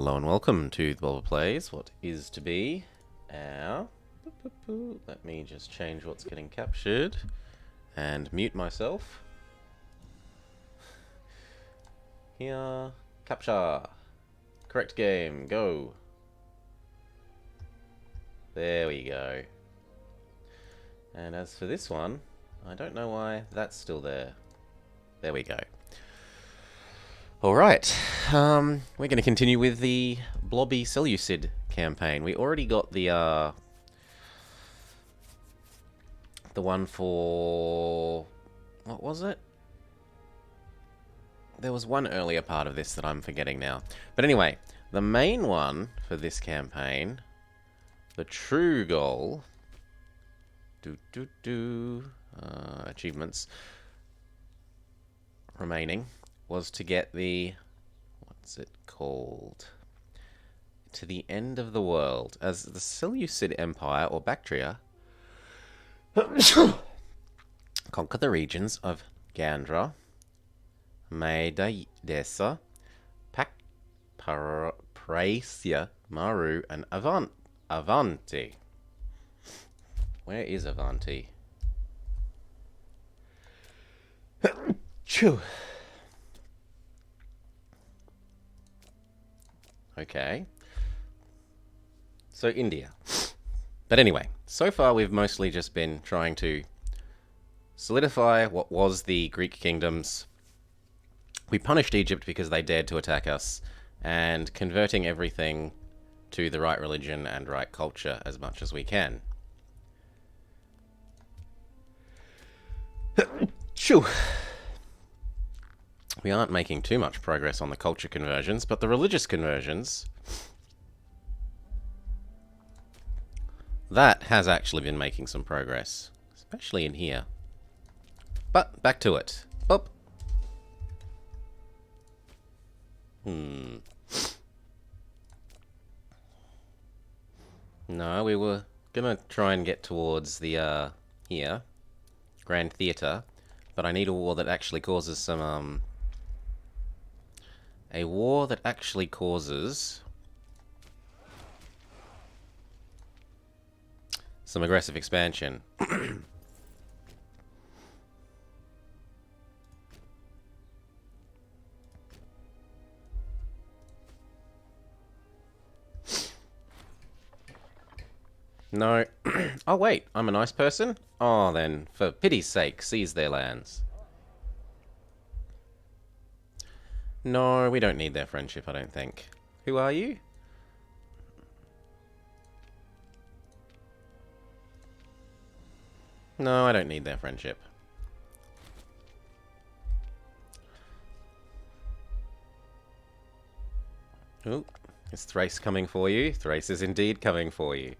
Hello and welcome to the Bobber Plays, what is to be our... Let me just change what's getting captured and mute myself. Here, capture. Correct game, go. There we go. And as for this one, I don't know why that's still there. There we go. Alright, we're going to continue with the Blobby Seleukid campaign. We already got the one for... what was it? There was one earlier part of this that I'm forgetting now. But anyway, the main one for this campaign, the true goal... achievements remaining... was to get the... what's it called? To the end of the world. As the Seleukid Empire, or Bactria, conquer the regions of Gandra, Maedessa, Praesia, Maru, and Avanti. Where is Avanti? Chew. Okay. So, India. But anyway, so far we've mostly just been trying to solidify what was the Greek kingdoms. We punished Egypt because they dared to attack us, and converting everything to the right religion and right culture as much as we can. Shoo! We aren't making too much progress on the culture conversions, but the religious conversions... that has actually been making some progress. Especially in here. But, back to it. Boop. No, we were gonna try and get towards the, here. Grand Theatre. But I need a war that actually causes some, a war that actually causes some aggressive expansion. No. Oh wait, I'm a nice person? Oh then, for pity's sake, seize their lands. No, we don't need their friendship, I don't think. Who are you? No, I don't need their friendship. Ooh, is Thrace coming for you? Thrace is indeed coming for you.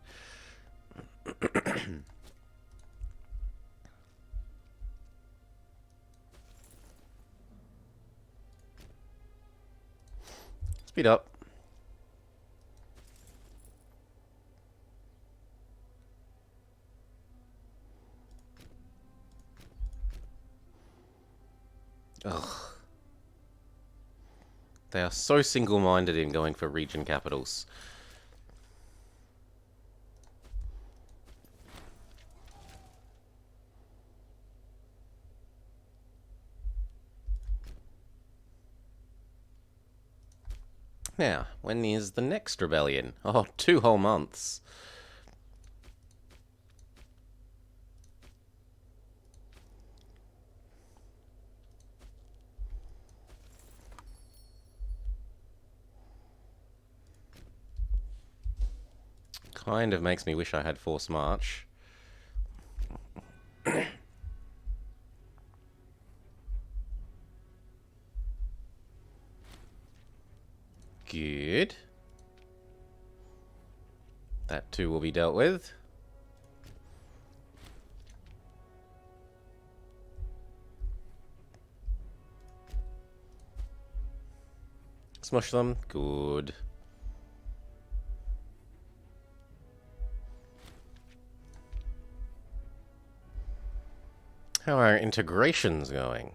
Speed up. Ugh. They are so single-minded in going for region capitals. Now, when is the next rebellion? Oh, 2 whole months. Kind of makes me wish I had Force March. Good. That too will be dealt with. Smush them. Good. How are our integrations going?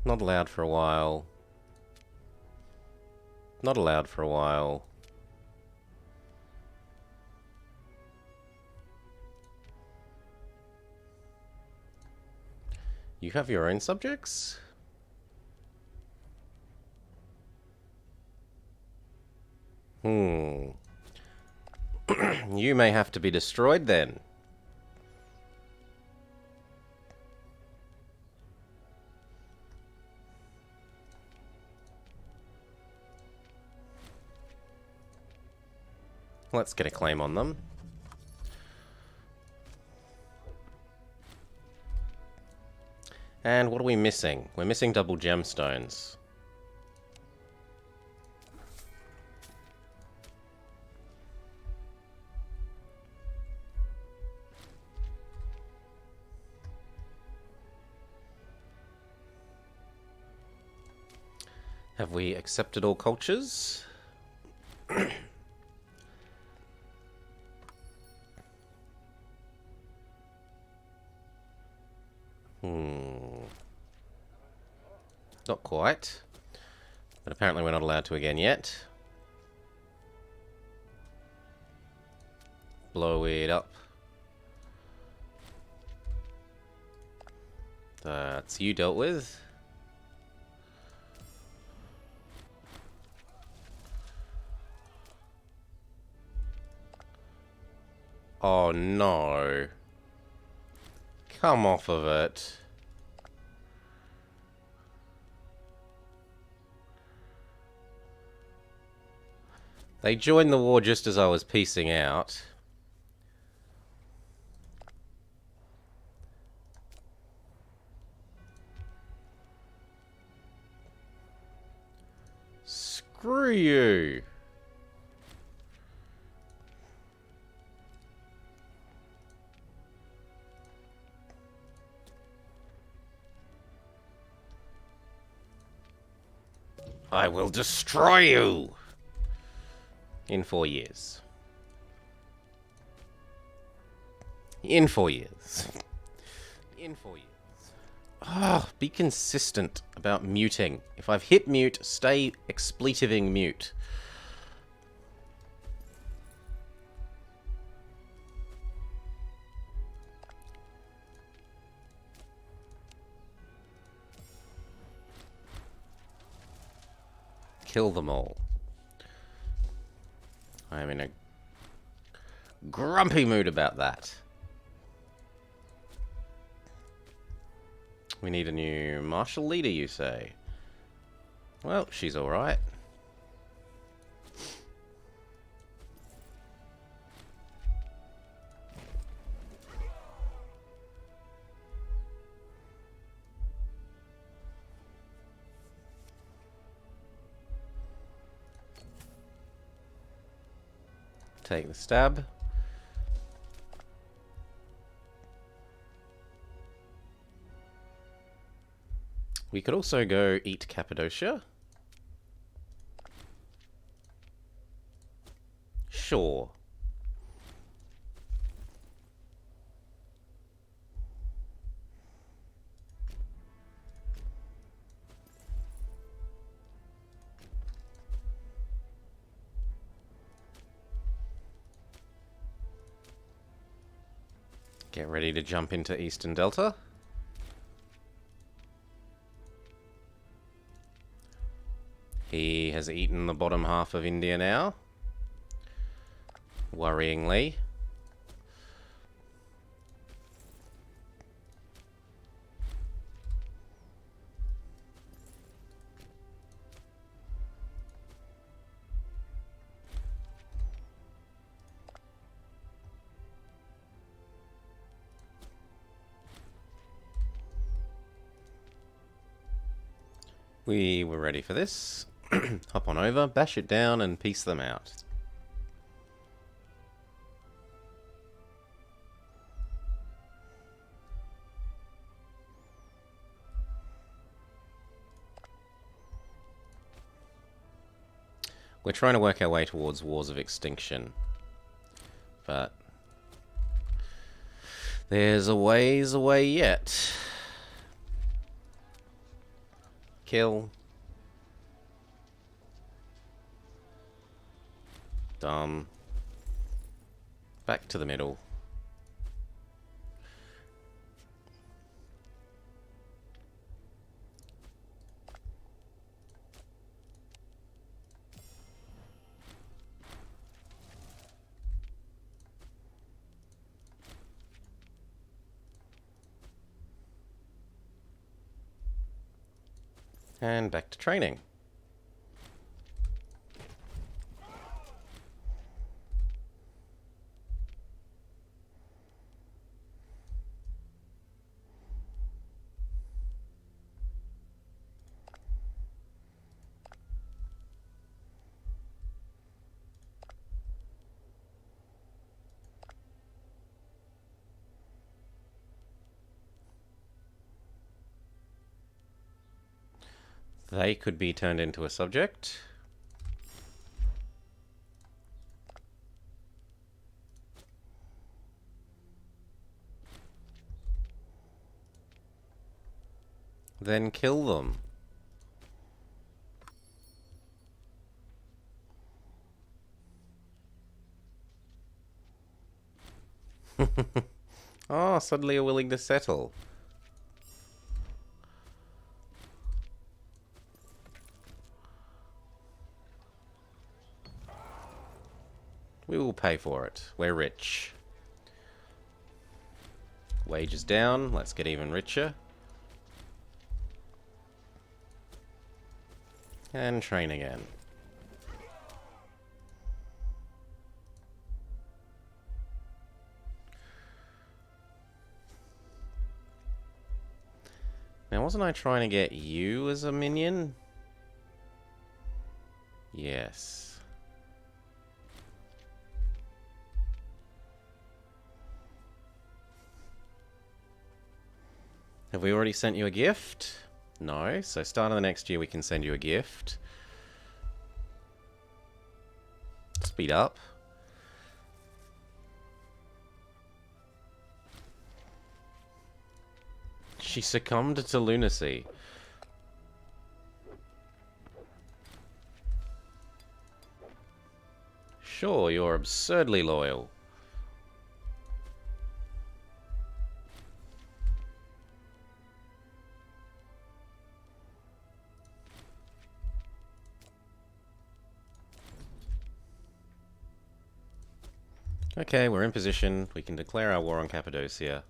Not allowed for a while. Not allowed for a while. You have your own subjects? You may have to be destroyed then. Let's get a claim on them. And what are we missing? We're missing double gemstones. Have we accepted all cultures? Not quite. But apparently we're not allowed to again yet. Blow it up. That's you dealt with. Oh no. Come off of it. They joined the war just as I was peacing out. Screw you. I will destroy you in 4 years. In 4 years. In 4 years. Ah, be consistent about muting. If I've hit mute, stay expletiving mute. Kill them all. I am in a grumpy mood about that. We need a new martial leader, you say? Well, she's alright. Take the stab. We could also go eat Cappadocia. Sure. Get ready to jump into Eastern Delta. He has eaten the bottom half of India now. Worryingly. We were ready for this. Hop on over, bash it down, and piece them out. We're trying to work our way towards Wars of Extinction. But there's a ways away yet. Kill. Done. Back to the middle. And back to training. They could be turned into a subject. Then kill them. Oh, suddenly you're willing to settle. We will pay for it. We're rich. Wages down. Let's get even richer. And train again. Now, wasn't I trying to get you as a minion? Yes. Have we already sent you a gift? No. So start of the next year we can send you a gift. Speed up. She succumbed to lunacy. Sure, you're absurdly loyal. Okay, we're in position. We can declare our war on Cappadocia.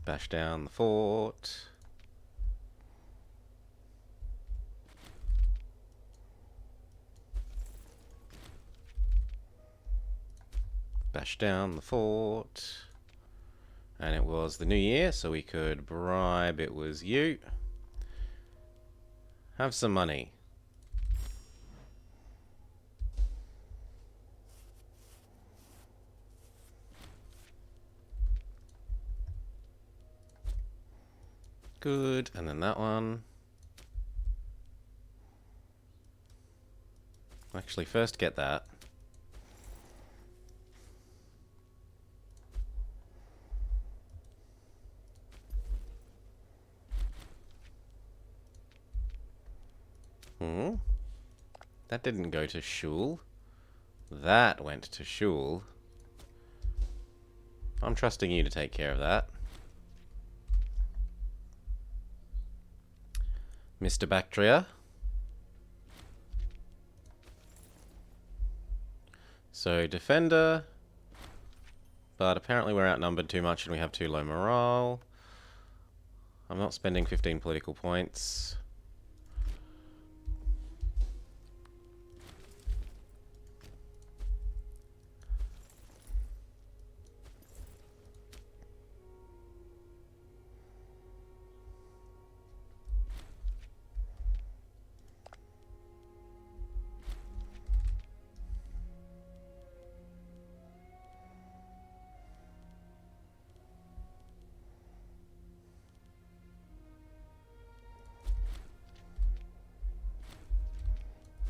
Bash down the fort. Bash down the fort. And it was the new year, so we could bribe it was you. Have some money. Good, and then that one. Actually, first get that. That didn't go to Shul. That went to Shul. I'm trusting you to take care of that. Mr. Bactria. So, defender. But apparently we're outnumbered too much and we have too low morale. I'm not spending 15 political points.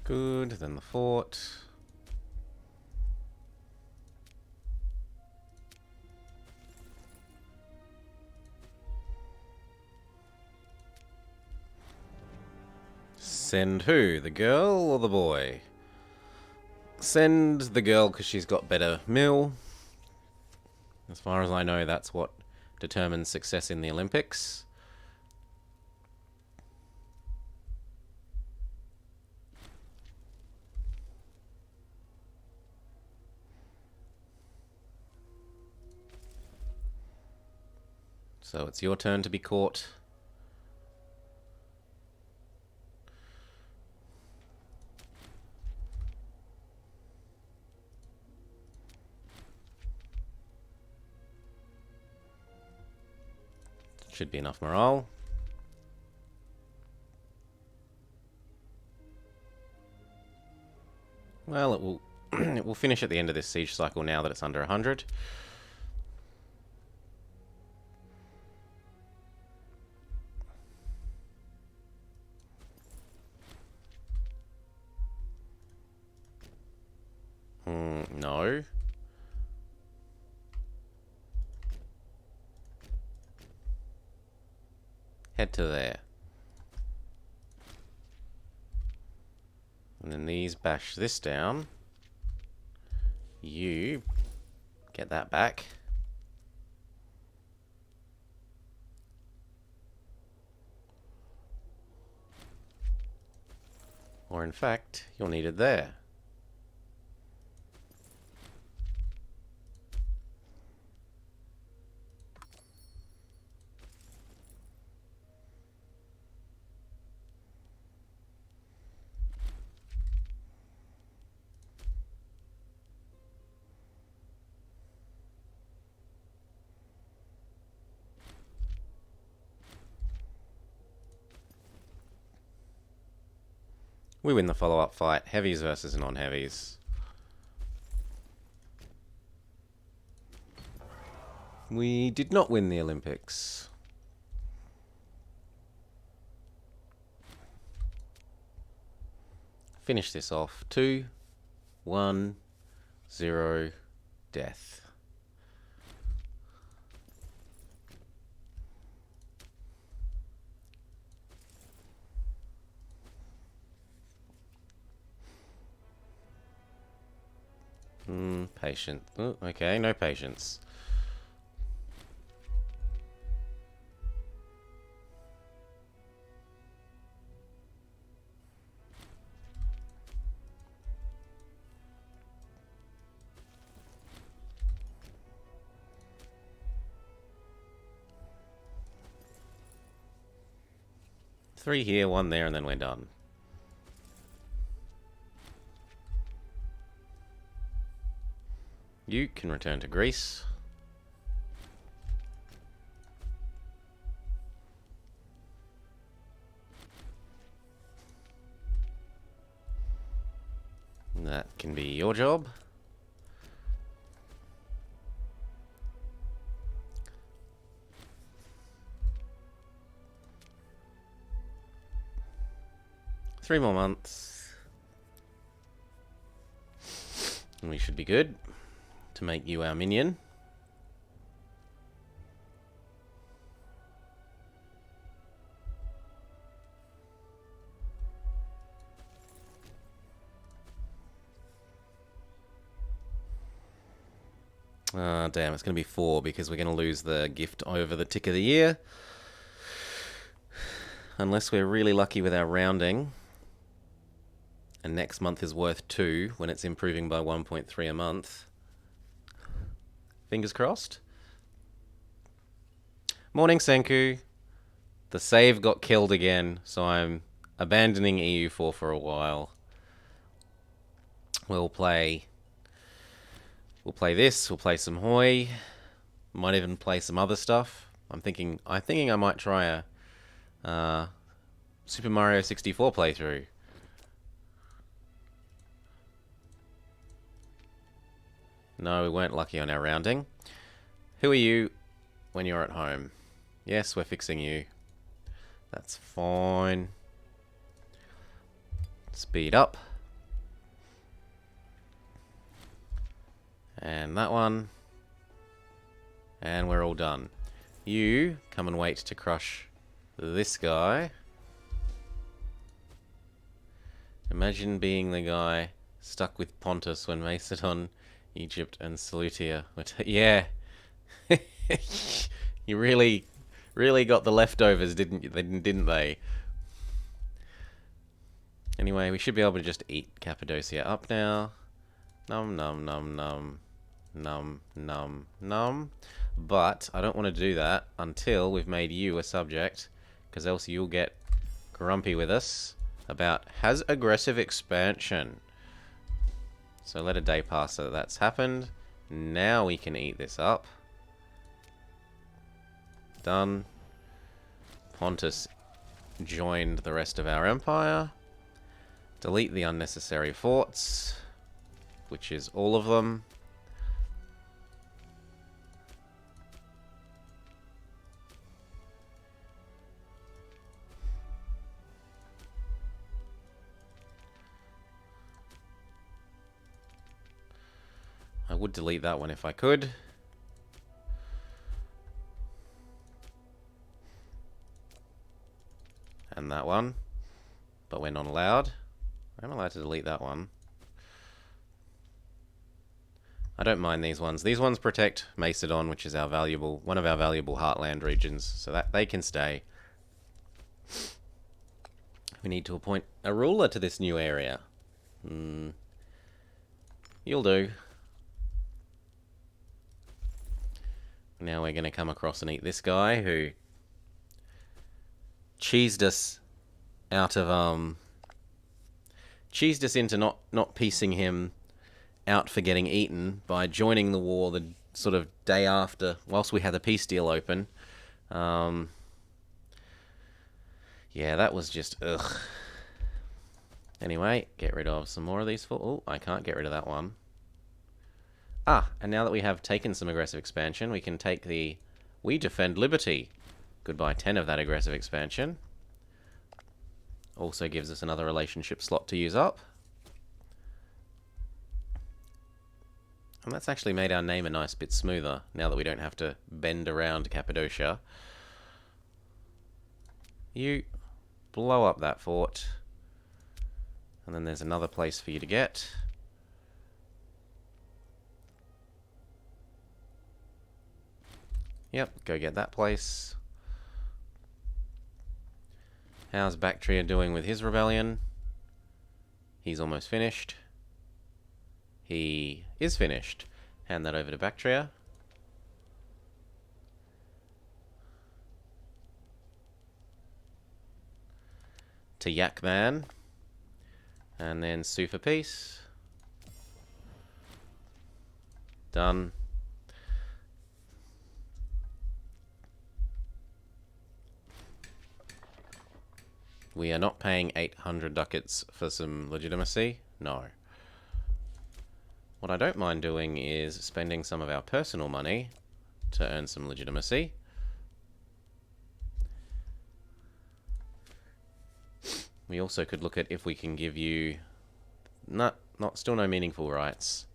Good, then the fort. Send who? The girl or the boy? Send the girl because she's got better mill. As far as I know, that's what determines success in the Olympics. So it's your turn to be caught. Should be enough morale. Well, it will it will finish at the end of this siege cycle now that it's under 100. No. Head to there. And then these bash this down. You get that back. Or in fact, you're needed there. We win the follow-up fight. Heavies versus non-heavies. We did not win the Olympics. Finish this off. 2, 1, 0, death. Patient. Oh, okay, no patience. Three here, one there, and then we're done. You can return to Greece. That can be your job. Three more months. And we should be good to make you our minion. Damn, it's going to be 4 because we're going to lose the gift over the tick of the year. Unless we're really lucky with our rounding. And next month is worth 2 when it's improving by 1.3 a month. Fingers crossed. Morning, Senku. The save got killed again, so I'm abandoning EU4 for a while. We'll play this, we'll play some Hoi. Might even play some other stuff. I'm thinking I might try a Super Mario 64 playthrough. No, we weren't lucky on our rounding. Who are you when you're at home? Yes, we're fixing you. That's fine. Speed up. And that one. And we're all done. You come and wait to crush this guy. Imagine being the guy stuck with Pontus when Macedon, Egypt, and Seleucia were yeah. You really got the leftovers, didn't they? Anyway, we should be able to just eat Cappadocia up now. Num num num num. Num num num. But I don't want to do that until we've made you a subject, because else you'll get grumpy with us about has aggressive expansion. So let a day pass so that's happened. Now we can eat this up. Done. Pontus joined the rest of our empire. Delete the unnecessary forts, which is all of them. I would delete that one if I could. And that one. But we're not allowed. I'm allowed to delete that one. I don't mind these ones. These ones protect Macedon, which is our one of our valuable heartland regions, so that they can stay. We need to appoint a ruler to this new area. You'll do. Now we're going to come across and eat this guy who cheesed us out of cheesed us into not piecing him out for getting eaten by joining the war the sort of day after, whilst we had the peace deal open. Yeah, that was just ugh. Anyway, get rid of some more of these. Oh, I can't get rid of that one. Ah, and now that we have taken some aggressive expansion, we can take the We Defend Liberty. Goodbye 10 of that aggressive expansion. Also gives us another relationship slot to use up. And that's actually made our name a nice bit smoother, now that we don't have to bend around Cappadocia. You blow up that fort. And then there's another place for you to get. Yep, go get that place. How's Bactria doing with his rebellion? He's almost finished. He is finished. Hand that over to Bactria. To Yakman. And then sue for peace. Done. We are not paying 800 ducats for some legitimacy. No. What I don't mind doing is spending some of our personal money to earn some legitimacy. We also could look at if we can give you still no meaningful rights.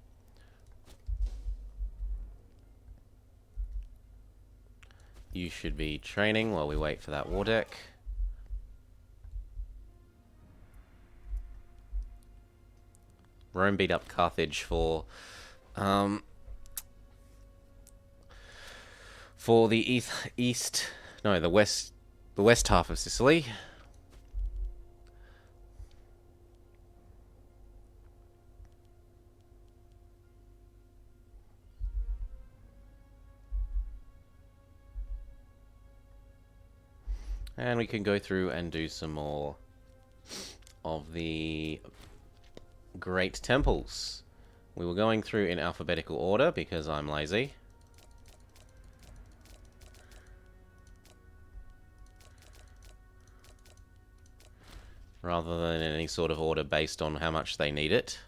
You should be training while we wait for that war deck. Rome beat up Carthage for the west half of Sicily. And we can go through and do some more of the great temples. We were going through in alphabetical order because I'm lazy. Rather than in any sort of order based on how much they need it.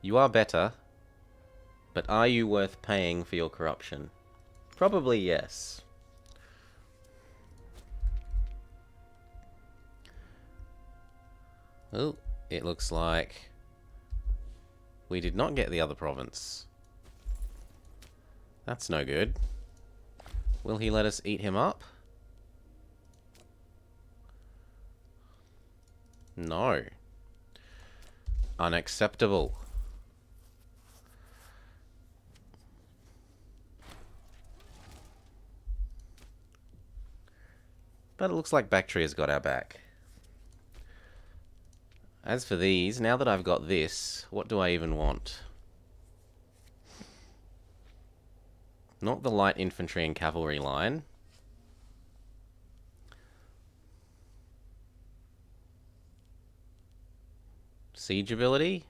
You are better, but are you worth paying for your corruption? Probably yes. Oh, it looks like we did not get the other province. That's no good. Will he let us eat him up? No. Unacceptable. But it looks like Bactria's got our back. As for these, now that I've got this, what do I even want? Not the light infantry and cavalry line. Siege ability?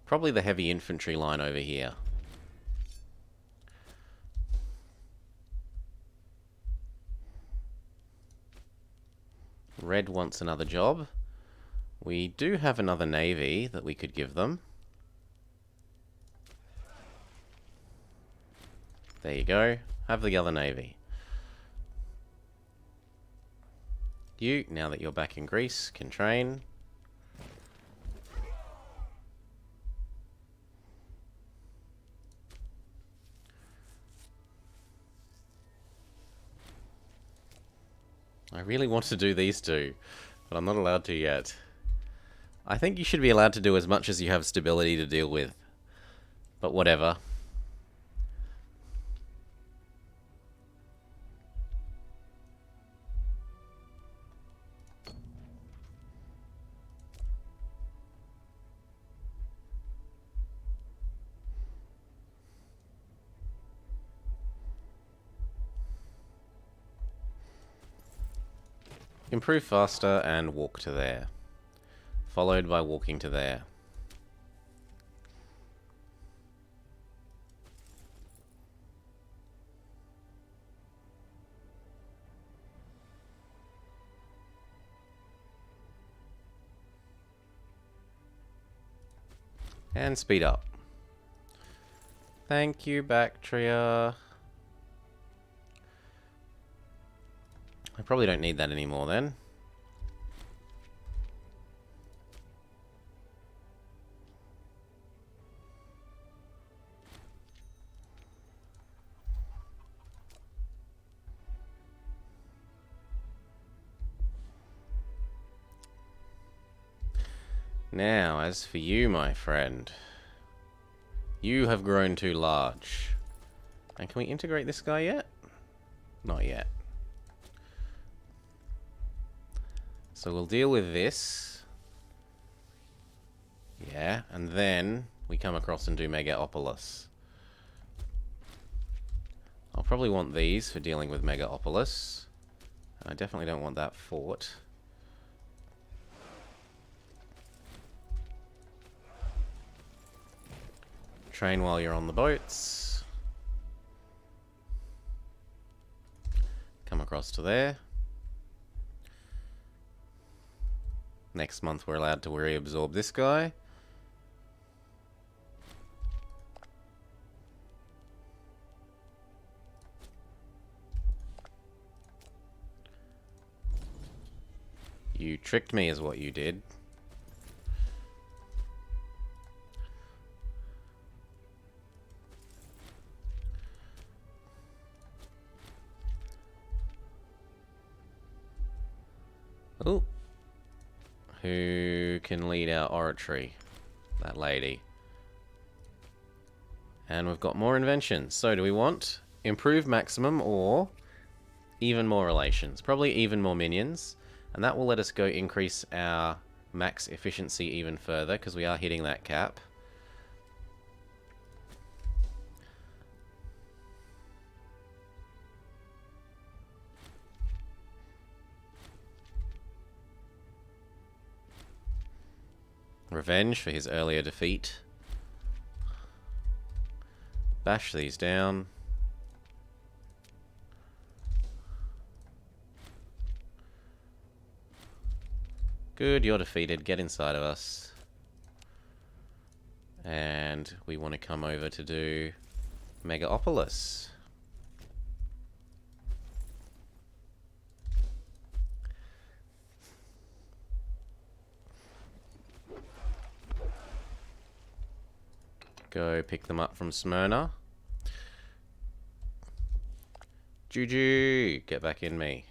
Probably the heavy infantry line over here. Red wants another job. We do have another navy that we could give them. There you go. Have the other navy. You, now that you're back in Greece, can train. I really want to do these two, but I'm not allowed to yet. I think you should be allowed to do as much as you have stability to deal with. But whatever. Improve faster and walk to there. Followed by walking to there. And speed up. Thank you, Bactria. I probably don't need that anymore then. Now, as for you, my friend, you have grown too large. And can we integrate this guy yet? Not yet. So we'll deal with this. Yeah, and then we come across and do Megaopolis. I'll probably want these for dealing with Megaopolis. I definitely don't want that fort. Train while you're on the boats. Come across to there. Next month we're allowed to reabsorb this guy. You tricked me is what you did. Oh. Who can lead our oratory? That lady. And we've got more inventions. So do we want improve maximum or even more relations? Probably even more minions. And that will let us go increase our max efficiency even further because we are hitting that cap. Revenge for his earlier defeat. Bash these down. Good, you're defeated. Get inside of us. And we want to come over to do Megaopolis. Go pick them up from Smyrna. Juju, get back in me.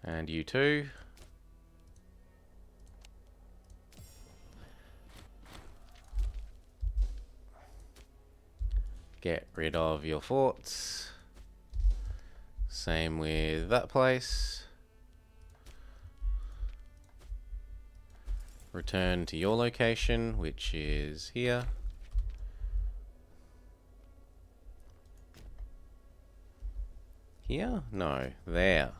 And you too. Get rid of your forts. Same with that place. Return to your location, which is here. Here? No, there.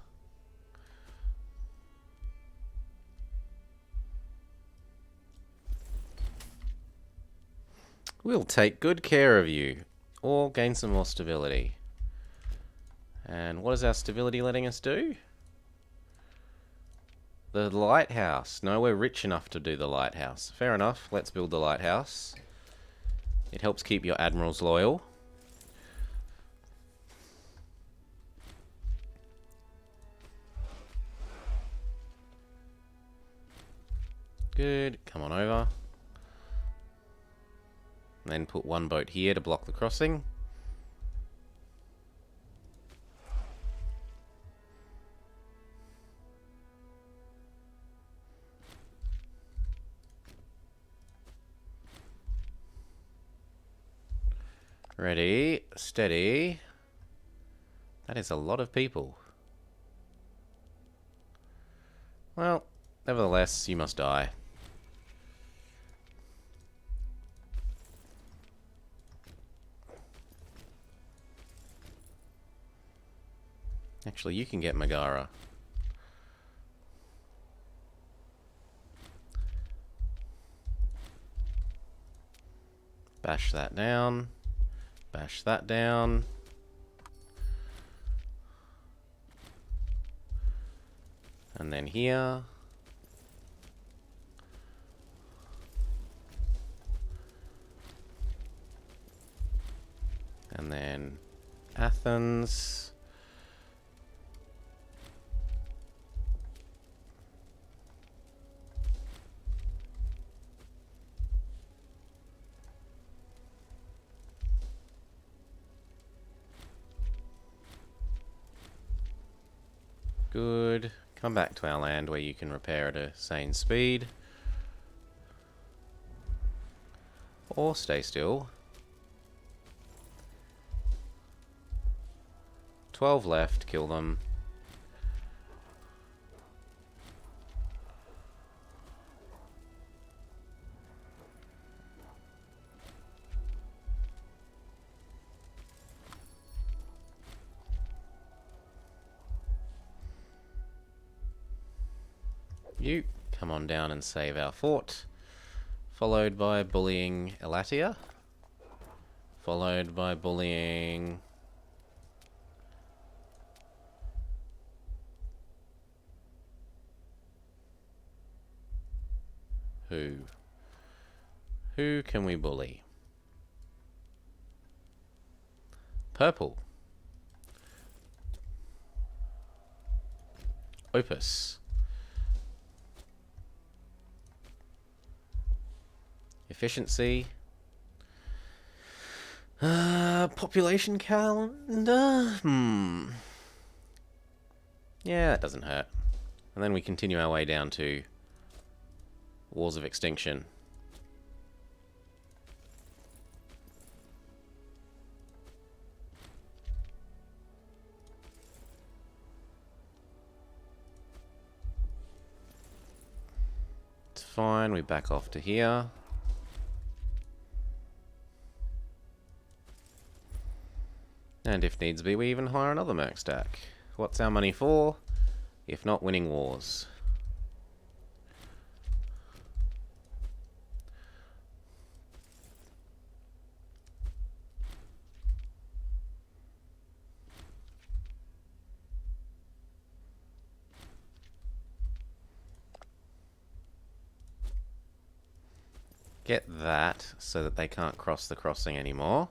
We'll take good care of you, or gain some more stability. And what is our stability letting us do? The lighthouse. No, we're rich enough to do the lighthouse. Fair enough, let's build the lighthouse. It helps keep your admirals loyal. Good, come on over. Then put one boat here to block the crossing. Ready, steady. That is a lot of people. Well, nevertheless, you must die. Actually, you can get Megara. Bash that down. Bash that down. And then here. And then Athens. Good. Come back to our land where you can repair at a sane speed. Or stay still. 12 left, kill them. You come on down and save our fort. Followed by bullying Elatia. Followed by bullying... Who? Who can we bully? Purple. Opus. Efficiency. Population calendar? Yeah, that doesn't hurt. And then we continue our way down to Wars of Extinction. It's fine, we back off to here. And if needs be, we even hire another merc stack. What's our money for? If not winning wars. Get that so that they can't cross the crossing anymore.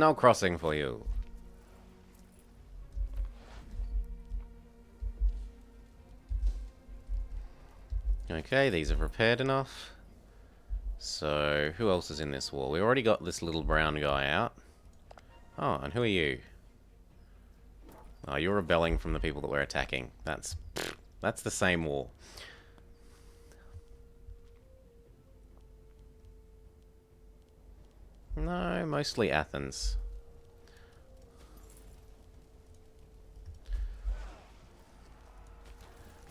No crossing for you. Okay, these have repaired enough. So, who else is in this war? We already got this little brown guy out. Oh, and who are you? Oh, you're rebelling from the people that we're attacking. That's the same war. No, mostly Athens.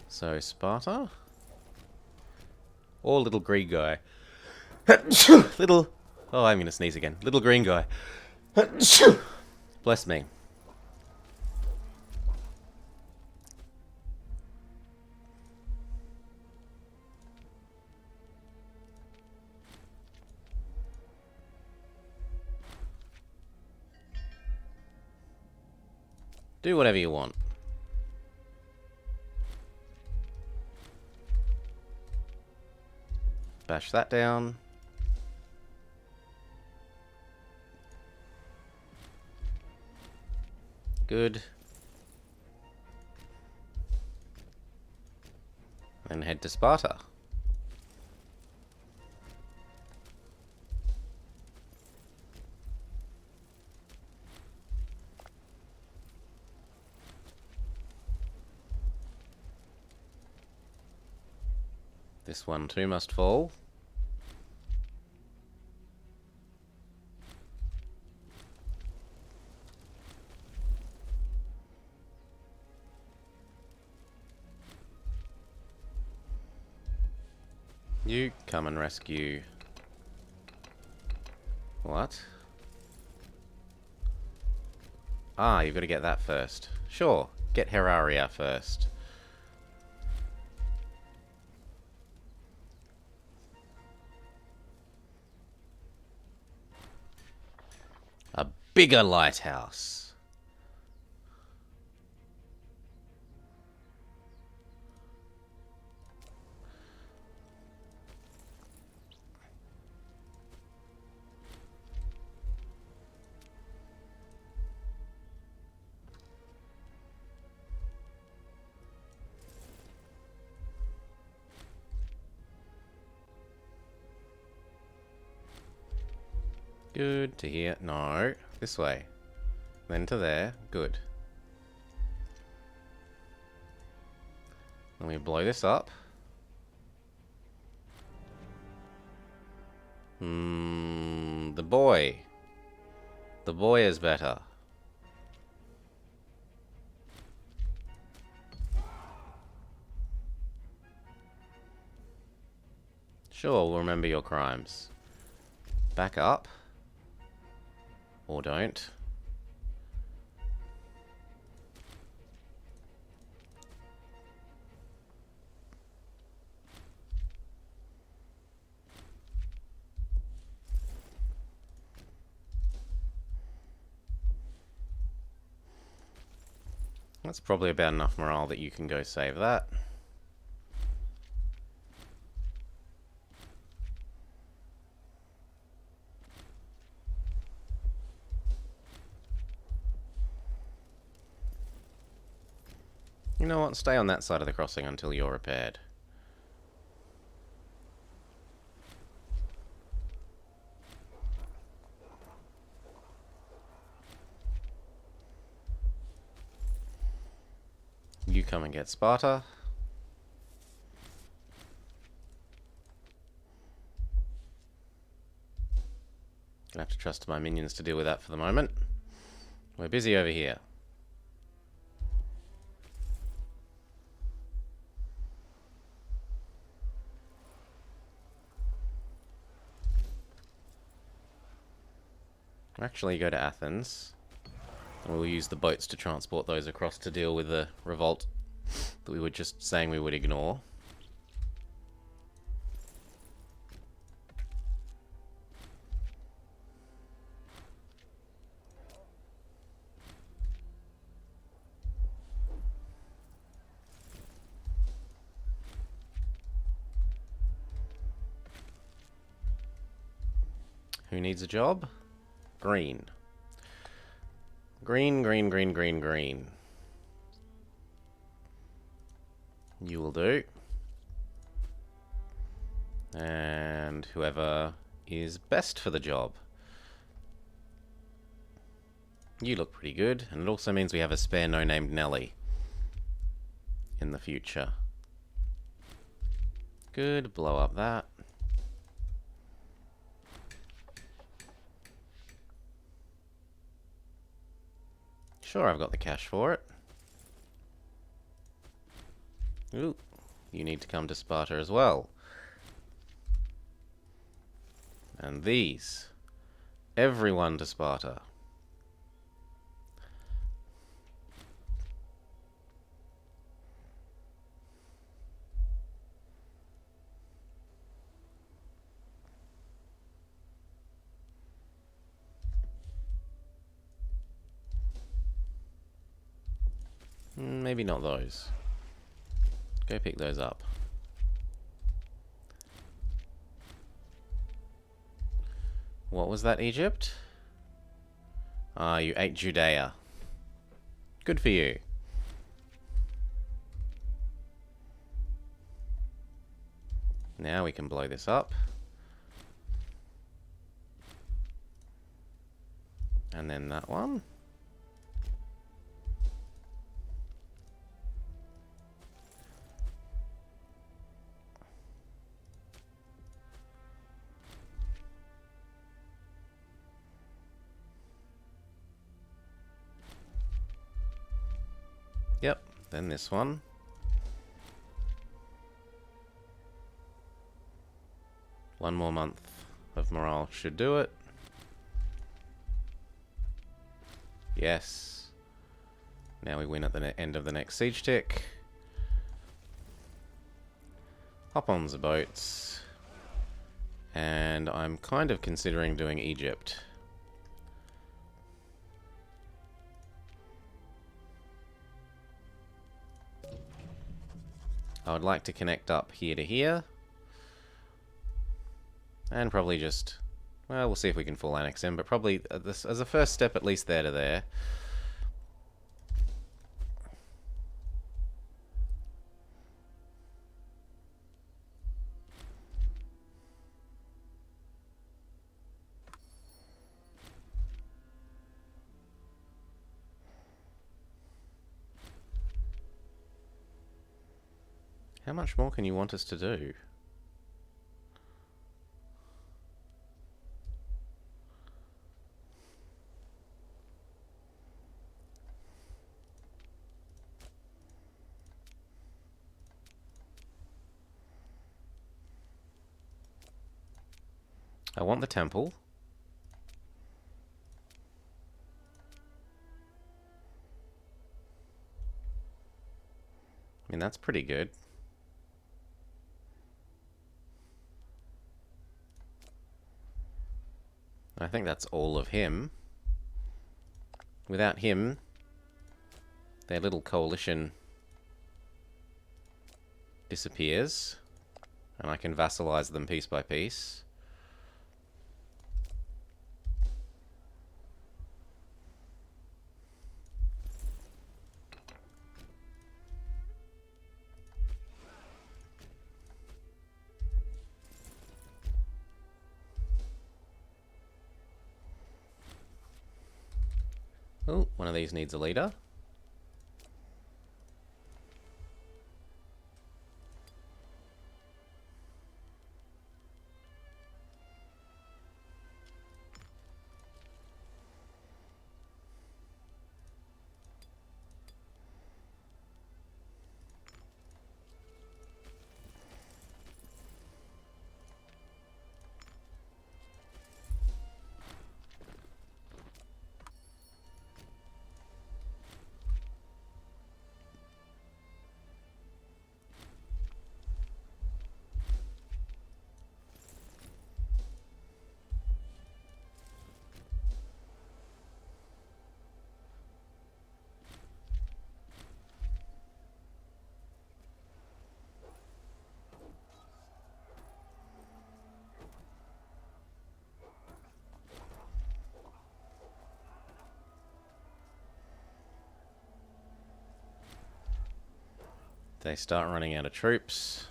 So, Sparta? Or little green guy. Little... Oh, I'm gonna sneeze again. Little green guy. Bless me. Do whatever you want. Bash that down. Good. Then head to Sparta. This one too must fall. You come and rescue... What? Ah, you've got to get that first. Sure, get Heraria first. A bigger lighthouse. Good to hear. No, this way. Then to there. Good. Let me blow this up. The boy. The boy is better. Sure, we'll remember your crimes. Back up. Or don't. That's probably about enough morale that you can go save that. You know what? Stay on that side of the crossing until you're repaired. You come and get Sparta. Gonna have to trust my minions to deal with that for the moment. We're busy over here. Actually, go to Athens. And we'll use the boats to transport those across to deal with the revolt that we were just saying we would ignore. Who needs a job? Green. Green, green, green, green, green. You will do. And whoever is best for the job. You look pretty good, and it also means we have a spare no-named Nelly in the future. Good, blow up that. Sure, I've got the cash for it. Ooh, you need to come to Sparta as well. And these. Everyone to Sparta. Maybe not those. Go pick those up. What was that, Egypt? Ah, you ate Judea. Good for you. Now we can blow this up. And then that one. Yep, then this one. One more month of morale should do it. Yes. Now we win at the end of the next siege tick. Hop on the boats. And I'm kind of considering doing Egypt. I would like to connect up here to here. And probably just... well, we'll see if we can full annex him, but probably this, as a first step, at least there to there. How much more can you want us to do? I want the temple. I mean, that's pretty good. I think that's all of him. Without him, their little coalition disappears, and I can vassalize them piece by piece. Oh, one of these needs a leader. They start running out of troops.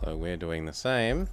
Although we're doing the same.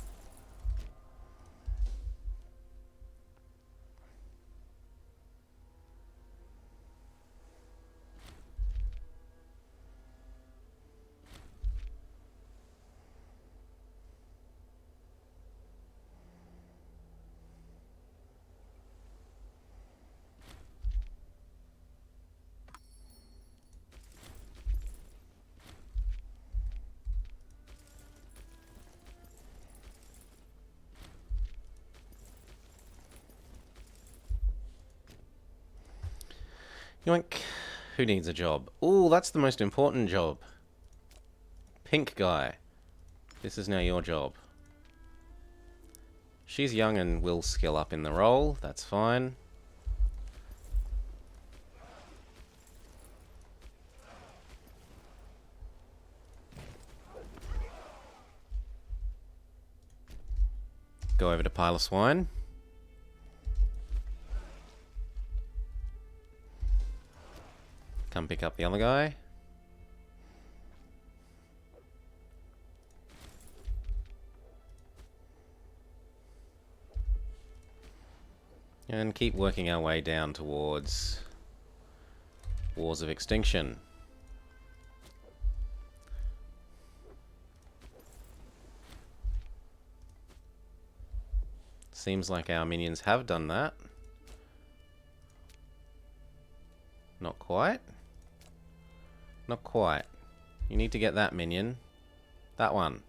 Yoink. Who needs a job? Ooh, that's the most important job. Pink guy. This is now your job. She's young and will skill up in the role. That's fine. Go over to Pile of Swine. Come pick up the other guy. And keep working our way down towards Wars of Extinction. Seems like our minions have done that. Not quite. Not quite. You need to get that minion. That one.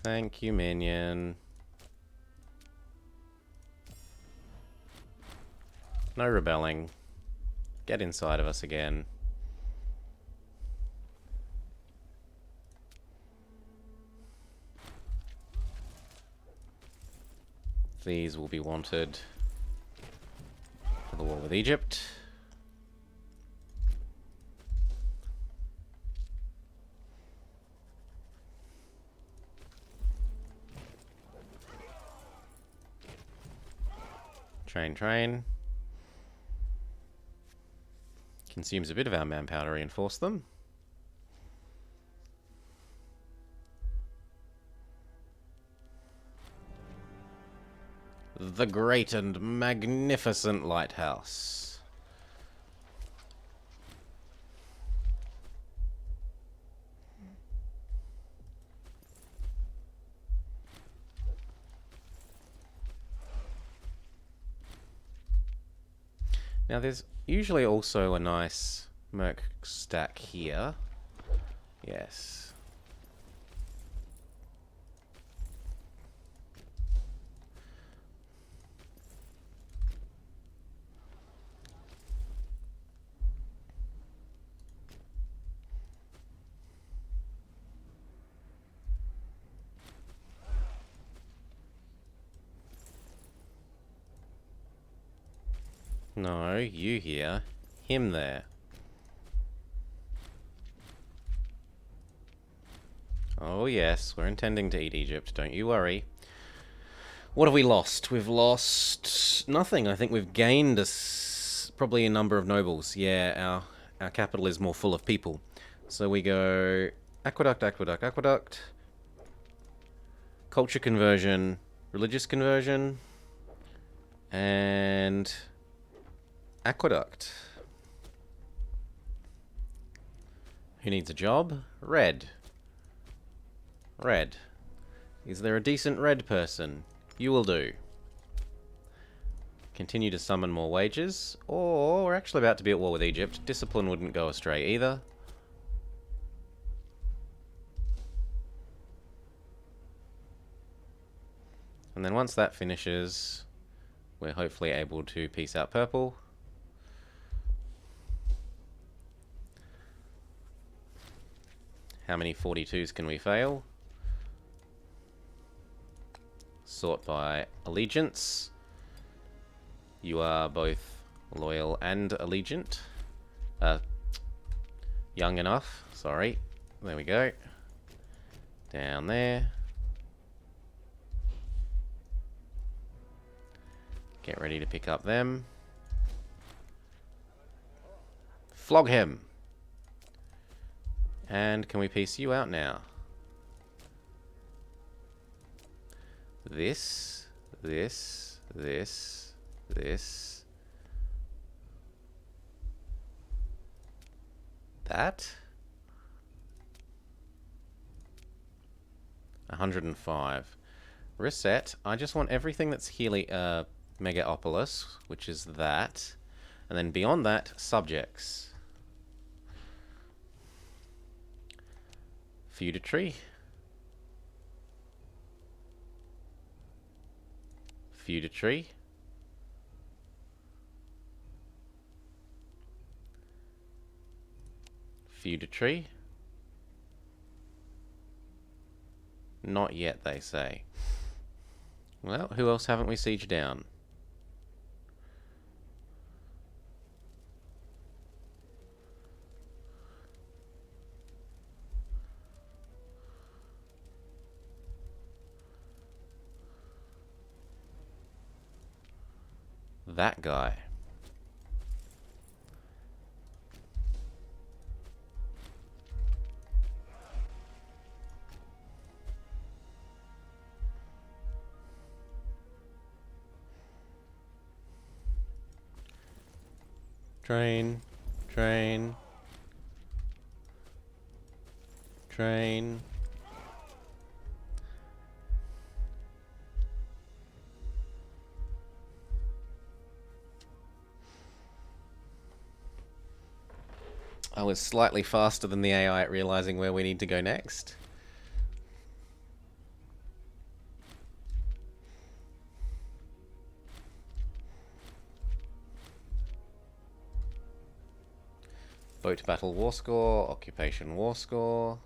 Thank you, minion. No rebelling. Get inside of us again. These will be wanted for the war with Egypt. Train. Consumes a bit of our manpower to reinforce them. The great and magnificent Lighthouse. Now there's usually also a nice merc stack here. Yes. No, you here. Him there. Oh yes, we're intending to eat Egypt, don't you worry. What have we lost? We've lost nothing. I think we've gained probably a number of nobles. Yeah, our capital is more full of people. So we go aqueduct, culture conversion, religious conversion, and aqueduct. Who needs a job? Red. Is there a decent red person? You will do. continue to summon more wages, or we're actually about to be at war with Egypt. Discipline wouldn't go astray either. And then once that finishes, we're hopefully able to peace out purple. How many 42s can we fail? Sort by allegiance. You are both loyal and allegiant. Young enough, sorry. There we go. Down there. Get ready to pick up them. Flog him. And can we piece you out now? This. That. 105. Reset. I just want everything that's Megaopolis, which is that. And then beyond that, subjects. Feudatory. Feudatory. Feudatory. Not yet, they say. Well, who else haven't we sieged down? That guy. Train. I was slightly faster than the AI at realizing where we need to go next. Boat battle war score, occupation war score.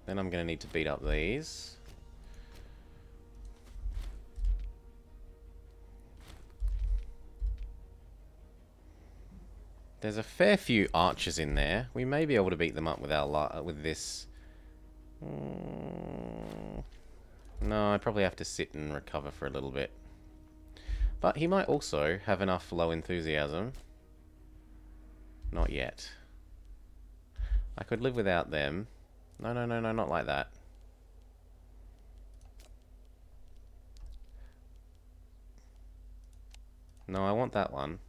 Then I'm going to need to beat up these. There's a fair few archers in there. We may be able to beat them up with our with this. No, I probably have to sit and recover for a little bit. But he might also have enough low enthusiasm. Not yet. I could live without them. No, not like that. No, I want that one.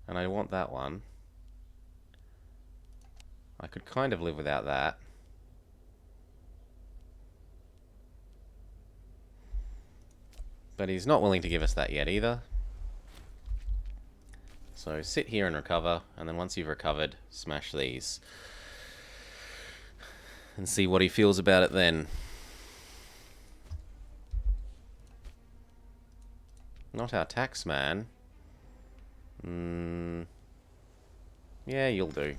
And I want that one. I could kind of live without that. But he's not willing to give us that yet either. So sit here and recover, and then once you've recovered, smash these. And see what he feels about it then. Not our tax man. Yeah, you'll do.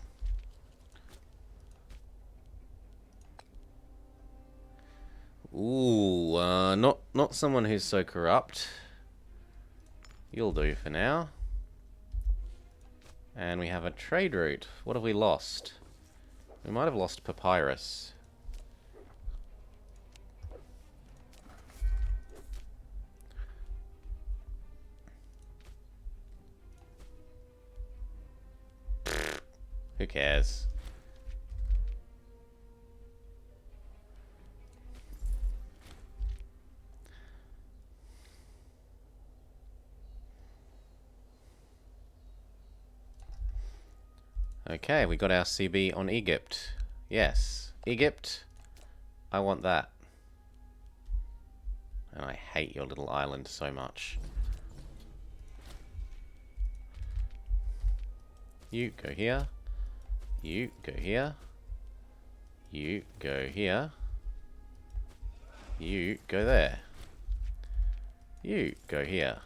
Ooh, not someone who's so corrupt. You'll do for now. And we have a trade route. What have we lost? We might have lost papyrus. Who cares? Okay, we got our CB on Egypt. Yes, Egypt. I want that. And I hate your little island so much. You go here. You go here. You go here. You go there. You go here.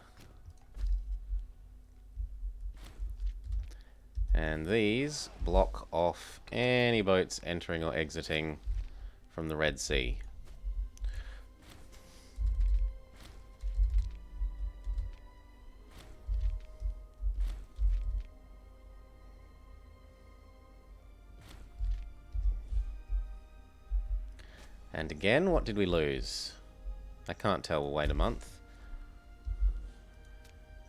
And these block off any boats entering or exiting from the Red Sea. And again, what did we lose? I can't tell. We'll wait a month.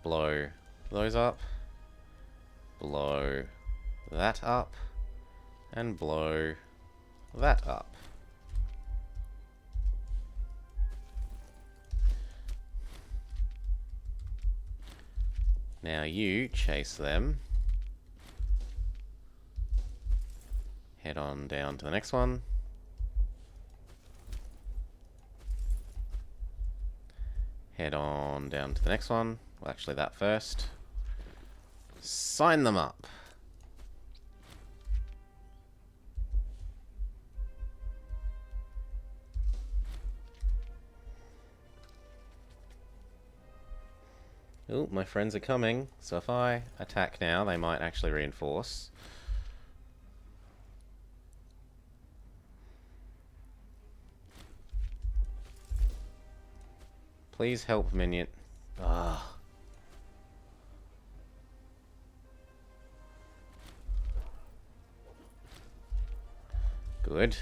Blow those up. Blow that up. And blow that up. Now you chase them. Head on down to the next one. Head on down to the next one. Well, actually that first. Sign them up. Oh, my friends are coming. So if I attack now, they might actually reinforce. Please help, minion. Ah. Good.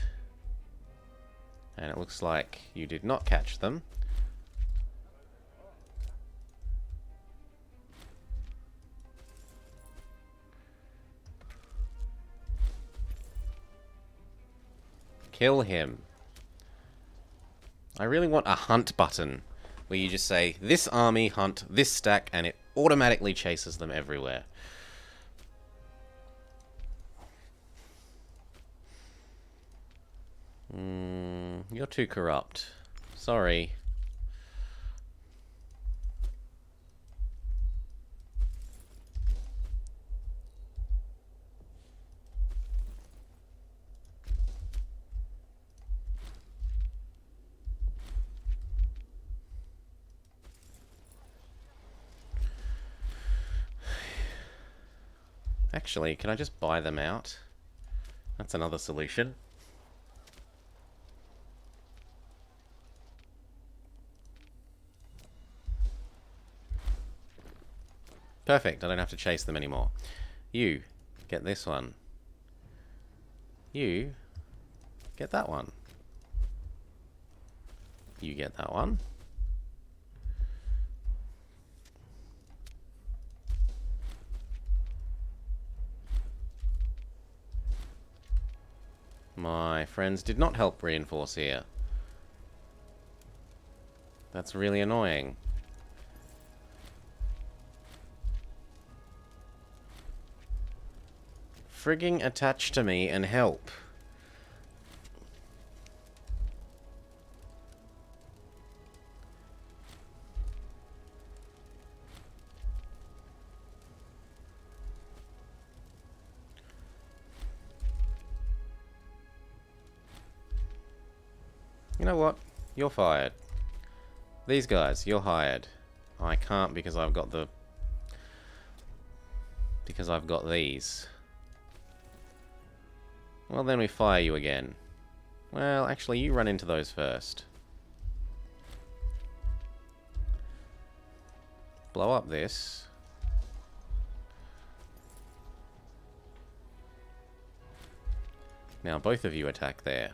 And it looks like you did not catch them. Kill him. I really want a hunt button where you just say, this army hunt this stack, and it automatically chases them everywhere. You're too corrupt. Sorry. Actually, can I just buy them out? That's another solution. Perfect, I don't have to chase them anymore. You, get this one. You, get that one. You get that one. My friends did not help reinforce here. That's really annoying. Frigging attach to me and help. You know what? You're fired. These guys, you're hired. I can't because I've got the... because I've got these. Well, then we fire you again. Well, actually, you run into those first. Blow up this. Now, both of you attack there.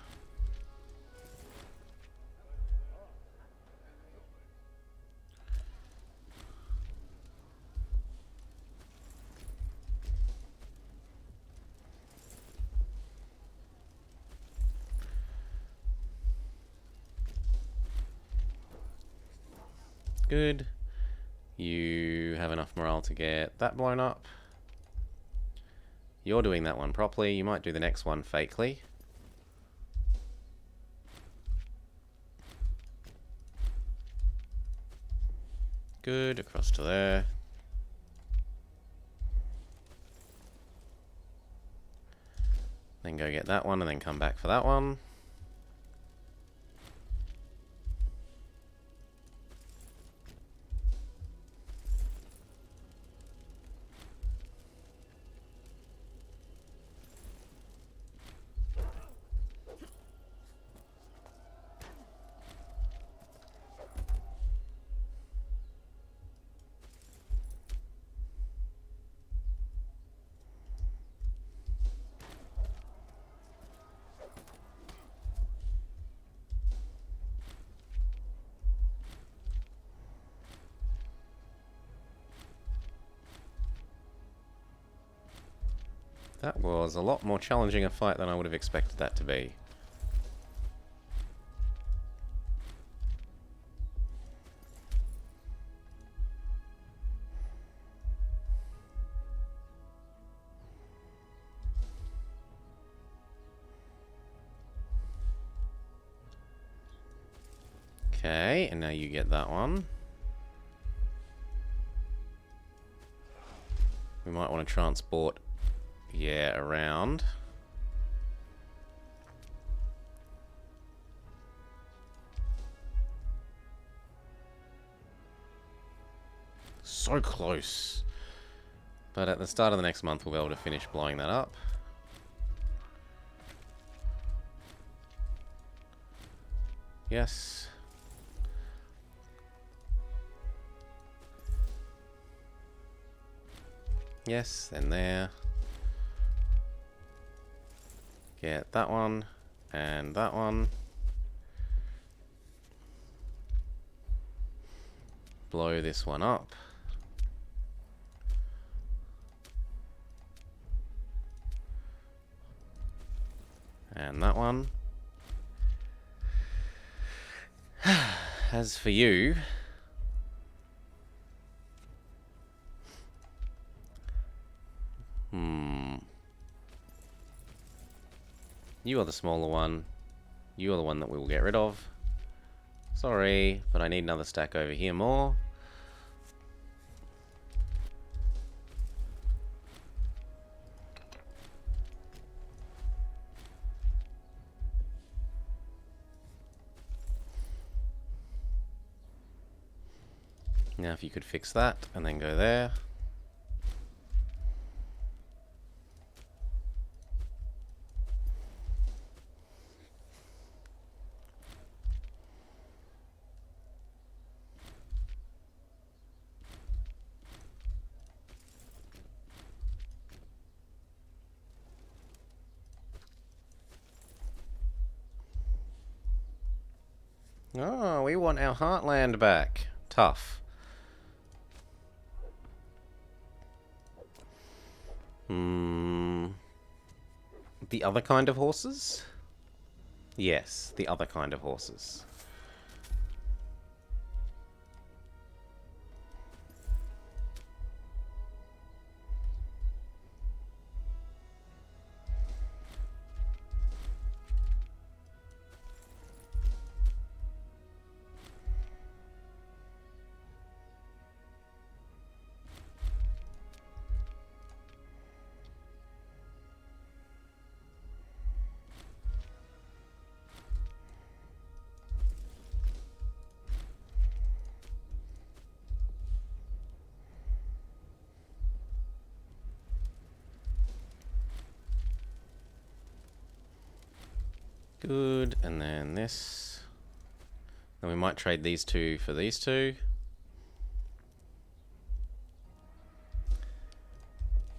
Good. You have enough morale to get that blown up. You're doing that one properly. You might do the next one fakely. Good, across to there. Then go get that one and then come back for that one. That was a lot more challenging a fight than I would have expected that to be. Okay, and now you get that one. We might want to transport, yeah, around. So close. But at the start of the next month, we'll be able to finish blowing that up. Yes. Yes, then there. Get that one, and that one. Blow this one up. And that one. As for you... You are the smaller one. You are the one that we will get rid of. Sorry, but I need another stack over here more. Now if you could fix that and then go there. Oh, we want our heartland back. Tough. The other kind of horses? Yes, the other kind of horses. Good, and then this. Then we might trade these two for these two.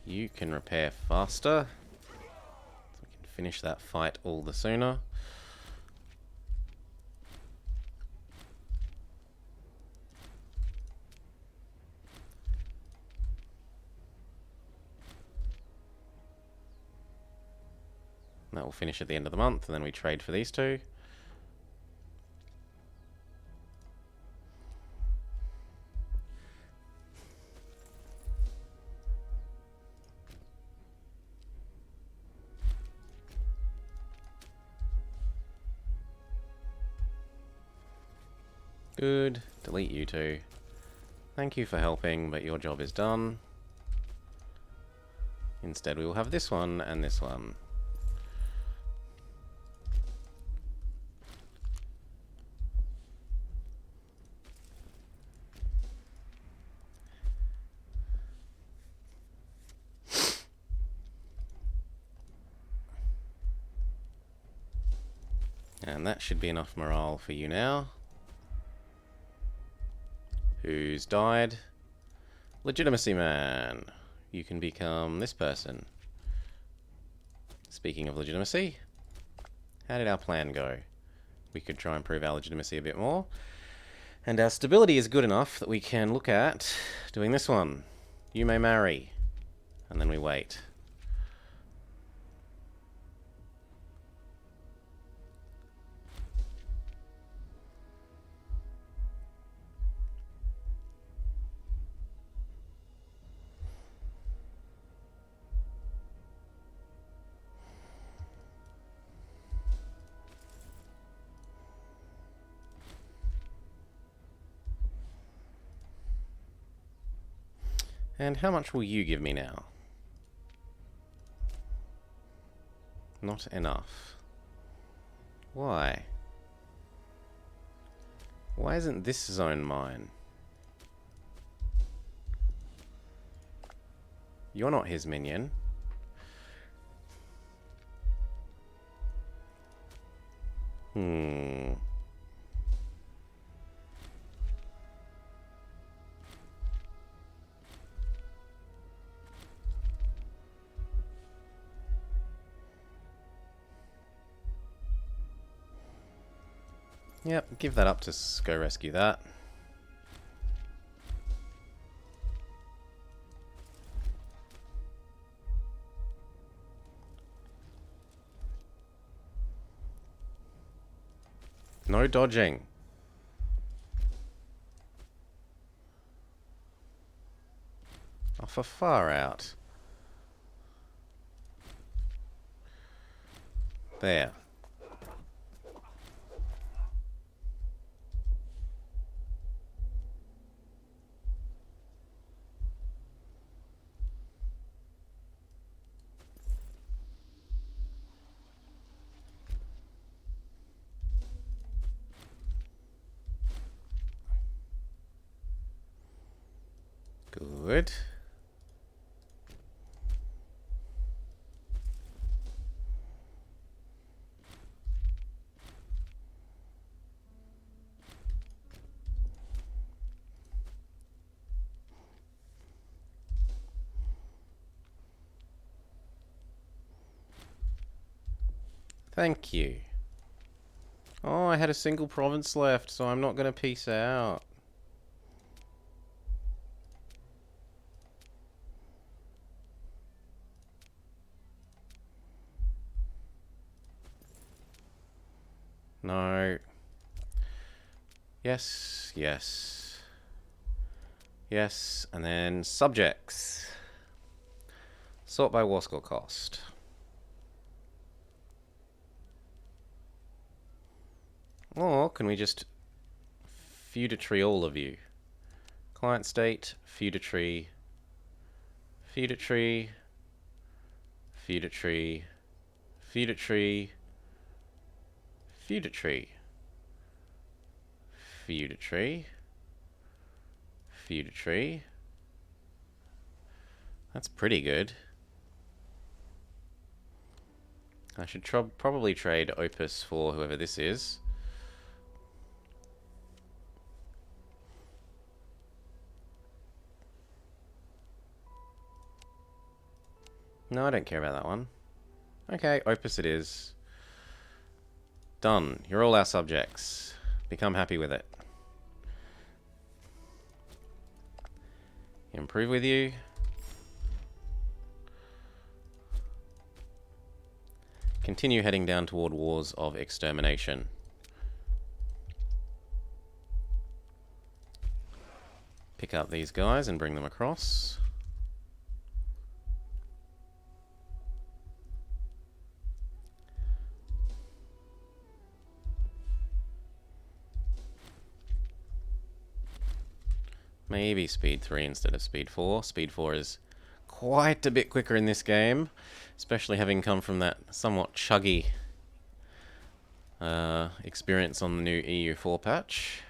You can repair faster, so we can finish that fight all the sooner. That will finish at the end of the month, and then we trade for these two. Good. Delete you two. Thank you for helping, but your job is done. Instead, we will have this one and this one. And that should be enough morale for you now. Who's died? Legitimacy man. You can become this person. Speaking of legitimacy, how did our plan go? We could try and prove our legitimacy a bit more. And our stability is good enough that we can look at doing this one. You may marry. And then we wait. And how much will you give me now? Not enough. Why? Why isn't this zone mine? You're not his minion. Yep, give that up to go rescue that. No dodging. Oh, for far out. There. Good. Thank you. Oh, I had a single province left, so I'm not going to peace out. No. Yes, yes. Yes, and then subjects. Sort by war score cost. Or can we just feudatory all of you? Client state, feudatory, feudatory, feudatory, feudatory, feudatory, feudatory, feudatory. That's pretty good. I should probably trade Opus for whoever this is. No, I don't care about that one. Okay, Opus it is. Done. You're all our subjects. Become happy with it. Improve with you. Continue heading down toward wars of extermination. Pick up these guys and bring them across. Maybe speed 3 instead of speed 4. Speed 4 is quite a bit quicker in this game, especially having come from that somewhat chuggy experience on the new EU4 patch.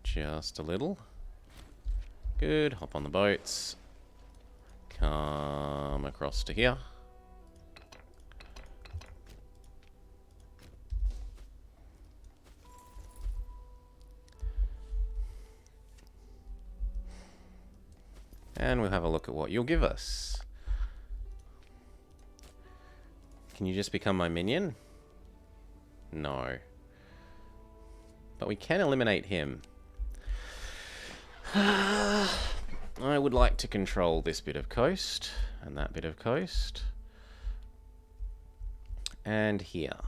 Just a little. Good. Hop on the boats. Come across to here. And we'll have a look at what you'll give us. Can you just become my minion? No. But we can eliminate him. I would like to control this bit of coast, and that bit of coast. And here.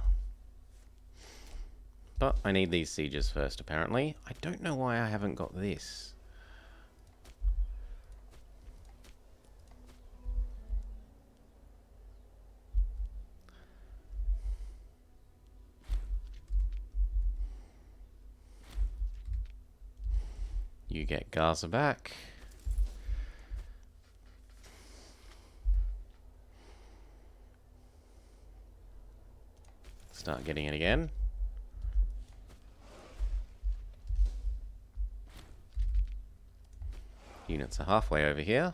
But I need these sieges first, apparently. I don't know why I haven't got this. You get Gaza back. Start getting it again. Units are halfway over here.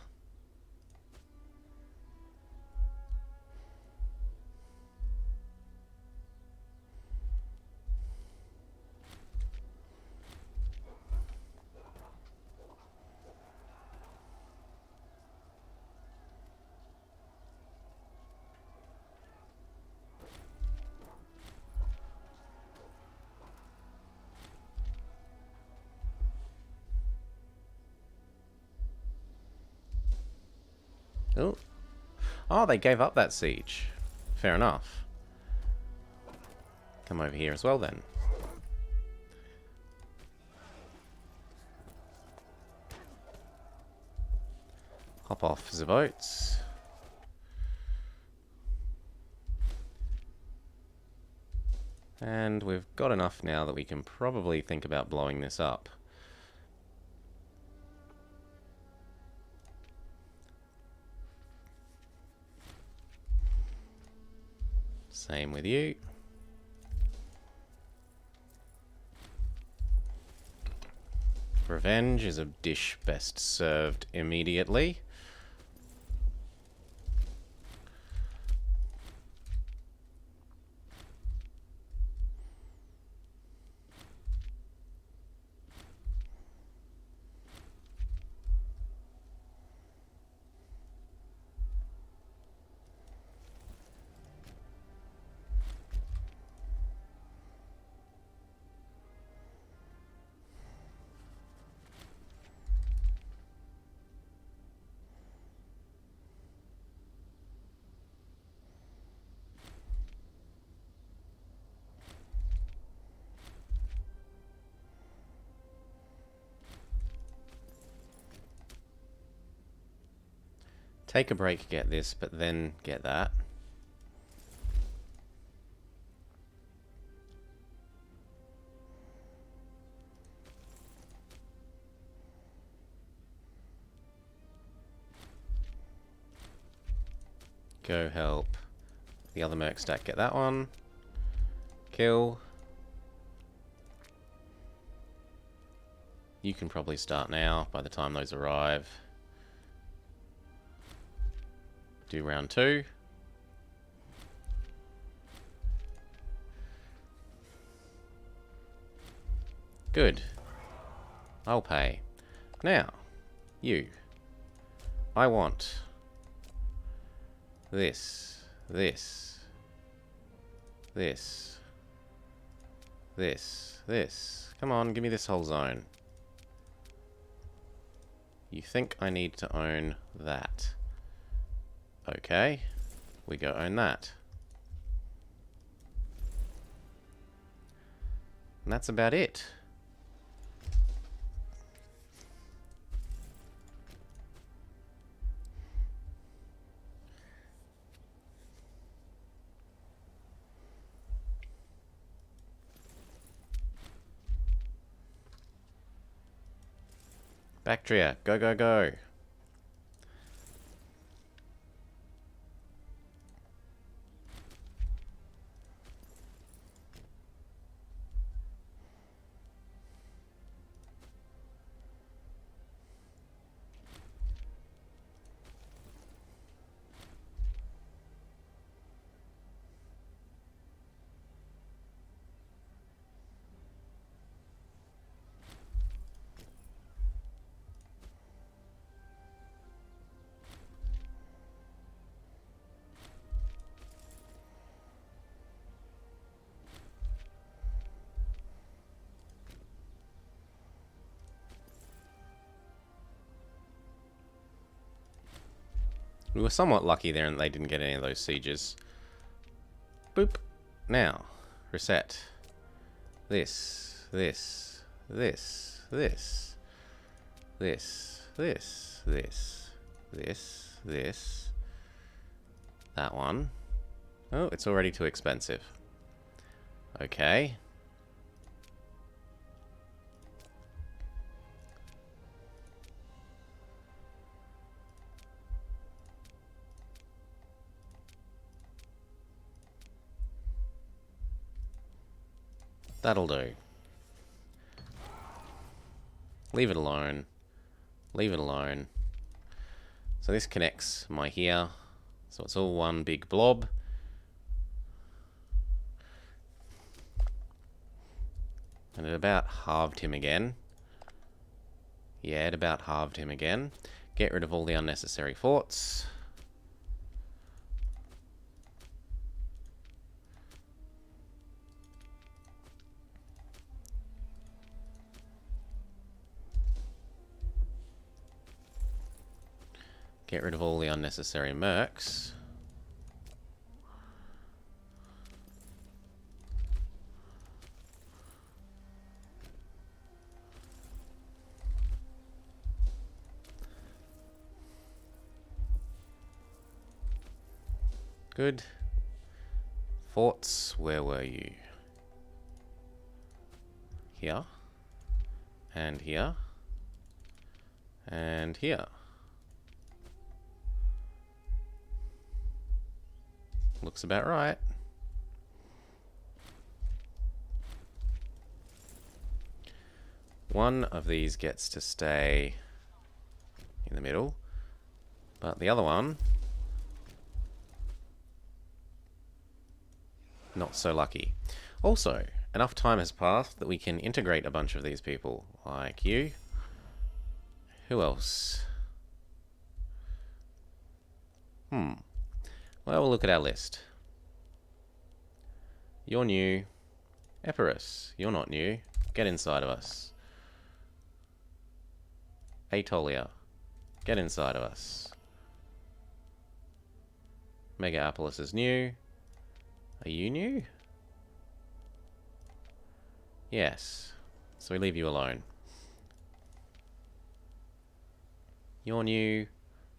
Oh. Oh, they gave up that siege. Fair enough. Come over here as well then. Hop off the boats. And we've got enough now that we can probably think about blowing this up. Same with you. Revenge is a dish best served immediately. Take a break, get this, but then get that. Go help the other merc stack get that one. Kill. You can probably start now by the time those arrive. Do round 2. Good. I'll pay. Now, you. I want this, this, this, this. Come on, give me this whole zone. You think I need to own that. Okay, we go own that. And that's about it. Bactria, go, go, go. We were somewhat lucky there and they didn't get any of those sieges. Boop. Now, reset. This, this, this, this, this, this, this, this, this. That one. Oh, it's already too expensive. Okay. That'll do. Leave it alone. Leave it alone. So this connects my here. So it's all one big blob. And it about halved him again. Yeah, it about halved him again. Get rid of all the unnecessary forts. Get rid of all the unnecessary mercs. Good. Forts, where were you? Here. And here. And here. Looks about right. One of these gets to stay in the middle, but the other one, not so lucky. Also, enough time has passed that we can integrate a bunch of these people, like you. Who else? Well, we'll look at our list. You're new. Epirus, you're not new. Get inside of us. Atolia, get inside of us. Megalopolis is new. Are you new? Yes. So we leave you alone. You're new.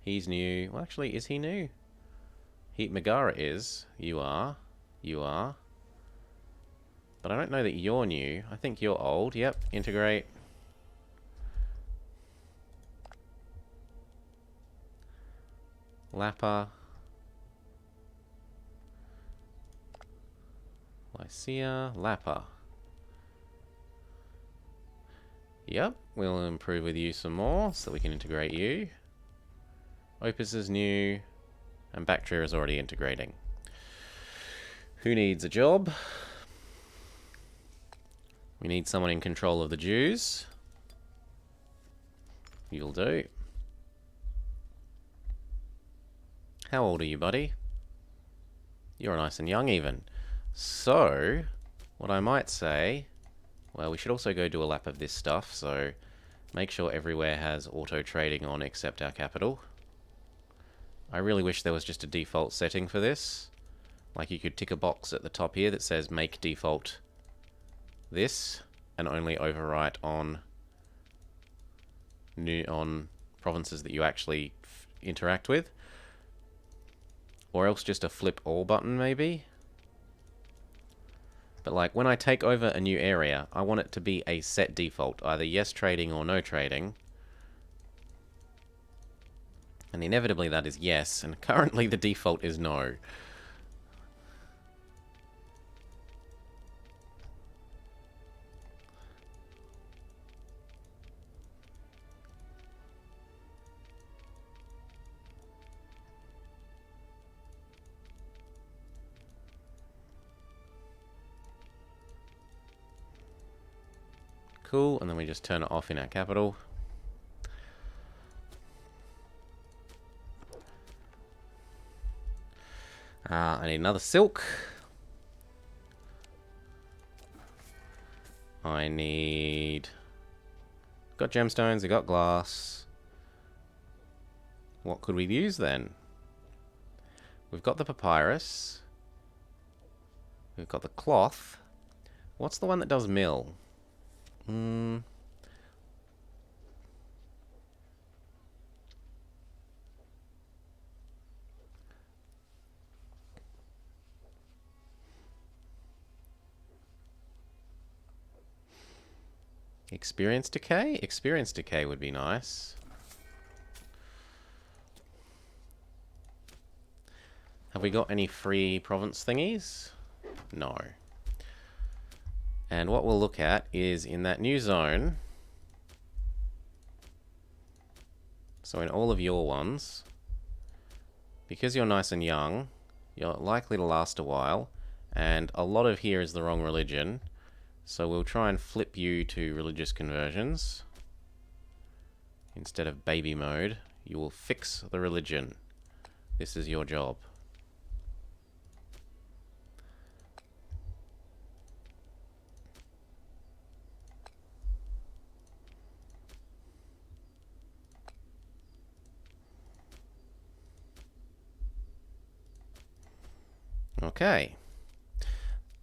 He's new. Well, actually, is he new? Megara is. You are. You are. But I don't know that you're new. I think you're old. Yep. Integrate. Lapa. Lycia. Lapa. Yep. We'll improve with you some more so we can integrate you. Opus is new. And Bactria is already integrating. Who needs a job? We need someone in control of the Jews. You'll do. How old are you, buddy? You're nice and young even. So, what I might say... Well, we should also go do a lap of this stuff, so make sure everywhere has auto trading on except our capital. I really wish there was just a default setting for this. Like you could tick a box at the top here that says make default this and only overwrite on provinces that you actually interact with. Or else just a flip all button maybe. But like when I take over a new area, I want it to be a set default, either yes trading or no trading. And inevitably that is yes, and currently the default is no. Cool, and then we just turn it off in our capital. I need another silk. I need... Got gemstones, I got glass. What could we use then? We've got the papyrus. We've got the cloth. What's the one that does mill? Experience decay? Experience decay would be nice. Have we got any free province thingies? No. And what we'll look at is in that new zone. So in all of your ones, because you're nice and young, you're likely to last a while, and a lot of here is the wrong religion. So we'll try and flip you to religious conversions. Instead of baby mode, you will fix the religion. This is your job. Okay.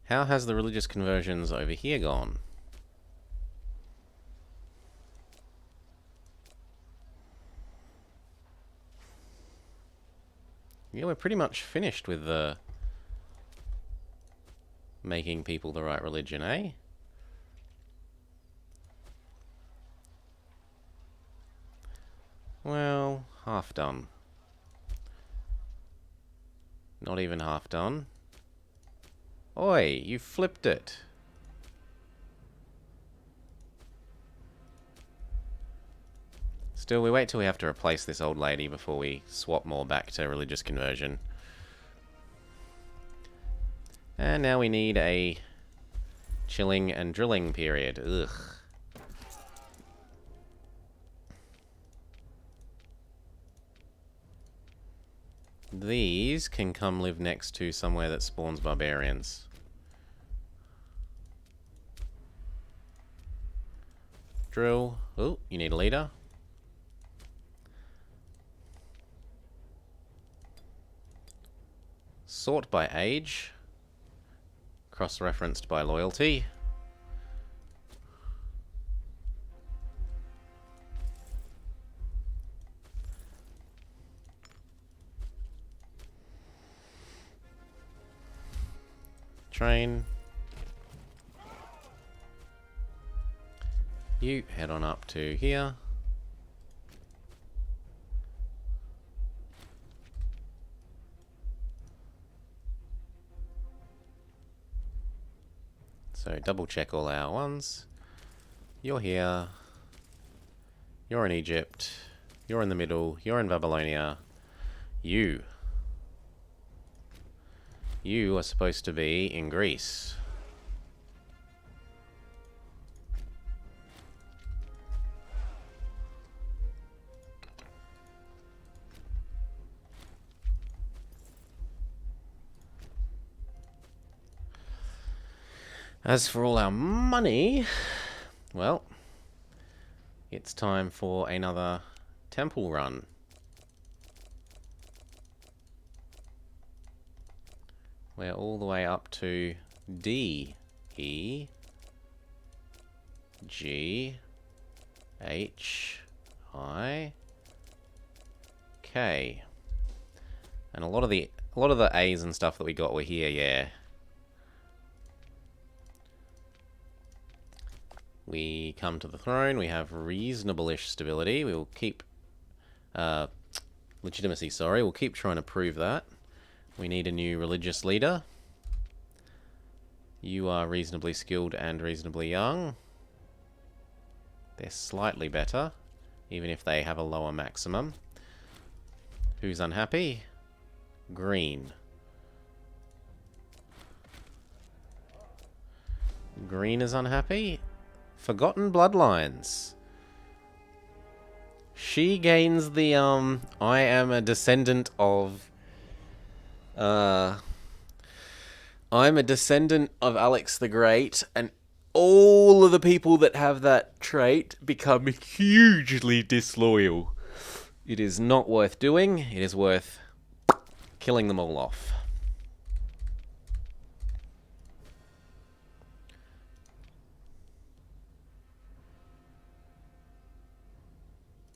How has the religious conversions over here gone? Yeah, we're pretty much finished with the making people the right religion, eh? Well, half done. Not even half done. Oi, you flipped it. Still, we wait till we have to replace this old lady before we swap more back to religious conversion. And now we need a chilling and drilling period. Ugh. These can come live next to somewhere that spawns barbarians. Drill. Oh, you need a leader. Sort by age. Cross-referenced by loyalty. Train. You head on up to here. So double check all our ones. You're here. You're in Egypt. You're in the middle. You're in Babylonia. You are supposed to be in Greece. As for all our money, well, it's time for another temple run. We're all the way up to D, E, G, H, I, K. And a lot of the A's and stuff that we got were here, yeah. We come to the throne, we have reasonable-ish stability. We will keep Legitimacy, sorry. We'll keep trying to prove that. We need a new religious leader. You are reasonably skilled and reasonably young. They're slightly better, even if they have a lower maximum. Who's unhappy? Green. Green is unhappy. Forgotten bloodlines. She gains the, I am a descendant of, I'm a descendant of Alex the Great, and all of the people that have that trait become hugely disloyal. It is not worth doing. It is worth killing them all off.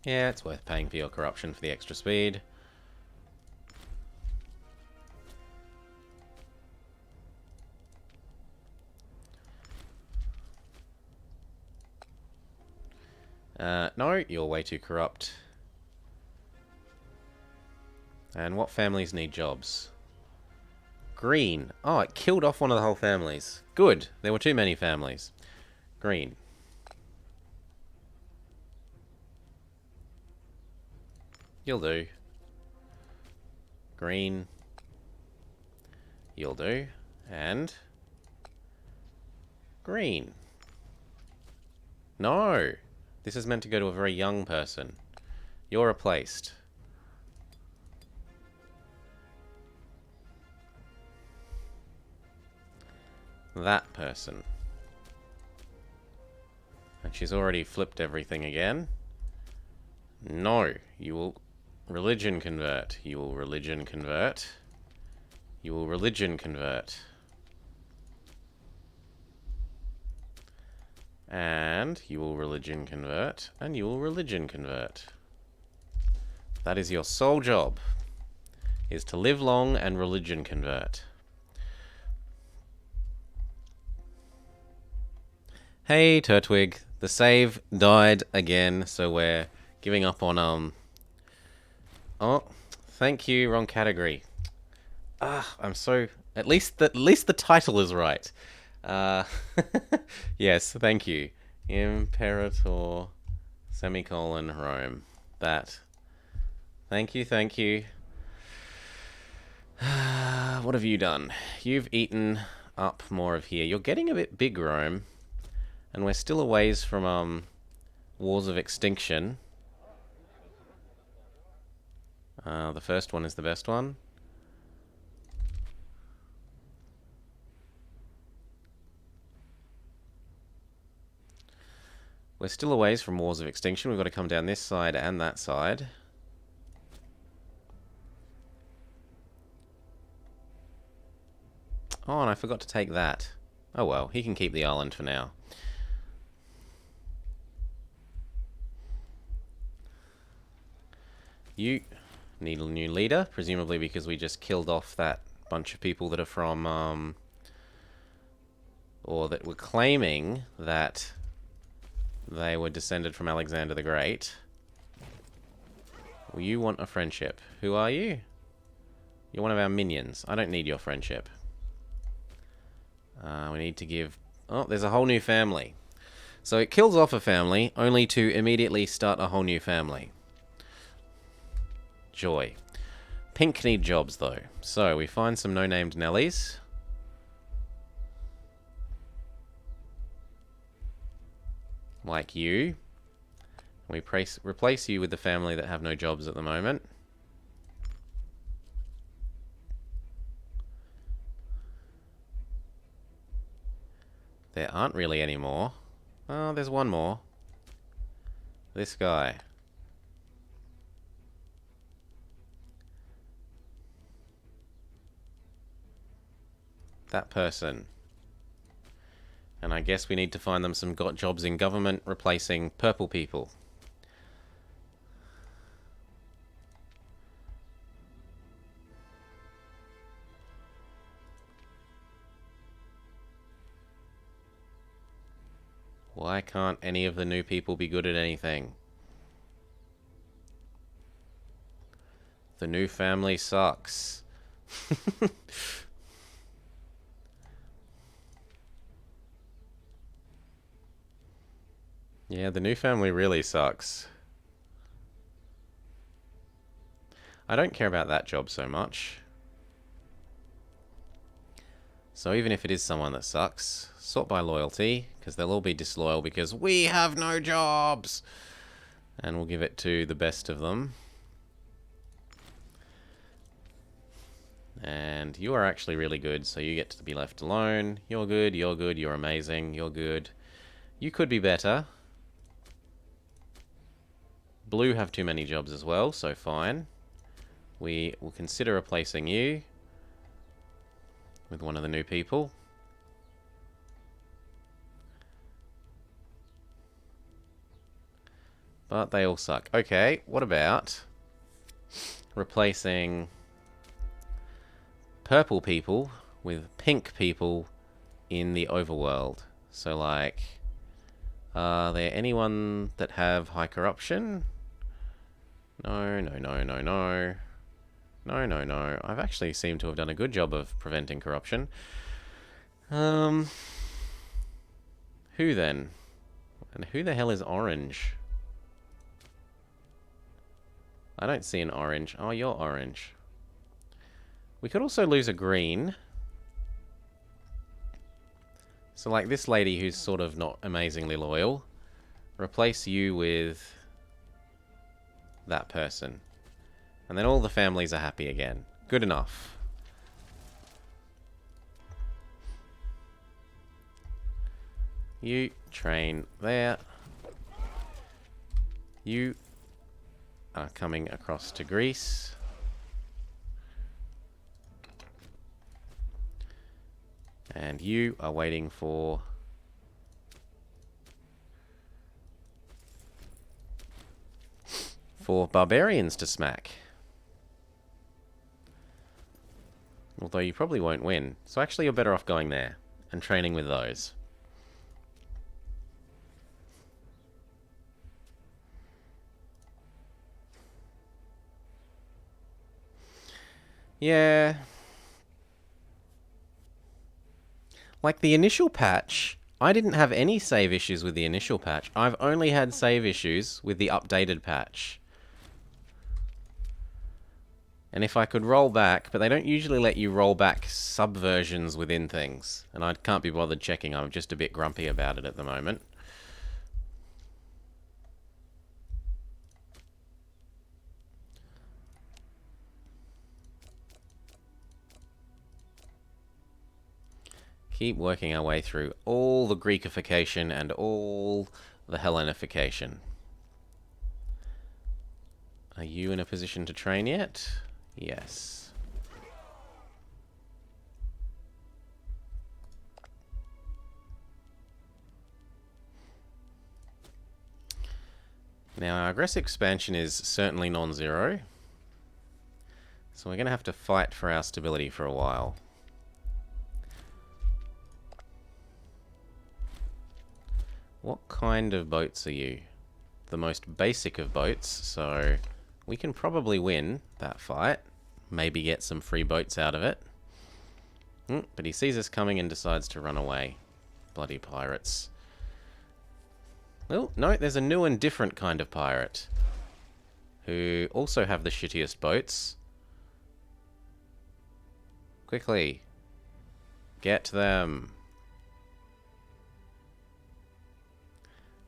Yeah, it's worth paying for your corruption for the extra speed. No, you're way too corrupt. And what families need jobs? Green. Oh, it killed off one of the whole families. Good. There were too many families. Green. You'll do. Green. You'll do. And... green. No! This is meant to go to a very young person. You're replaced. That person. And she's already flipped everything again. No, you will religion convert. You will religion convert. You will religion convert. And you will religion convert. And you will religion convert. That is your sole job. Is to live long and religion convert. Hey, Turtwig. The save died again, so we're giving up on, Oh, thank you, wrong category. I'm so... At least the title is right. Yes, thank you. Imperator, semicolon, Rome. That. Thank you, thank you. What have you done? You've eaten up more of here. You're getting a bit big, Rome. And we're still a ways from, Wars of Extinction. The first one is the best one. We're still a ways from Wars of Extinction. We've got to come down this side and that side. Oh, and I forgot to take that. Oh well, he can keep the island for now. You need a new leader, presumably because we just killed off that bunch of people that are from, or that were claiming that they were descended from Alexander the Great. Well, you want a friendship. Who are you? You're one of our minions. I don't need your friendship. We need to give... Oh, there's a whole new family. So it kills off a family, only to immediately start a whole new family. Joy. Pink need jobs, though. So we find some no-named Nellies. Like you. We replace you with the family that have no jobs at the moment. There aren't really any more. Oh, there's one more. This guy. That person. And I guess we need to find them some jobs in government replacing purple people. Why can't any of the new people be good at anything? The new family sucks. Yeah, the new family really sucks. I don't care about that job so much. So even if it is someone that sucks, sort by loyalty, because they'll all be disloyal because we have no jobs! And we'll give it to the best of them. And you are actually really good, so you get to be left alone. You're good, you're amazing, you're good. You could be better. Blue have too many jobs as well, so fine. We will consider replacing you with one of the new people. But they all suck. Okay, what about replacing purple people with pink people in the overworld? So, like, are there anyone that have high corruption? No, no, no, no, no. No, no, no. I've actually seemed to have done a good job of preventing corruption. Who then? And who the hell is orange? I don't see an orange. Oh, you're orange. We could also lose a green. So like this lady who's sort of not amazingly loyal. Replace you with that person. And then all the families are happy again. Good enough. You train there. You are coming across to Greece. And you are waiting for barbarians to smack. Although you probably won't win. So actually you're better off going there and training with those. Yeah. Like the initial patch, I didn't have any save issues with the initial patch. I've only had save issues with the updated patch. And if I could roll back, but they don't usually let you roll back subversions within things. And I can't be bothered checking, I'm just a bit grumpy about it at the moment. Keep working our way through all the Greekification and all the Hellenification. Are you in a position to train yet? Yes. Now, our aggressive expansion is certainly non-zero. So we're going to have to fight for our stability for a while. What kind of boats are you? The most basic of boats, so we can probably win that fight. Maybe get some free boats out of it. But he sees us coming and decides to run away. Bloody pirates. Well, no, there's a new and different kind of pirate. Who also have the shittiest boats. Quickly. Get them.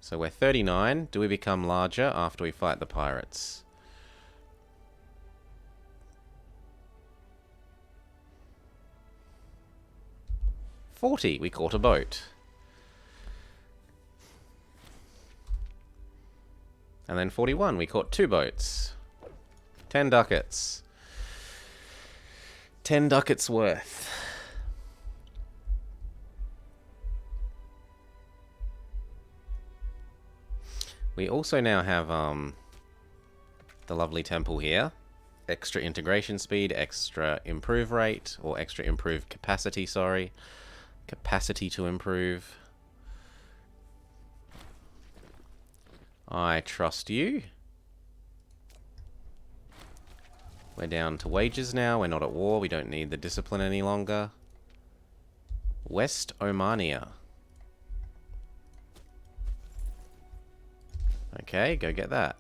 So we're 39. Do we become larger after we fight the pirates? $40. We caught a boat. And then 41. We caught 2 boats. 10 ducats. 10 ducats worth. We also now have the lovely temple here. Extra integration speed, extra improve rate, or extra improve capacity, sorry. Capacity to improve. I trust you. We're down to wages now. We're not at war. We don't need the discipline any longer. West Omania. Okay, go get that.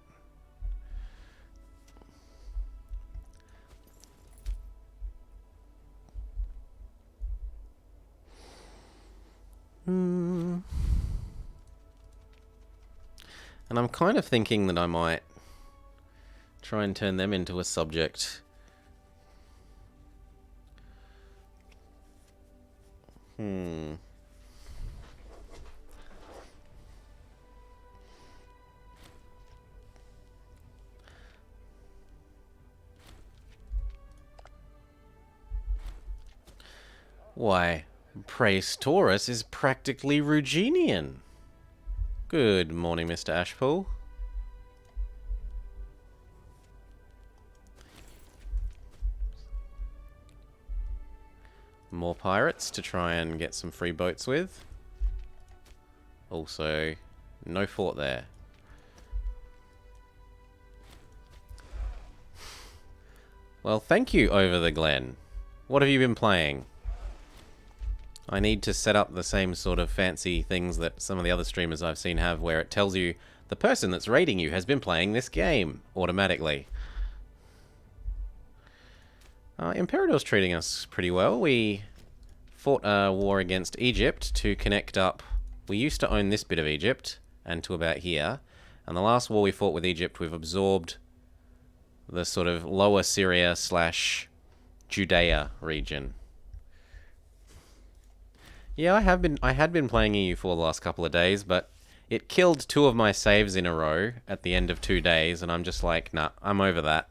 And I'm kind of thinking that I might try and turn them into a subject. Why, Praestoris is practically Rugenian. Good morning, Mr. Ashpool. More pirates to try and get some free boats with. Also, no fort there. Well, thank you, Over the Glen. What have you been playing? I need to set up the same sort of fancy things that some of the other streamers I've seen have, where it tells you the person that's raiding you has been playing this game automatically. Imperator's treating us pretty well. We fought a war against Egypt to connect up. We used to own this bit of Egypt, and to about here. And the last war we fought with Egypt, we've absorbed the sort of lower Syria / Judea region. Yeah, I had been playing EU for the last couple of days, but it killed 2 of my saves in a row at the end of 2 days, and I'm just like, nah, I'm over that.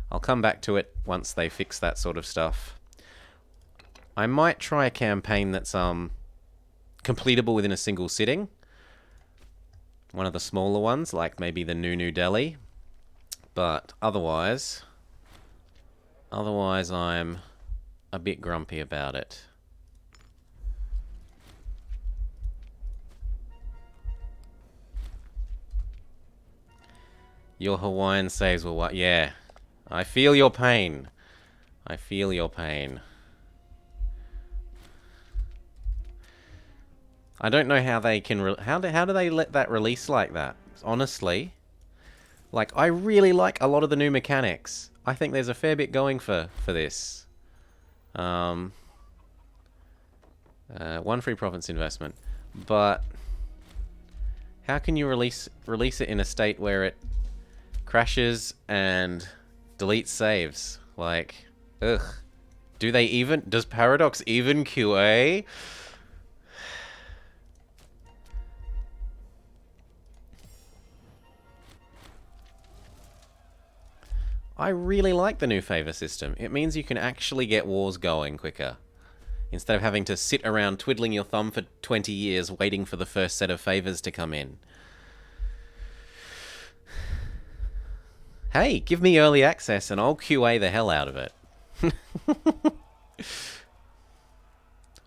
I'll come back to it once they fix that sort of stuff. I might try a campaign that's completable within a single sitting. One of the smaller ones, like maybe the New Delhi. But otherwise I'm a bit grumpy about it. Your Hawaiian saves were what? Yeah. I feel your pain. I feel your pain. I don't know how they can... How do they let that release like that? Honestly. Like, I really like a lot of the new mechanics. I think there's a fair bit going for this. 1 free province investment. But... how can you release it in a state where it crashes and deletes saves? Like, ugh. Does Paradox even QA? I really like the new favor system. It means you can actually get wars going quicker. Instead of having to sit around twiddling your thumb for 20 years waiting for the first set of favors to come in. Hey, give me early access and I'll QA the hell out of it.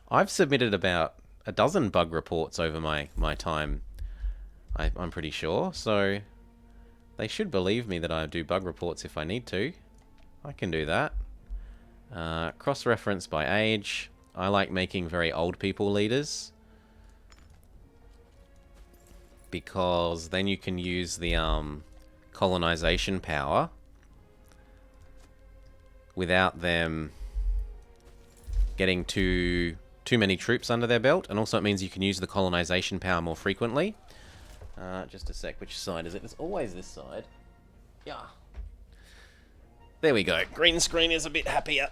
I've submitted about a dozen bug reports over my time, I'm pretty sure, so they should believe me that I do bug reports if I need to. I can do that. Cross-reference by age. I like making very old people leaders, because then you can use the colonization power without them getting too many troops under their belt, and also it means you can use the colonization power more frequently. Just a sec, which side is it? It's always this side. Yeah. There we go. Green screen is a bit happier.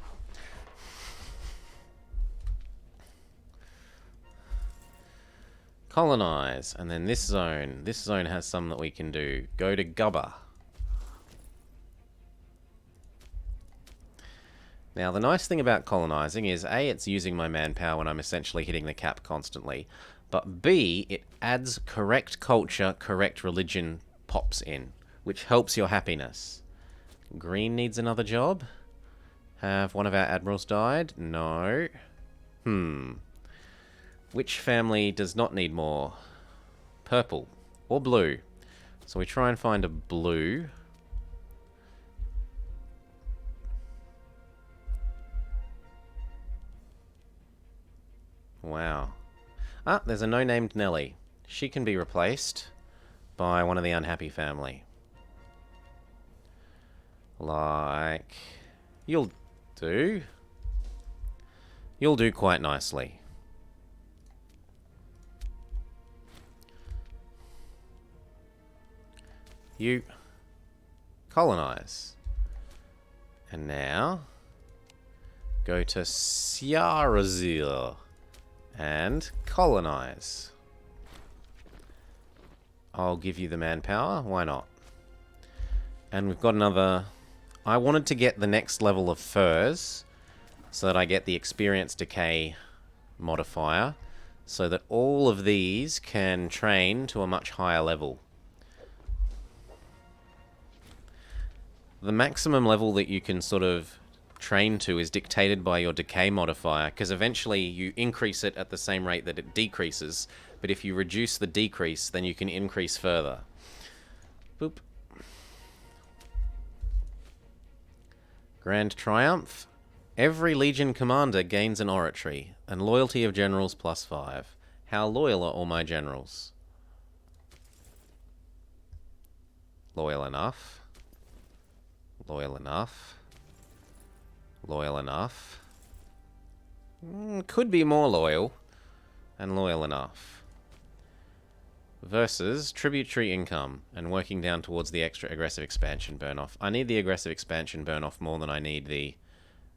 Colonize, and then this zone. This zone has some that we can do. Go to Gubba. Now, the nice thing about colonizing is, A, it's using my manpower when I'm essentially hitting the cap constantly, but B, it adds correct culture, correct religion pops in, which helps your happiness. Green needs another job. Have one of our admirals died? No. Which family does not need more? Purple or blue? So we try and find a blue. Wow. Ah, there's a no-named Nelly. She can be replaced by one of the unhappy family. Like... You'll do. You'll do quite nicely. You colonize. And now go to Syarazir and colonize. I'll give you the manpower, why not? And we've got another... I wanted to get the next level of furs so that I get the experience decay modifier so that all of these can train to a much higher level. The maximum level that you can sort of train to is dictated by your decay modifier, because eventually you increase it at the same rate that it decreases, but if you reduce the decrease, then you can increase further. Boop. Grand Triumph. Every Legion commander gains an oratory, and loyalty of generals +5. How loyal are all my generals? Loyal enough. Loyal enough. Loyal enough. Could be more loyal. And loyal enough. Versus tributary income and working down towards the extra aggressive expansion burn off. I need the aggressive expansion burn off more than I need the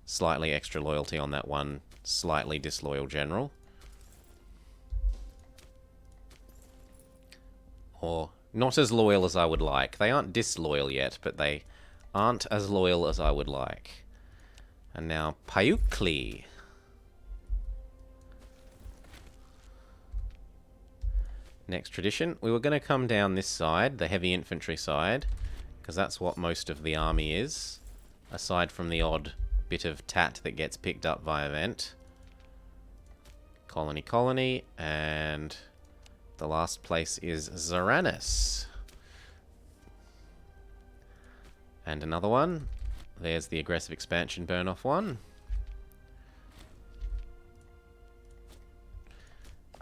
slightly extra loyalty on that one slightly disloyal general. Or not as loyal as I would like. They aren't disloyal yet, but they aren't as loyal as I would like. And now Paiukli. Next tradition. We were going to come down this side, the heavy infantry side, because that's what most of the army is, aside from the odd bit of tat that gets picked up by event. Colony, colony, and the last place is Zaranus. And another one. There's the aggressive expansion burn-off one.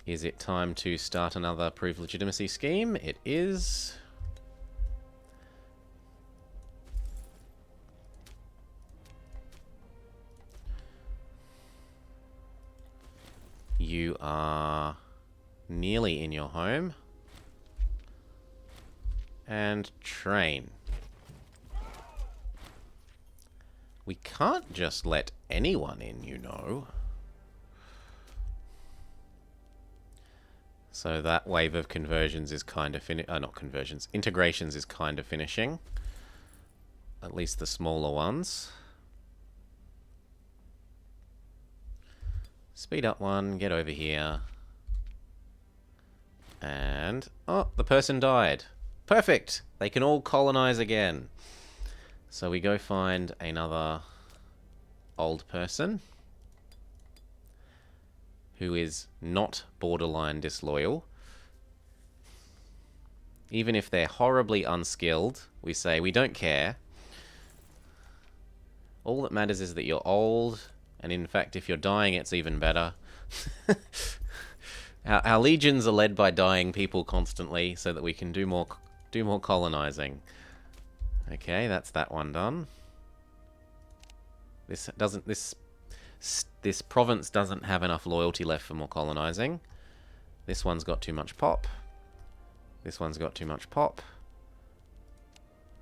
Is it time to start another prove legitimacy scheme? It is. You are nearly in your home. And train. We can't just let anyone in, you know. So that wave of conversions is kind of not conversions, integrations is kind of finishing. At least the smaller ones. Speed up one, get over here. And, oh, the person died. Perfect! They can all colonize again. So we go find another old person who is not borderline disloyal. Even if they're horribly unskilled, we say we don't care. All that matters is that you're old, and in fact, if you're dying, it's even better. Our legions are led by dying people constantly, so that we can do more colonizing. Okay, that's that one done. This province doesn't have enough loyalty left for more colonizing. This one's got too much pop. This one's got too much pop.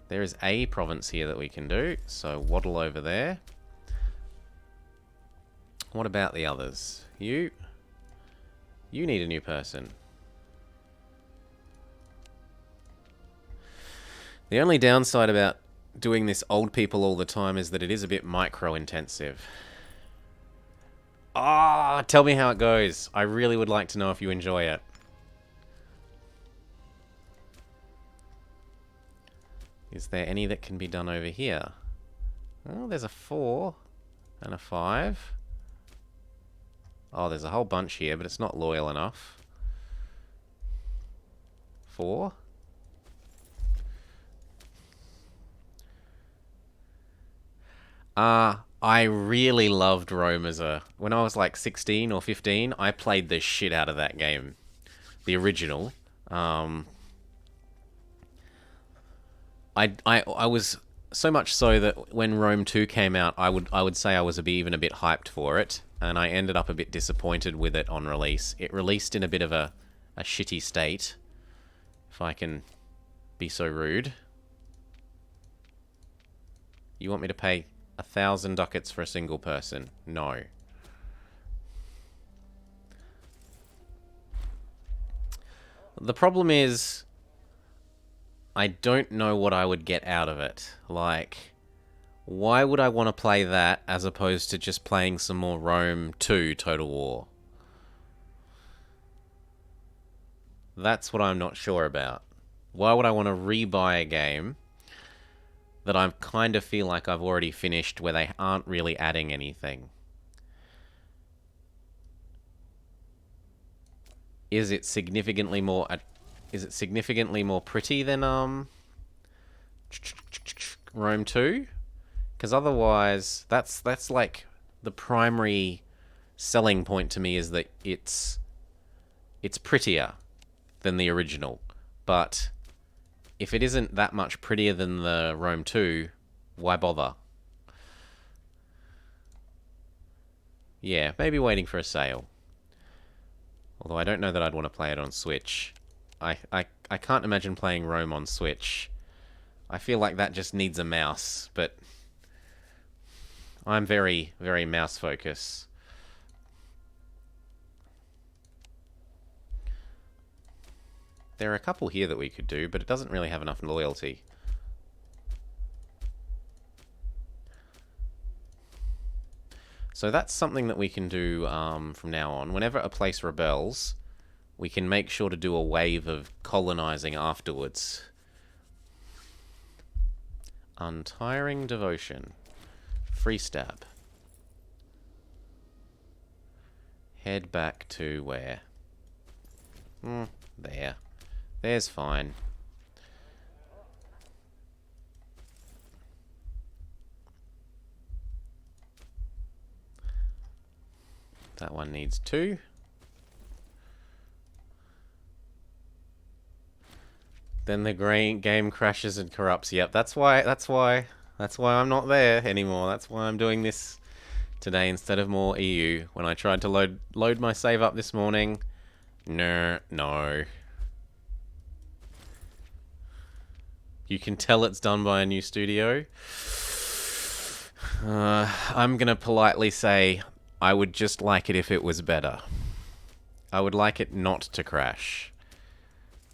There is a province here that we can do, so waddle over there. What about the others? You need a new person. The only downside about doing this old people all the time is that it is a bit micro-intensive. Ah, tell me how it goes. I really would like to know if you enjoy it. Is there any that can be done over here? Oh, there's a 4 and a 5. Oh, there's a whole bunch here, but it's not loyal enough. 4. I really loved Rome as a... When I was like 16 or 15, I played the shit out of that game. The original. I was so much so that when Rome 2 came out, I would say I was even a bit hyped for it, and I ended up a bit disappointed with it on release. It released in a bit of a shitty state, if I can be so rude. You want me to pay 1,000 ducats for a single person? No. The problem is, I don't know what I would get out of it. Like, why would I want to play that as opposed to just playing some more Rome 2 Total War? That's what I'm not sure about. Why would I want to rebuy a game that I kind of feel like I've already finished, where they aren't really adding anything? Is it significantly more pretty than Rome 2? Because otherwise, that's like the primary selling point to me, is that it's prettier than the original. But if it isn't that much prettier than the Rome 2, why bother? Yeah, maybe waiting for a sale. Although I don't know that I'd want to play it on Switch. I can't imagine playing Rome on Switch. I feel like that just needs a mouse, but I'm very, very mouse focused. There are a couple here that we could do, but it doesn't really have enough loyalty. So that's something that we can do from now on. Whenever a place rebels, we can make sure to do a wave of colonizing afterwards. Untiring devotion. Free stab. Head back to where? There. There's fine. That one needs 2. Then the game crashes and corrupts. Yep, that's why I'm not there anymore. That's why I'm doing this today instead of more EU. When I tried to load my save up this morning, no. You can tell it's done by a new studio. I'm gonna politely say I would just like it if it was better. I would like it not to crash.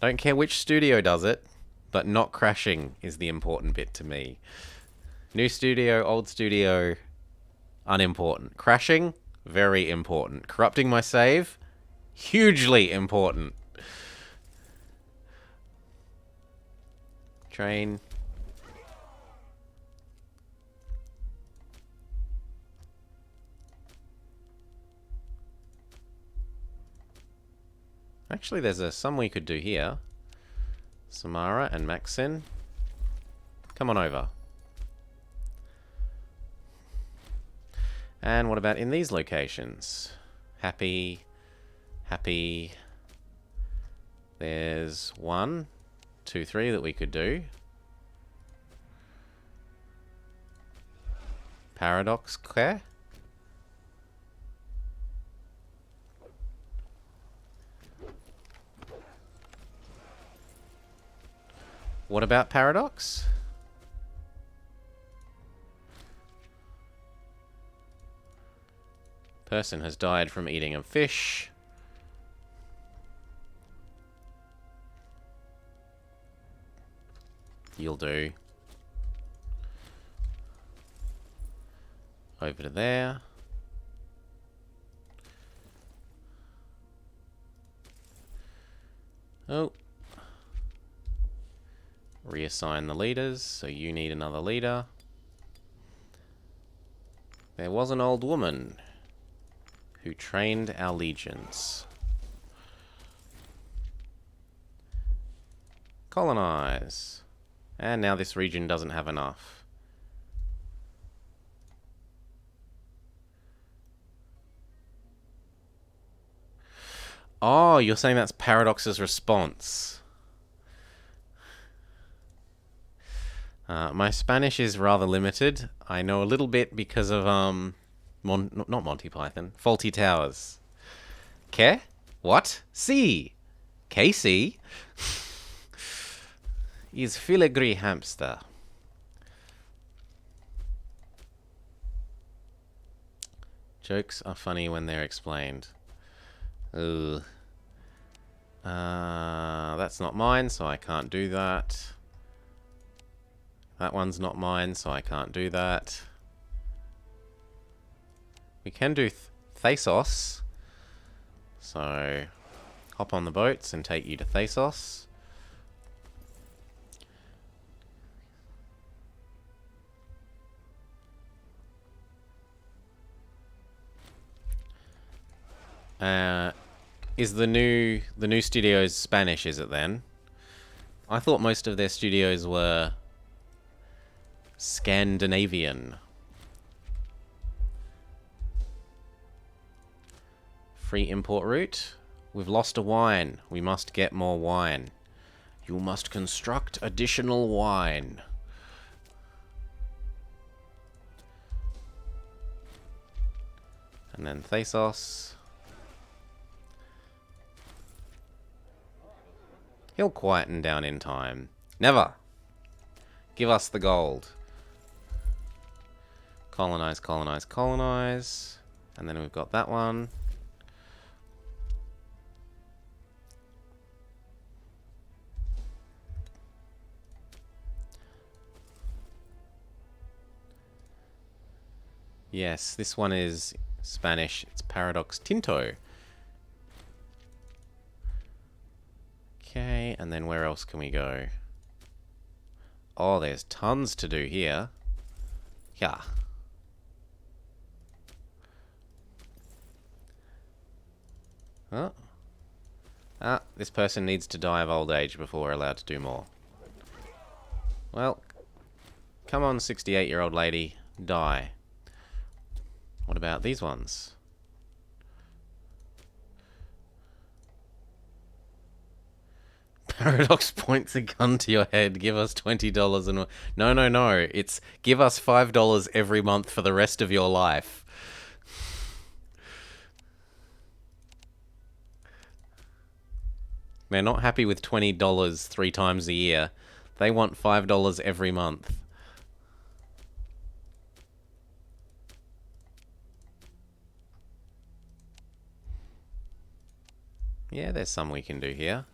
Don't care which studio does it, but not crashing is the important bit to me. New studio, old studio, unimportant. Crashing, very important. Corrupting my save, hugely important. Train. Actually, there's some we could do here. Samara and Maxine. Come on over. And what about in these locations? Happy. There's 1, 2, 3 that we could do. Paradox Care. What about Paradox? Person has died from eating a fish. You'll do. Over to there. Oh. Reassign the leaders, so you need another leader. There was an old woman who trained our legions. Colonize. And now this region doesn't have enough. Oh, you're saying that's Paradox's response. My Spanish is rather limited. I know a little bit because of, not Monty Python. Faulty Towers. ¿Qué? What? Sí. Casey is filigree hamster. Jokes are funny when they're explained. Ugh. That's not mine, so I can't do that. That one's not mine, so I can't do that. We can do Thasos. So, hop on the boats and take you to Thasos. Is the new studio's Spanish, is it then? I thought most of their studios were Scandinavian. Free import route. We've lost a wine. We must get more wine. You must construct additional wine. And then Thasos. He'll quieten down in time. Never. Give us the gold. Colonize, colonize, colonize. And then we've got that one. Yes, this one is Spanish. It's Paradox Tinto. Okay, and then where else can we go? Oh, there's tons to do here. Yeah. Oh. Ah, this person needs to die of old age before we're allowed to do more. Well, come on, 68-year-old lady, die. What about these ones? Paradox points a gun to your head. Give us $20 and... No, no, no. It's give us $5 every month for the rest of your life. They're not happy with $20 3 times a year. They want $5 every month. Yeah, there's some we can do here.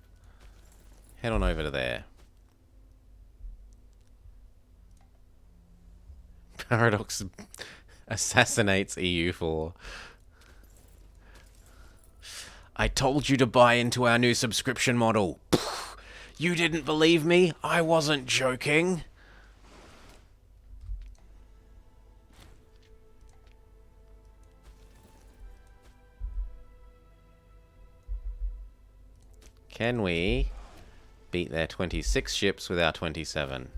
Head on over to there. Paradox assassinates EU4. I told you to buy into our new subscription model. You didn't believe me? I wasn't joking. Can we beat their 26 ships with our 27?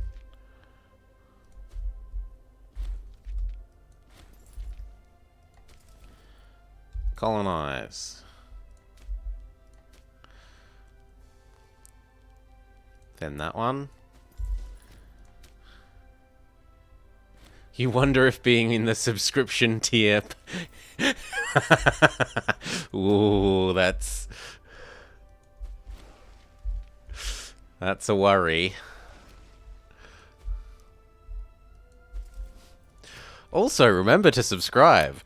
Colonize. Then that one. You wonder if being in the subscription tier... Ooh, that's a worry. Also, remember to subscribe.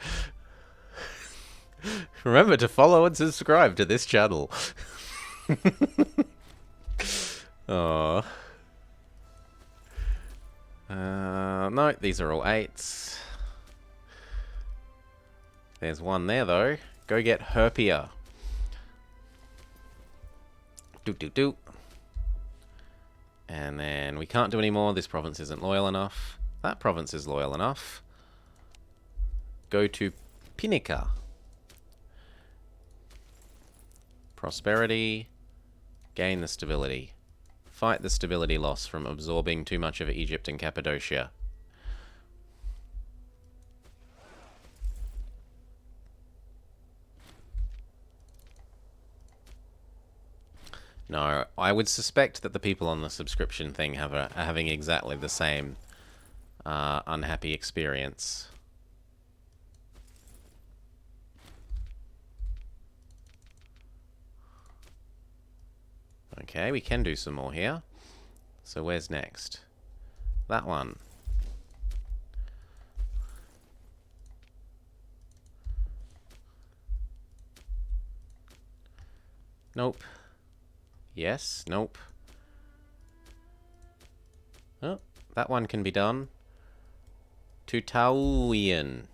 Remember to follow and subscribe to this channel. Oh. No, these are all 8s. There's one there, though. Go get Herpia. Do. And then we can't do any more. This province isn't loyal enough. That province is loyal enough. Go to Pinica. Prosperity. Gain the stability. Fight the stability loss from absorbing too much of Egypt and Cappadocia. No, I would suspect that the people on the subscription thing are having exactly the same unhappy experience. Okay, we can do some more here. So where's next? That one. Nope. Yes, nope. Oh, that one can be done. Tutauian.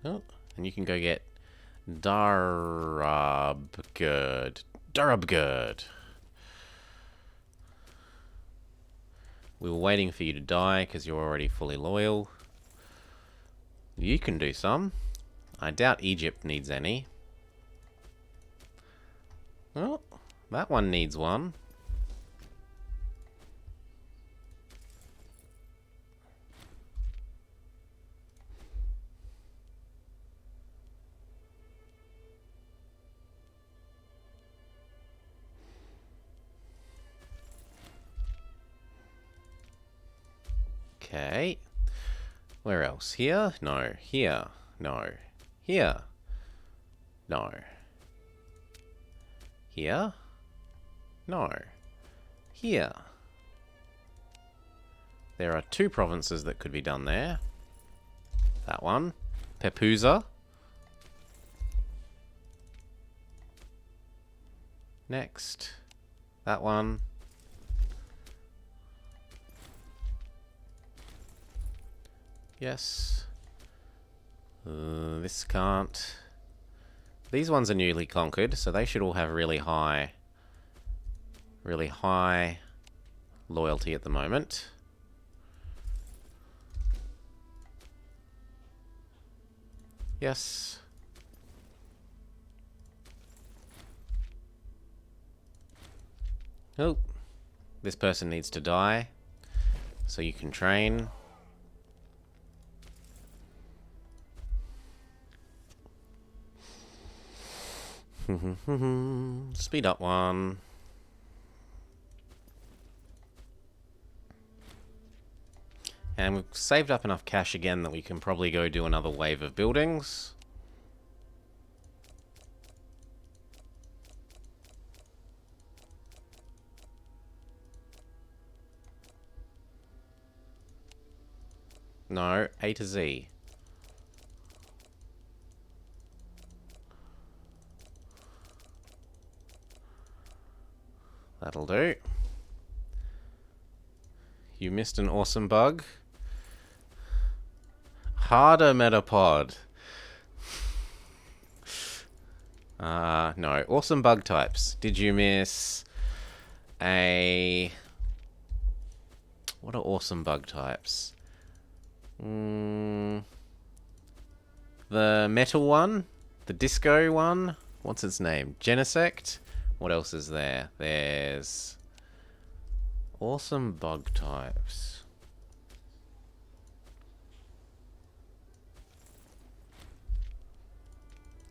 Oh, and you can go get Darabgurd. Darabgurd. We were waiting for you to die because you're already fully loyal. You can do some. I doubt Egypt needs any. Oh, that one needs one. Okay. Where else? Here? No. Here? No. Here? No. Here? No. Here? There are 2 provinces that could be done there. That one. Pepusa. Next. That one. Yes. This can't. These ones are newly conquered, so they should all have really high loyalty at the moment. Yes. Oh, this person needs to die, so you can train. Speed up one. And we've saved up enough cash again that we can probably go do another wave of buildings. No, A to Z. That'll do. You missed an awesome bug. Harder Metapod. No. Awesome bug types. Did you miss a... What are awesome bug types? The metal one? The disco one? What's its name? Genesect? What else is there? There's... Awesome bug types.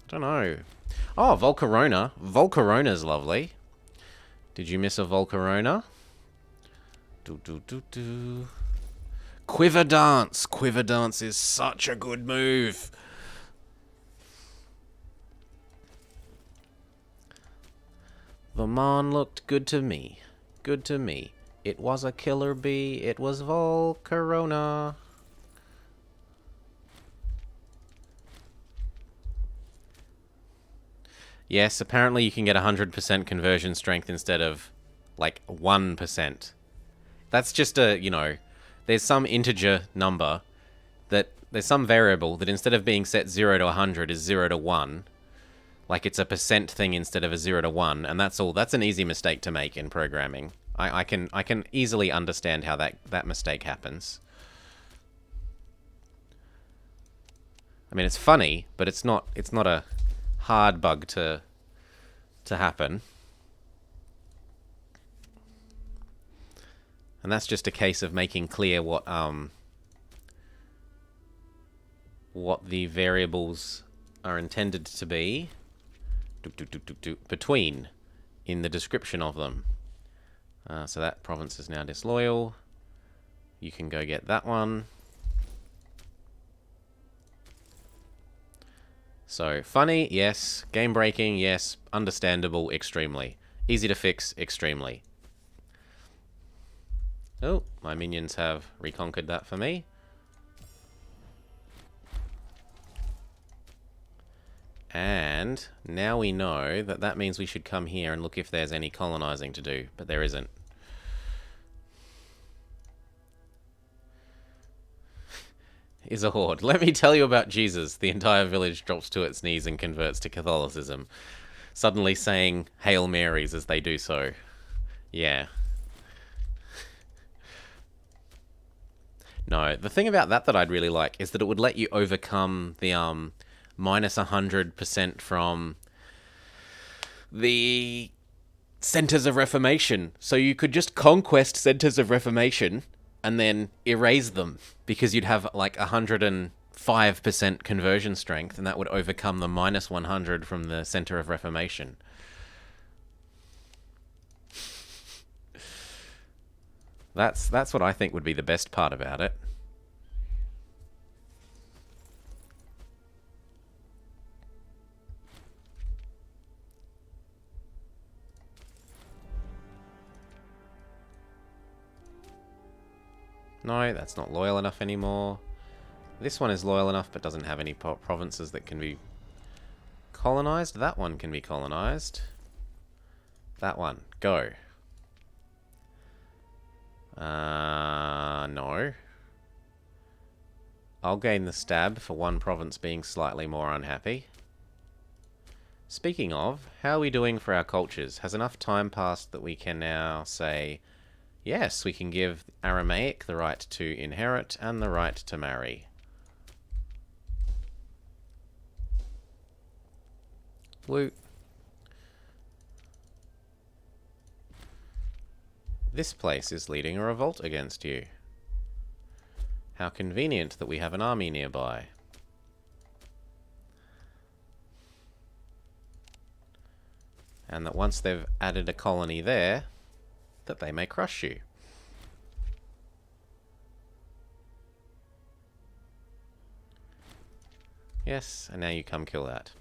I don't know. Oh, Volcarona. Volcarona's lovely. Did you miss a Volcarona? Quiver Dance. Quiver Dance is such a good move. The mon looked good to me. Good to me. It was a killer bee. It was Volcarona. Yes, apparently you can get 100% conversion strength instead of, like, 1%. That's just a, you know, there's some integer number that, there's some variable that instead of being set 0 to 100 is 0 to 1. Like, it's a percent thing instead of a 0 to 1, and that's all. That's an easy mistake to make in programming. I can easily understand how that mistake happens. I mean, it's funny, but it's not a hard bug to happen. And that's just a case of making clear what the variables are intended to be between in the description of them. So that province is now disloyal. You can go get that one. So, funny, yes. Game breaking, yes. Understandable, extremely. Easy to fix, extremely. Oh, my minions have reconquered that for me. And now we know that that means we should come here and look if there's any colonizing to do, but there isn't. Is a horde. Let me tell you about Jesus. The entire village drops to its knees and converts to Catholicism, suddenly saying Hail Marys as they do so. Yeah. No, the thing about that I'd really like is that it would let you overcome the minus 100% from the centers of reformation. So you could just conquest centers of reformation and then erase them, because you'd have like 105% conversion strength, and that would overcome the minus 100 from the center of reformation. That's what I think would be the best part about it. No, that's not loyal enough anymore. This one is loyal enough, but doesn't have any provinces that can be colonized. That one can be colonized. That one, go. No. I'll gain the stab for one province being slightly more unhappy. Speaking of, how are we doing for our cultures? Has enough time passed that we can now say, yes, we can give Aramaic the right to inherit and the right to marry. Woo. This place is leading a revolt against you. How convenient that we have an army nearby. And that once they've added a colony there, that they may crush you. Yes, and now you come kill that.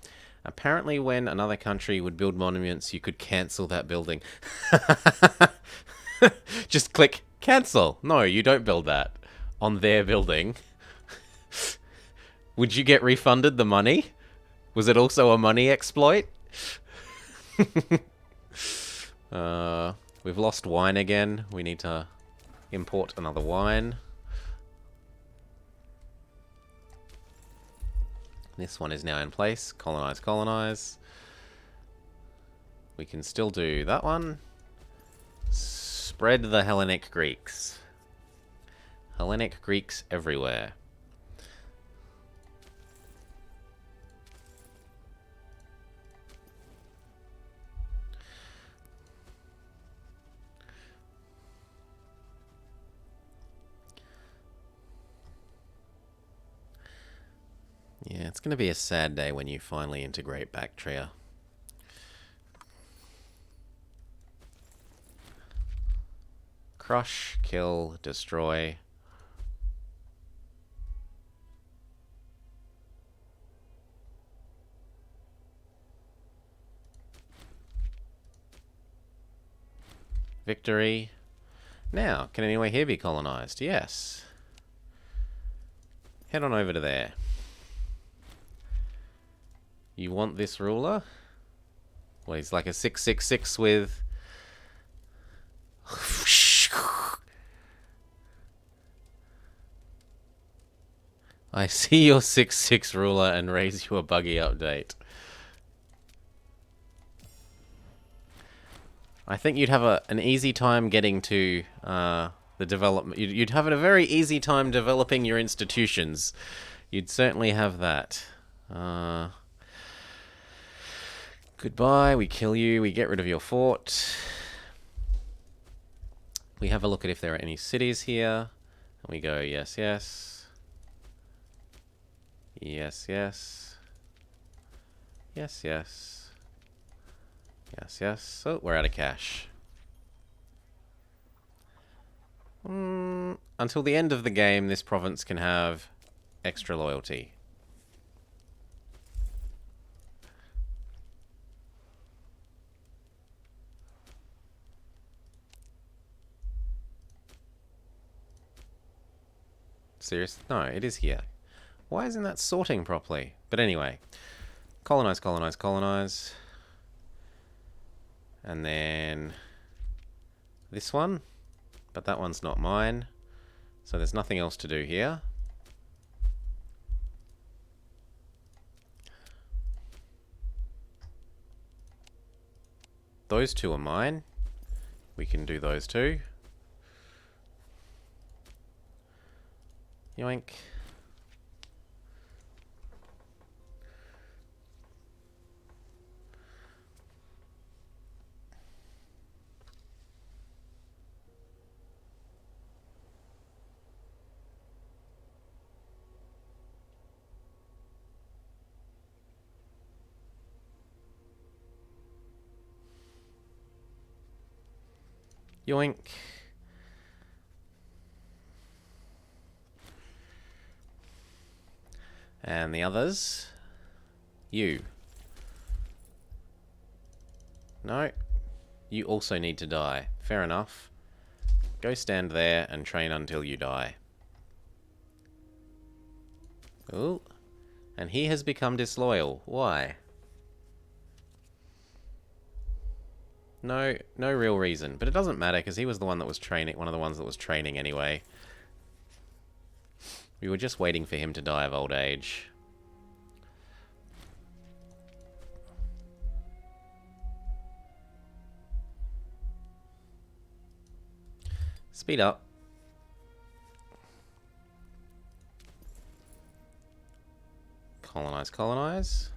Apparently when another country would build monuments, you could cancel that building. Just click cancel. No, you don't build that on their building. Would you get refunded the money? Was it also a money exploit? We've lost wine again. We need to import another wine. This one is now in place. Colonize, colonize. We can still do that one. Spread the Hellenic Greeks. Hellenic Greeks everywhere. Yeah, it's going to be a sad day when you finally integrate Bactria. Crush, kill, destroy. Victory. Now, can anywhere here be colonized? Yes. Head on over to there. You want this ruler? Well, he's like a 666 with... I see your 6-6 ruler and raise you a buggy update. I think you'd have an easy time getting to the development. You'd have a very easy time developing your institutions. You'd certainly have that. Goodbye, we kill you, we get rid of your fort. We have a look at if there are any cities here. And we go, yes, yes. Yes, yes. Yes, yes. Yes, yes. Oh, we're out of cash. Until the end of the game, this province can have extra loyalty. Serious? No, it is here. Why isn't that sorting properly? But anyway, colonize, colonize, colonize. And then this one. But that one's not mine. So there's nothing else to do here. Those two are mine. We can do those two. Yoink. Yoink. And the others. You. No. You also need to die. Fair enough. Go stand there and train until you die. Ooh. And he has become disloyal. Why? No real reason. But it doesn't matter because he was the one that was training, one of the ones that was training anyway. We were just waiting for him to die of old age. Speed up. Colonize, colonize.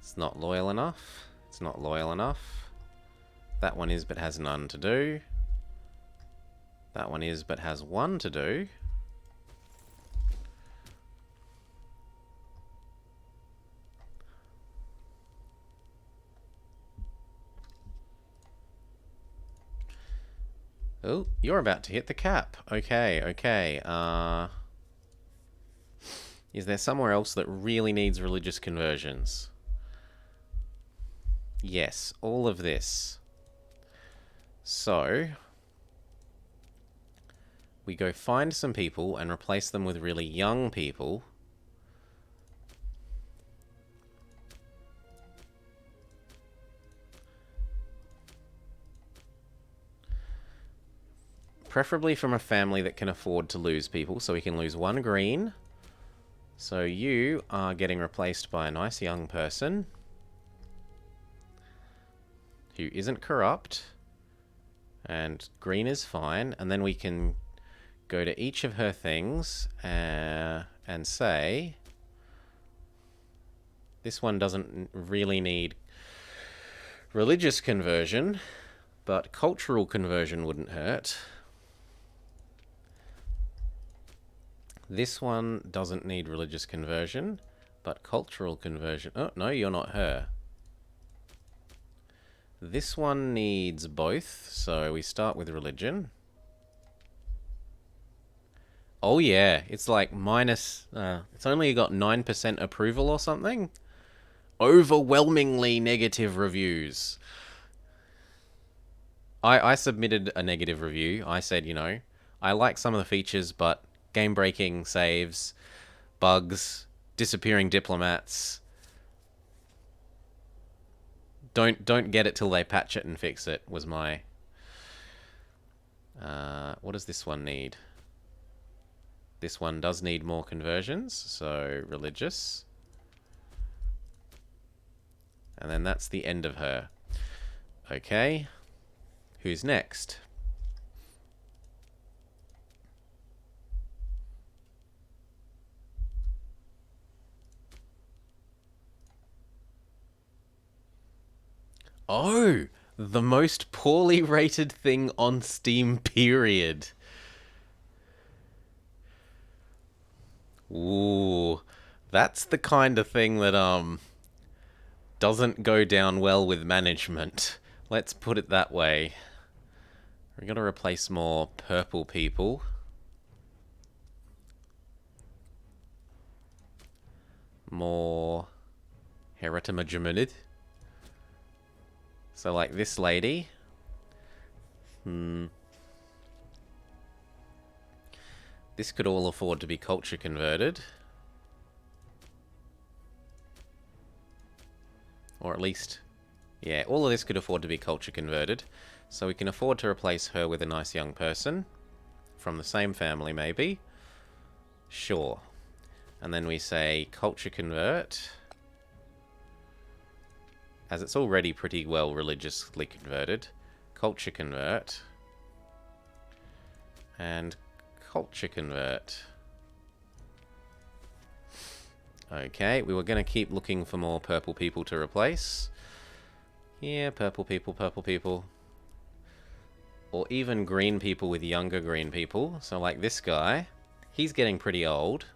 It's not loyal enough. It's not loyal enough. That one is but has none to do. That one is but has one to do. Oh, you're about to hit the cap. Okay, okay. Is there somewhere else that really needs religious conversions? Yes, all of this. So, we go find some people and replace them with really young people. Preferably from a family that can afford to lose people, so we can lose one green. So you are getting replaced by a nice young person who isn't corrupt. And green is fine. And then we can go to each of her things and say, this one doesn't really need religious conversion, but cultural conversion wouldn't hurt. This one doesn't need religious conversion, but cultural conversion. Oh, no, you're not her. This one needs both, so we start with religion. Oh yeah, it's like minus... it's only got 9% approval or something. Overwhelmingly negative reviews. I submitted a negative review. I said, you know, I like some of the features, but game-breaking saves, bugs, disappearing diplomats. Don't get it till they patch it and fix it, was my... what does this one need? This one does need more conversions, so religious. And then that's the end of her. Okay. Who's next? Oh, the most poorly rated thing on Steam, period. Ooh, that's the kind of thing that, doesn't go down well with management. Let's put it that way. We're gonna replace more purple people. More Heretimagemunid. So like this lady. This could all afford to be culture converted. Or at least, yeah, all of this could afford to be culture converted. So we can afford to replace her with a nice young person. From the same family, maybe. Sure. And then we say culture convert. As it's already pretty well religiously converted. Culture convert. And culture convert. Okay, we were going to keep looking for more purple people to replace. Yeah, purple people, purple people. Or even green people with younger green people. So like this guy, he's getting pretty old.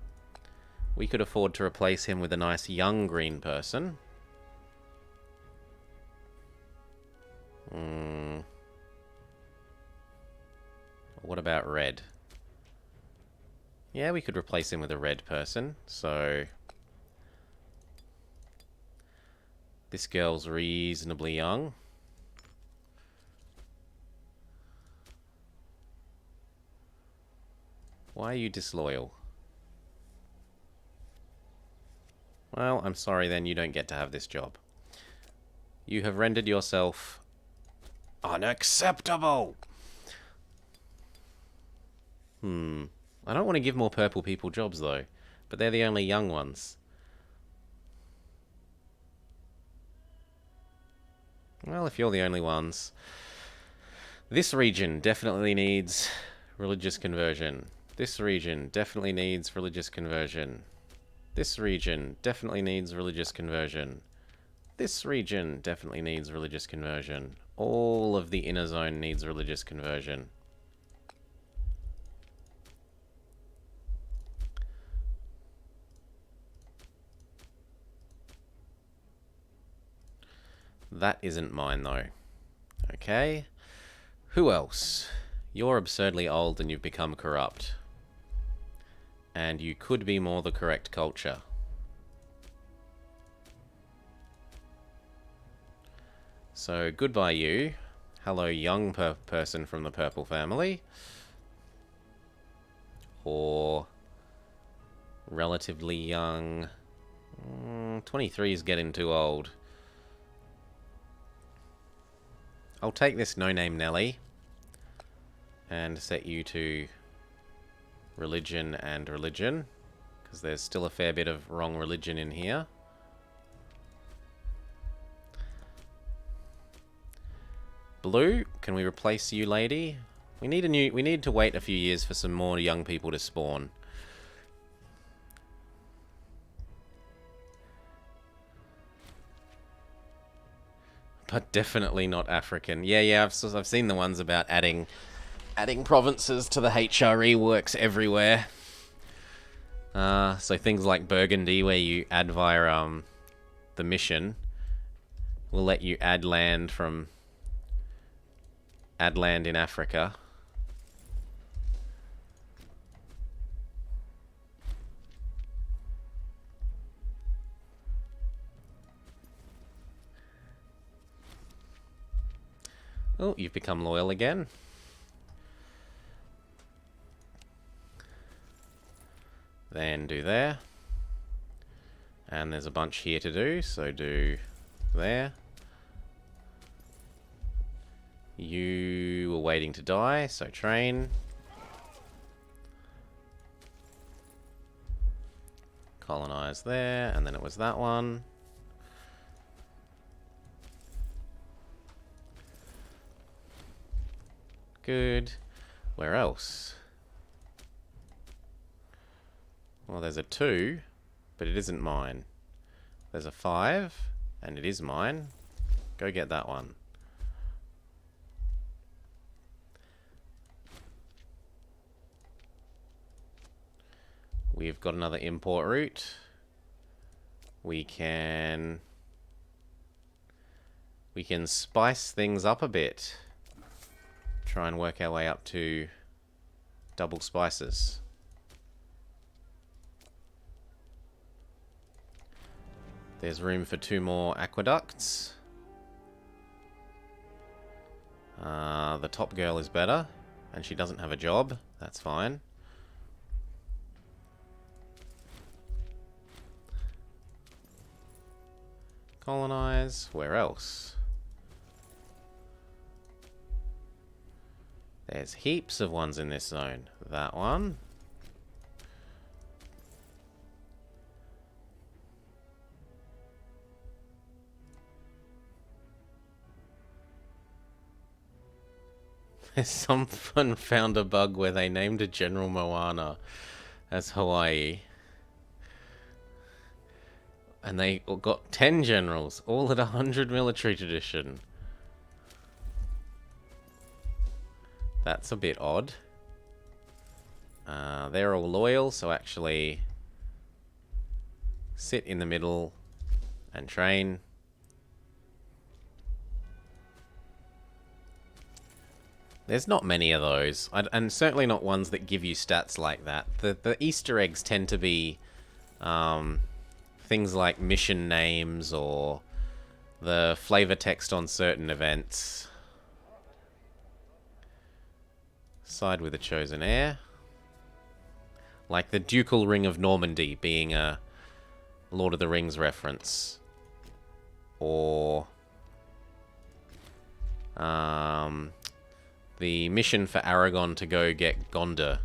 We could afford to replace him with a nice young green person. What about red? Yeah, we could replace him with a red person. So this girl's reasonably young. Why are you disloyal? Well, I'm sorry then, you don't get to have this job. You have rendered yourself unacceptable! I don't want to give more purple people jobs though, but they're the only young ones. Well, if you're the only ones... This region definitely needs religious conversion. This region definitely needs religious conversion. This region definitely needs religious conversion. This region definitely needs religious conversion. All of the inner zone needs religious conversion. That isn't mine though. Okay. Who else? You're absurdly old and you've become corrupt. And you could be more the correct culture. So, goodbye you. Hello, young person from the purple family. Or relatively young. 23 is getting too old. I'll take this no-name Nelly and set you to religion and religion, because there's still a fair bit of wrong religion in here. Blue, can we replace you, lady? We need to wait a few years for some more young people to spawn. But definitely not African. Yeah, I've seen the ones about adding provinces to the HRE works everywhere. So things like Burgundy, where you add via the mission, will let you add land in Africa. Oh, you've become loyal again. Then do there. And there's a bunch here to do, so do there. You were waiting to die, so train. Colonize there, and then it was that one. Good. Where else? Well, there's a 2, but it isn't mine. There's a 5, and it is mine. Go get that one. We've got another import route. We can spice things up a bit. Try and work our way up to double spices. There's room for 2 more aqueducts. The top girl is better, and she doesn't have a job. That's fine. Colonize. Where else? There's heaps of ones in this zone. That one. Someone found a bug where they named a General Moana as Hawaii. And they got 10 generals, all at 100 military tradition. That's a bit odd. They're all loyal, so actually sit in the middle and train. There's not many of those, and certainly not ones that give you stats like that. The Easter eggs tend to be things like mission names or the flavor text on certain events. Side with a chosen heir. Like the Ducal Ring of Normandy being a Lord of the Rings reference. Or the mission for Aragon to go get Gondor.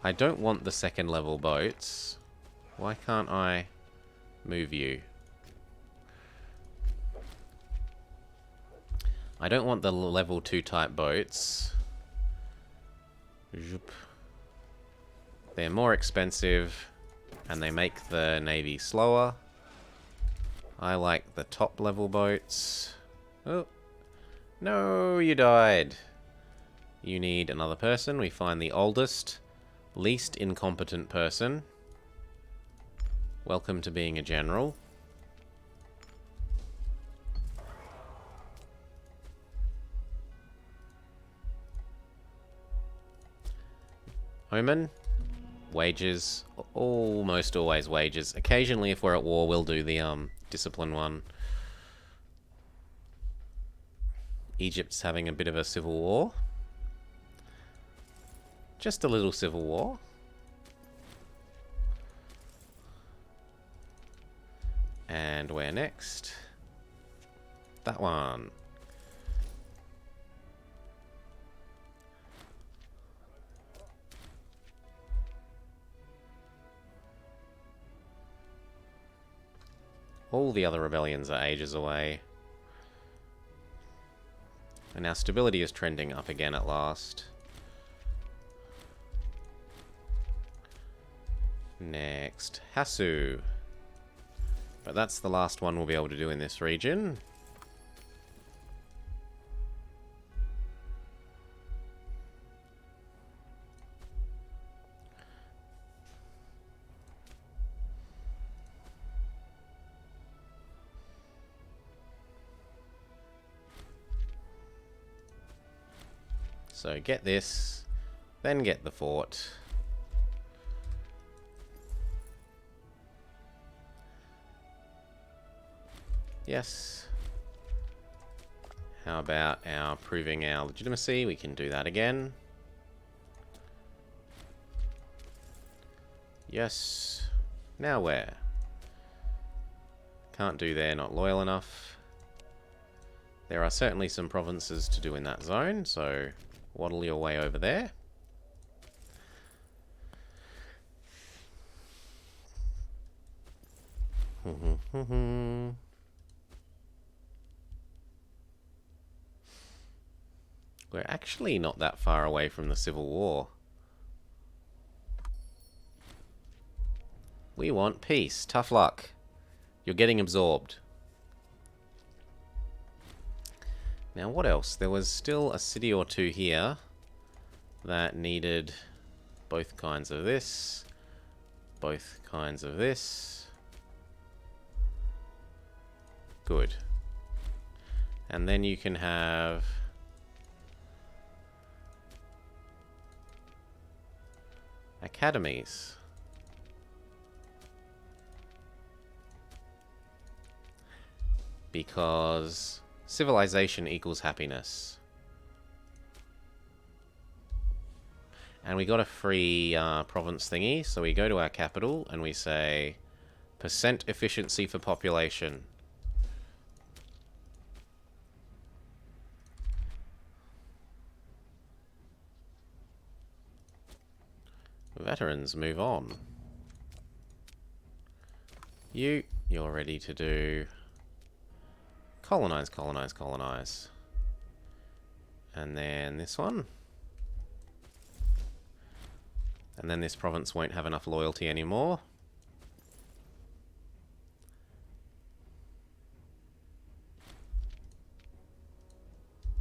I don't want the 2nd level boats. Why can't I move you? I don't want the level 2 type boats. They're more expensive and they make the navy slower. I like the top level boats. Oh, no, you died. You need another person. We find the oldest, least incompetent person. Welcome to being a general. Omen. Wages. Almost always wages. Occasionally, if we're at war, we'll do the discipline one. Egypt's having a bit of a civil war. Just a little civil war. And where next? That one. All the other rebellions are ages away. And our stability is trending up again at last. Next, Hasu. But that's the last one we'll be able to do in this region. So get this, then get the fort. Yes. How about our proving our legitimacy? We can do that again. Yes. Now where? Can't do there, not loyal enough. There are certainly some provinces to do in that zone, so waddle your way over there. We're actually not that far away from the Civil War. We want peace. Tough luck. You're getting absorbed. Now, what else? There was still a city or two here that needed both kinds of this, both kinds of this. Good. And then you can have academies. Because civilization equals happiness. And we got a free province thingy, so we go to our capital and we say percent efficiency for population. Veterans, move on. You're ready to do colonize, colonize, colonize. And then this one. And then this province won't have enough loyalty anymore.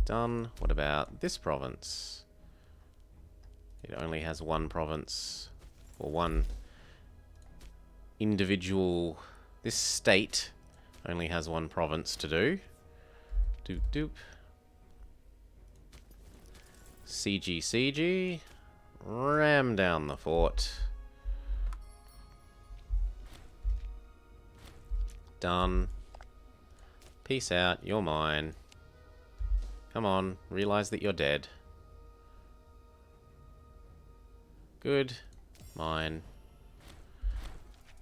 Done. What about this province? It only has one province, or one individual. This state only has one province to do. Doop doop. CG. Ram down the fort. Done. Peace out, you're mine. Come on, realize that you're dead. Good. Mine.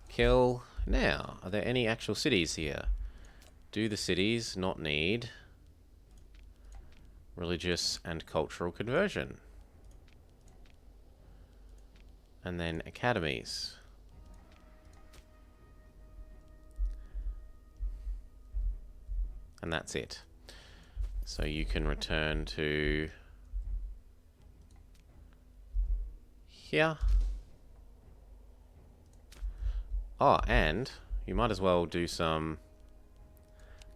Kill. Now, are there any actual cities here? Do the cities not need religious and cultural conversion? And then academies. And that's it. So you can return to here. Oh, and you might as well do some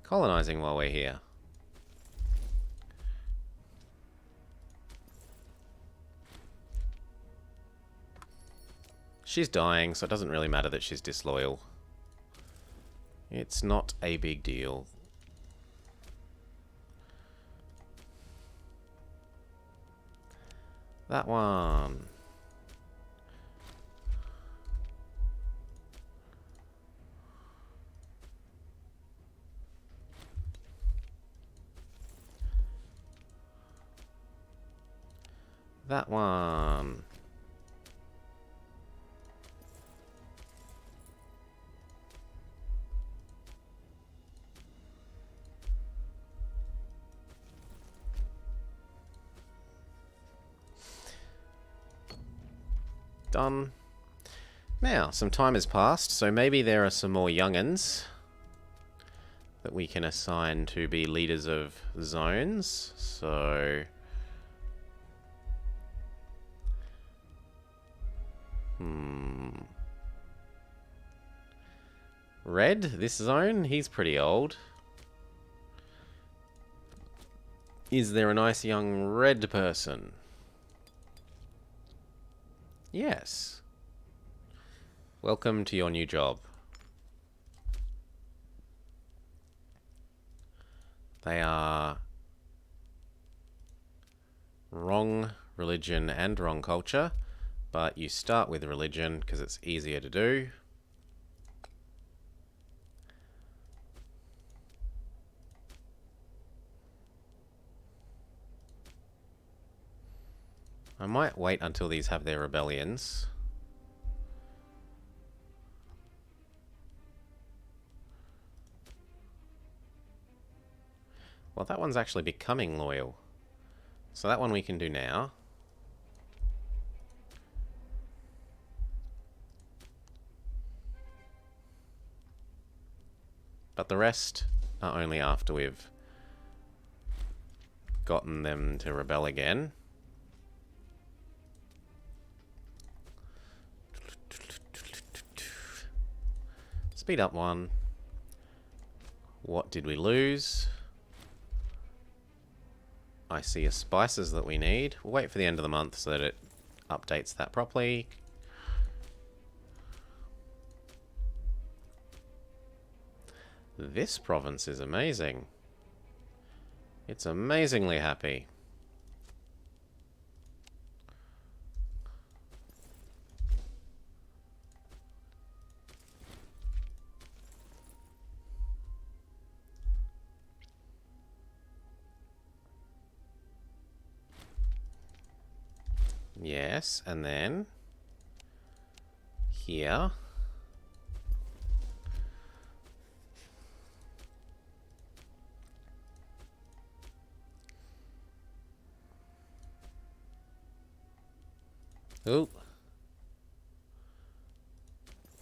colonizing while we're here. She's dying, so it doesn't really matter that she's disloyal. It's not a big deal. That one. That one. Done. Now, some time has passed, so maybe there are some more young'uns that we can assign to be leaders of zones. So Red, this zone, he's pretty old. Is there a nice young red person? Yes. Welcome to your new job. They are wrong religion and wrong culture, but you start with religion because it's easier to do. I might wait until these have their rebellions. Well, that one's actually becoming loyal. So that one we can do now. But the rest are only after we've gotten them to rebel again. Speed up one. What did we lose? I see a spices that we need. We'll wait for the end of the month so that it updates that properly. This province is amazing. It's amazingly happy. Yes, and then here. Ooh.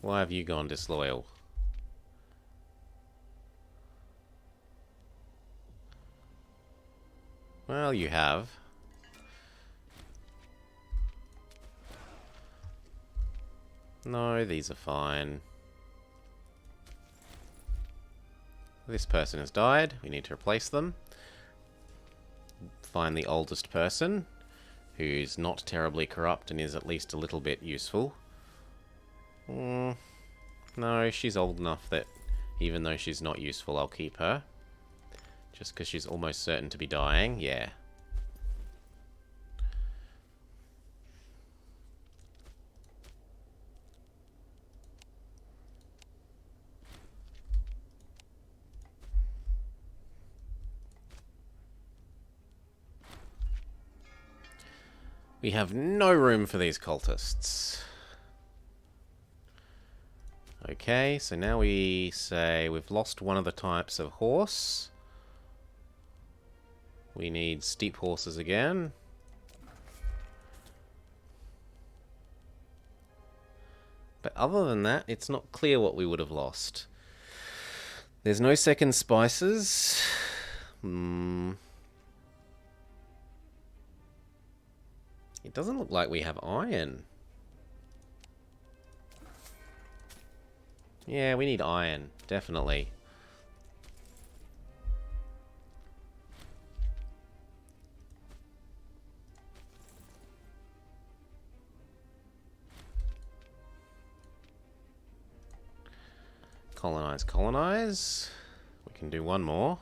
Why have you gone disloyal? Well, you have. No, these are fine. This person has died. We need to replace them. Find the oldest person, who's not terribly corrupt and is at least a little bit useful. No, she's old enough that even though she's not useful, I'll keep her. Just because she's almost certain to be dying, yeah. We have no room for these cultists. Okay, so now we say we've lost one of the types of horse. We need steep horses again. But other than that, it's not clear what we would have lost. There's no second spices. It doesn't look like we have iron. Yeah, we need iron, definitely. Colonize, colonize. We can do one more.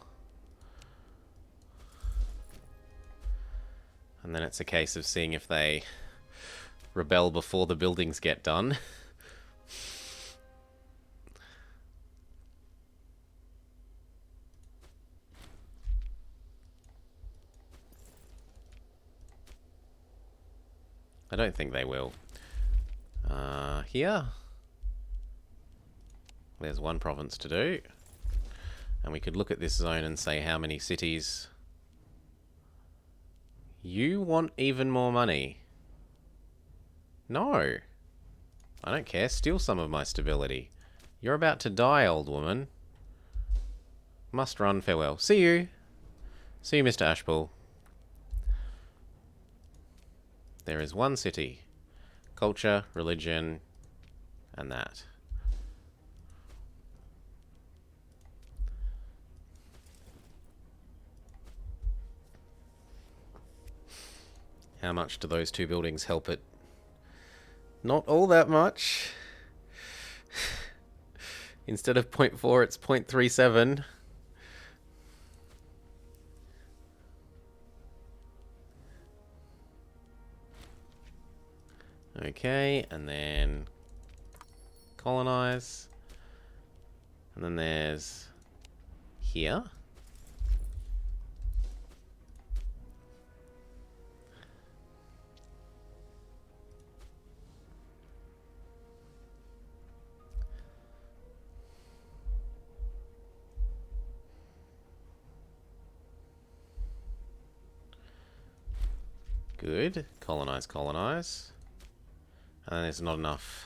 And then it's a case of seeing if they rebel before the buildings get done. I don't think they will. Here. There's one province to do. And we could look at this zone and say how many cities. You want even more money? No. I don't care. Steal some of my stability. You're about to die, old woman. Must run. Farewell. See you. See you, Mr. Ashpool. There is one city. Culture, religion, and that. How much do those two buildings help it? Not all that much. Instead of 0.4, it's 0.37. Okay, and then colonize. And then there's here. Good. Colonize, colonize. And there's not enough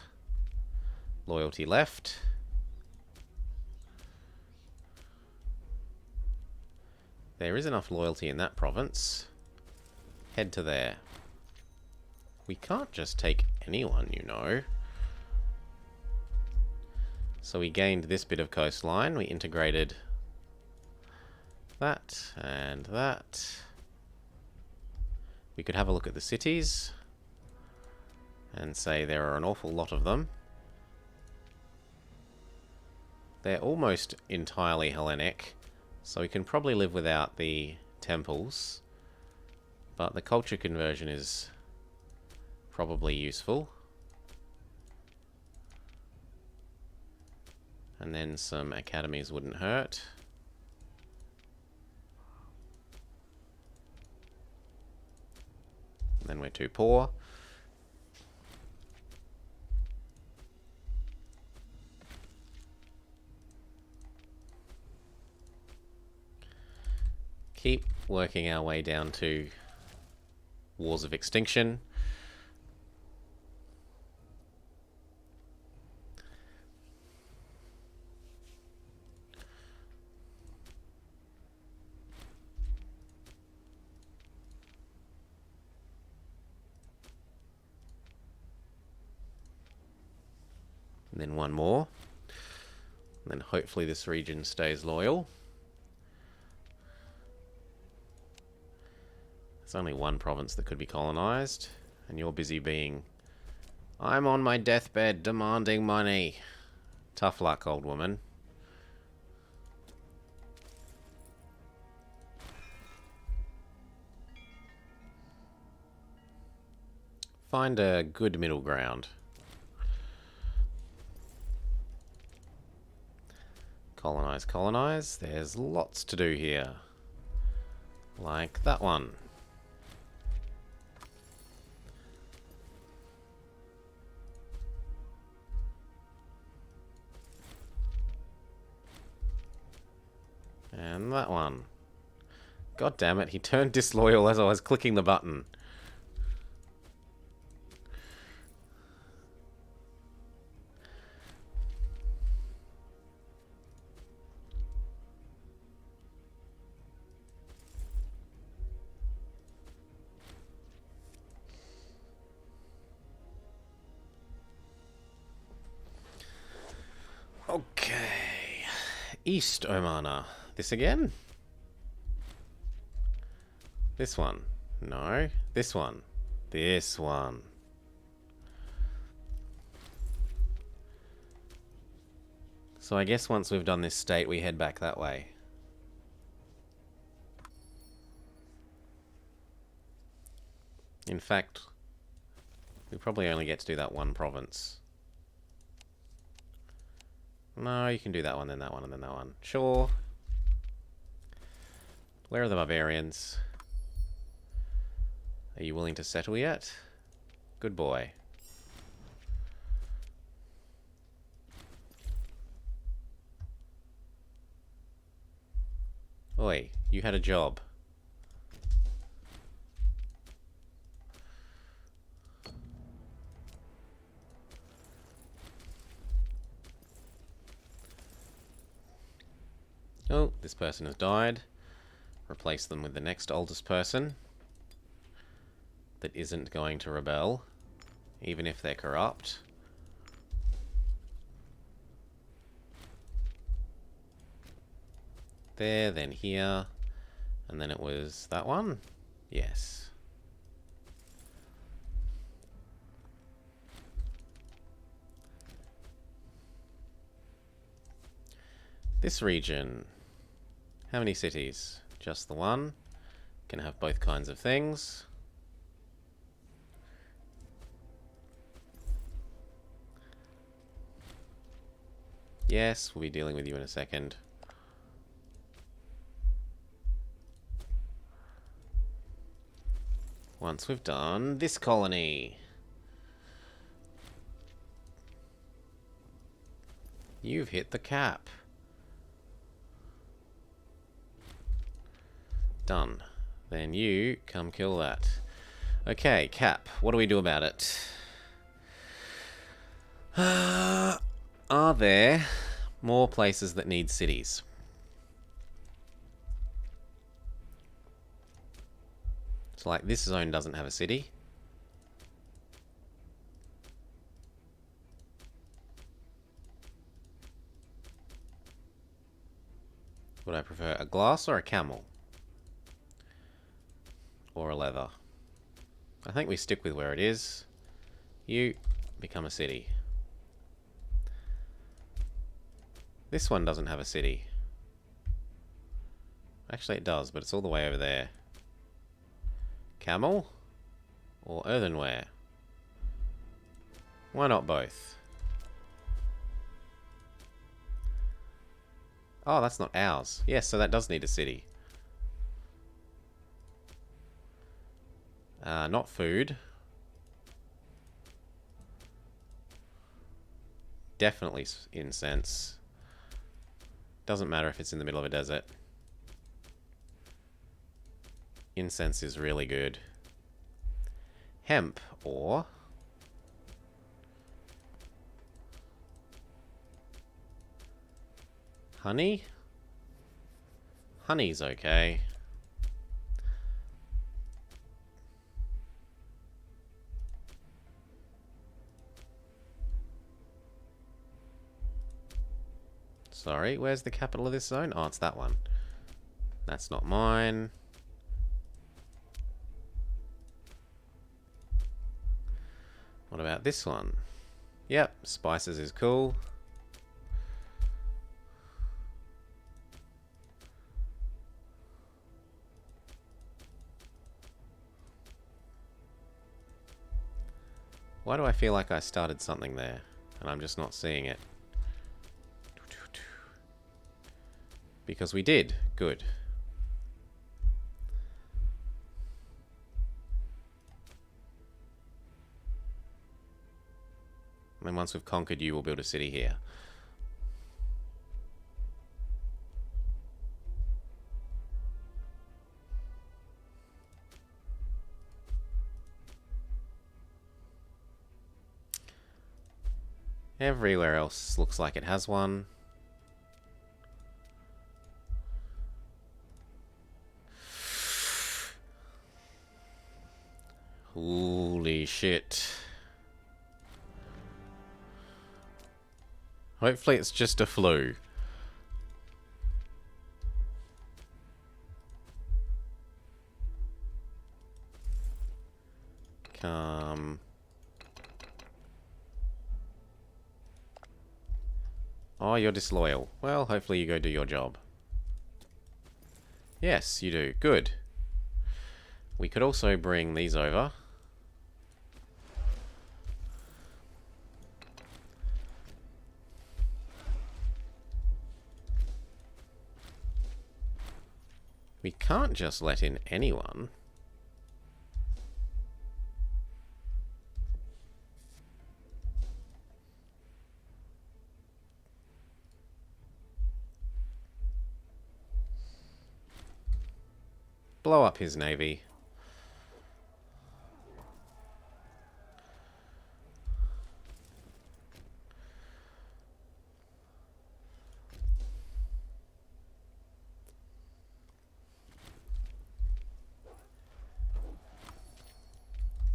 loyalty left. There is enough loyalty in that province. Head to there. We can't just take anyone, you know. So we gained this bit of coastline. We integrated that and that. We could have a look at the cities and say there are an awful lot of them. They're almost entirely Hellenic, so we can probably live without the temples, but the culture conversion is probably useful. And then some academies wouldn't hurt. And then we're too poor. Keep working our way down to Wars of Extinction. And then one more. And then hopefully this region stays loyal. There's only one province that could be colonized, and you're busy being, I'm on my deathbed demanding money. Tough luck, old woman. Find a good middle ground. Colonize, colonize. There's lots to do here. Like that one. And that one. God damn it, he turned disloyal as I was clicking the button. Okay. East Omana. This again? This one. No. This one. This one. So I guess once we've done this state, we head back that way. In fact, we probably only get to do that one province. No, you can do that one, then that one, and then that one. Sure. Where are the barbarians? Are you willing to settle yet? Good boy. Oi, you had a job. Oh, this person has died. Replace them with the next oldest person that isn't going to rebel, even if they're corrupt. There, then here, and then it was that one? Yes. This region. How many cities? Just the one. Can have both kinds of things. Yes, we'll be dealing with you in a second. Once we've done this colony. You've hit the cap. Done. Then you come kill that. Okay, cap. What do we do about it? Are there more places that need cities? So like this zone doesn't have a city. would I prefer? A glass or a camel? Or a leather? I think we stick with where it is. You become a city. This one doesn't have a city. Actually it does, but it's all the way over there. Camel? Or earthenware? Why not both? Oh, that's not ours. Yes, so that does need a city. Not food. Definitely incense. Doesn't matter if it's in the middle of a desert. Incense is really good. Hemp or... honey? Honey's okay. Sorry, where's the capital of this zone? Oh, it's that one. That's not mine. What about this one? Yep, spices is cool. Why do I feel like I started something there and I'm just not seeing it? Because we did. Good. And then once we've conquered you, we'll build a city here. Everywhere else looks like it has one. Holy shit. Hopefully it's just a flu. Come. Oh, you're disloyal. Well, hopefully you go do your job. Yes, you do. Good. We could also bring these over. We can't just let in anyone. Blow up his navy.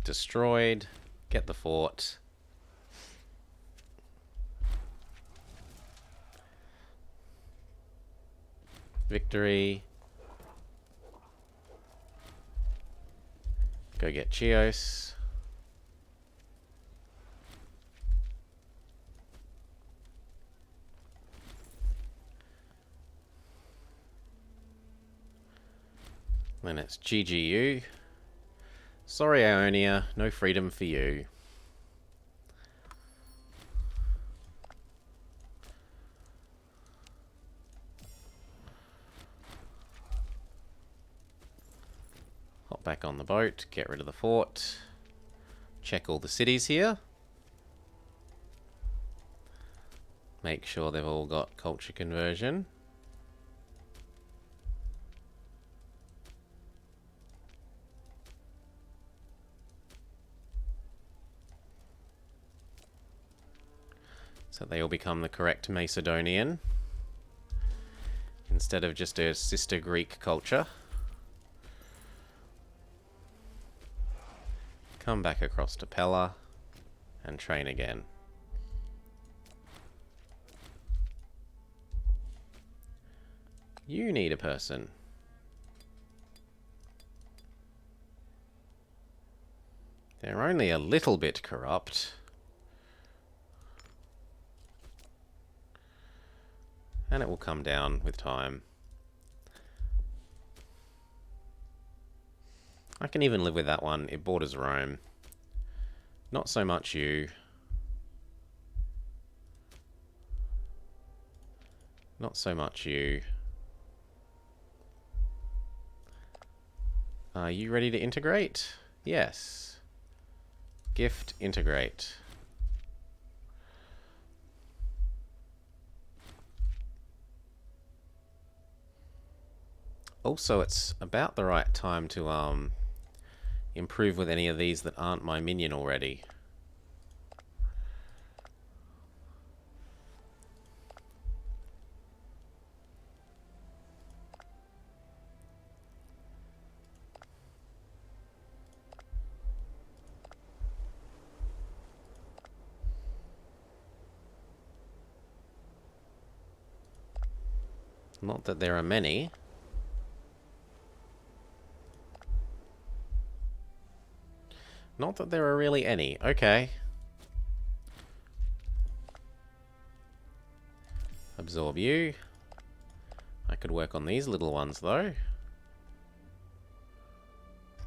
Destroyed. Get the fort. Victory. Go get Chios. Then it's GGU. Sorry, Ionia, no freedom for you. Hop back on the boat, get rid of the fort. Check all the cities here. Make sure they've all got culture conversion. So they all become the correct Macedonian instead of just a sister Greek culture. Come back across to Pella and train again. You need a person. They're only a little bit corrupt. And it will come down with time. I can even live with that one. It borders Rome. Not so much you. Not so much you. Are you ready to integrate? Yes. Gift, integrate. Also, it's about the right time to improve with any of these that aren't my minion already. Not that there are many. Not that there are really any. Okay. Absorb you. I could work on these little ones, though.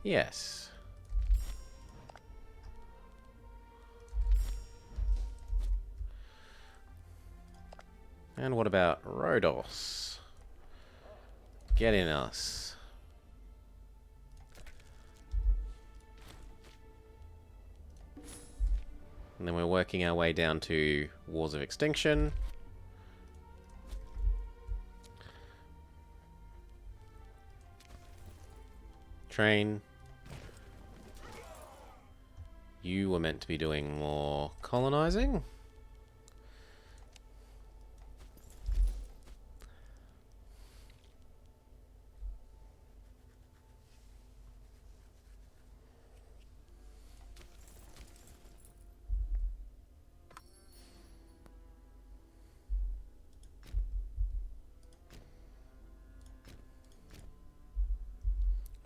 Yes. And what about Rhodos? Get in us. And then we're working our way down to Wars of Extinction. Train. You were meant to be doing more colonizing.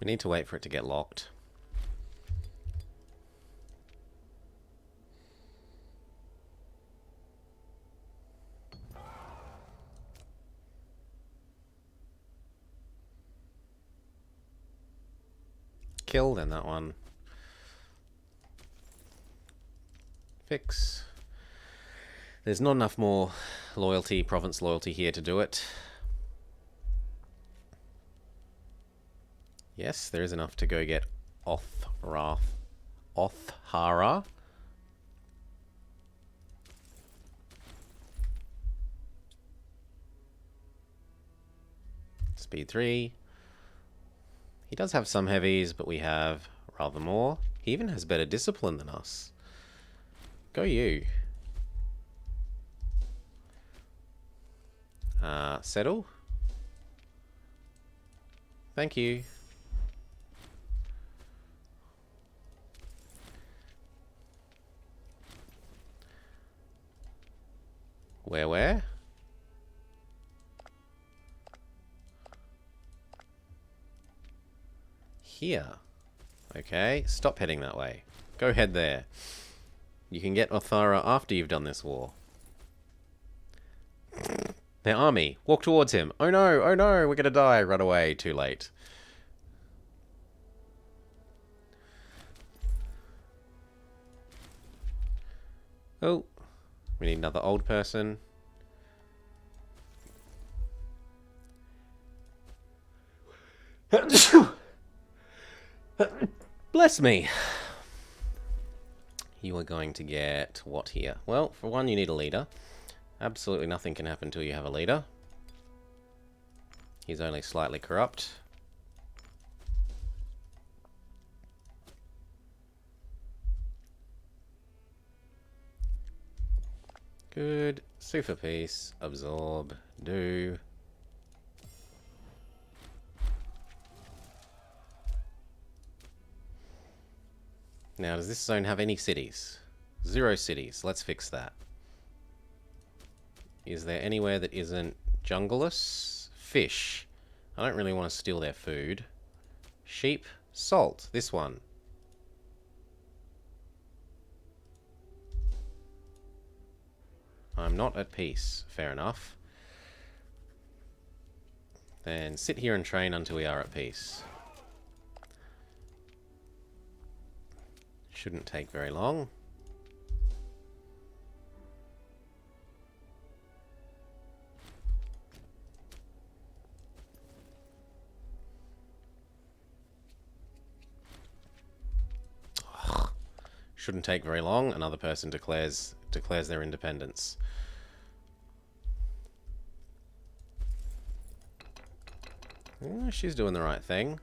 We need to wait for it to get locked. Kill, then that one. Fix. There's not enough more loyalty, province loyalty here to do it. Yes, there is enough to go get Othara. Speed 3. He does have some heavies, but we have rather more. He even has better discipline than us. Go you. Settle. Thank you. Where? Here. Okay, stop heading that way. Go head there. You can get Othara after you've done this war. Their army. Walk towards him. Oh no, we're gonna die. Run away. Too late. Oh. We need another old person. Bless me. You are going to get what here? Well, for one, you need a leader. Absolutely nothing can happen until you have a leader. He's only slightly corrupt. Good. Super piece. Absorb. Do. Now, does this zone have any cities? 0 cities. Let's fix that. Is there anywhere that isn't jungleless? Fish. I don't really want to steal their food. Sheep, salt, this one. I'm not at peace. Fair enough. Then sit here and train until we are at peace. Shouldn't take very long. Shouldn't take very long. Another person declares their independence. She's doing the right thing.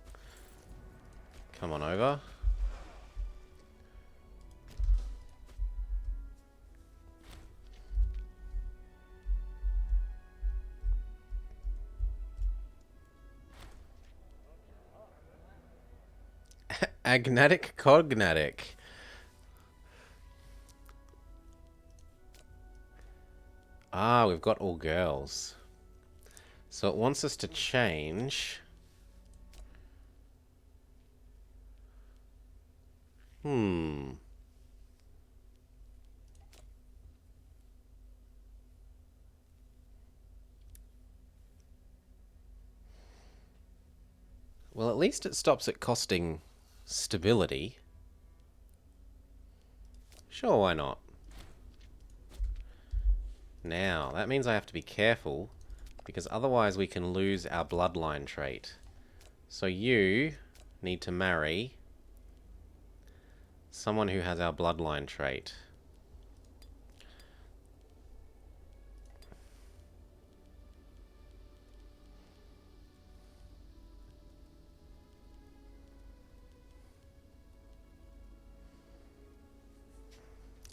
Come on over. Agnatic cognatic. Ah, we've got all girls. So it wants us to change. Well, at least it stops it costing stability. Sure, why not? Now, that means I have to be careful, because otherwise we can lose our bloodline trait. So you need to marry someone who has our bloodline trait.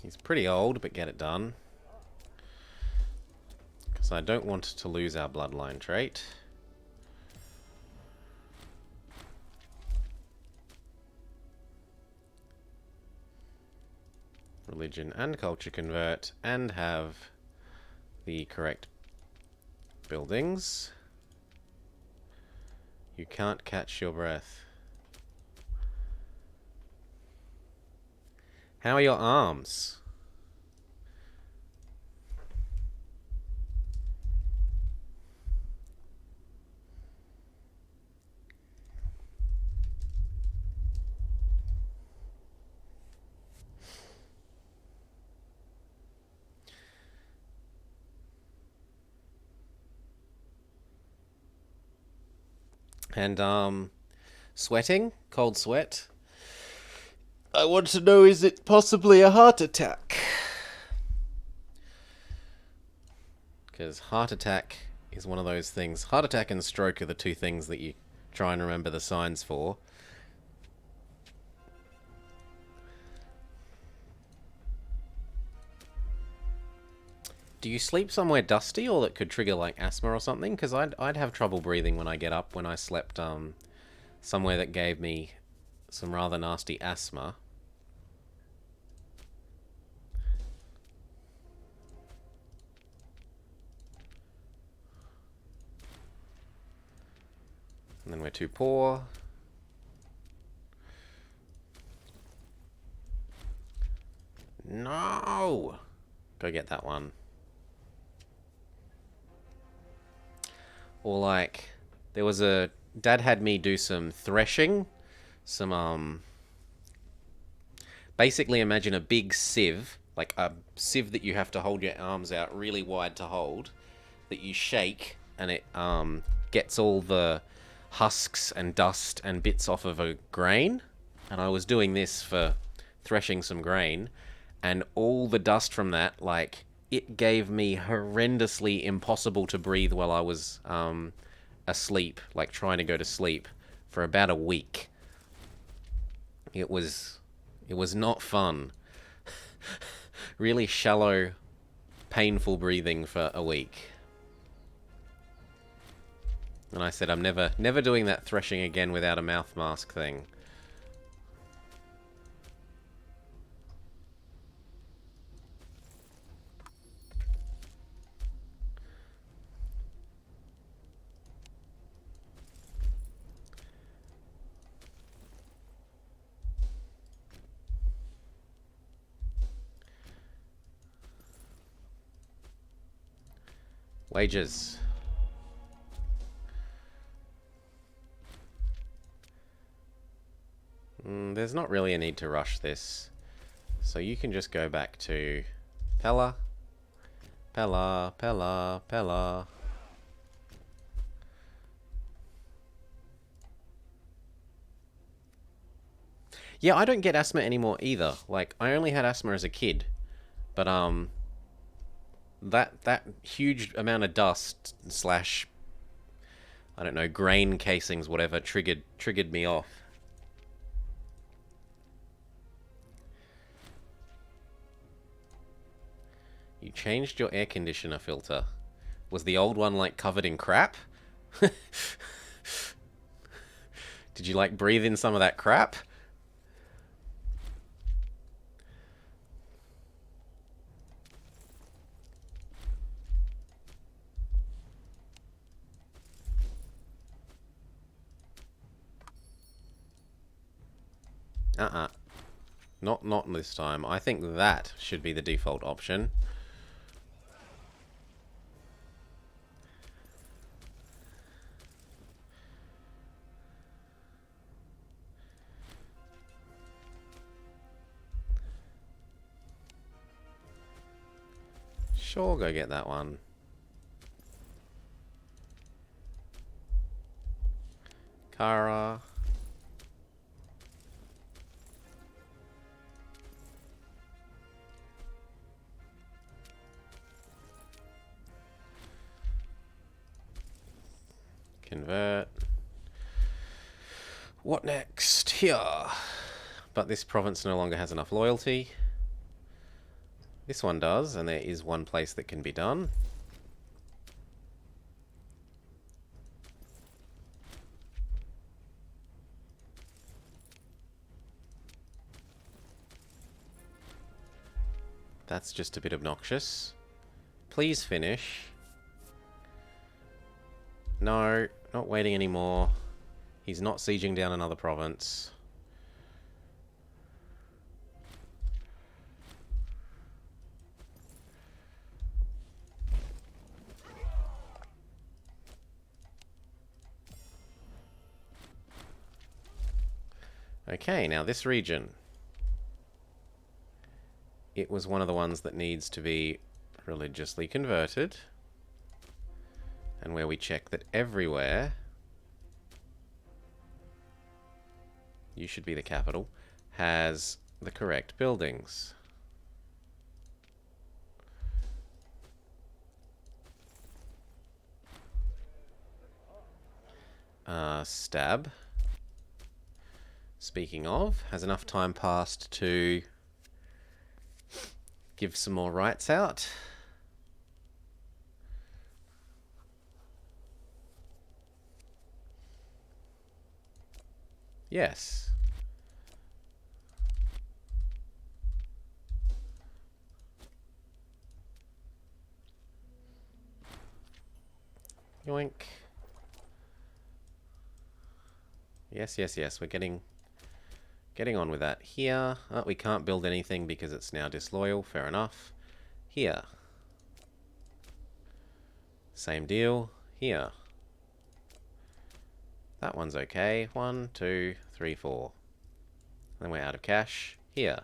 He's pretty old, but get it done. Because I don't want to lose our bloodline trait. Religion and culture convert, and have the correct buildings. You can't catch your breath. How are your arms? And sweating, cold sweat. I want to know, is it possibly a heart attack? Because heart attack is one of those things. Heart attack and stroke are the two things that you try and remember the signs for. Do you sleep somewhere dusty, or that could trigger like asthma or something? Because I'd have trouble breathing when I get up when I slept somewhere that gave me some rather nasty asthma. And then we're too poor. No! Go get that one. Or like, there was a... Dad had me do some threshing. Some, basically imagine a big sieve. Like a sieve that you have to hold your arms out really wide to hold. That you shake, and it gets all the husks and dust and bits off of a grain. And I was doing this for threshing some grain. And all the dust from that, like... It gave me horrendously impossible to breathe while I was asleep, like trying to go to sleep, for about a week. It was not fun. Really shallow, painful breathing for a week. And I said, I'm never doing that threshing again without a mouth mask thing. Wages. There's not really a need to rush this. So you can just go back to Pella. Pella, Pella, Pella. Yeah, I don't get asthma anymore either. Like, I only had asthma as a kid. But, that huge amount of dust slash, I don't know, grain casings, whatever, triggered me off. You changed your air conditioner filter. Was the old one, like, covered in crap? Did you, like, breathe in some of that crap? Not this time. I think that should be the default option. Sure, go get that one. Kara. Convert. What next? Here. But this province no longer has enough loyalty. This one does, and there is one place that can be done. That's just a bit obnoxious. Please finish. No, not waiting anymore. He's not sieging down another province. Okay, now this region. It was one of the ones that needs to be religiously converted. And where we check that everywhere, you should be the capital, has the correct buildings. Stab. Speaking of, has enough time passed to give some more rights out? Yes. Yoink. Yes, yes, yes. We're getting on with that. Here, we can't build anything because it's now disloyal. Fair enough. Here. Same deal. Here. That one's okay. 1, 2, 3, 4. Then we're out of cash. Here.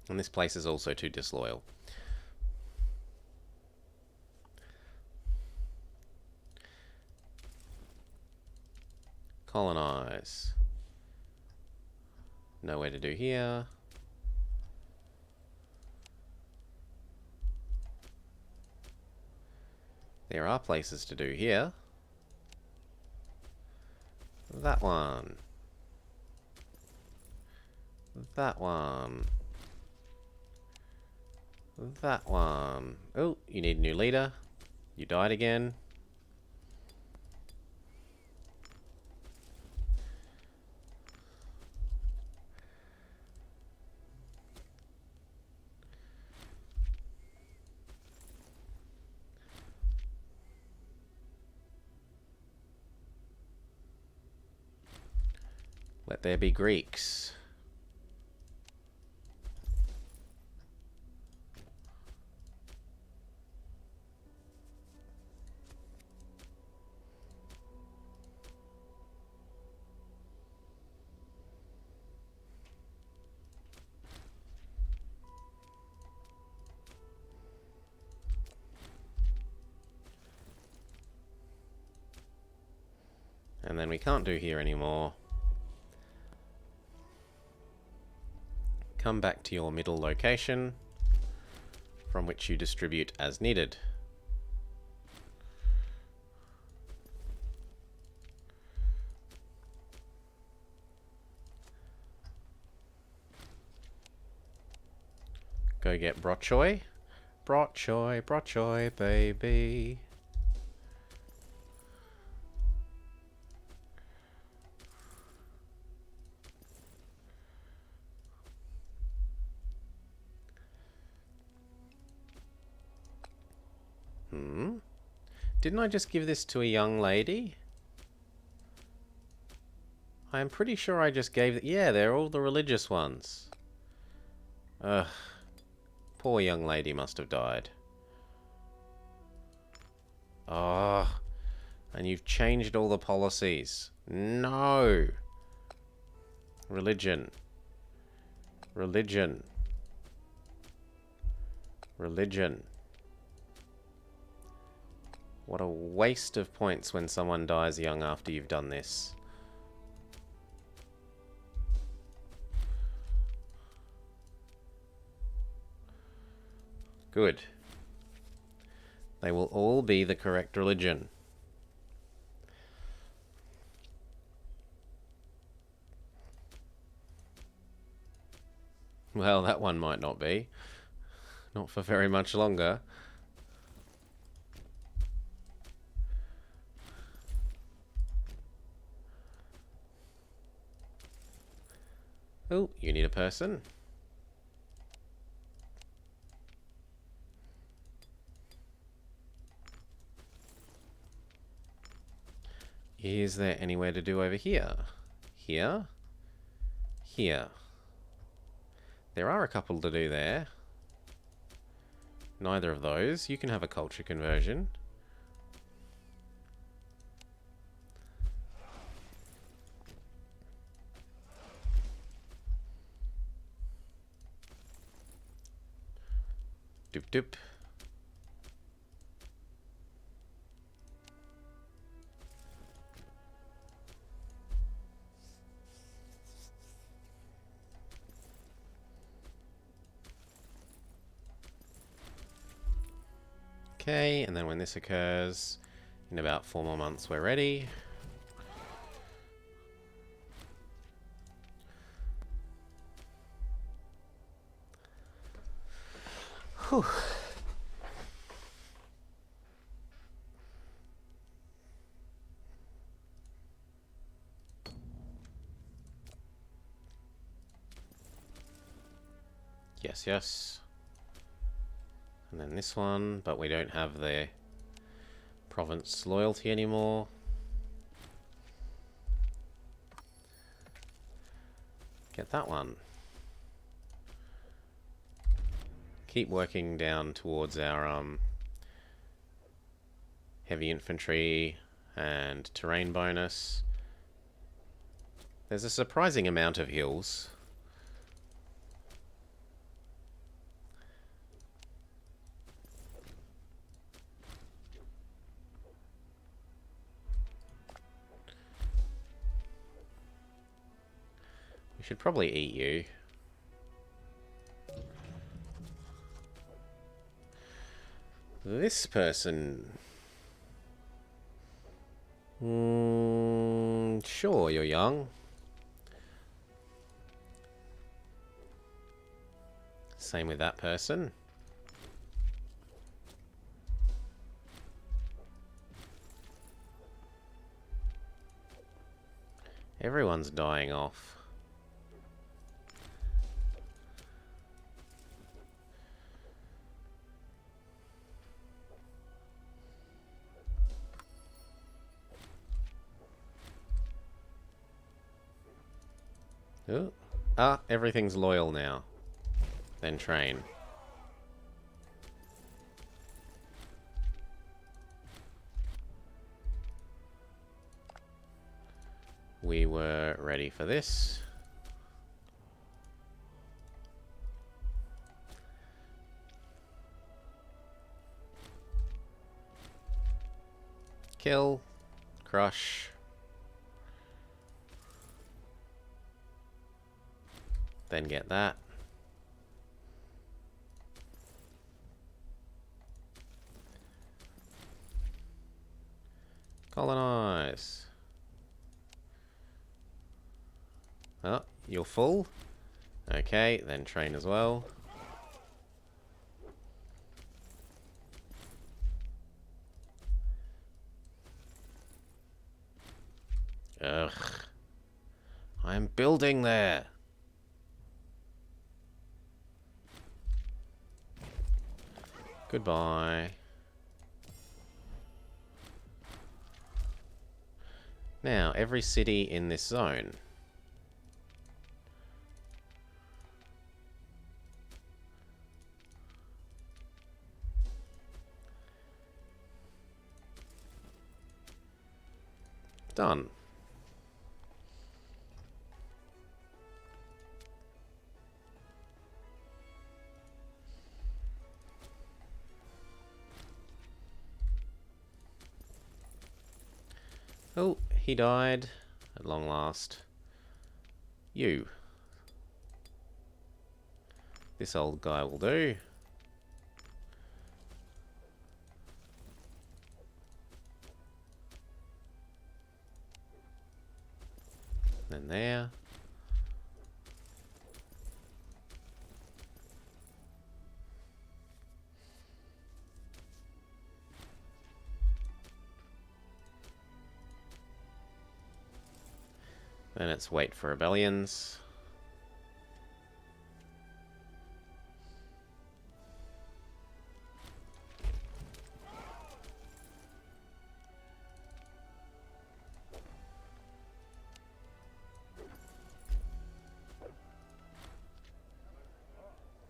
And this place is also too disloyal. Colonize. Nowhere to do here. There are places to do here. That one. That one. That one. Oh, you need a new leader. You died again. Let there be Greeks. And then we can't do here anymore. Come back to your middle location, from which you distribute as needed. Go get Brotchoy. Brotchoy, Brotchoy, baby. Didn't I just give this to a young lady? I'm pretty sure I just gave it. Yeah, they're all the religious ones. Ugh. Poor young lady must have died. Oh. And you've changed all the policies. No. Religion. Religion. Religion. What a waste of points when someone dies young after you've done this. Good. They will all be the correct religion. Well, that one might not be. Not for very much longer. Oh, you need a person. Is there anywhere to do over here? Here? Here. There are a couple to do there. Neither of those. You can have a culture conversion. Doop doop. Okay, and then when this occurs, in about 4 more months, we're ready. Whew. Yes, yes. And then this one, but we don't have the province loyalty anymore. Get that one. Keep working down towards our heavy infantry and terrain bonus. There's a surprising amount of hills. We should probably eat you. This person... sure, you're young. Same with that person. Everyone's dying off. Ooh. Ah, everything's loyal now. Then train. We were ready for this. Kill. Crush. Then get that. Colonize. Oh, you're full? Okay, then train as well. Ugh. I'm building there. Goodbye. Now, every city in this zone. Done. Oh, he died at long last. You. This old guy will do. Then there. Then it's wait for rebellions.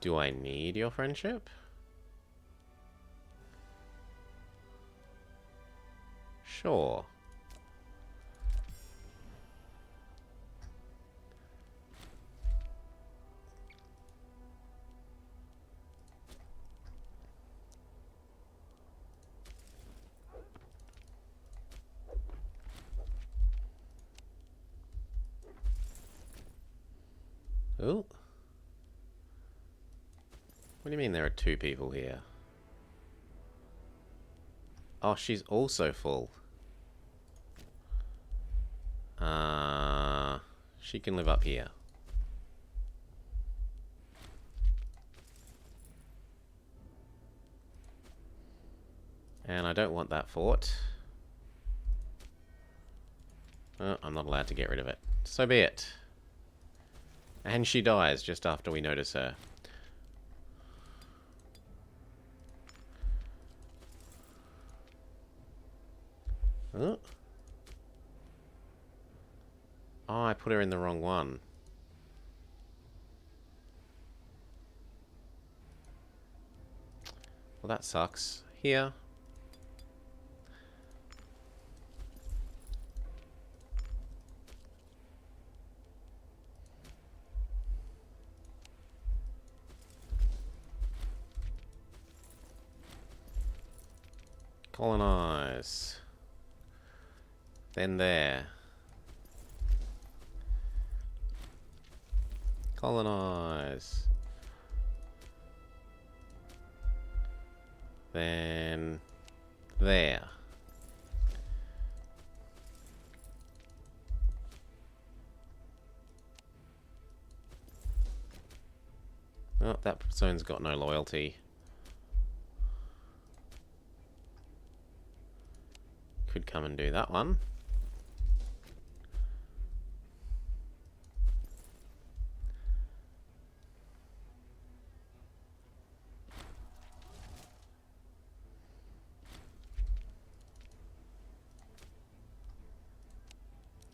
Do I need your friendship? Sure. Ooh. What do you mean there are two people here? Oh, she's also full. She can live up here. And I don't want that fort. Oh, I'm not allowed to get rid of it. So be it. And she dies just after we notice her. Oh. Oh, I put her in the wrong one. Well, that sucks. Here. Colonize. Then there. Colonize. Then there. Oh, that zone's got no loyalty. Could come and do that one.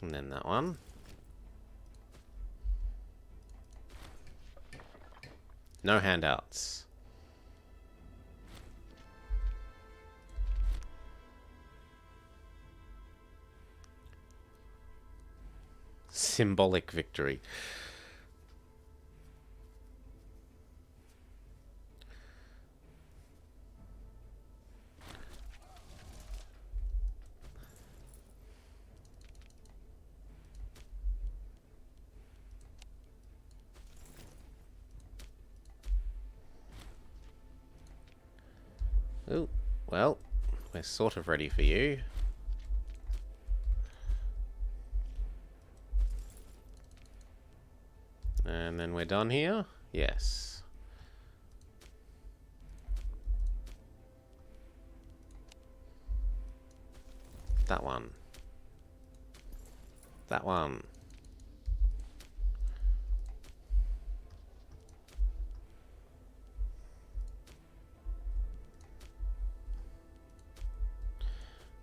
And then that one. No handouts. Symbolic victory. Well, we're sort of ready for you. And then we're done here? Yes. That one. That one.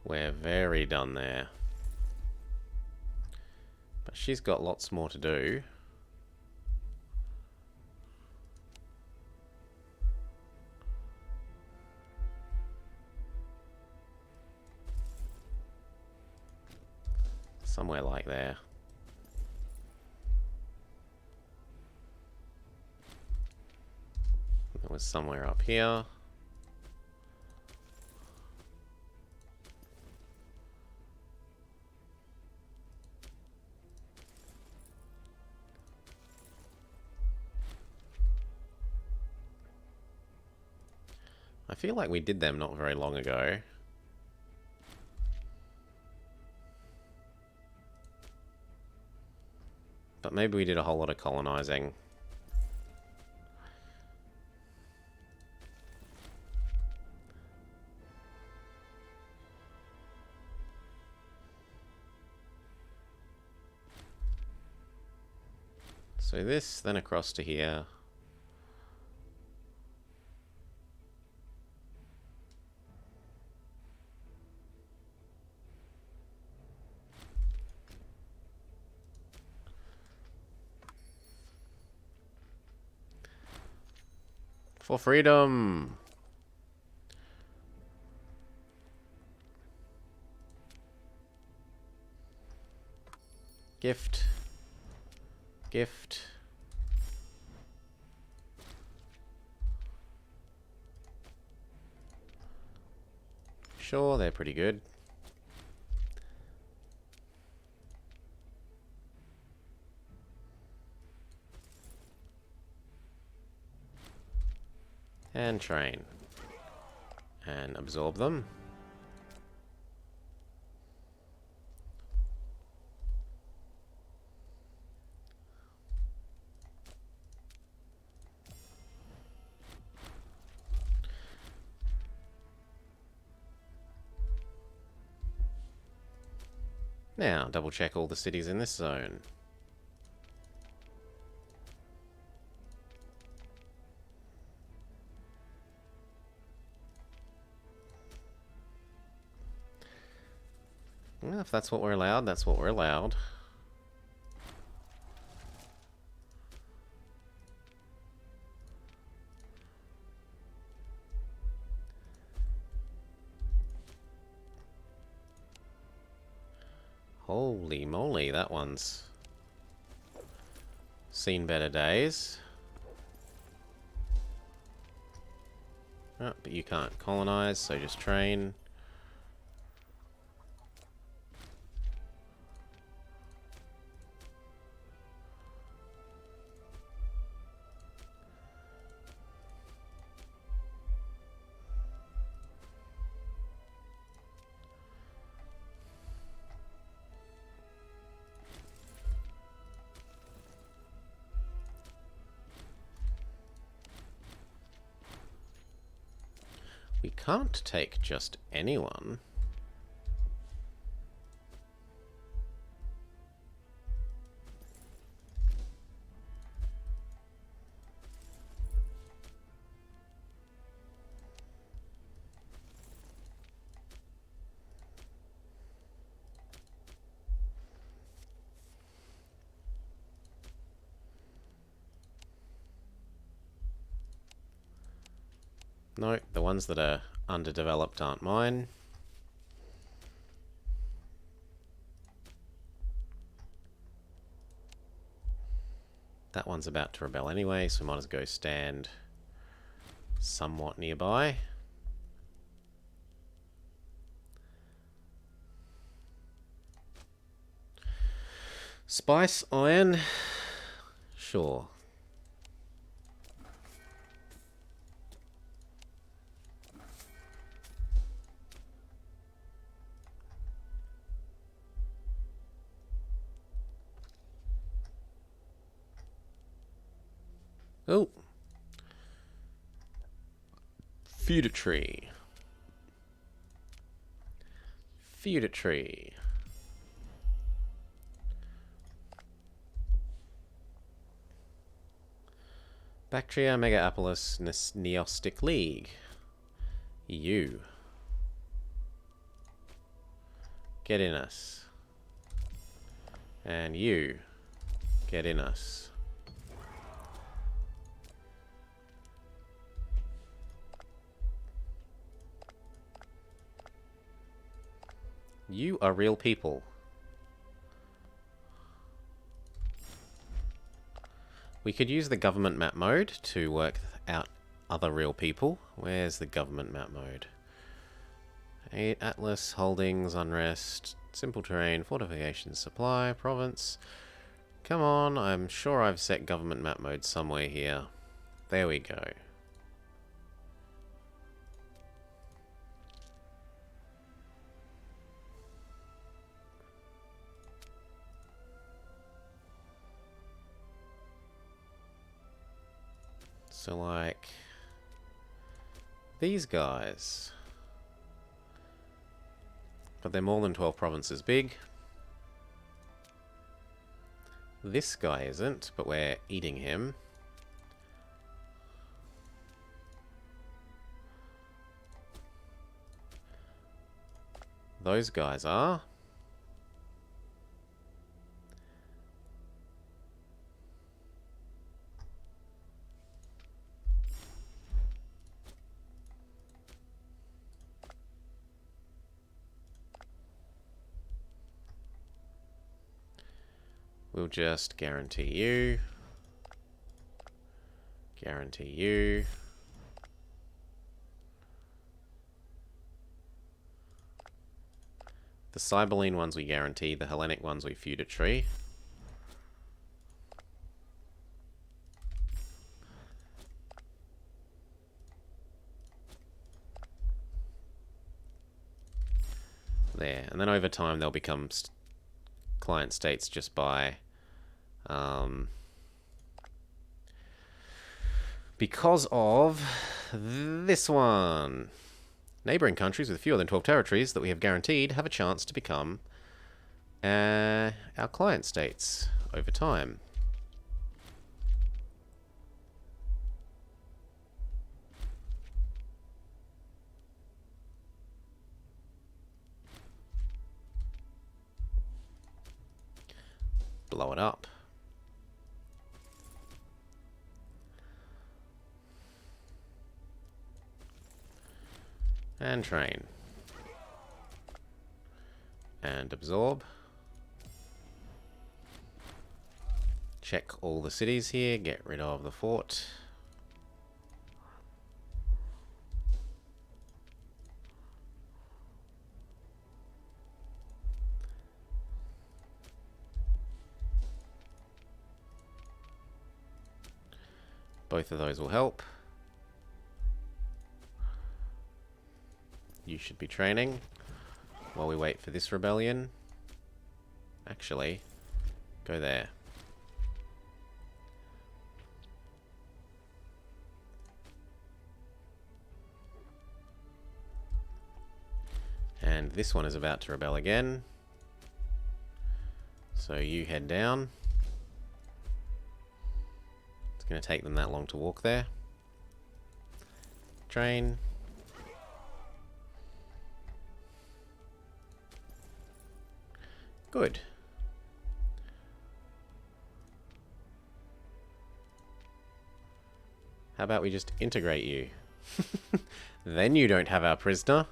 We're very done there. But she's got lots more to do. Somewhere like there. It was somewhere up here. I feel like we did them not very long ago. But maybe we did a whole lot of colonizing. So this, then across to here. For freedom! Gift. Gift. Sure, they're pretty good. And train. And absorb them. Now, double check all the cities in this zone. Well, if that's what we're allowed, that's what we're allowed. Holy moly, that one's seen better days. Oh, but you can't colonize, so just train. We can't take just anyone. No, the ones that are underdeveloped aren't mine. That one's about to rebel anyway, so we might as well go stand somewhat nearby. Spice, iron, sure. Oh. Feudatory. Feudatory. Bactria, Megaapolis, Neostic League. You. Get in us. And you. Get in us. You are real people. We could use the government map mode to work out other real people. Where's the government map mode? Atlas, holdings, unrest, simple terrain, fortifications, supply, province. Come on, I'm sure I've set government map mode somewhere here. There we go. So, like, these guys. But they're more than 12 provinces big. This guy isn't, but we're eating him. Those guys are. We'll just guarantee you. Guarantee you. The Cybele ones we guarantee, the Hellenic ones we feudatory. There, and then over time they'll become client states just by because of this one. Neighbouring countries with fewer than 12 territories that we have guaranteed have a chance to become our client states over time. Blow it up. And train. And absorb. Check all the cities here, get rid of the fort. Both of those will help. You should be training while we wait for this rebellion. Actually, go there. And this one is about to rebel again. So you head down. It's going to take them that long to walk there. Train. Good. How about we just integrate you? Then you don't have our prisoner.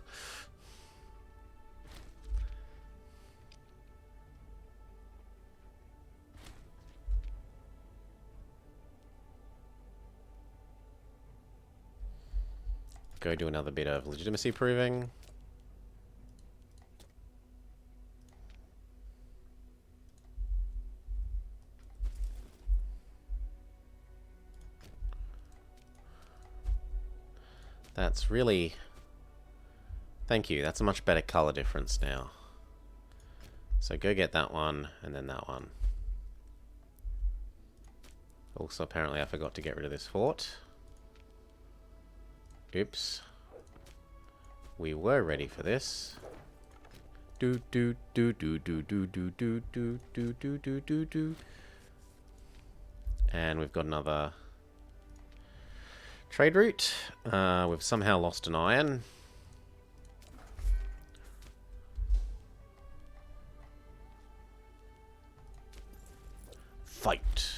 Go do another bit of legitimacy proving. That's really... Thank you, that's a much better color difference now. So go get that one, and then that one. Also, apparently I forgot to get rid of this fort. Oops. We were ready for this. Do do do do do do do do do do do do do do. And we've got another trade route. We've somehow lost an iron. Fight.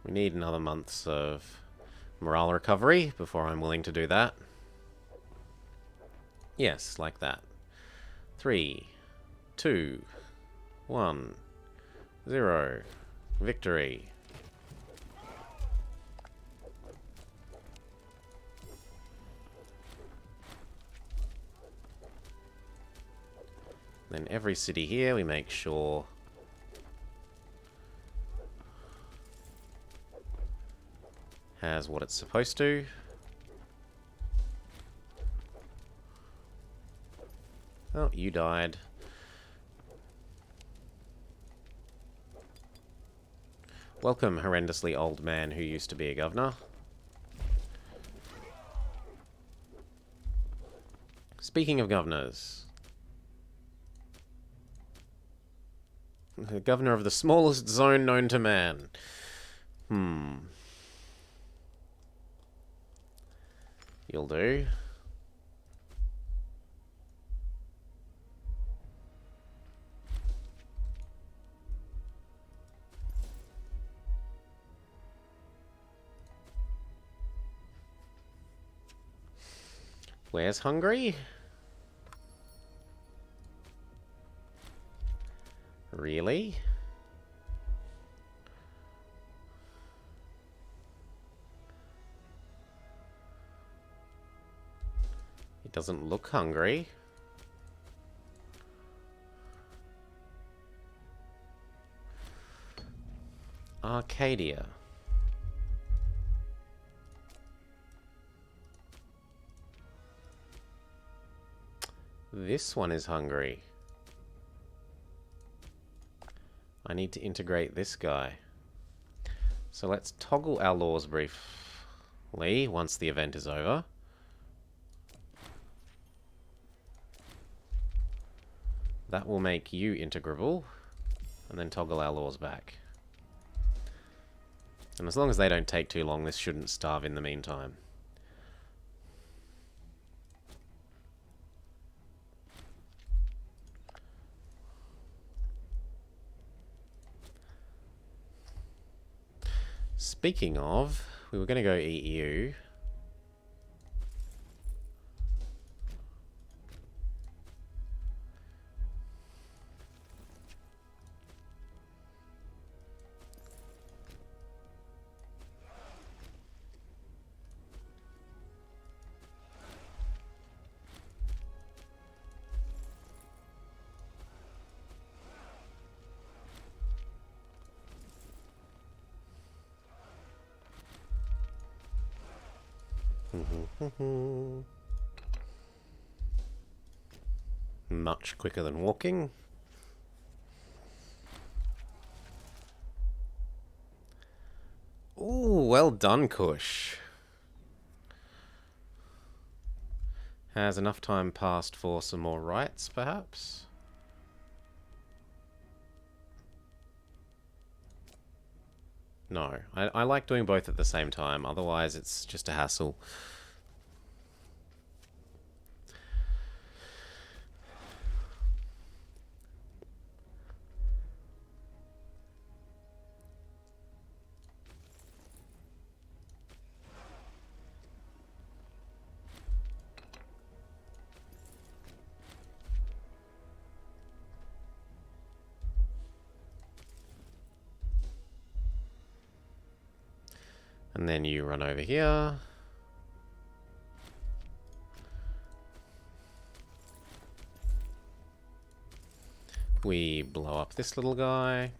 We need another month's of morale recovery before I'm willing to do that. Yes, like that. 3, 2, 1, 0. Victory. Then every city here we make sure has what it's supposed to. Oh, you died. Welcome, horrendously old man who used to be a governor. Speaking of governors, the governor of the smallest zone known to man. You'll do. Where's Hungary? Really? It doesn't look hungry. Arcadia. This one is hungry. I need to integrate this guy. So let's toggle our laws briefly once the event is over. That will make you integrable, and then toggle our laws back. And as long as they don't take too long, this shouldn't starve in the meantime. Speaking of, we were going to go EU. Much quicker than walking. Ooh, well done, Kush. Has enough time passed for some more rights, perhaps? No, I like doing both at the same time, otherwise it's just a hassle. And then you run over here. We blow up this little guy.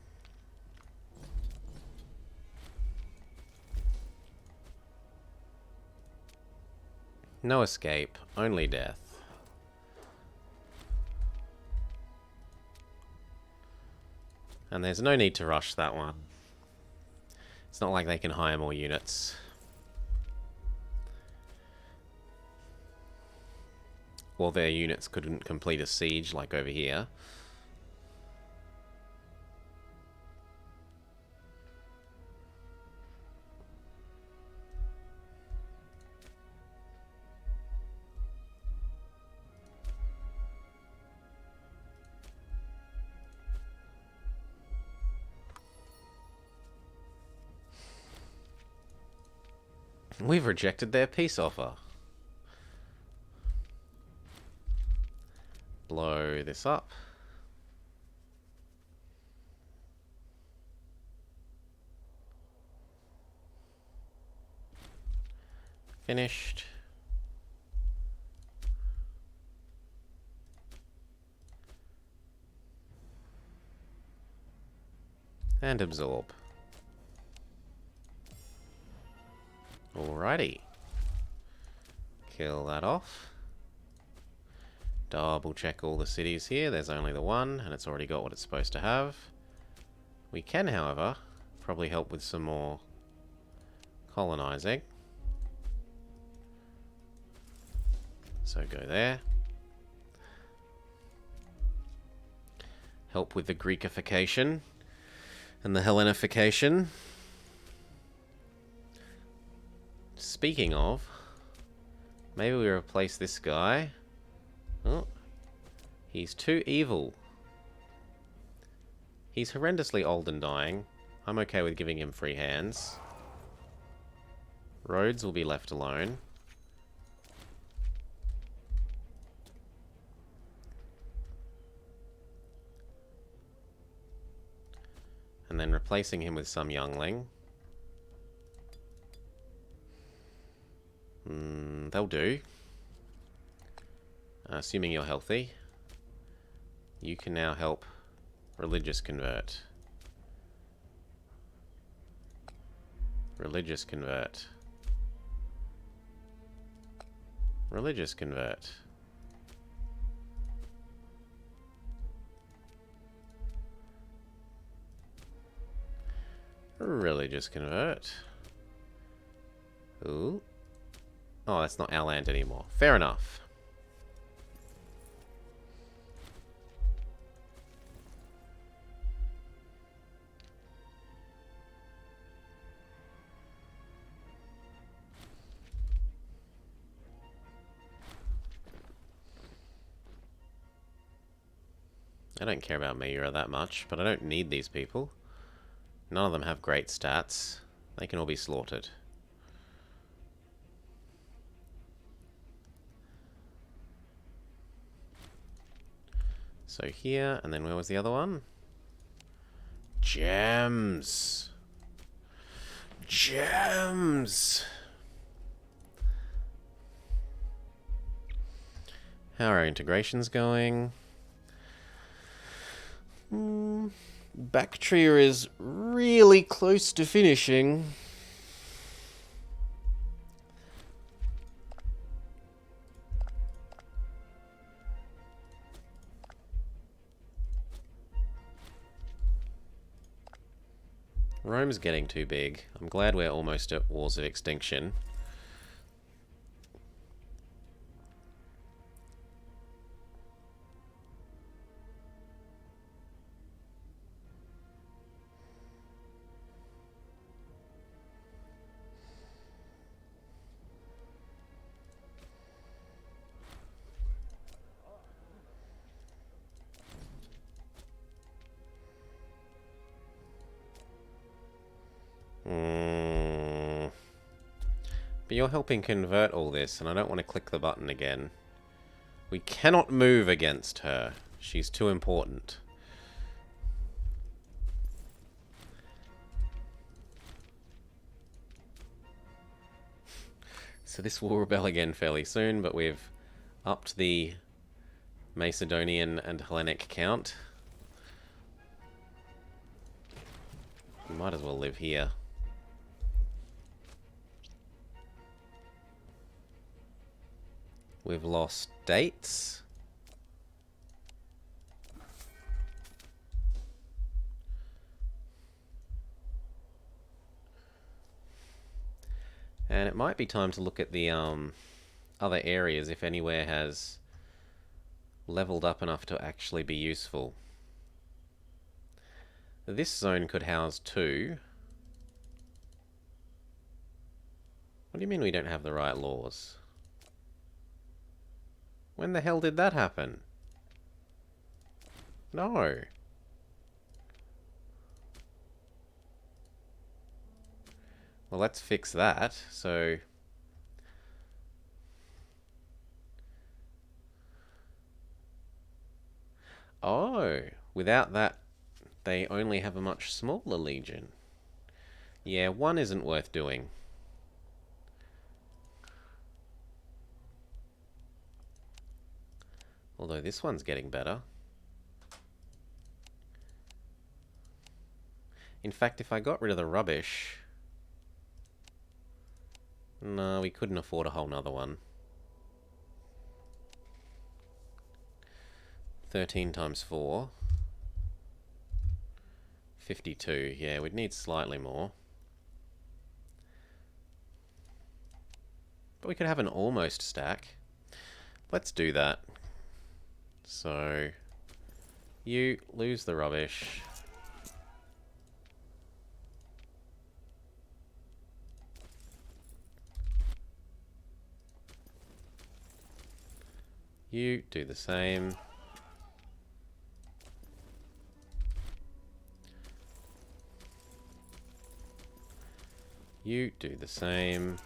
No escape, only death. And there's no need to rush that one. It's not like they can hire more units. Well, their units couldn't complete a siege like over here. We've rejected their peace offer. Blow this up. Finished. And absorb. Alrighty. Kill that off. Double check all the cities here. There's only the one, and it's already got what it's supposed to have. We can, however, probably help with some more colonizing. So go there. Help with the Greekification and the Hellenification. Speaking of, maybe we replace this guy. Oh, he's too evil. He's horrendously old and dying. I'm okay with giving him free hands. Roads will be left alone. And then replacing him with some youngling. They'll do. Assuming you're healthy. You can now help religious convert. Religious convert. Religious convert. Religious convert. Ooh. Oh, that's not our land anymore. Fair enough. I don't care about Miura that much, but I don't need these people. None of them have great stats. They can all be slaughtered. So here, and then where was the other one? Gems! Gems! How are our integrations going? Bactria is really close to finishing. Rome's getting too big. I'm glad we're almost at Wars of Extinction. But you're helping convert all this, and I don't want to click the button again. We cannot move against her. She's too important. So this will rebel again fairly soon, but we've upped the Macedonian and Hellenic count. We might as well live here. We've lost dates. And it might be time to look at the other areas if anywhere has leveled up enough to actually be useful. This zone could house 2. What do you mean we don't have the right laws? When the hell did that happen? No. Well, let's fix that. So... Oh, without that, they only have a much smaller legion. Yeah, 1 isn't worth doing. Although this one's getting better. In fact, if I got rid of the rubbish... No, we couldn't afford a whole nother one. 13 times 4. 52. Yeah, we'd need slightly more. But we could have an almost stack. Let's do that. So, you lose the rubbish. You do the same. You do the same.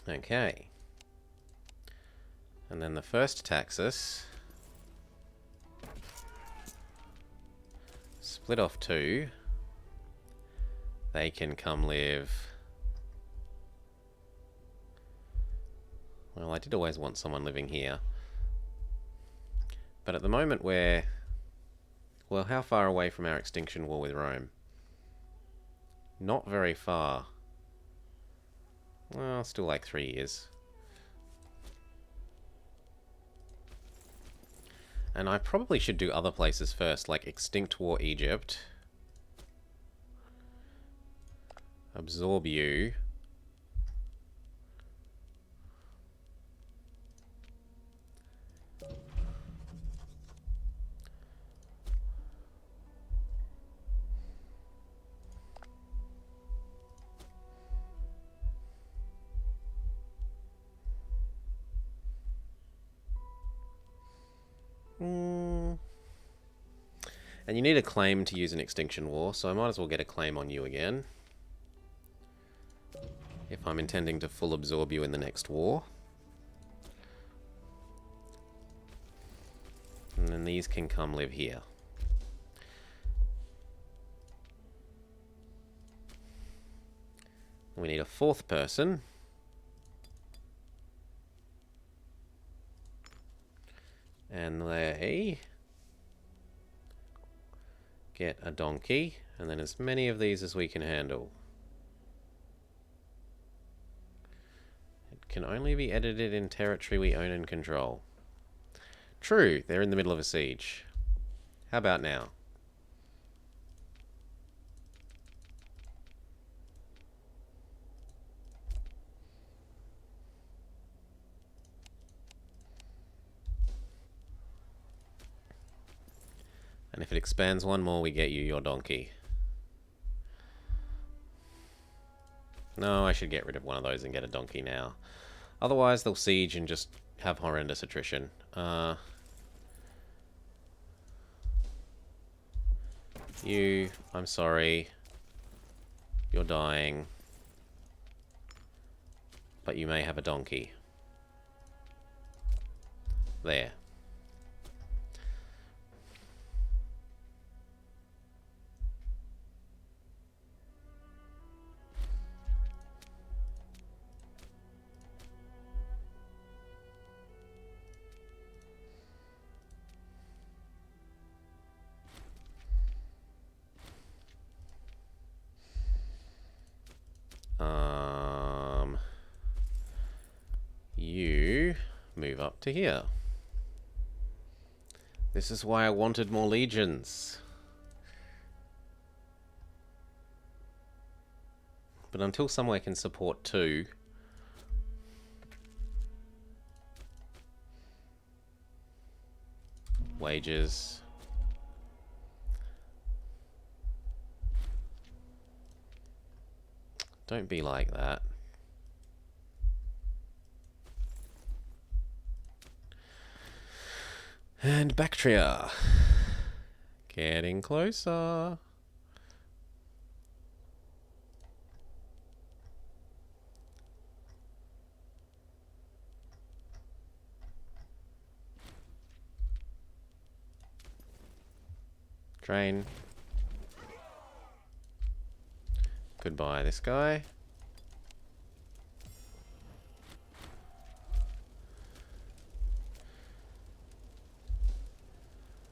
Okay. And then the first taxus. Split off 2. They can come live... Well, I did always want someone living here. But at the moment we're... Well, how far away from our extinction war with Rome? Not very far. Well, still like 3 years. And I probably should do other places first, like Extinct War Egypt. Absorb you. And you need a claim to use an extinction war, so I might as well get a claim on you again. If I'm intending to full absorb you in the next war. And then these can come live here. We need a 4th person. And they get a donkey, and then as many of these as we can handle. It can only be edited in territory we own and control. True, they're in the middle of a siege. How about now? And if it expands 1 more, we get you your donkey. No, I should get rid of one of those and get a donkey now. Otherwise, they'll siege and just have horrendous attrition. You, I'm sorry. You're dying. But you may have a donkey. There. You move up to here. This is why I wanted more legions. But until somewhere can support 2... Wages. Don't be like that. And Bactria. Getting closer. Train. Goodbye, this guy.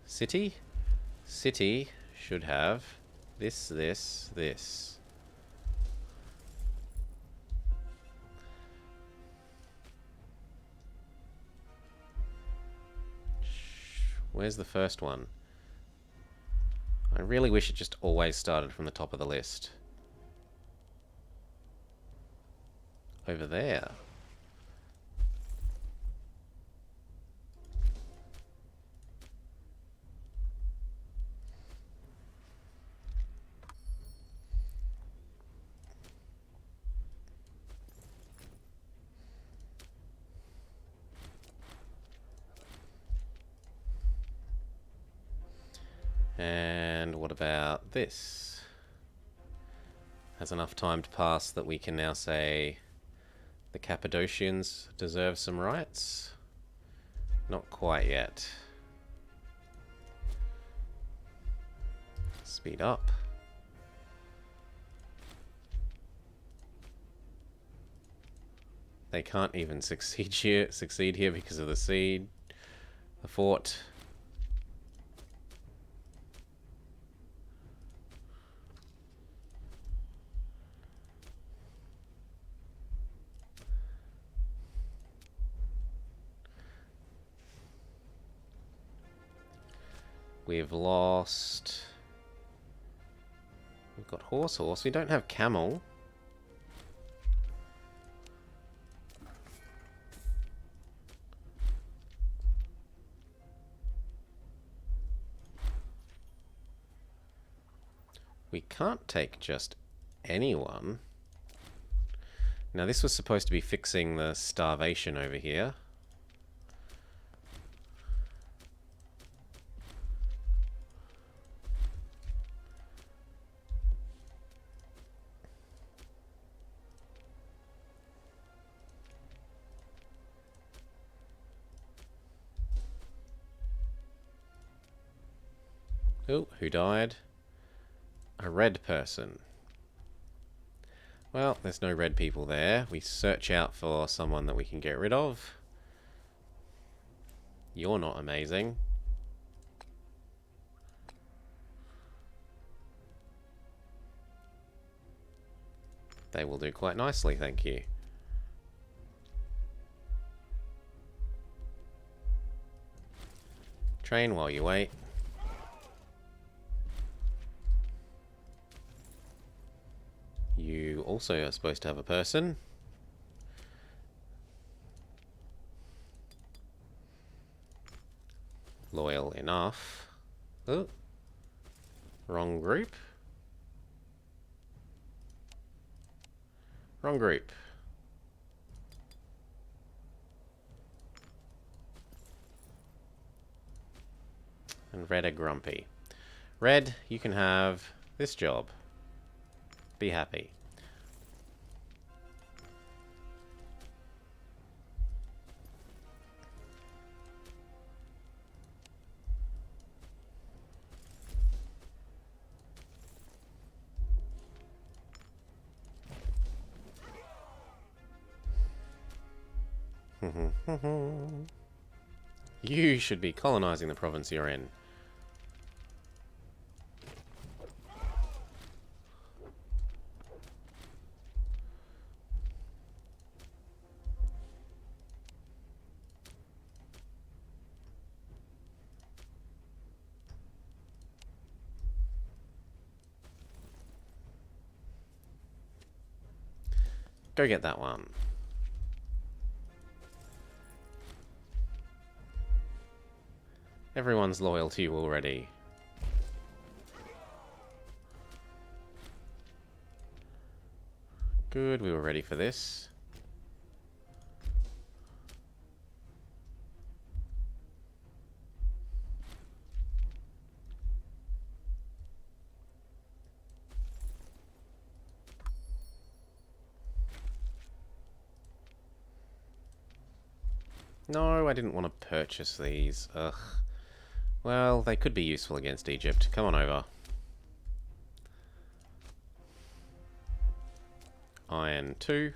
City? City should have this, this, this. Where's the first one? I really wish it just always started from the top of the list. Over there. And what about this? Has enough time to pass that we can now say the Cappadocians deserve some rights? Not quite yet. Speed up. They can't even succeed here because of the seed. The fort. We've lost... We've got horse. We don't have camel. We can't take just anyone. Now this was supposed to be fixing the starvation over here. Oh, who died? A red person. Well, there's no red people there. We search out for someone that we can get rid of. You're not amazing. They will do quite nicely, thank you. Train while you wait. You also are supposed to have a person. Loyal enough. Oh. Wrong group. Wrong group. And red are grumpy. Red, you can have this job. Be happy. You should be colonizing the province you're in. Go get that one. Everyone's loyal to you already. Good, we were ready for this. No, I didn't want to purchase these. Ugh. Well, they could be useful against Egypt. Come on over. Iron 2.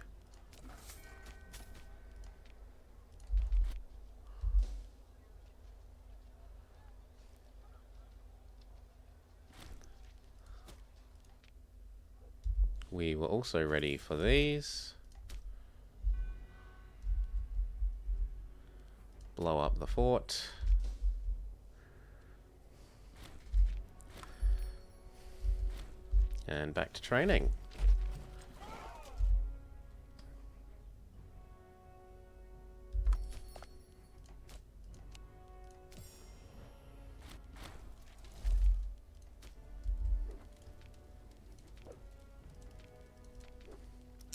We were also ready for these. Blow up the fort. And back to training.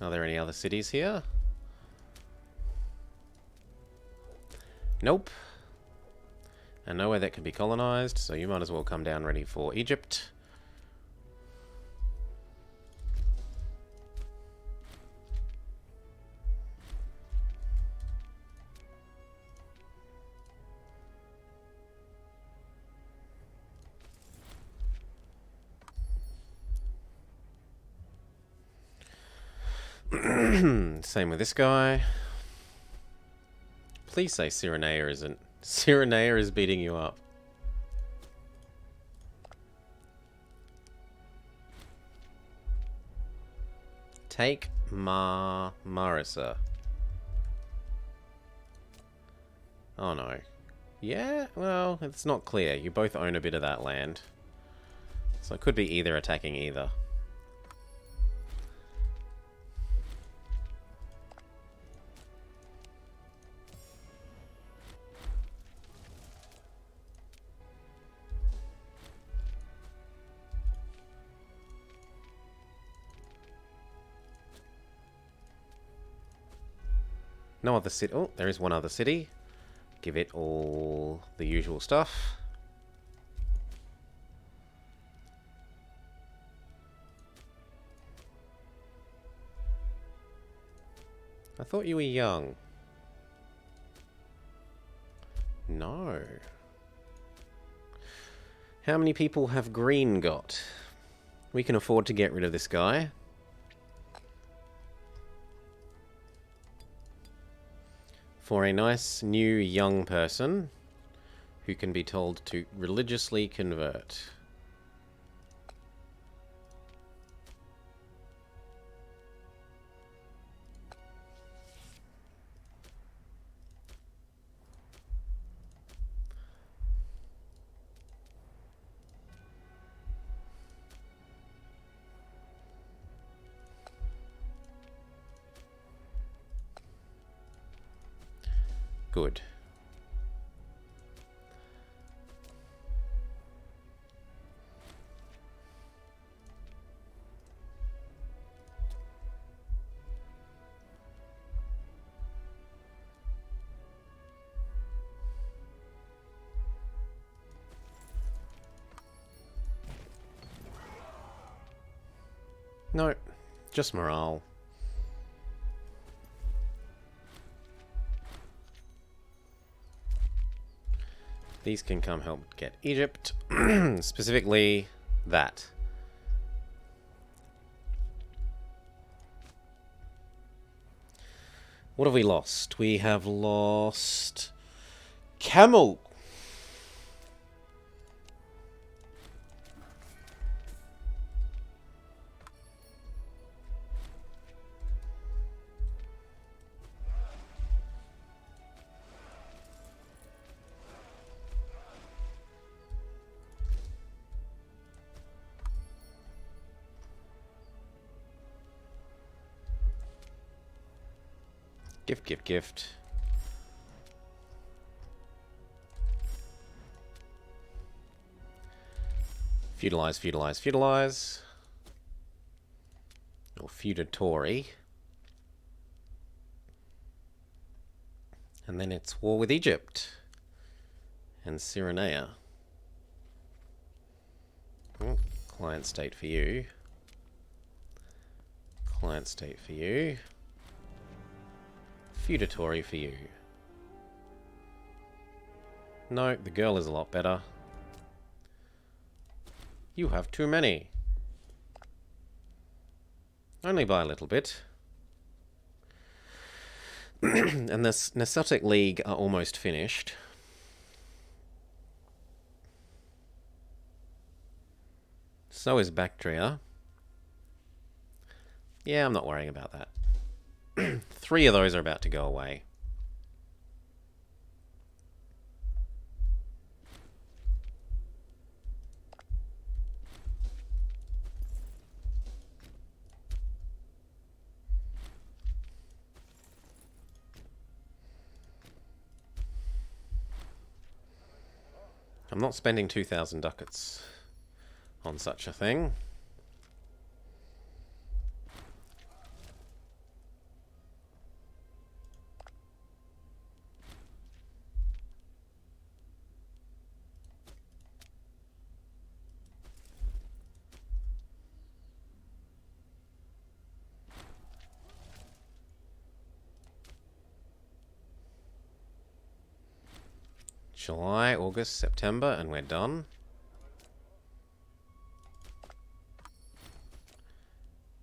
Are there any other cities here? Nope. And nowhere that can be colonized, so you might as well come down ready for Egypt. Same with this guy. Please say Cyrenaica isn't. Cyrenaica is beating you up. Take Marissa. Oh no. Yeah, well, it's not clear. You both own a bit of that land. So it could be either attacking either. No other city. Oh, there is one other city. Give it all the usual stuff. I thought you were young. No. How many people have green got? We can afford to get rid of this guy. For a nice new young person who can be told to religiously convert. Good. No, just morale. These can come help get Egypt. Specifically, that. What have we lost? We have lost... Camel! Gift, gift, gift. Feudalize, feudalize, feudalize. Or feudatory. And then it's war with Egypt. And Cyrenaica. Oh, client state for you. Client state for you. Feudatory for you. No, the girl is a lot better. You have too many. Only by a little bit. And the Nesotic League are almost finished. So is Bactria. Yeah, I'm not worrying about that. 3 of those are about to go away. I'm not spending 2,000 ducats on such a thing. July, August, September, and we're done.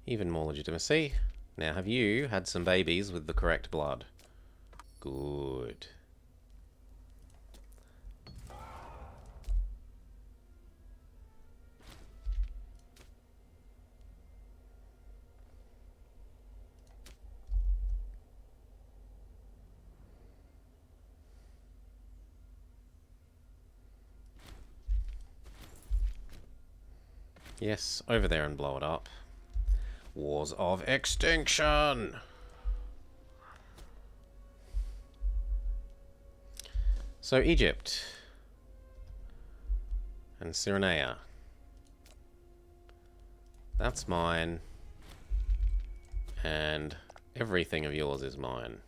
Even more legitimacy. Now, have you had some babies with the correct blood? Good. Yes, over there and blow it up. Wars of Extinction! So Egypt. And Cyrenaica. That's mine. And everything of yours is mine.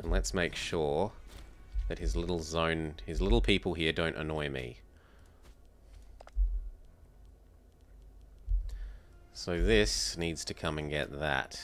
And let's make sure that his little zone, his little people here don't annoy me. So this needs to come and get that.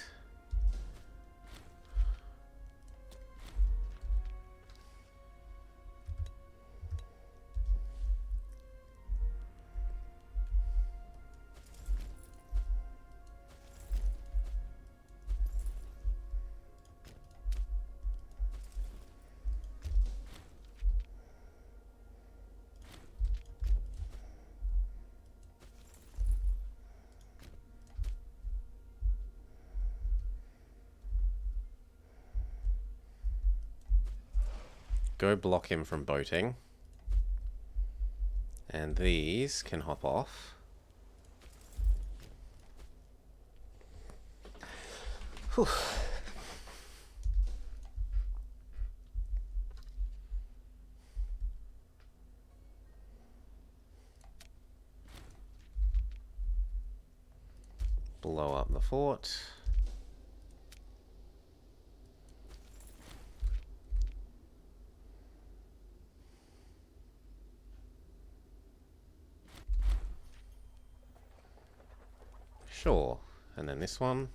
Go block him from boating. And these can hop off. Whew. Blow up the fort. Sure. And then this one.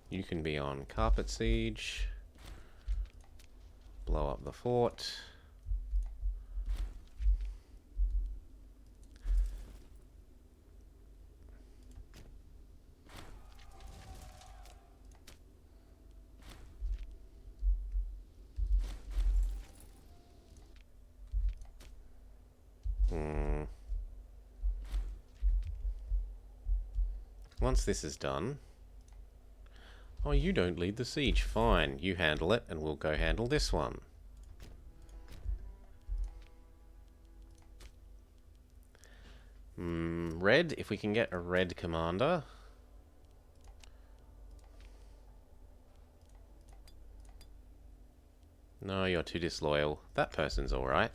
You can be on Carpet Siege. Blow up the fort. once this is done... Oh, you don't lead the siege. Fine, you handle it, and we'll go handle this one. Red, if we can get a red commander. No, you're too disloyal. That person's alright.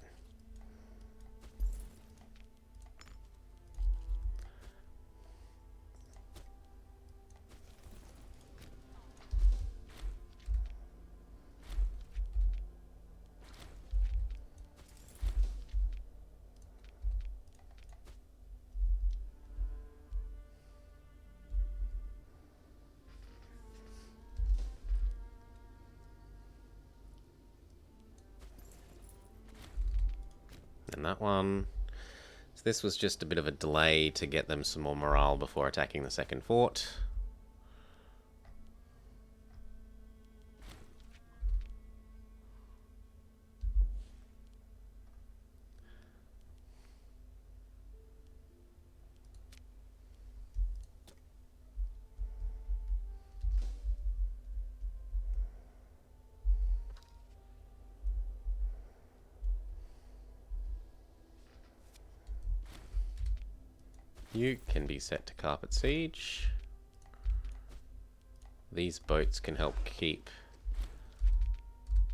And that one. So this was just a bit of a delay to get them some more morale before attacking the second fort. You can be set to carpet siege. These boats can help keep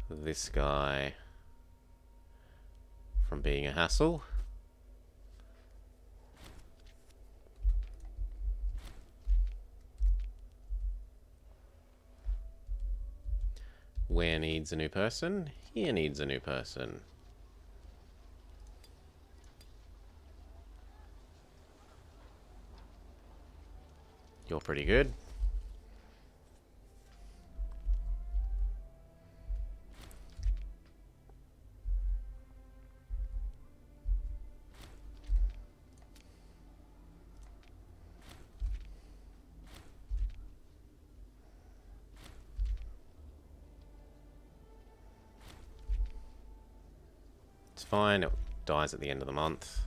this guy from being a hassle. Where needs a new person? Here needs a new person. You're pretty good. It's fine, it dies at the end of the month.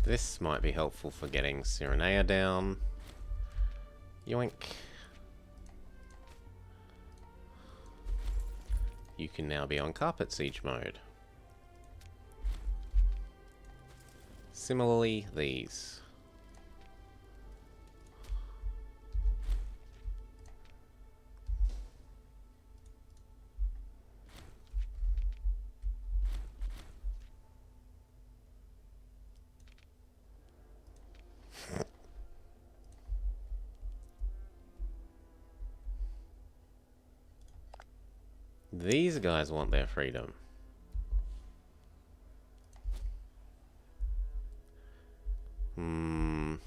This might be helpful for getting Cyrenea down. Yoink. You can now be on carpet siege mode. Similarly, these. These guys want their freedom. We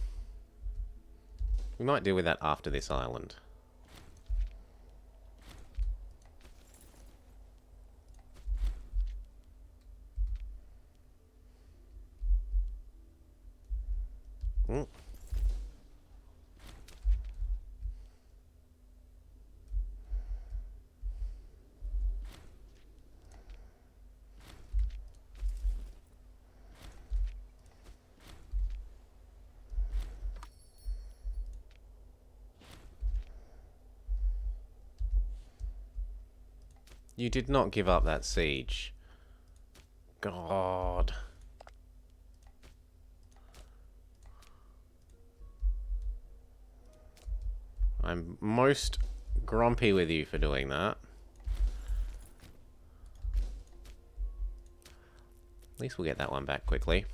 might deal with that after this island. You did not give up that siege. God. I'm most grumpy with you for doing that. At least we'll get that one back quickly.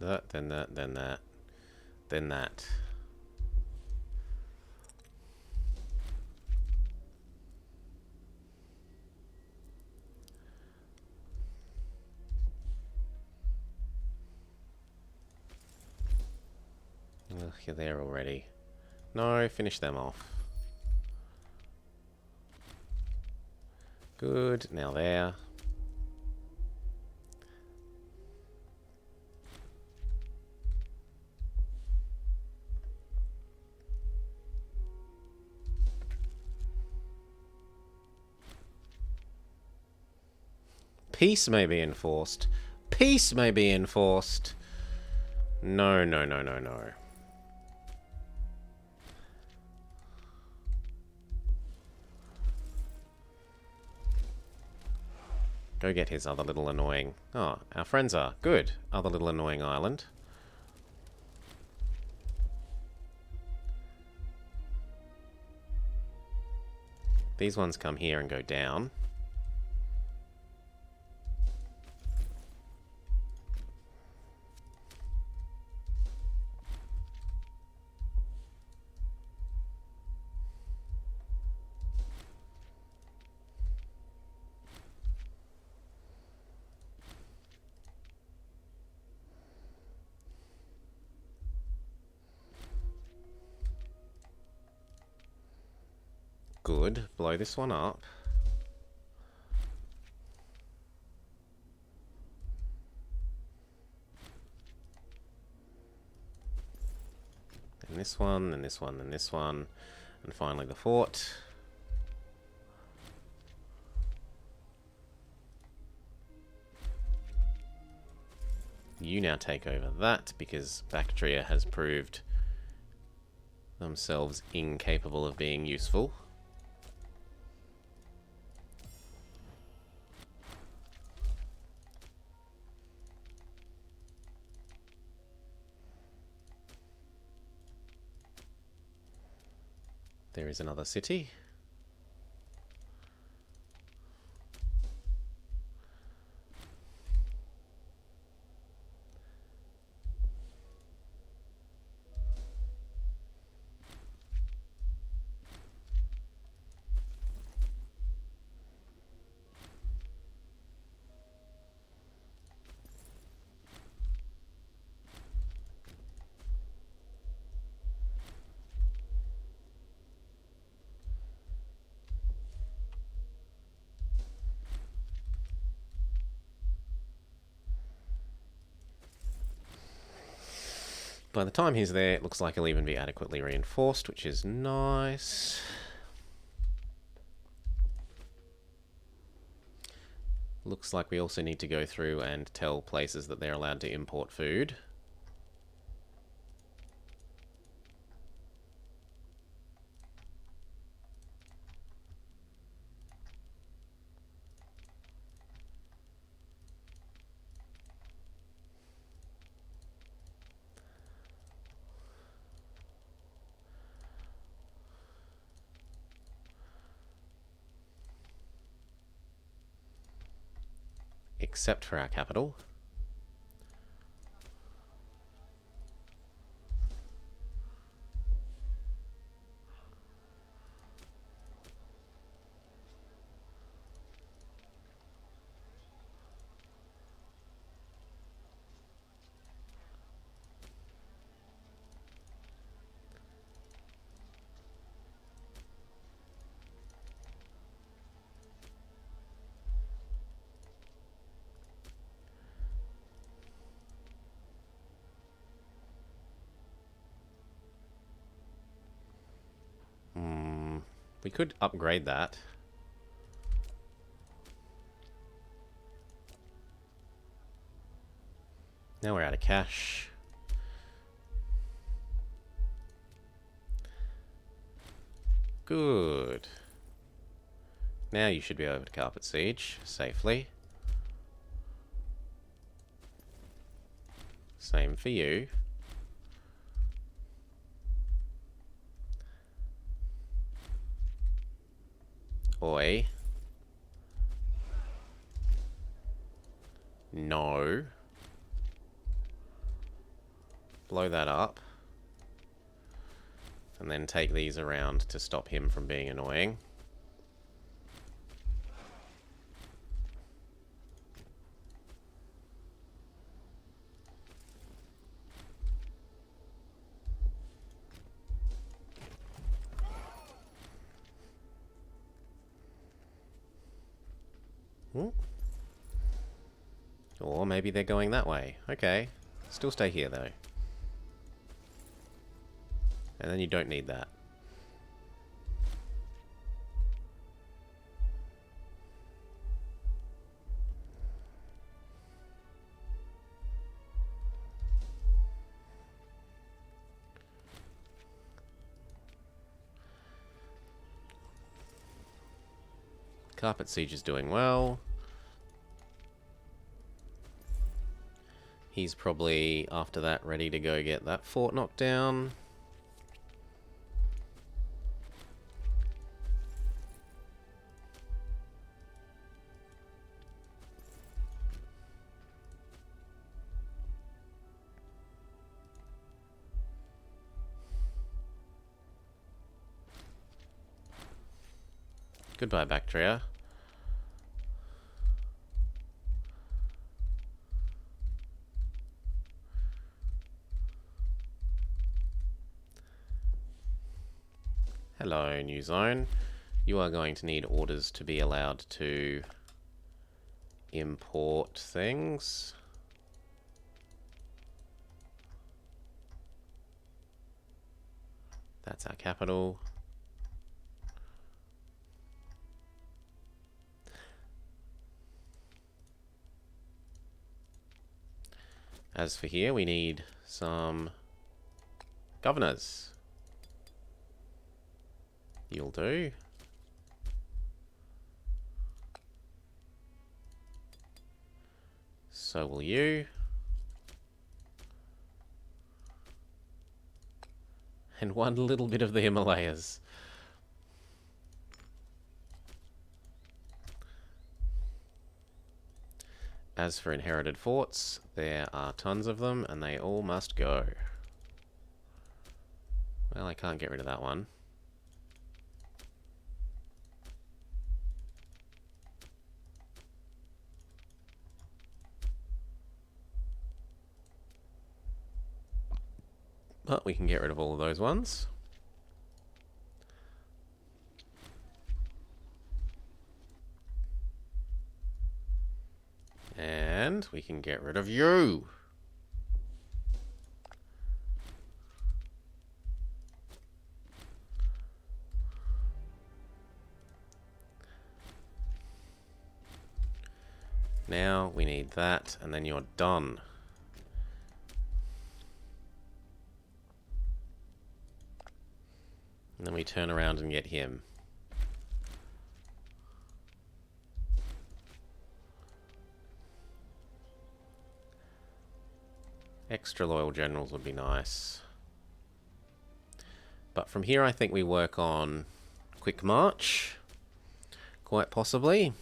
that, then that, then that, then that. Ugh, you're there already. No, finish them off. Good, now there. Peace may be enforced. Peace may be enforced. No, no, no, no, no. Go get his other little annoying... Oh, our friends are. Good. Other little annoying island. These ones come here and go down. Good. Blow this one up. And this one, and this one, and this one. And finally the fort. You now take over that, because Bactria has proved themselves incapable of being useful. There is another city. By the time he's there, it looks like he'll even be adequately reinforced, which is nice. Looks like we also need to go through and tell places that they're allowed to import food. Except for our capital. We could upgrade that. Now we're out of cash. Good. Now you should be able to carpet siege safely. Same for you. Oi. No. blow that up. And then take these around to stop him from being annoying. Or maybe they're going that way. Okay. Still stay here, though. And then you don't need that. Carpet Siege is doing well. He's probably, after that, ready to go get that fort knocked down. Goodbye, Bactria. Hello, new zone. You are going to need orders to be allowed to import things. That's our capital. As for here, we need some governors. You'll do. So will you. And one little bit of the Himalayas. As for inherited forts, there are tons of them, and they all must go. Well, I can't get rid of that one. But we can get rid of all of those ones. And we can get rid of you. Now we need that, and then you're done. And then we turn around and get him. Extra loyal generals would be nice. But from here I think we work on quick march. Quite possibly.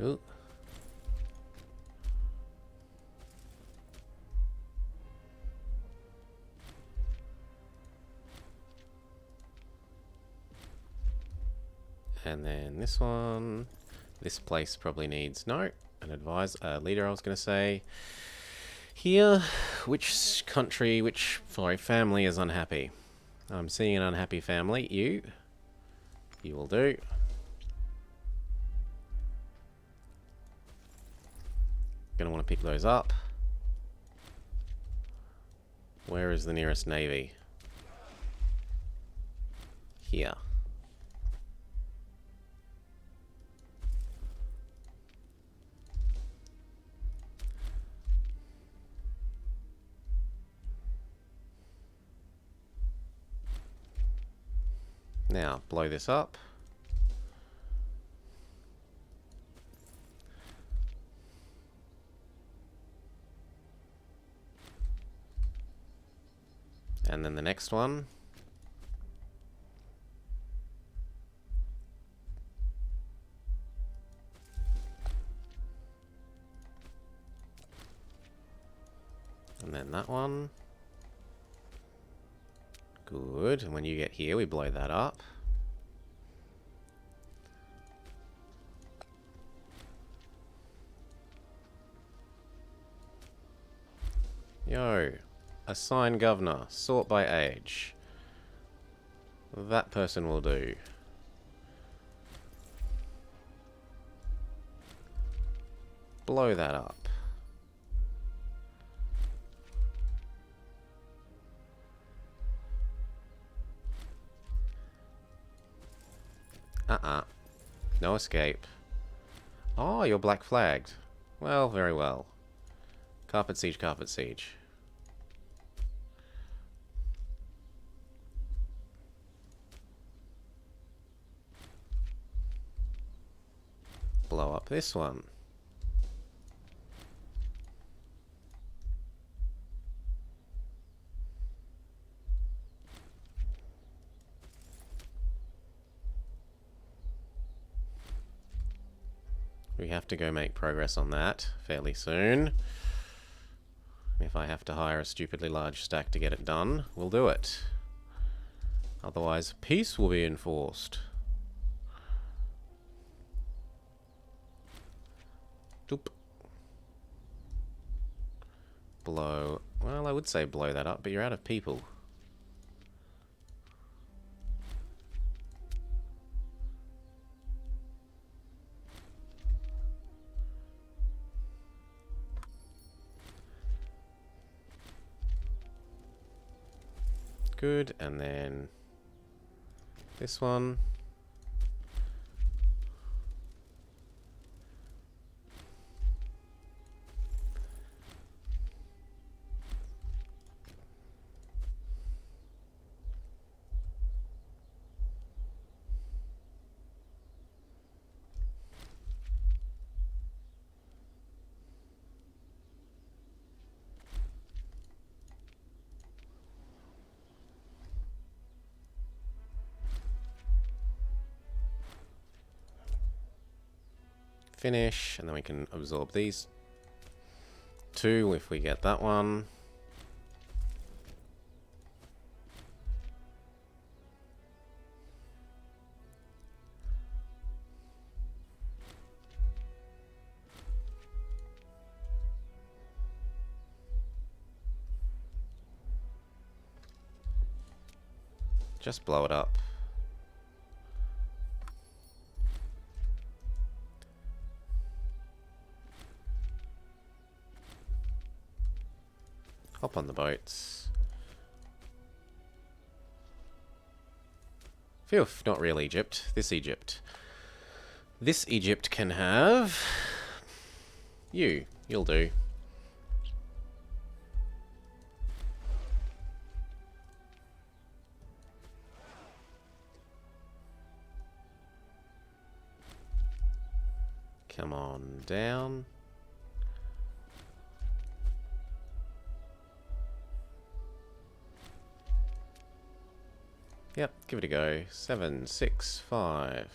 Ooh. And then this one. This place probably needs, no, an advisor, leader I was going to say. Here, which country, family is unhappy? I'm seeing an unhappy family. You will do. Gonna want to pick those up. Where is the nearest navy? Here. Now, blow this up. And then the next one. And then that one. Good. And when you get here, we blow that up. Yo. Assign governor. Sort by age. That person will do. Blow that up. No escape. Oh, you're black flagged. Well, very well. Carpet siege, carpet siege. Blow up this one. We have to go make progress on that fairly soon. If I have to hire a stupidly large stack to get it done, we'll do it. Otherwise, peace will be enforced. Doop. Blow. Well, I would say blow that up, but you're out of people. Good, and then this one. Finish, and then we can absorb these two if we get that one. Just blow it up. Hop on the boats. Phew, not real Egypt. This Egypt. This Egypt can have... you. You'll do. Come on down. Yep, give it a go. 7, 6, 5.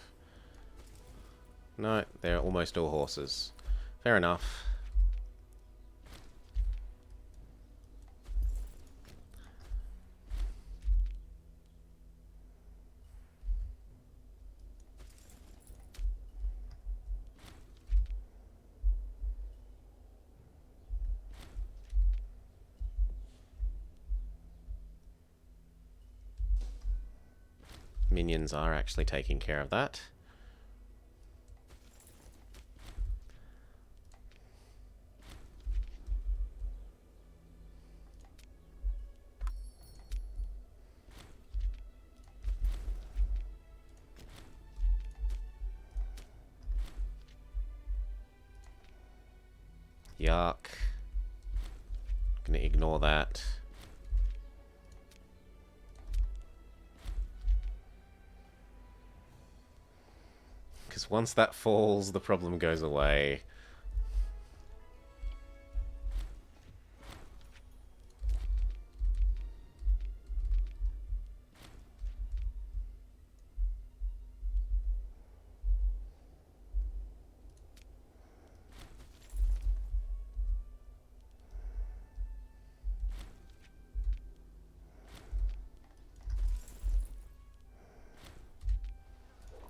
No, they're almost all horses. Fair enough. Minions are actually taking care of that. Yuck. Gonna ignore that. because once that falls, the problem goes away.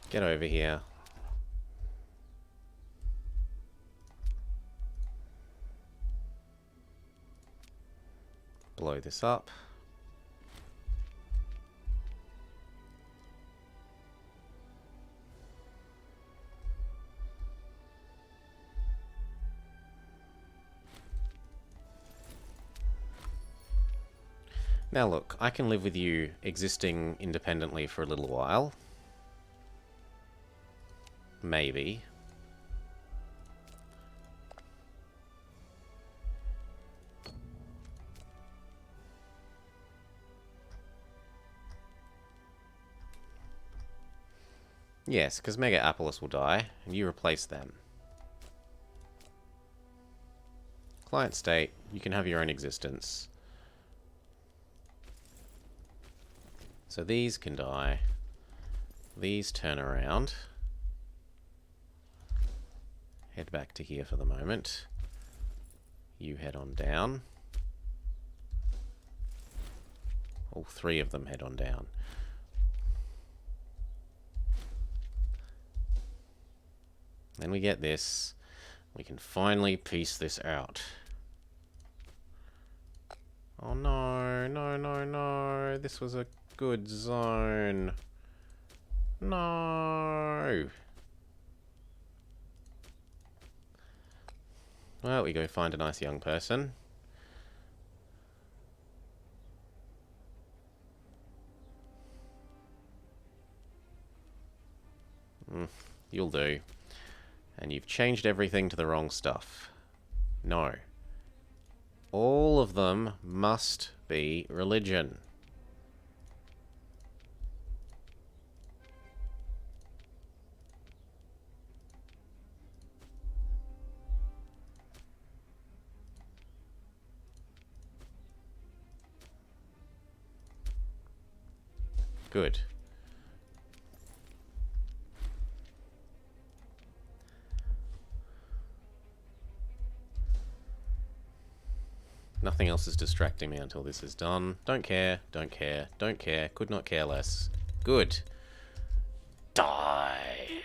Get over here. Blow this up. Now look, I can live with you existing independently for a little while. Maybe. Yes, because Megapolis will die, and you replace them. Client state, you can have your own existence. So these can die. These turn around. Head back to here for the moment. You head on down. All three of them head on down. Then we get this. We can finally piece this out. Oh no, no, no, no. This was a good zone. No. Well, we go find a nice young person. You'll do. And you've changed everything to the wrong stuff. No. All of them must be religion. Good. Nothing else is distracting me until this is done. Don't care, don't care, don't care, could not care less. Good. Die.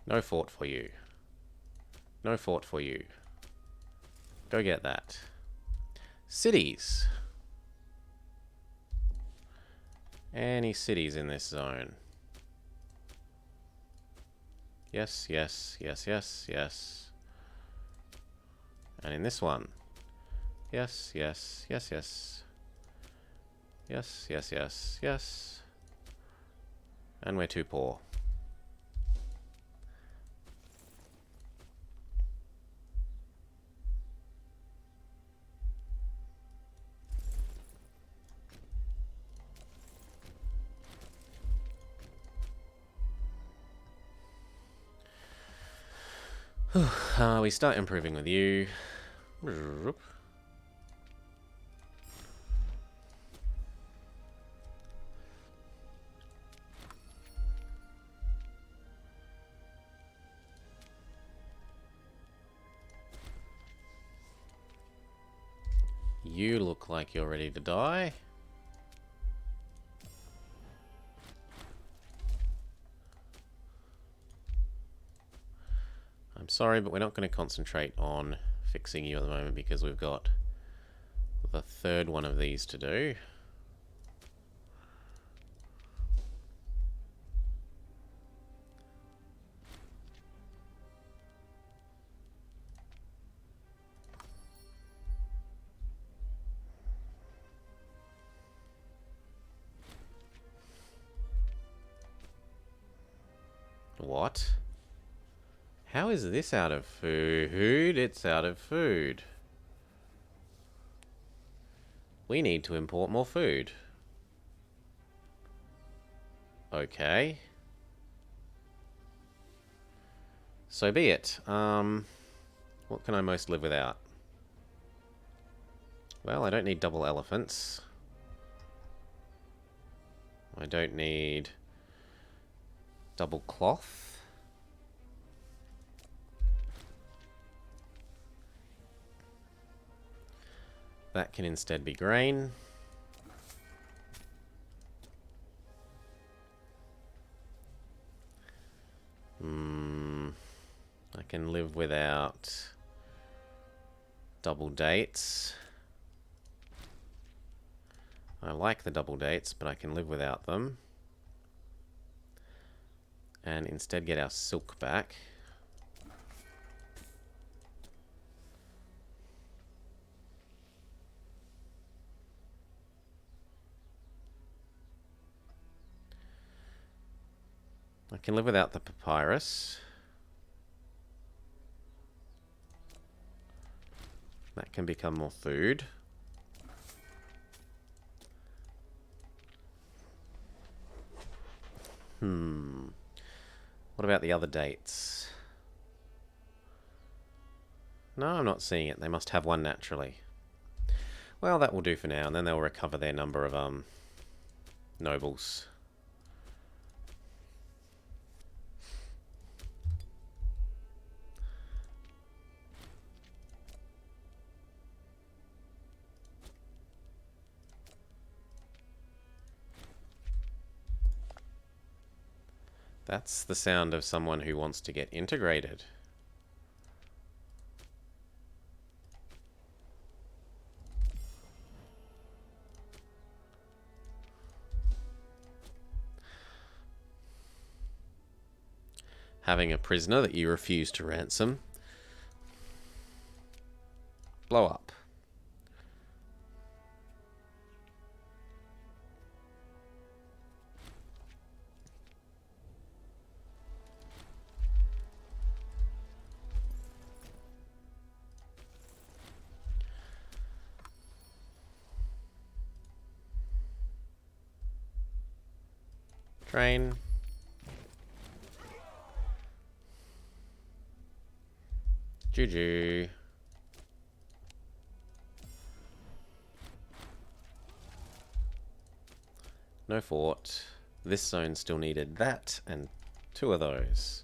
No fort for you. No fort for you. Go get that. Cities. Any cities in this zone? Yes, yes, yes, yes, yes. And in this one? Yes, yes, yes, yes. Yes, yes, yes, yes. And we're too poor. We start improving with you. You look like you're ready to die. I'm sorry, but we're not going to concentrate on fixing you at the moment because we've got the third one of these to do. What? How is this out of food? It's out of food. We need to import more food. Okay. So be it. What can I most live without? Well, I don't need double elephants. I don't need double cloth. That can instead be grain. I can live without double dates. I like the double dates, but I can live without them. And instead get our silk back. I can live without the papyrus. That can become more food. What about the other dates? No, I'm not seeing it. They must have one naturally. Well, that will do for now, and then they'll recover their number of nobles. That's the sound of someone who wants to get integrated. Having a prisoner that you refuse to ransom. Blow up. Train. GG. No fort. This zone still needed that, and 2 of those.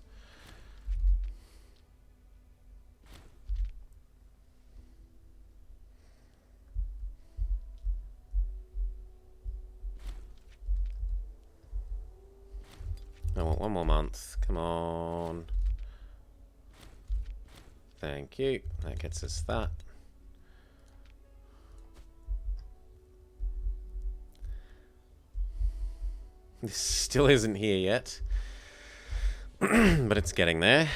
I want 1 more month. Come on. Thank you. That gets us that. This still isn't here yet. But it's getting there.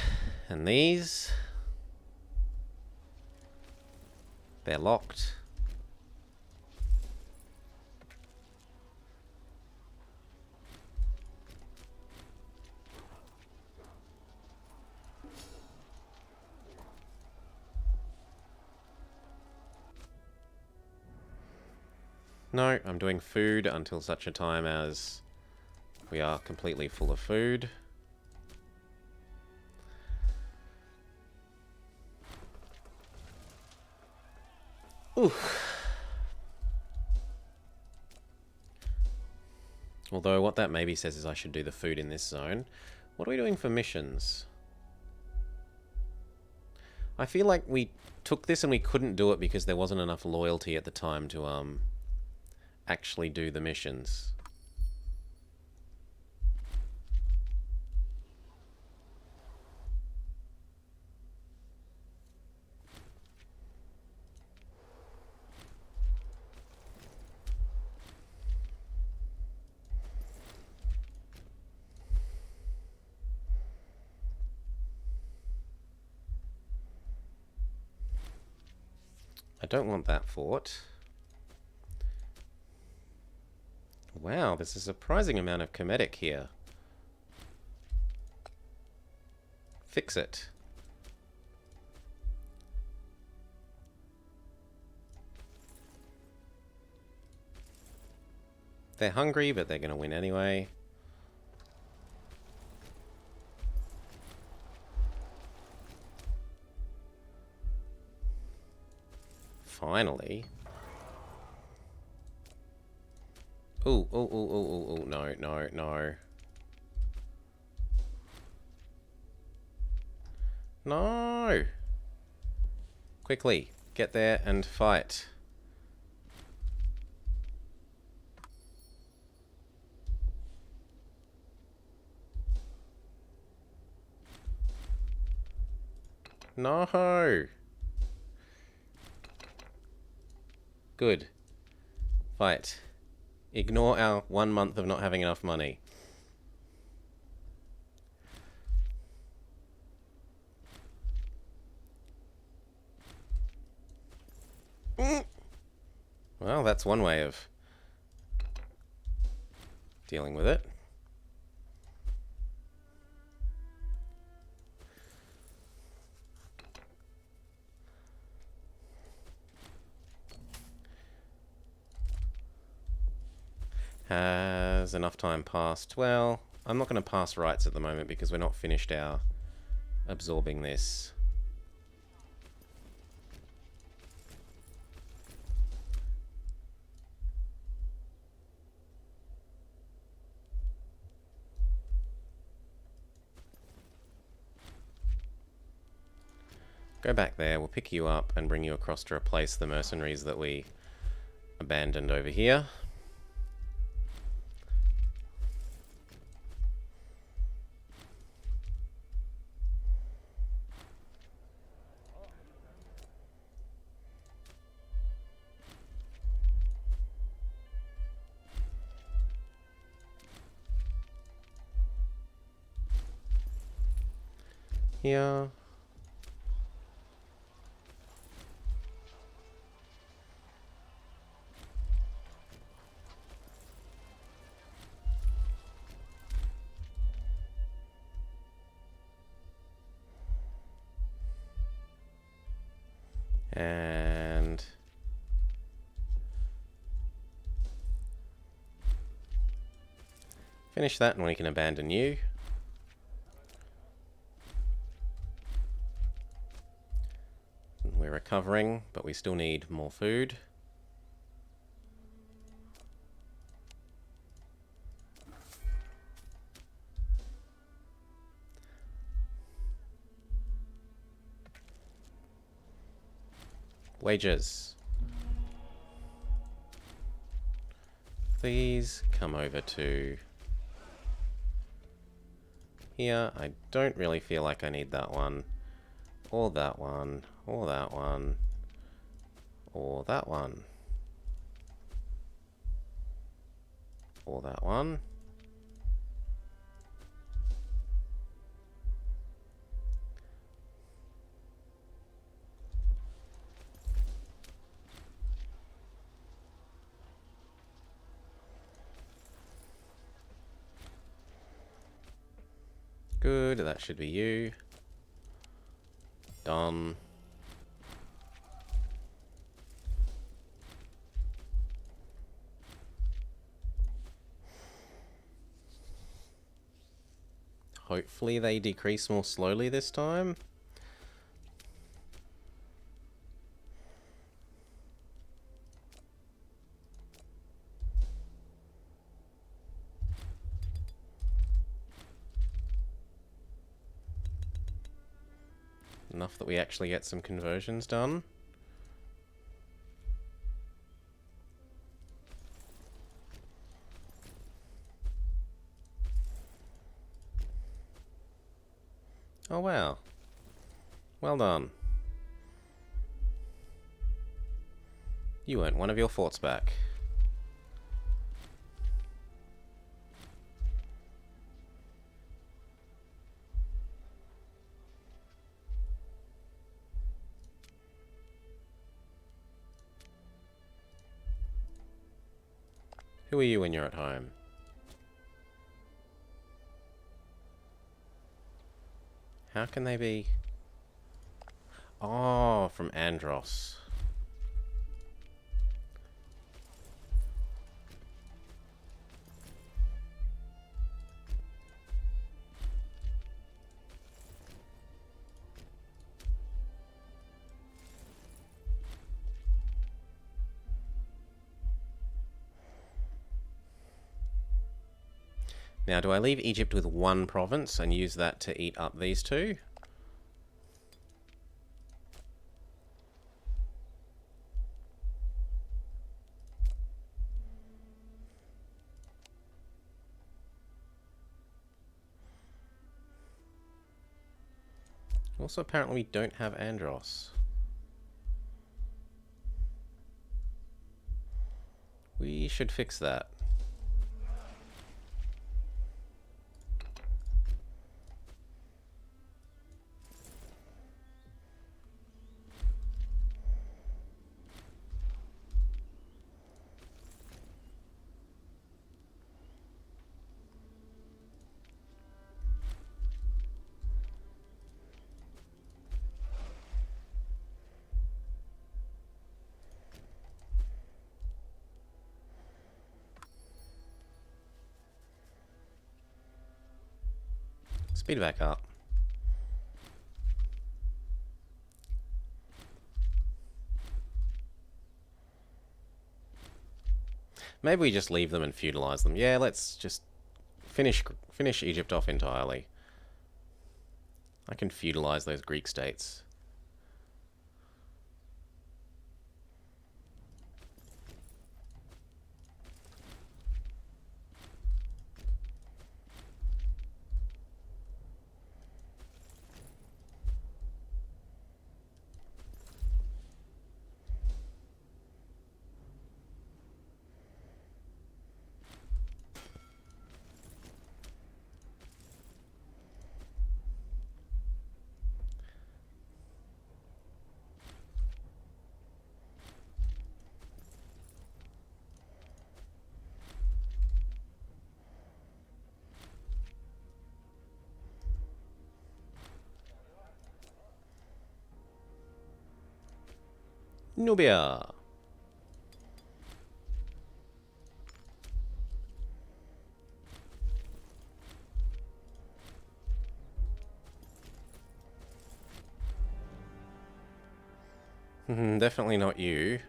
And these. They're locked. No, I'm doing food until such a time as we are completely full of food. Oof. Although what that maybe says is I should do the food in this zone. What are we doing for missions? I feel like we took this and we couldn't do it because there wasn't enough loyalty at the time to actually do the missions. I don't want that fort. Wow, there's a surprising amount of comedic here. Fix it. They're hungry, but they're going to win anyway. Finally. Ooh, ooh, ooh, ooh, ooh, ooh, no, no, no. No! Quickly, get there and fight. No! Good. Fight. Ignore our 1 month of not having enough money. Well, that's one way of dealing with it. Has enough time passed? Well, I'm not going to pass rights at the moment because we're not finished our absorbing this. Go back there, we'll pick you up and bring you across to replace the mercenaries that we abandoned over here. Here. And finish that and we can abandon you. We're recovering, but we still need more food. Wages. Please come over to here. I don't really feel like I need that one. Or that one. Or that one. Or that one. Or that one. Good, that should be you. Done. Hopefully they decrease more slowly this time. Enough that we actually get some conversions done. Oh wow. Well done. You earned one of your forts back. Who are you when you're at home? How can they be? Oh, from Andros. Now, do I leave Egypt with one province and use that to eat up these two? Also, apparently we don't have Andros. We should fix that. Speed back up. Maybe we just leave them and feudalize them. Yeah, let's just finish Egypt off entirely. I can feudalize those Greek states. Nubia. Definitely not you.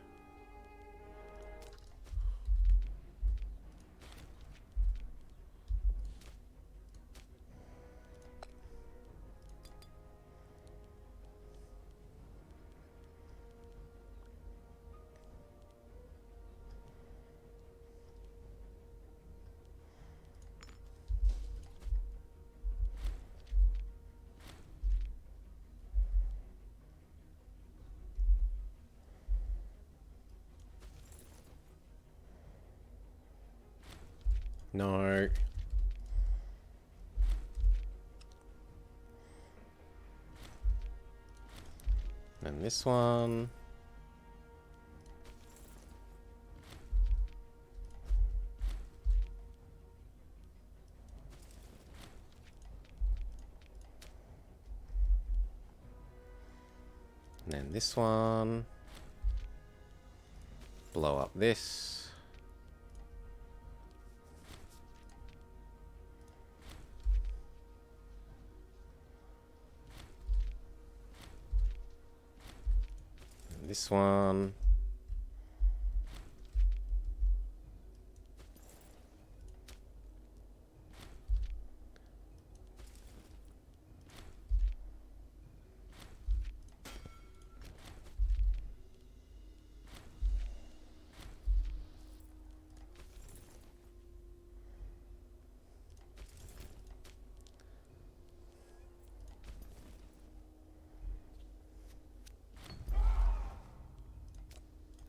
No. And this one. And then this one. Blow up this. And this one.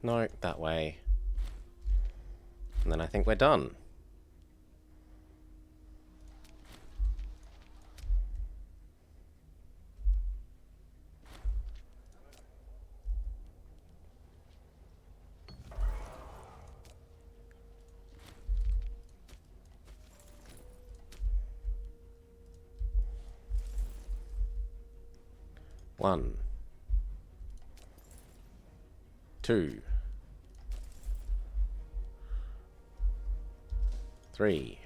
No, that way. And then I think we're done. One. Two. 3.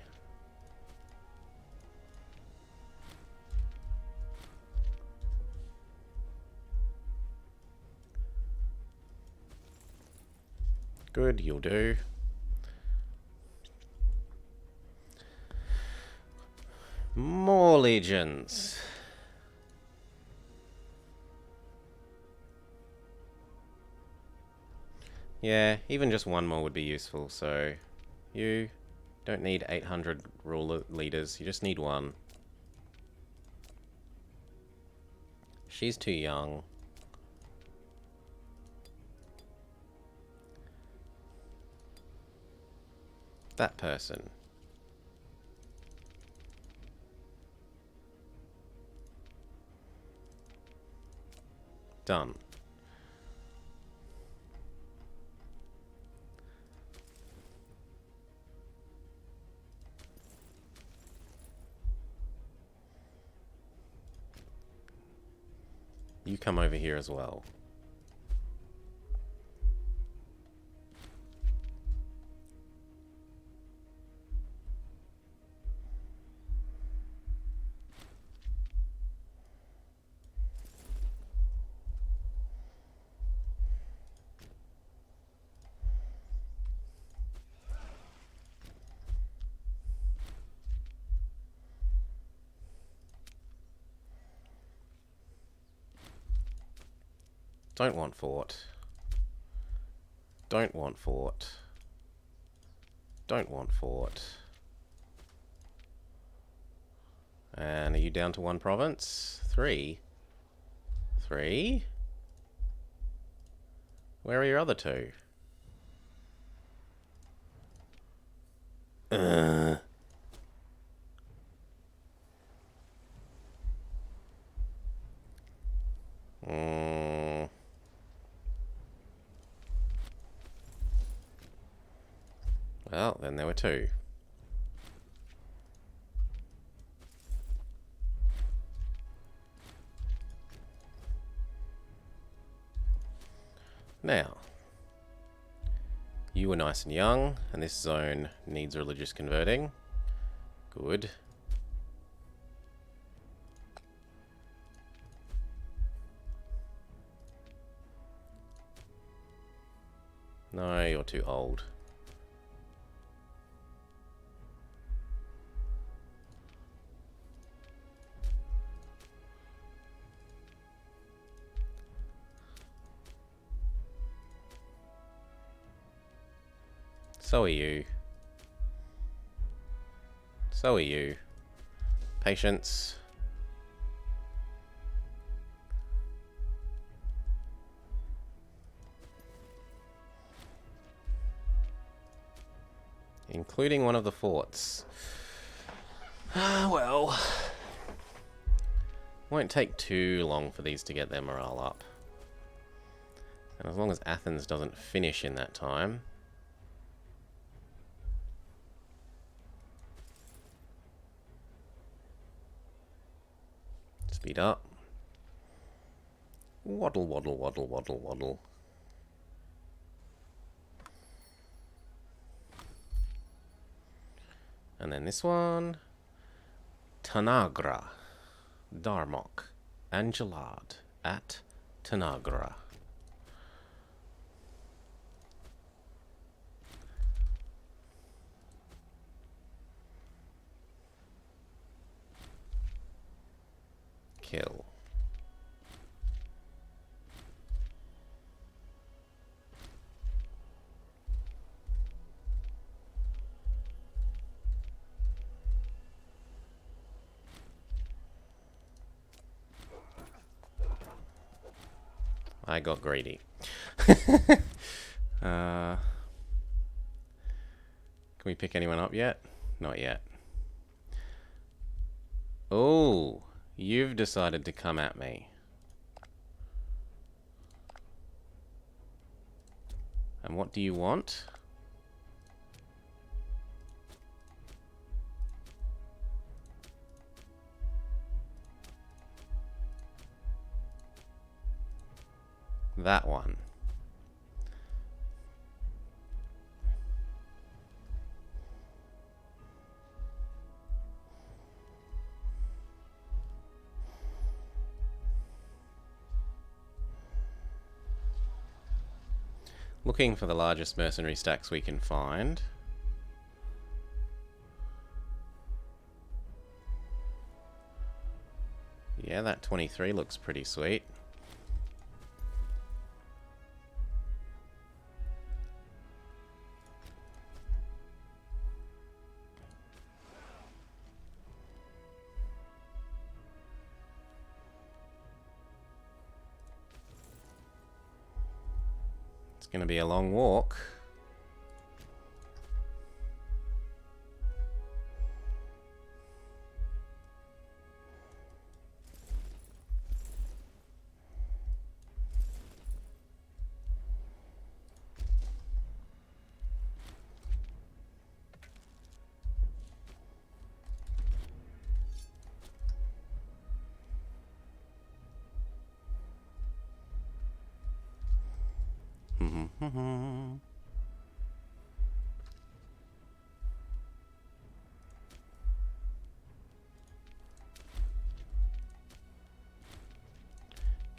Good, you'll do. More legions. Yeah, even just one more would be useful, so you don't need 800 ruler leaders, you just need one. She's too young. That person. Done. You come over here as well. Don't want fort. Don't want fort. Don't want fort. And are you down to one province? 3? 3? Where are your other 2? Well, then there were 2. Now, you were nice and young, and this zone needs religious converting. Good. No, you're too old. So are you. So are you. Patience. Including one of the forts. Ah, well. Won't take too long for these to get their morale up. And as long as Athens doesn't finish in that time. Speed up. Waddle, waddle, waddle, waddle, waddle. And then this one. Tanagra. Darmok. Angelad. At Tanagra. Kill. I got greedy. Can we pick anyone up yet? Not yet. Oh, you've decided to come at me. And what do you want? That one. Looking for the largest mercenary stacks we can find. Yeah, that 23 looks pretty sweet. It's going to be a long walk.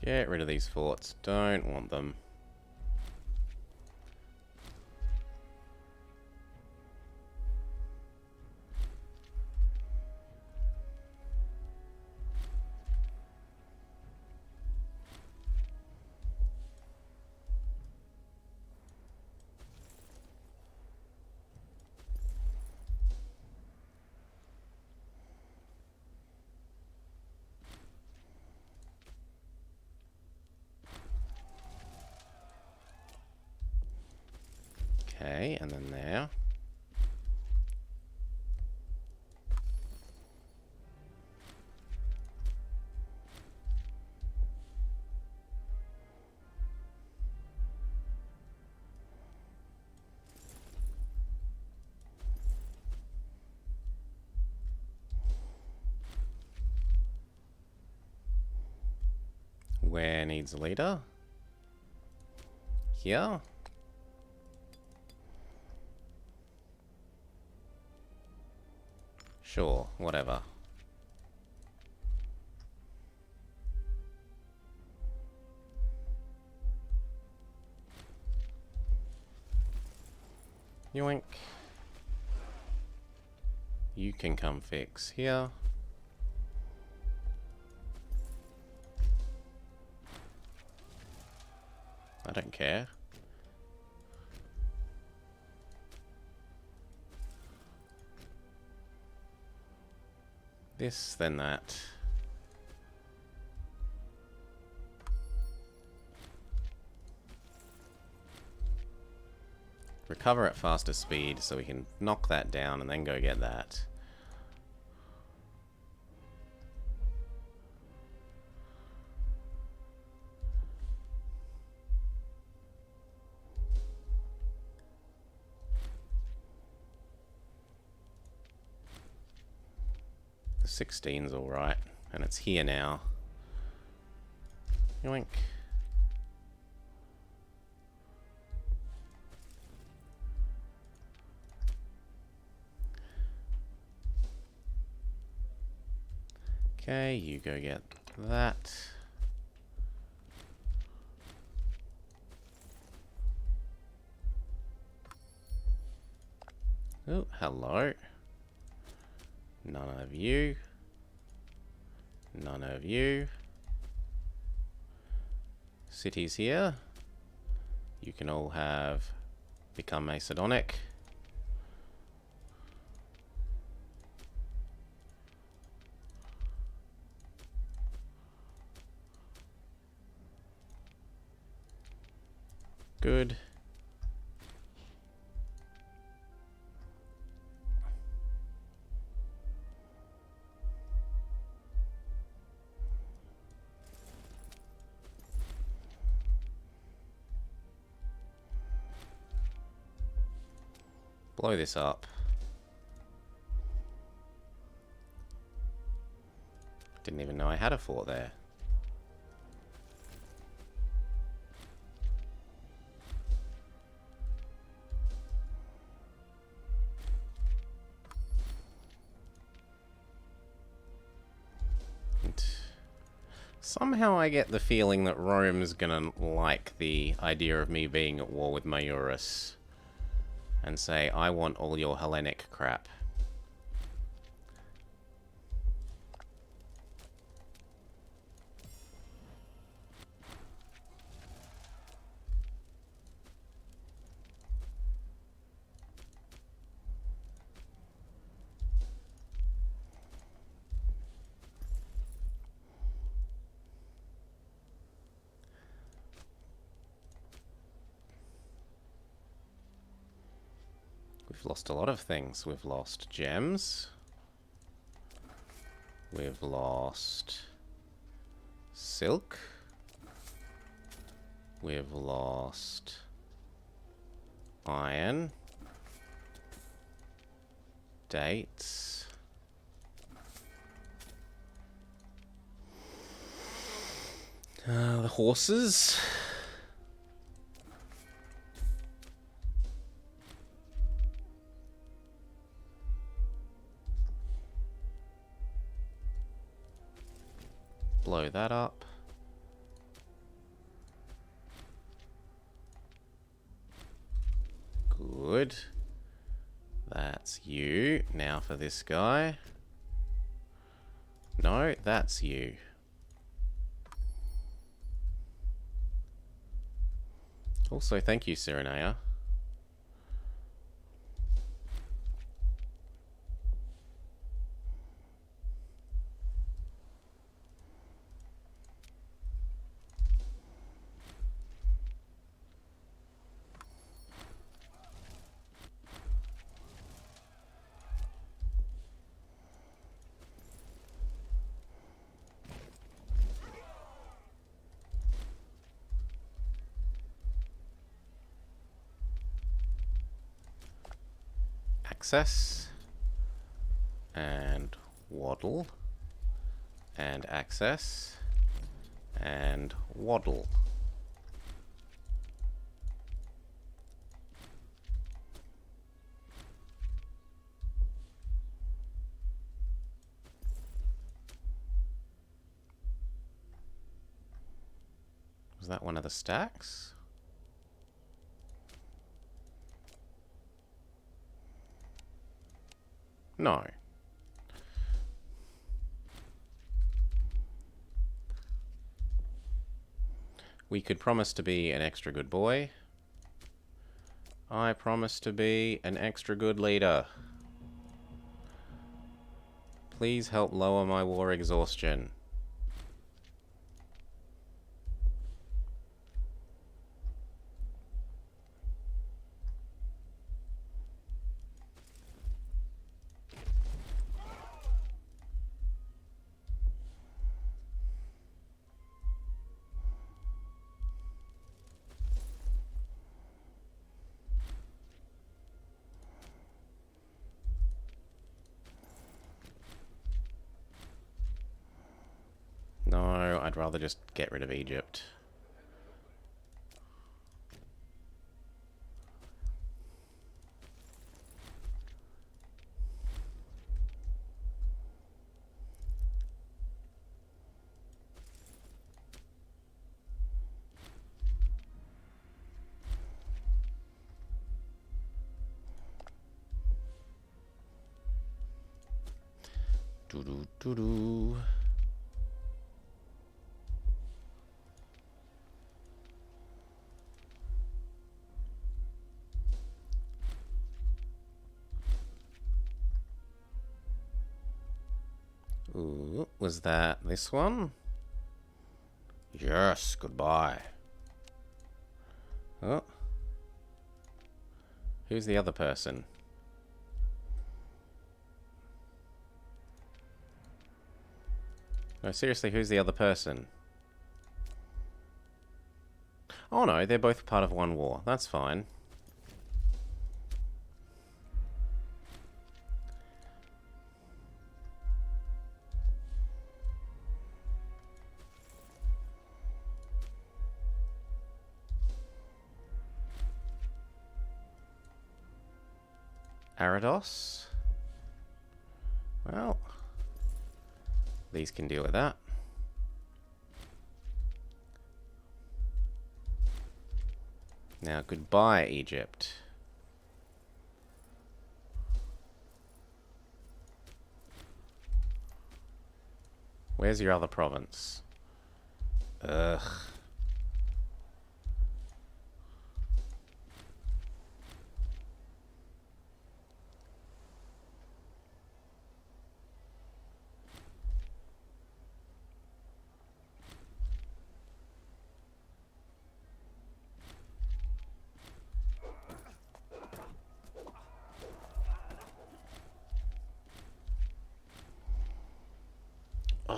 Get rid of these forts. Don't want them. Okay, and then there. Where needs a leader? Here? Sure, whatever. Yoink. You can come fix here. I don't care. This, then that. Recover at faster speed so we can knock that down and then go get that. The 16's alright, and it's here now. Yoink. Okay, you go get that. Oh, hello. None of you. None of you. Cities here. You can all have become Macedonic. Good. Blow this up. Didn't even know I had a fort there. And somehow I get the feeling that Rome's gonna like the idea of me being at war with Maurus and say, I want all your Hellenic crap. We've lost a lot of things. We've lost gems. We've lost silk. We've lost iron. Dates. The horses. Blow that up. Good. That's you. Now for this guy. No, that's you. Also, thank you, Cyrenea. Access. And waddle. And access. And waddle. Was that one of the stacks? No. We could promise to be an extra good boy. I promise to be an extra good leader. Please help lower my war exhaustion. No, I'd rather just get rid of Egypt. Doo-doo-doo-doo. Ooh, was that this one? Yes, goodbye. Oh. Who's the other person? No, seriously, who's the other person? Oh no, they're both part of one war. That's fine. Arados? Well, these can deal with that. Now, goodbye, Egypt. Where's your other province? Ugh.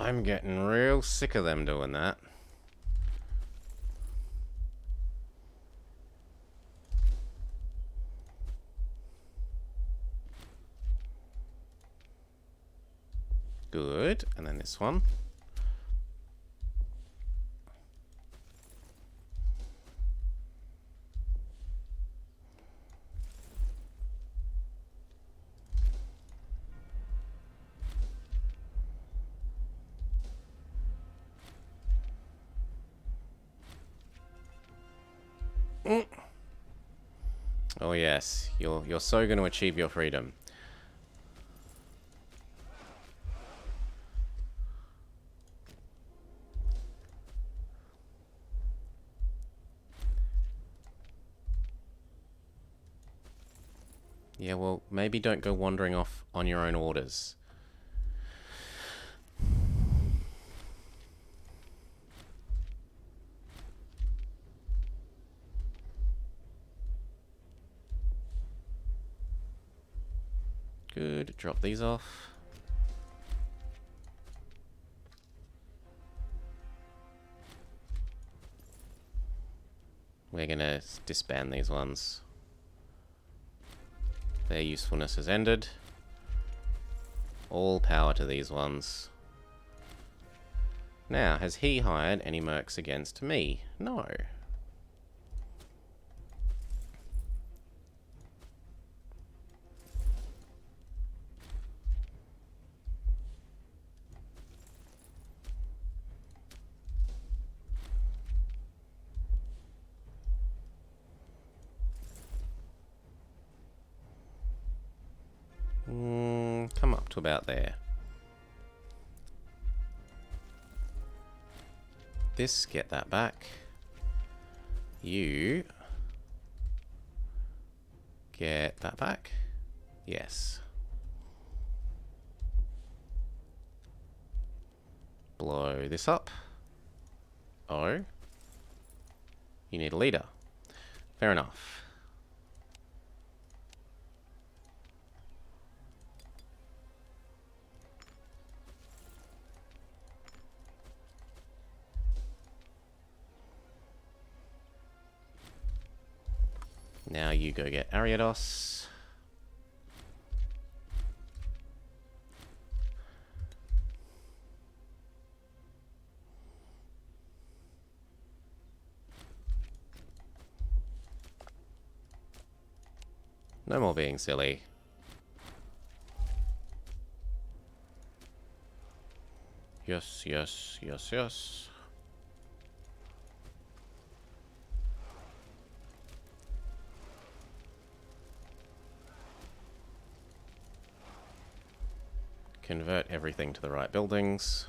I'm getting real sick of them doing that. Good. And then this one. Oh yes, you're so going to achieve your freedom. Yeah, well, maybe don't go wandering off on your own orders. Good, drop these off. We're gonna disband these ones. Their usefulness has ended. All power to these ones. Now, has he hired any mercs against me? No. Come up to about there. This, get that back. You get that back. Yes. Blow this up. Oh. You need a leader. Fair enough. Now you go get Ariados. No more being silly. Yes, yes, yes, yes. Convert everything to the right buildings.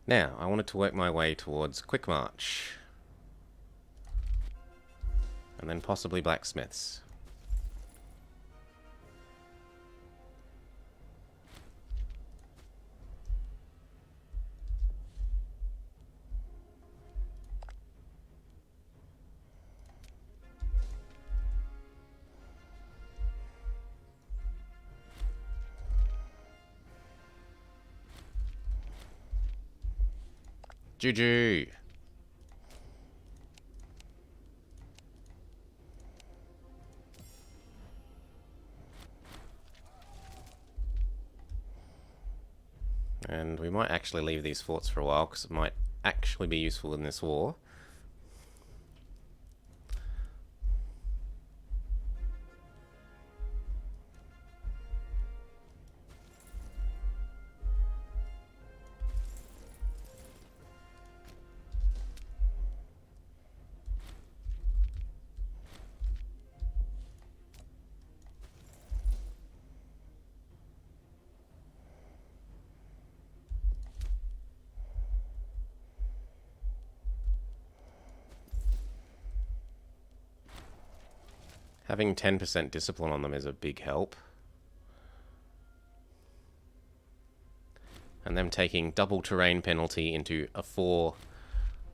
Now, I wanted to work my way towards Quick March. And then possibly blacksmiths. GG! And we might actually leave these forts for a while, because it might actually be useful in this war. Having 10% discipline on them is a big help. And them taking double terrain penalty into a 4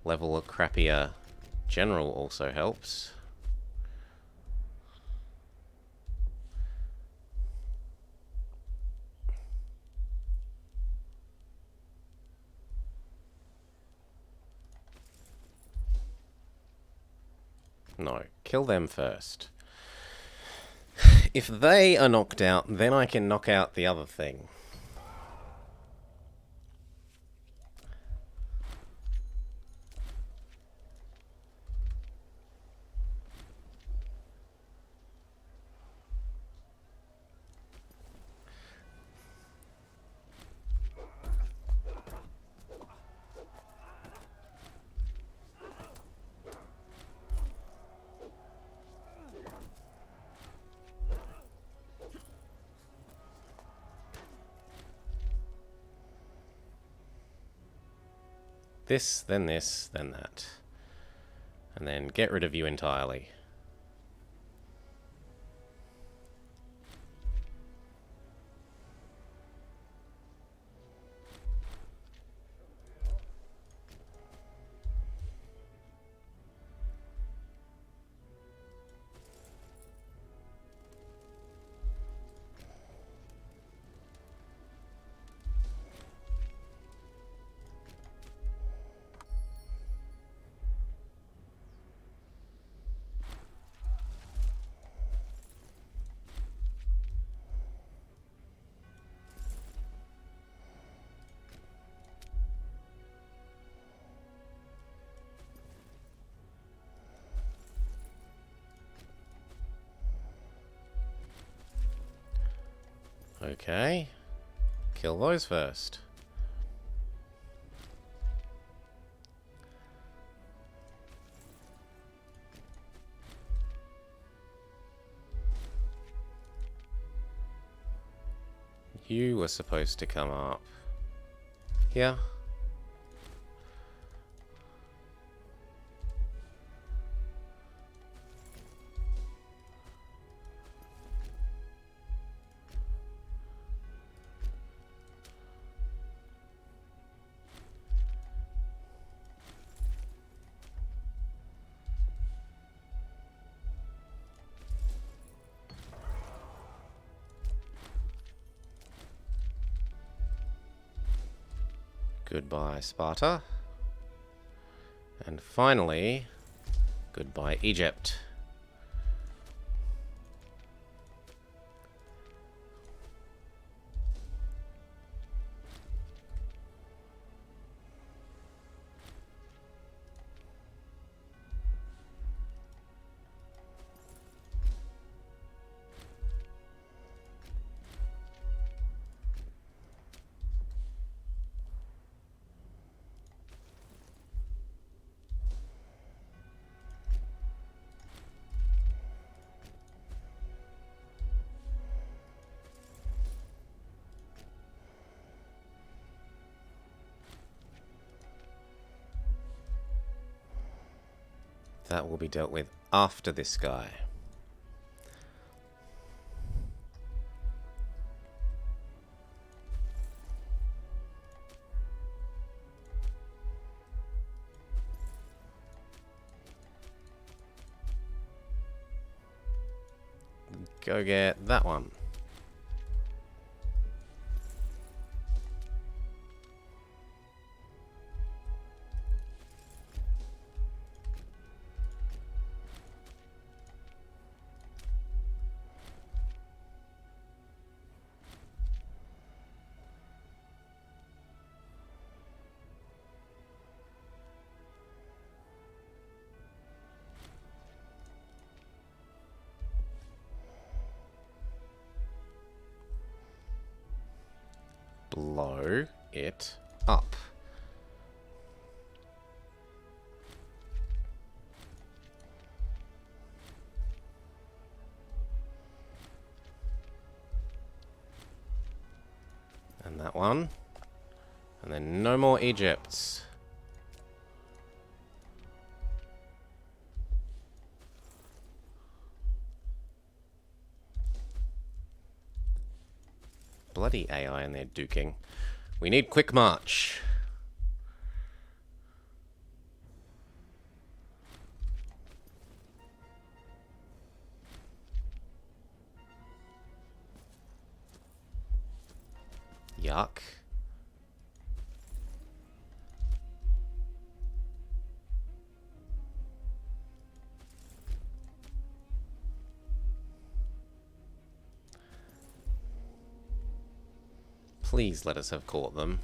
level crappier general also helps. No, kill them first. If they are knocked out, then I can knock out the other thing. This, then that. And then get rid of you entirely. Okay. Kill those first. You were supposed to come up here. Goodbye, Sparta. And finally, goodbye, Egypt. That will be dealt with after this guy. Go get that one. Blow it up. And that one. And then no more Egypts. Bloody AI in there duking. We need quick march. Yuck. Please let us have caught them.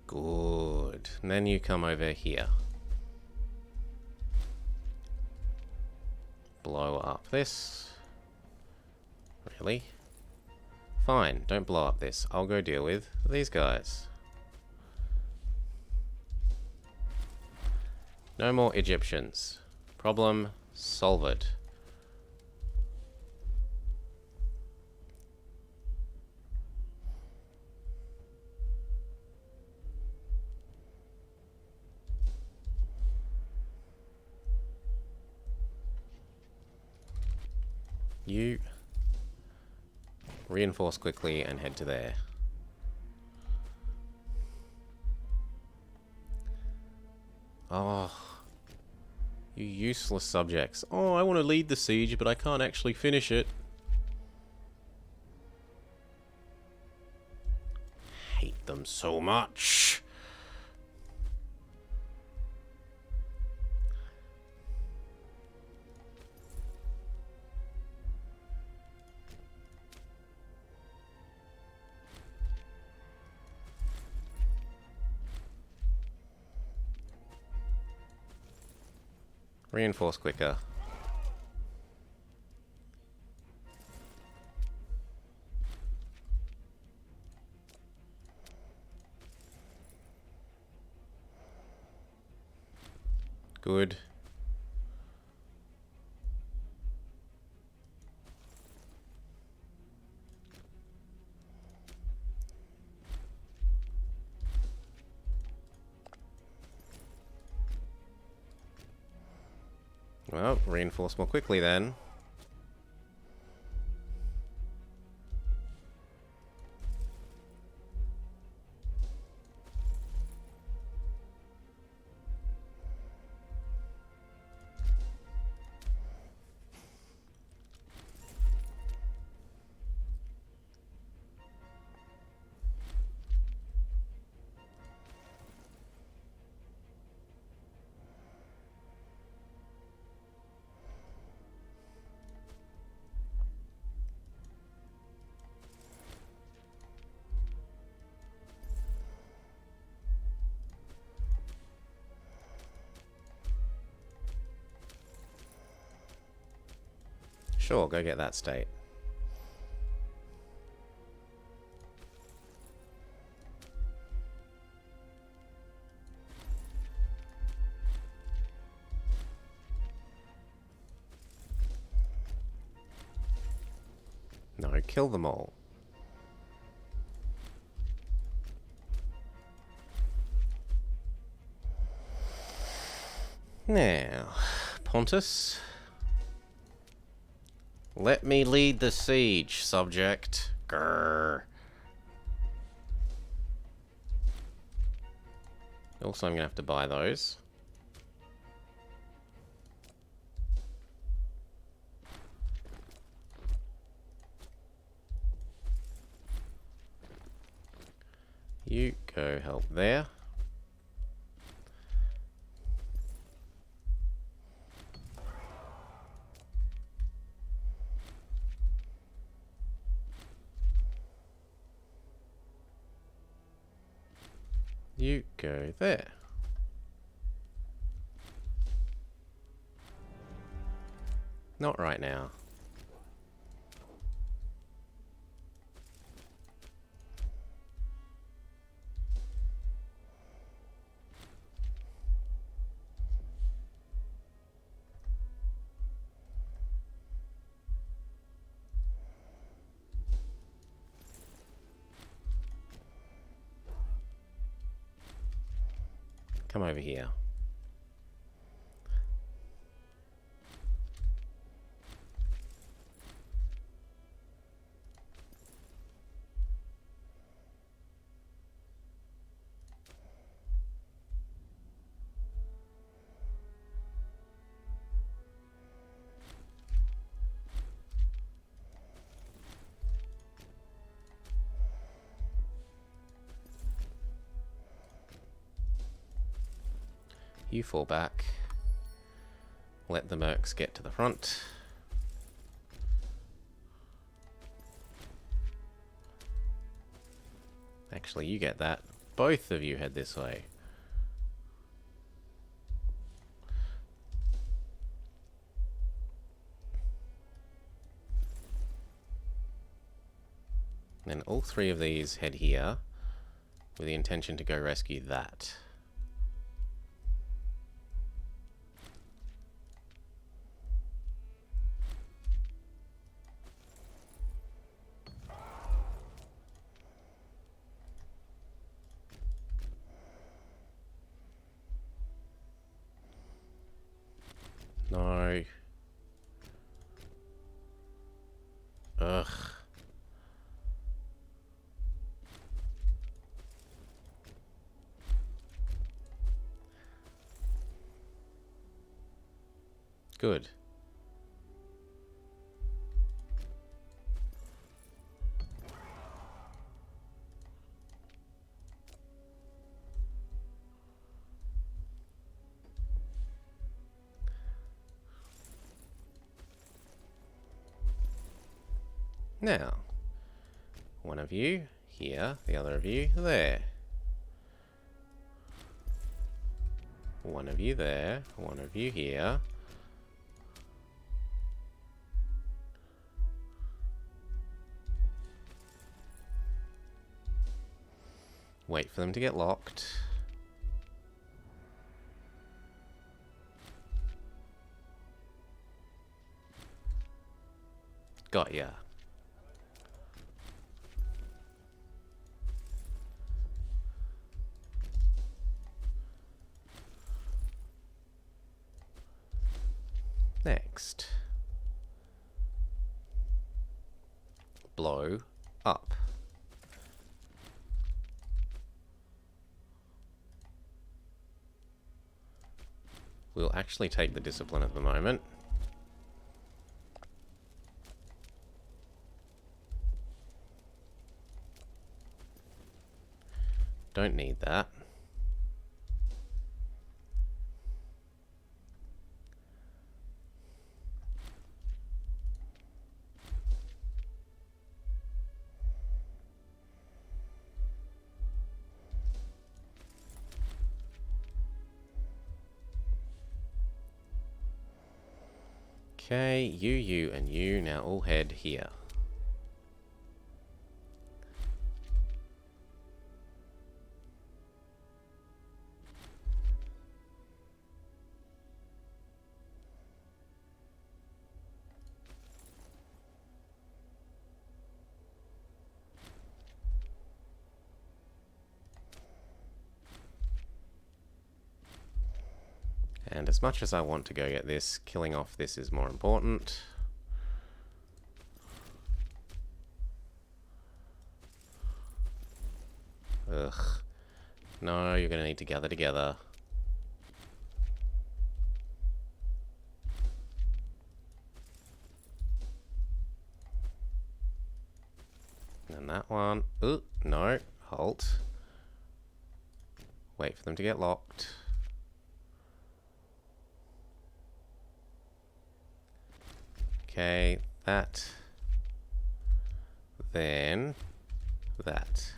Good. And then you come over here. Blow up this. Really? Fine, don't blow up this. I'll go deal with these guys. No more Egyptians. Problem solved. You reinforce quickly and head to there. Oh, you useless subjects. Oh, I want to lead the siege, but I can't actually finish it. Hate them so much. Reinforce quicker. Good. Well, reinforce more quickly then. Sure, go get that state. No, kill them all. Now, Pontus. Let me lead the siege, subject. Grrr. Also, I'm going to have to buy those. You go help there. You go there. Not right now. Come over here. You fall back. Let the mercs get to the front. Actually, you get that. Both of you head this way. Then all three of these head here with the intention to go rescue that. No. Ugh. Good. Now, one of you here, the other of you there. One of you there, one of you here. Wait for them to get locked. Got ya. Next. Blow up. We'll actually take the discipline at the moment. Don't need that. Okay, you, and you now all head here. And as much as I want to go get this, killing off this is more important. Ugh. No, you're going to need to gather together. And that one. Ooh, no. Halt. Wait for them to get locked. Okay, that. Then that.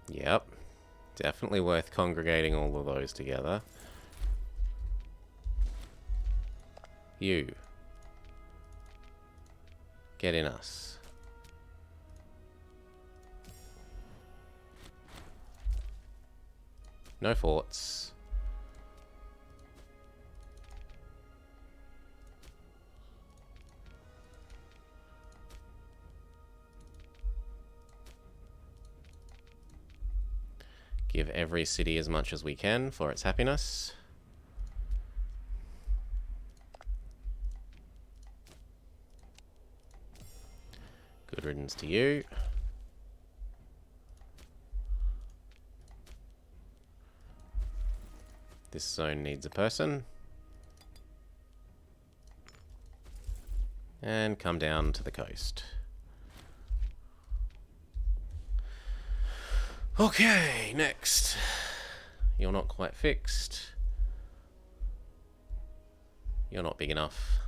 Yep. Definitely worth congregating all of those together. You. Get in us. No forts. Give every city as much as we can for its happiness. Good riddance to you. This zone needs a person. And come down to the coast. Okay, next. You're not quite fixed. You're not big enough.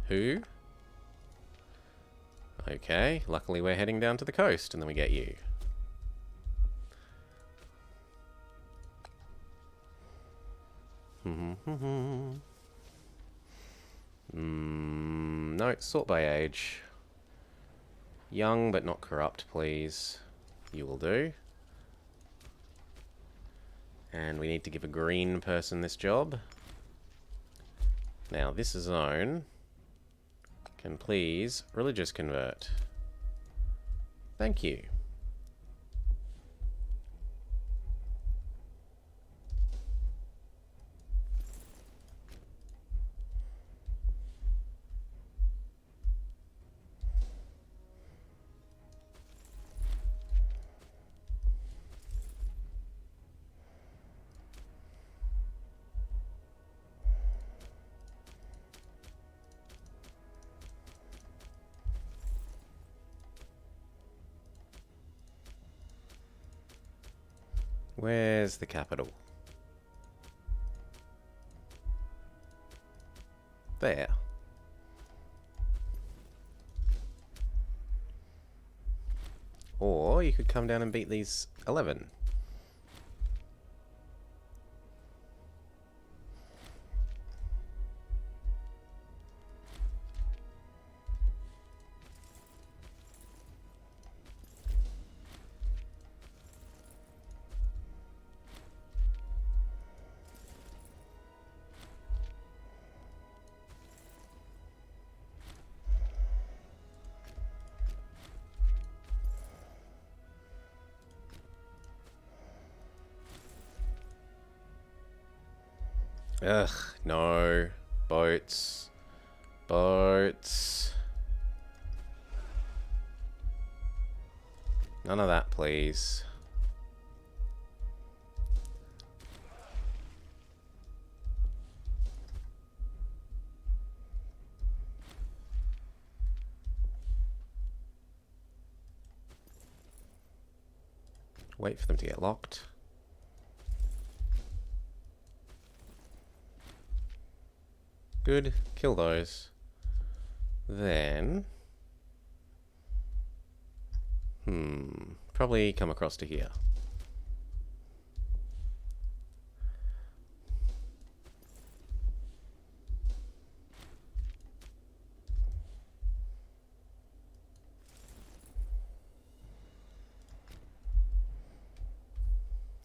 Who? Okay, luckily we're heading down to the coast, and then we get you. No, sort by age. Young but not corrupt, please. You will do. And we need to give a green person this job. Now, this zone can please religious convert. Thank you. Where's the capital? There. Or you could come down and beat these 11. Ugh, no. Boats. Boats. None of that, please. Wait for them to get locked. Good. Kill those. Then... probably come across to here.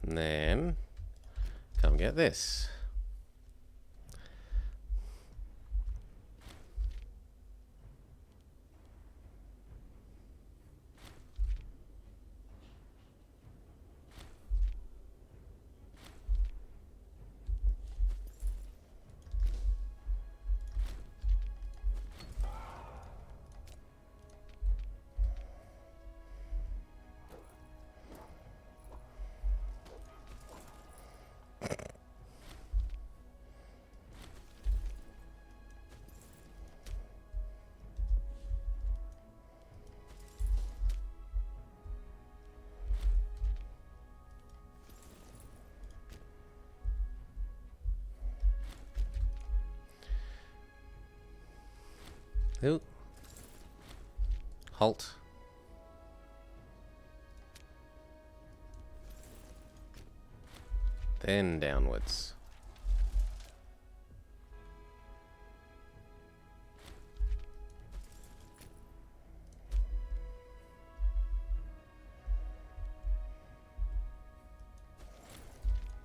And then... come get this. Ooh. Halt. Then downwards.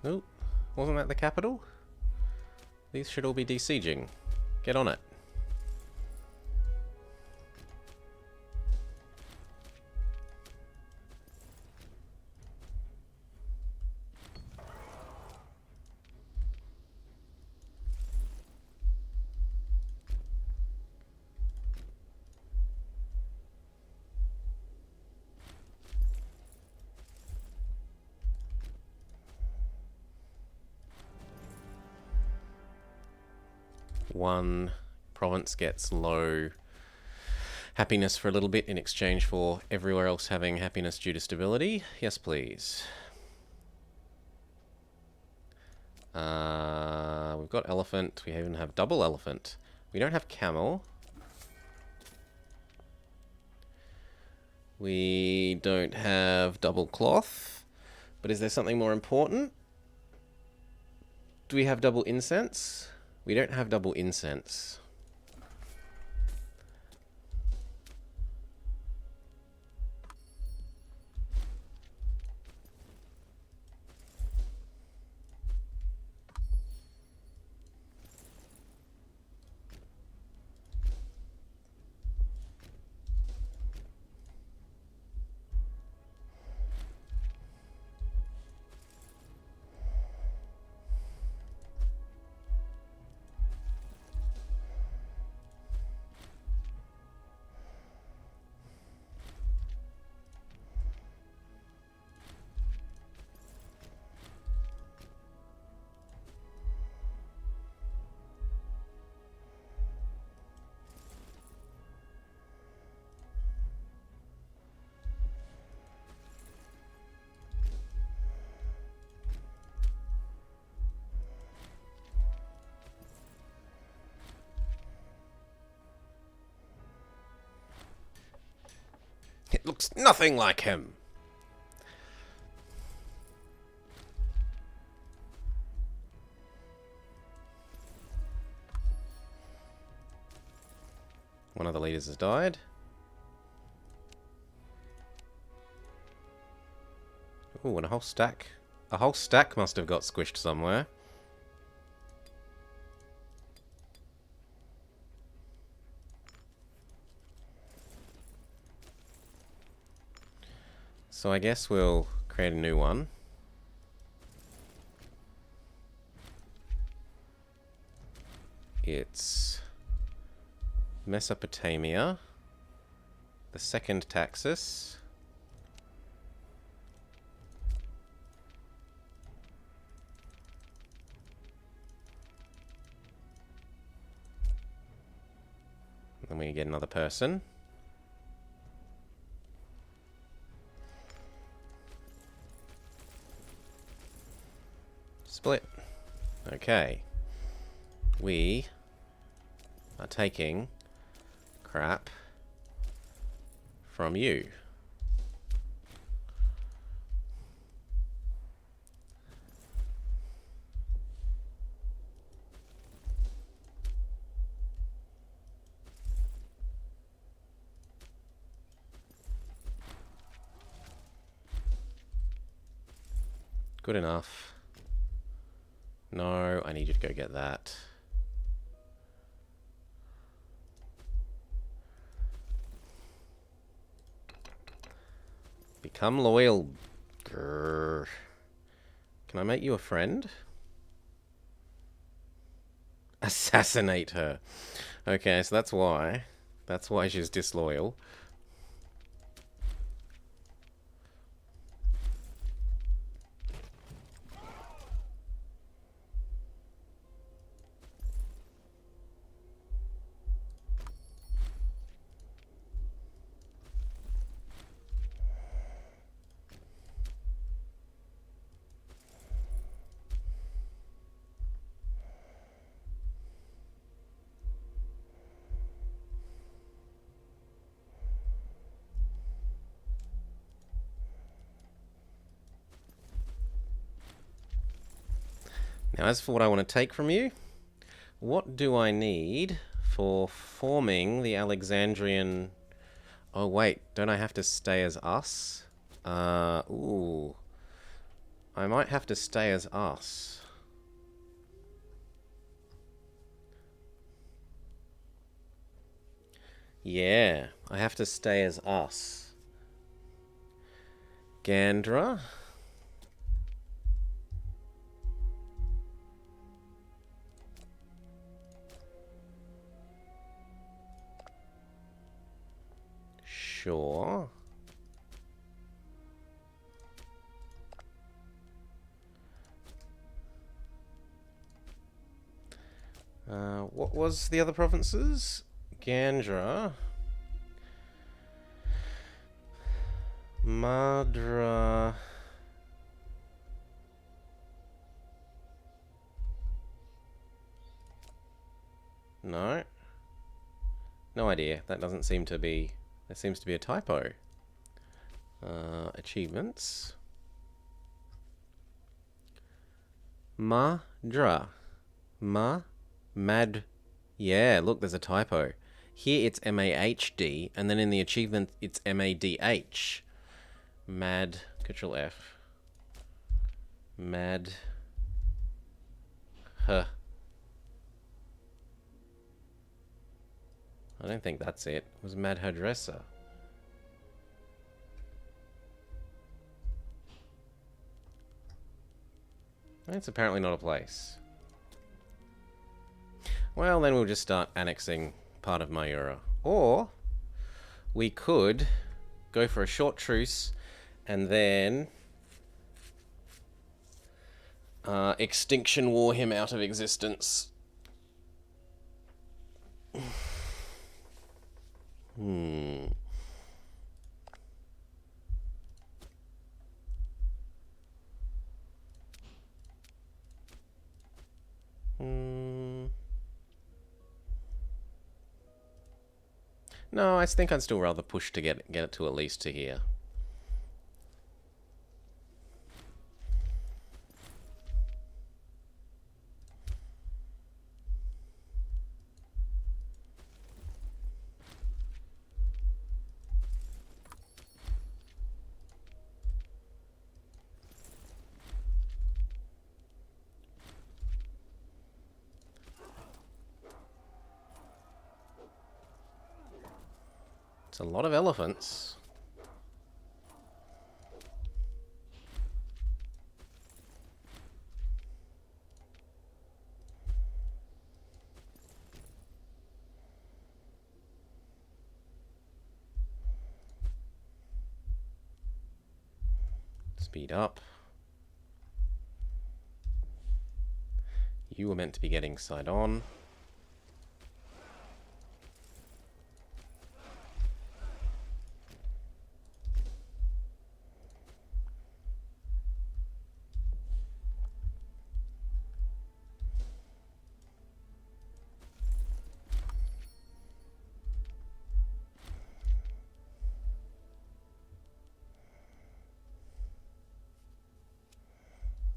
Nope. Wasn't that the capital? These should all be de-sieging. Get on it. One province gets low happiness for a little bit in exchange for everywhere else having happiness due to stability. Yes, please. We've got elephant. We even have double elephant. We don't have camel. We don't have double cloth. But is there something more important? Do we have double incense? We don't have double incense. It looks nothing like him. One of the leaders has died. Ooh, and a whole stack. A whole stack must have got squished somewhere. So I guess we'll create a new one. It's Mesopotamia, the second Taxus, then we get another person. Split. Okay. We are taking crap from you. Good enough. No, I need you to go get that. Become loyal. Grrr. Can I make you a friend? Assassinate her. Okay, so that's why. That's why she's disloyal. Now, as for what I want to take from you, what do I need for forming the Alexandrian... Oh, wait, don't I have to stay as us? Ooh. I might have to stay as us. Yeah, I have to stay as us. Gandra. Sure. What was the other provinces? Gandra. Madra. No. No idea. That doesn't seem to be... There seems to be a typo. Achievements. Madra. Mad. Yeah, look, there's a typo. Here it's M-A-H-D, and then in the achievement it's M-A-D-H. Mad. Control F. Mad. Huh. I don't think that's it. It was Mad Hairdresser. It's apparently not a place. Well, then we'll just start annexing part of Mayura. Or we could go for a short truce and then extinction war him out of existence. Hmm. No, I think I'd still rather push to get it to at least to here. It's a lot of elephants. Speed up. You were meant to be getting side on.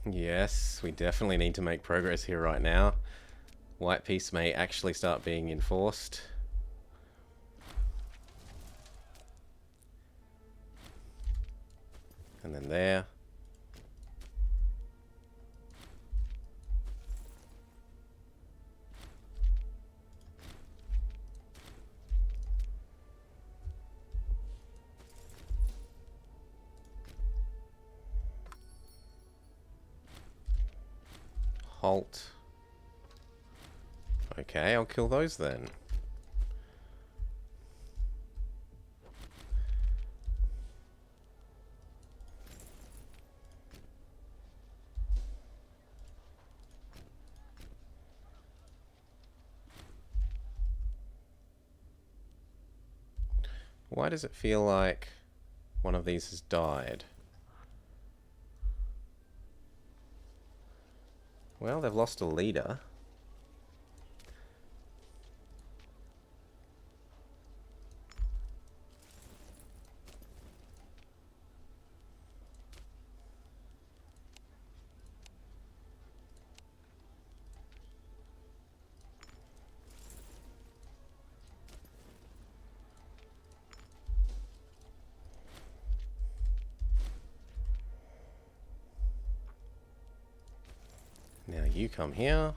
Yes, we definitely need to make progress here right now. White peace may actually start being enforced. And then there. Halt. Okay, I'll kill those then. Why does it feel like one of these has died? Well, they've lost a leader. You come here.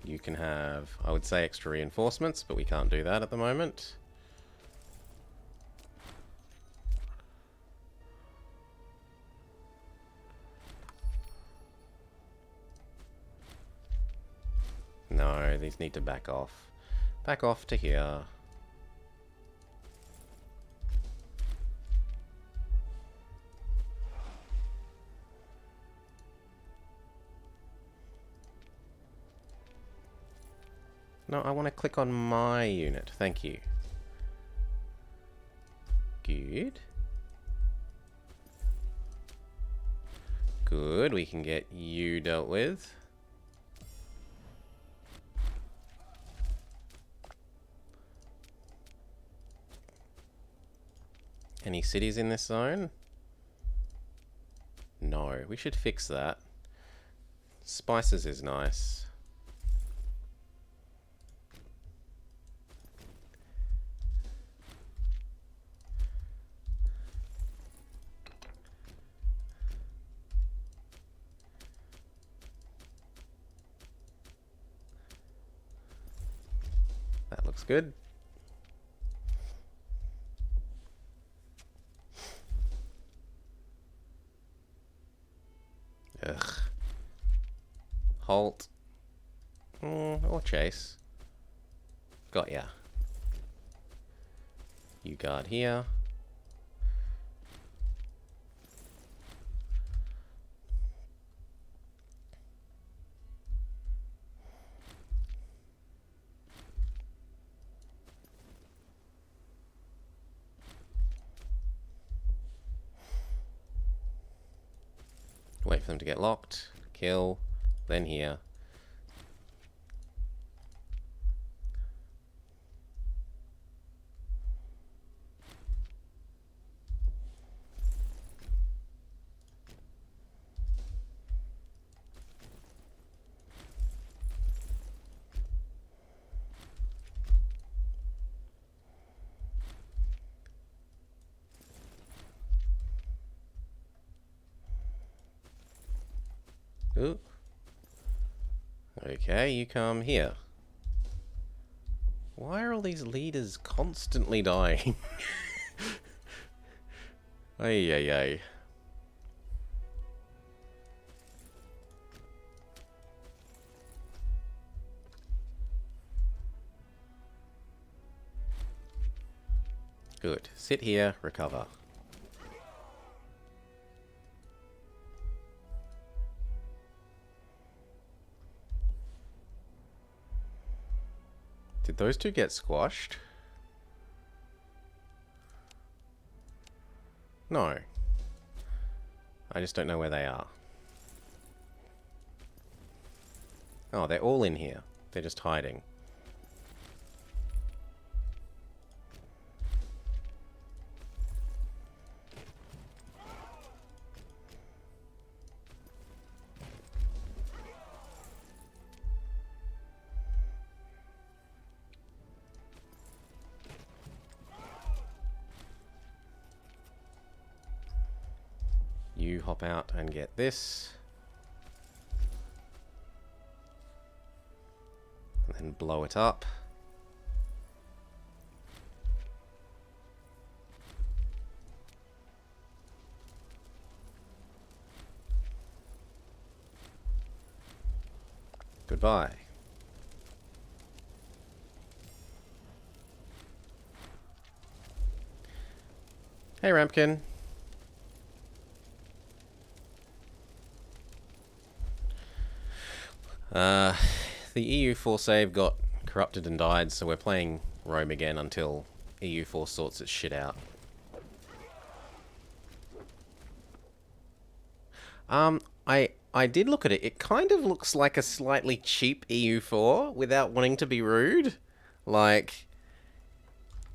You can have, I would say, extra reinforcements, but we can't do that at the moment. No, these need to back off. Back off to here. No, I want to click on my unit. Thank you. Good. Good, we can get you dealt with. Any cities in this zone? No, we should fix that. Spices is nice. That looks good. Ugh. Halt. Or chase. Got ya. You guard here. Wait for them to get locked. Kill. Then here. Ooh. Okay, you come here. Why are all these leaders constantly dying? Ay, ay, ay. Good. Sit here, recover. Did those two get squashed? No. I just don't know where they are. Oh, they're all in here. They're just hiding. You hop out and get this. And then blow it up. Goodbye. Hey, Rampkin. The EU 4 save got corrupted and died, so we're playing Rome again until EU 4 sorts its shit out. I did look at it. It kind of looks like a slightly cheap EU 4 without wanting to be rude. Like,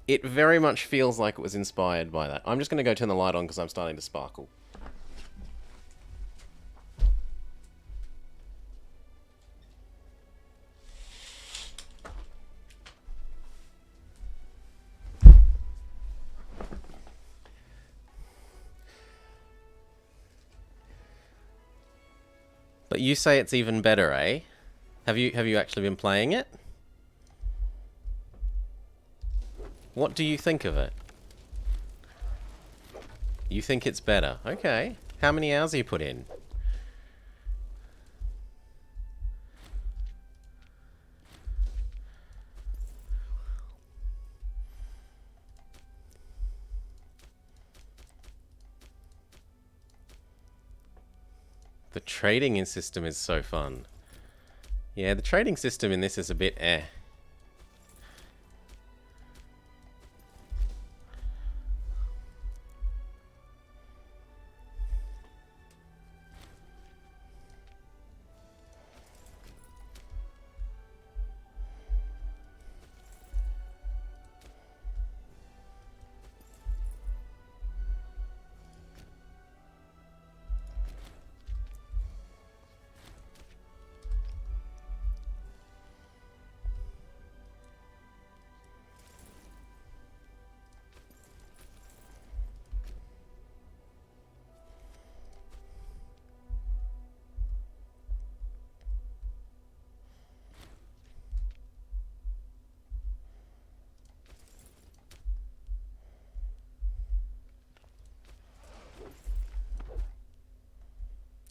it very much feels like it was inspired by that. I'm just going to go turn the light on because I'm starting to sparkle. But you say it's even better, eh? Have you actually been playing it? What do you think of it? You think it's better? Okay. How many hours have you put in? The trading system is so fun. Yeah, the trading system in this is a bit eh.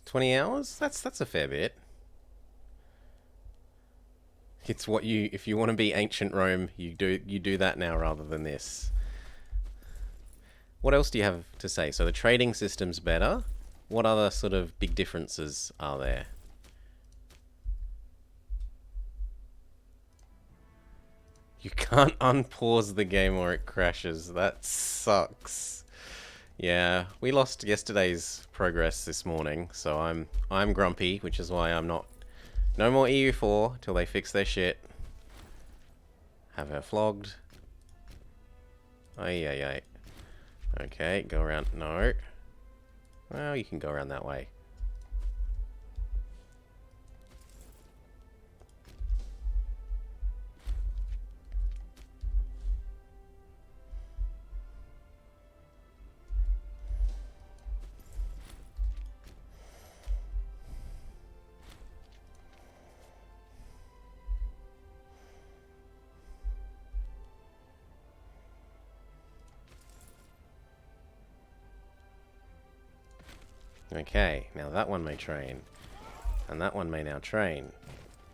$20? That's a fair bit. It's what you, if you want to be ancient Rome, you do that now rather than this. What else do you have to say? So the trading system's better. What other sort of big differences are there? You can't unpause the game or it crashes. That sucks. Yeah, we lost yesterday's progress this morning, so I'm grumpy, which is why I'm not. No more EU4 till they fix their shit. Have her flogged. Ay, ay, ay. Okay, go around. No. Well, you can go around that way. Okay, now that one may train. And that one may now train.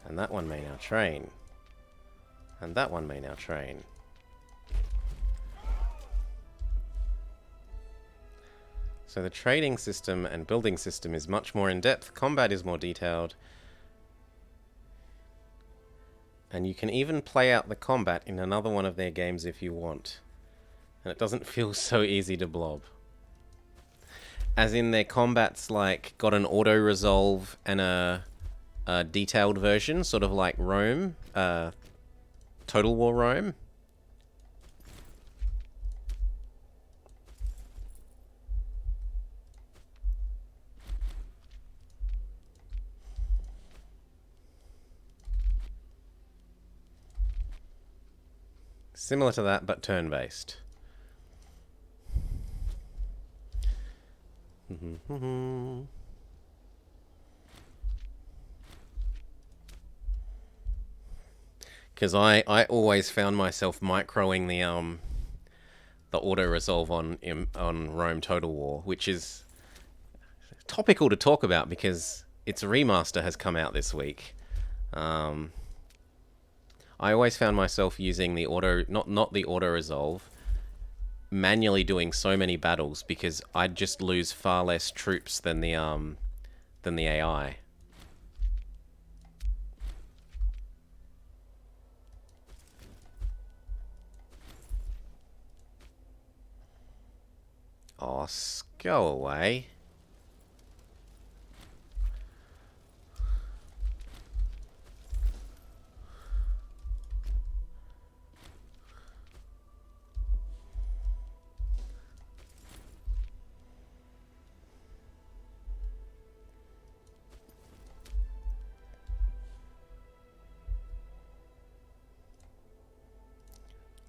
And that one may now train. And that one may now train. So the trading system and building system is much more in-depth. Combat is more detailed. And you can even play out the combat in another one of their games if you want. And it doesn't feel so easy to blob. As in their combat's like got an auto resolve and a detailed version, sort of like Rome, Total War Rome. Similar to that, but turn-based. Because I always found myself microing the auto resolve on Rome Total War, which is topical to talk about because its remaster has come out this week. I always found myself using the auto, not the auto resolve, manually doing so many battles because I'd just lose far less troops than the AI. Oh, go away.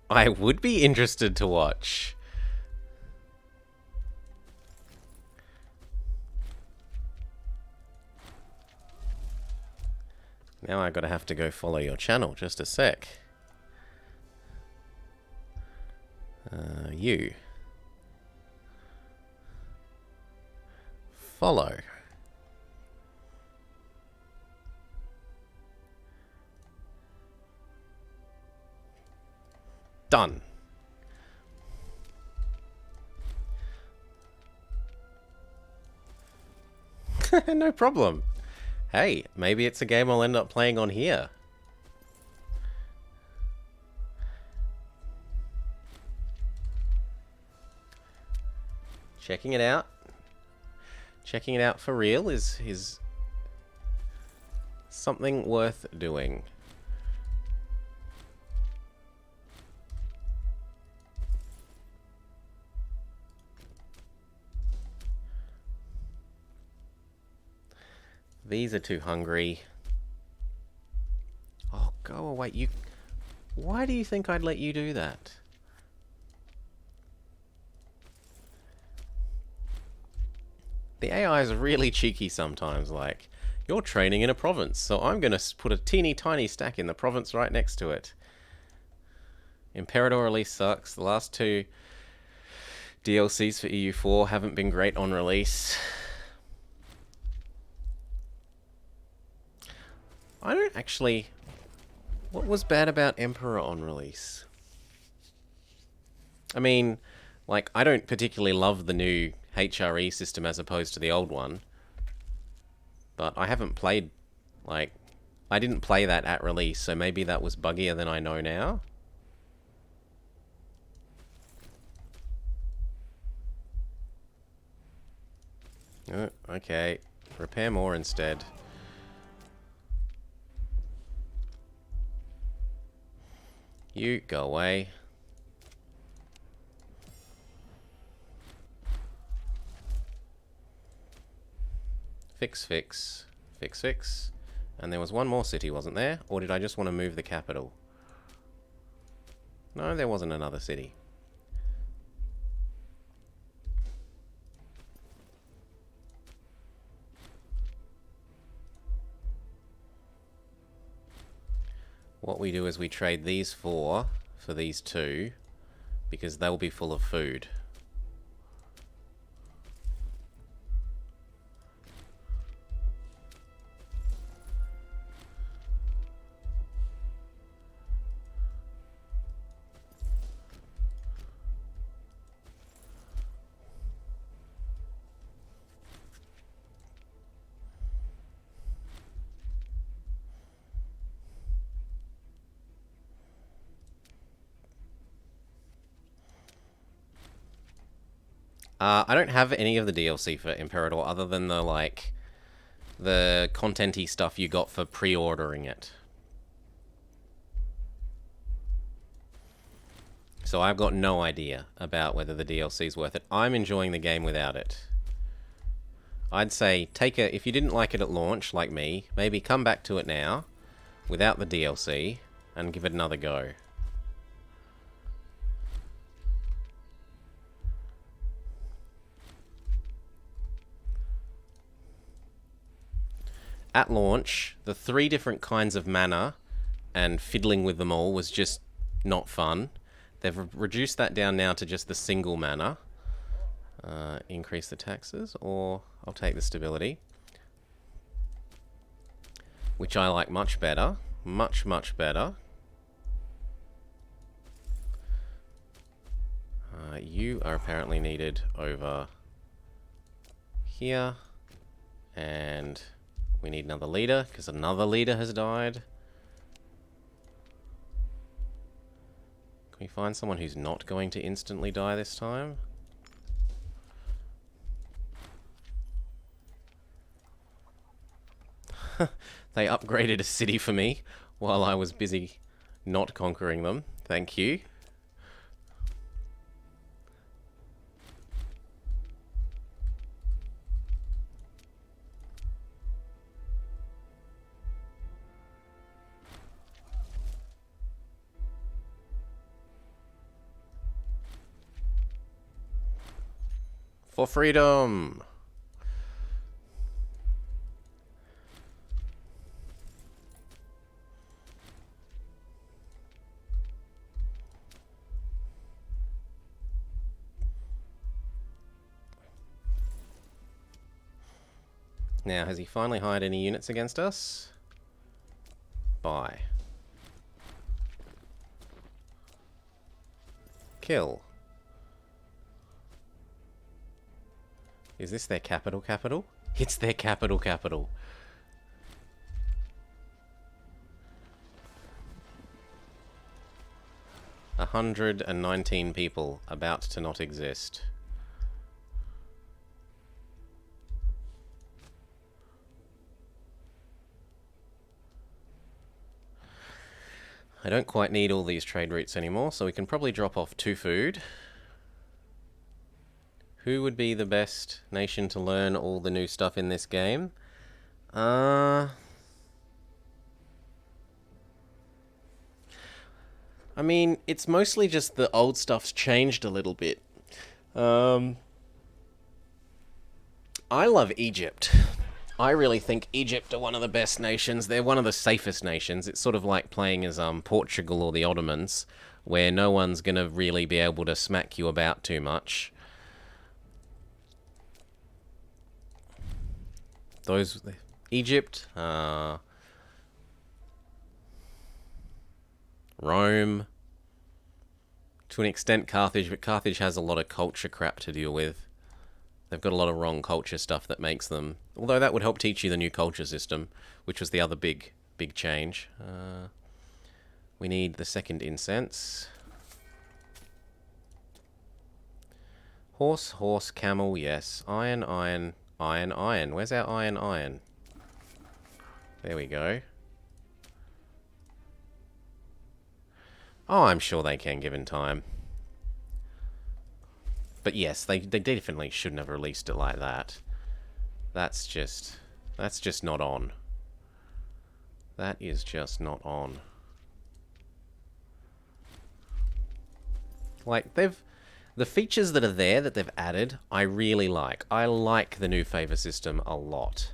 I would be interested to watch. Now I gotta have to go follow your channel. Just a sec. You. Follow. Done. No problem. Hey, maybe it's a game I'll end up playing on here. Checking it out. Checking it out for real is something worth doing. These are too hungry. Oh, go away. You. Why do you think I'd let you do that? The AI is really cheeky sometimes, like, you're training in a province, so I'm going to put a teeny tiny stack in the province right next to it. Imperator release sucks. The last two DLCs for EU4 haven't been great on release. I don't actually... What was bad about Emperor on release? I mean, like, I don't particularly love the new HRE system as opposed to the old one. But I haven't played, like... I didn't play that at release, so maybe that was buggier than I know now. Oh, okay. Repair more instead. You go away. Fix, fix, fix, fix. And there was one more city, wasn't there? Or did I just want to move the capital? No, there wasn't another city. What we do is we trade these for these two, because they'll be full of food. I don't have any of the DLC for Imperator other than the, like, the content-y stuff you got for pre-ordering it. So I've got no idea about whether the DLC is worth it. I'm enjoying the game without it. I'd say if you didn't like it at launch, like me, maybe come back to it now, without the DLC, and give it another go. At launch, the 3 different kinds of mana and fiddling with them all was just not fun. They've reduced that down now to just the single mana. Increase the taxes, or I'll take the stability. Which I like much better. Much, much better. You are apparently needed over here. And... we need another leader, because another leader has died. Can we find someone who's not going to instantly die this time? They upgraded a city for me while I was busy not conquering them. Thank you. For freedom! Now, has he finally hired any units against us? Buy. Kill. Is this their capital? It's their capital. 119 people about to not exist. I don't quite need all these trade routes anymore, so we can probably drop off 2 food. Who would be the best nation to learn all the new stuff in this game? I mean, it's mostly just the old stuff's changed a little bit. I love Egypt. I really think Egypt are one of the best nations. They're one of the safest nations. It's sort of like playing as Portugal or the Ottomans, where no one's going to really be able to smack you about too much. Egypt, Rome, to an extent Carthage, but Carthage has a lot of culture crap to deal with. They've got a lot of wrong culture stuff that makes them... Although that would help teach you the new culture system, which was the other big change. We need the second incense. Horse, camel, yes. Iron. Where's our iron? There we go. Oh, I'm sure they can, given time. But yes, they definitely shouldn't have released it like that. That's just not on. That is just not on. Like, the features that are there that they've added, I really like. I like the new favor system a lot.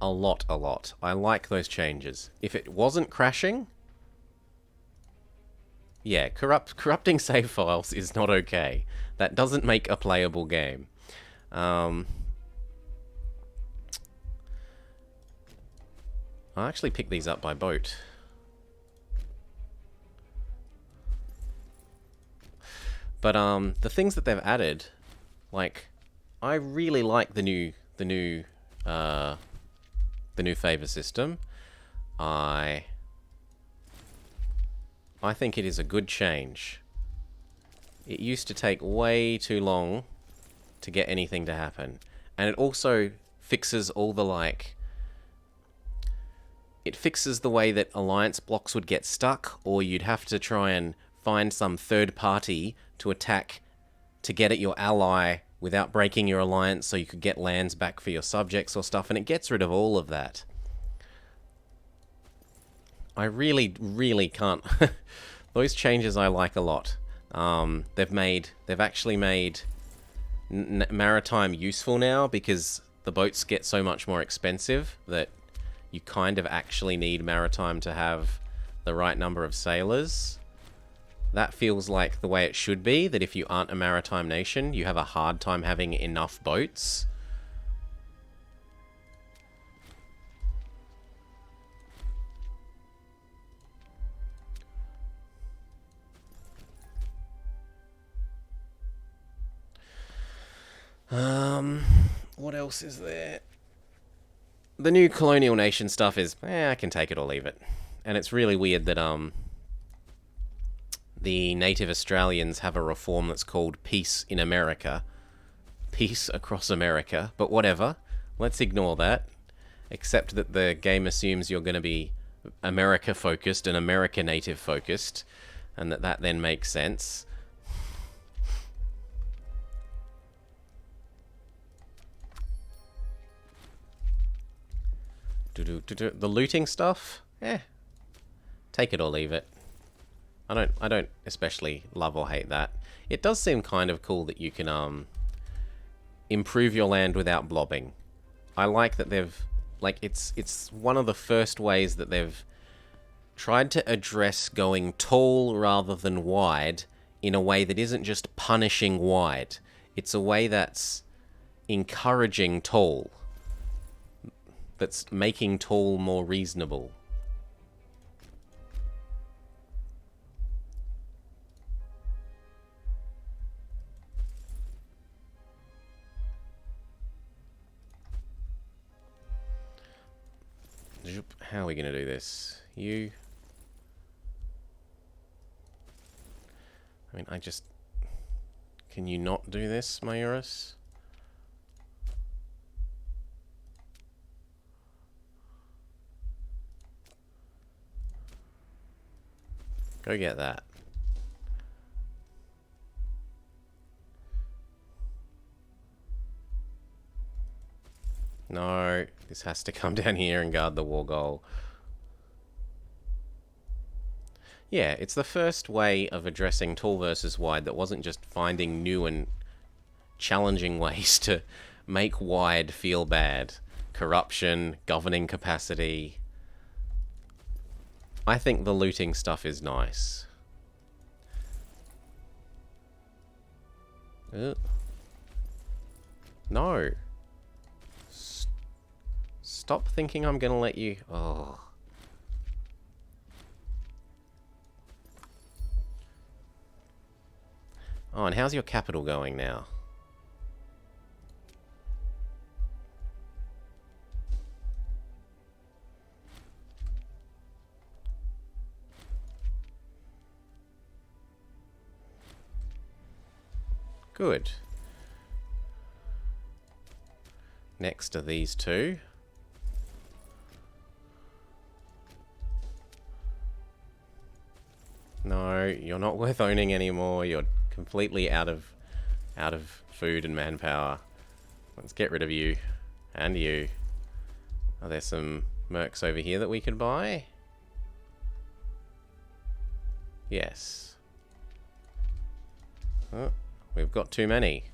A lot. I like those changes. If it wasn't crashing... Yeah, corrupting save files is not okay. That doesn't make a playable game. I'll actually pick these up by boat. But the things that they've added, like, I really like the new favor system. I think it is a good change. It used to take way too long to get anything to happen. And it also fixes all the, like... It fixes the way that alliance blocks would get stuck, or you'd have to try and find some third party to attack to get at your ally without breaking your alliance so you could get lands back for your subjects or stuff, and it gets rid of all of that. I really can't... Those changes I like a lot. They've actually made maritime useful now, because the boats get so much more expensive that you kind of actually need maritime to have the right number of sailors. That feels like the way it should be, that if you aren't a maritime nation, you have a hard time having enough boats. What else is there? The new colonial nation stuff is, I can take it or leave it. And it's really weird that, the native Australians have a reform that's called Peace in America. Peace across America. But whatever. Let's ignore that. Except that the game assumes you're going to be America-focused and America native-focused. And that then makes sense. The looting stuff? Take it or leave it. I don't especially love or hate that. It does seem kind of cool that you can improve your land without blobbing. I like that they've, like, it's one of the first ways that they've tried to address going tall rather than wide in a way that isn't just punishing wide. It's a way that's encouraging toll. That's making toll more reasonable. How are we going to do this? You... I mean, I just... Can you not do this, Mayurus? Go get that. No, this has to come down here and guard the war goal. Yeah, it's the first way of addressing tall versus wide that wasn't just finding new and challenging ways to make wide feel bad. Corruption, governing capacity. I think the looting stuff is nice. No. Stop thinking I'm gonna let you... Oh. Oh, and how's your capital going now? Good. Next are these two. No, you're not worth owning anymore. You're completely out of food and manpower. Let's get rid of you. And you. Are there some mercs over here that we could buy? Yes. Oh, we've got too many.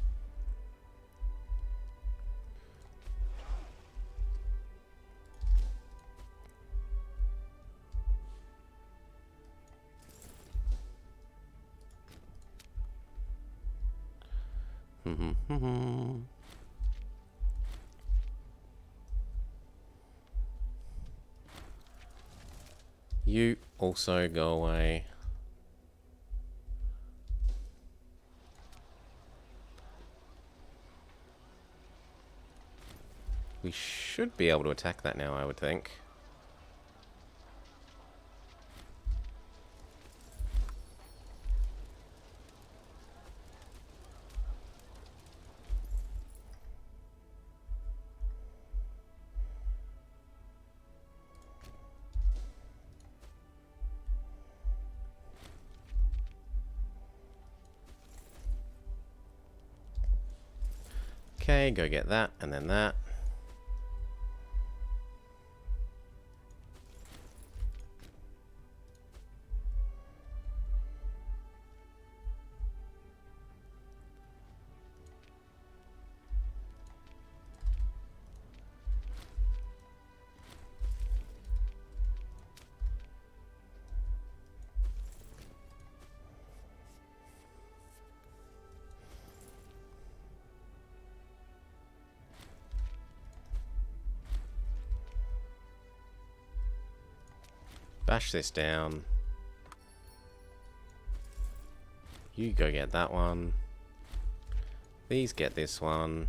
You also go away. We should be able to attack that now, I would think. Okay, go get that, and then that. Bash this down. You go get that one. These get this one.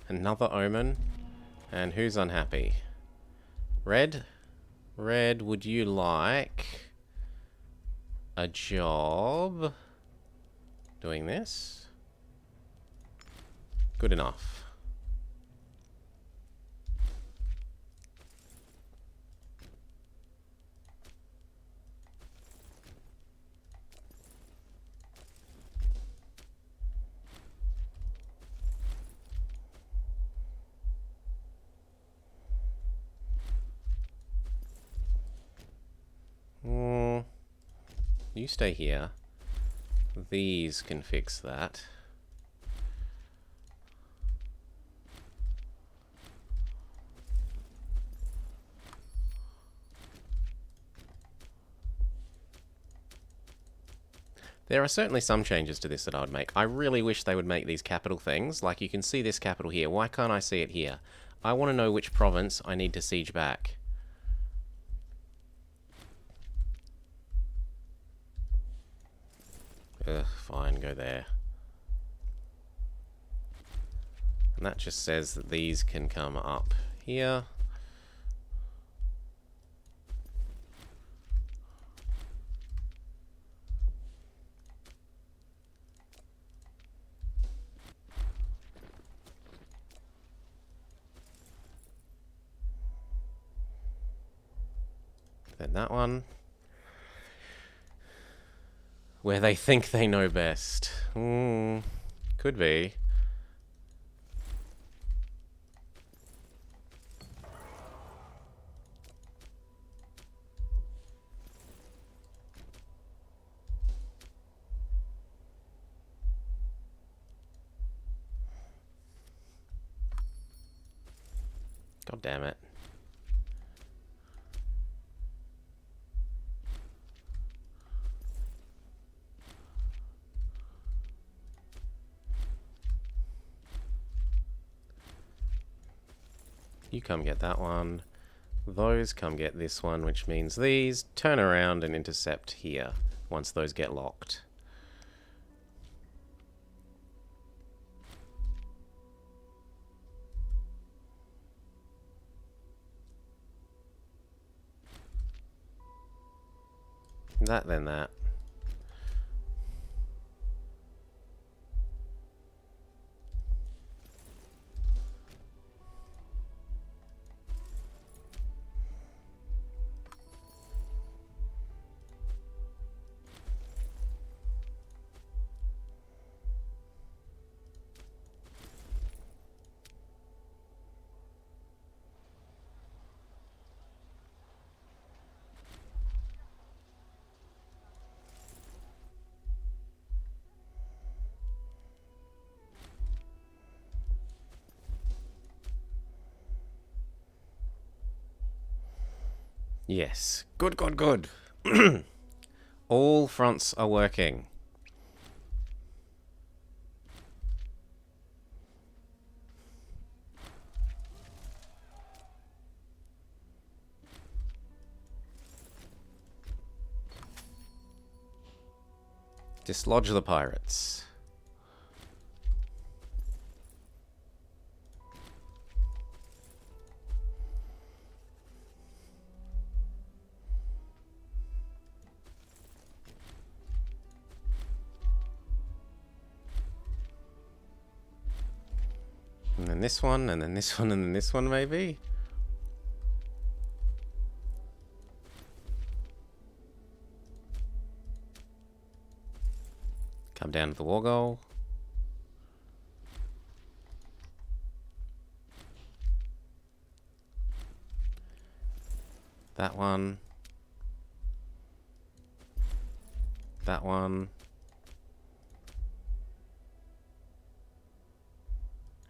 Another omen. And who's unhappy? Red? Red, would you like a job doing this? Good enough. You stay here. These can fix that. There are certainly some changes to this that I would make. I really wish they would make these capital things. Like, you can see this capital here. Why can't I see it here? I want to know which province I need to siege back. Ugh, fine, go there. And that just says that these can come up here. Then that one. Where they think they know best. Could be. God damn it. You come get that one. Those come get this one, which means these turn around and intercept here once those get locked. That, then that. Yes. Good, good, good. All fronts are working. Dislodge the pirates. And then this one, and then this one, and then this one, maybe? Come down to the war goal. That one. That one.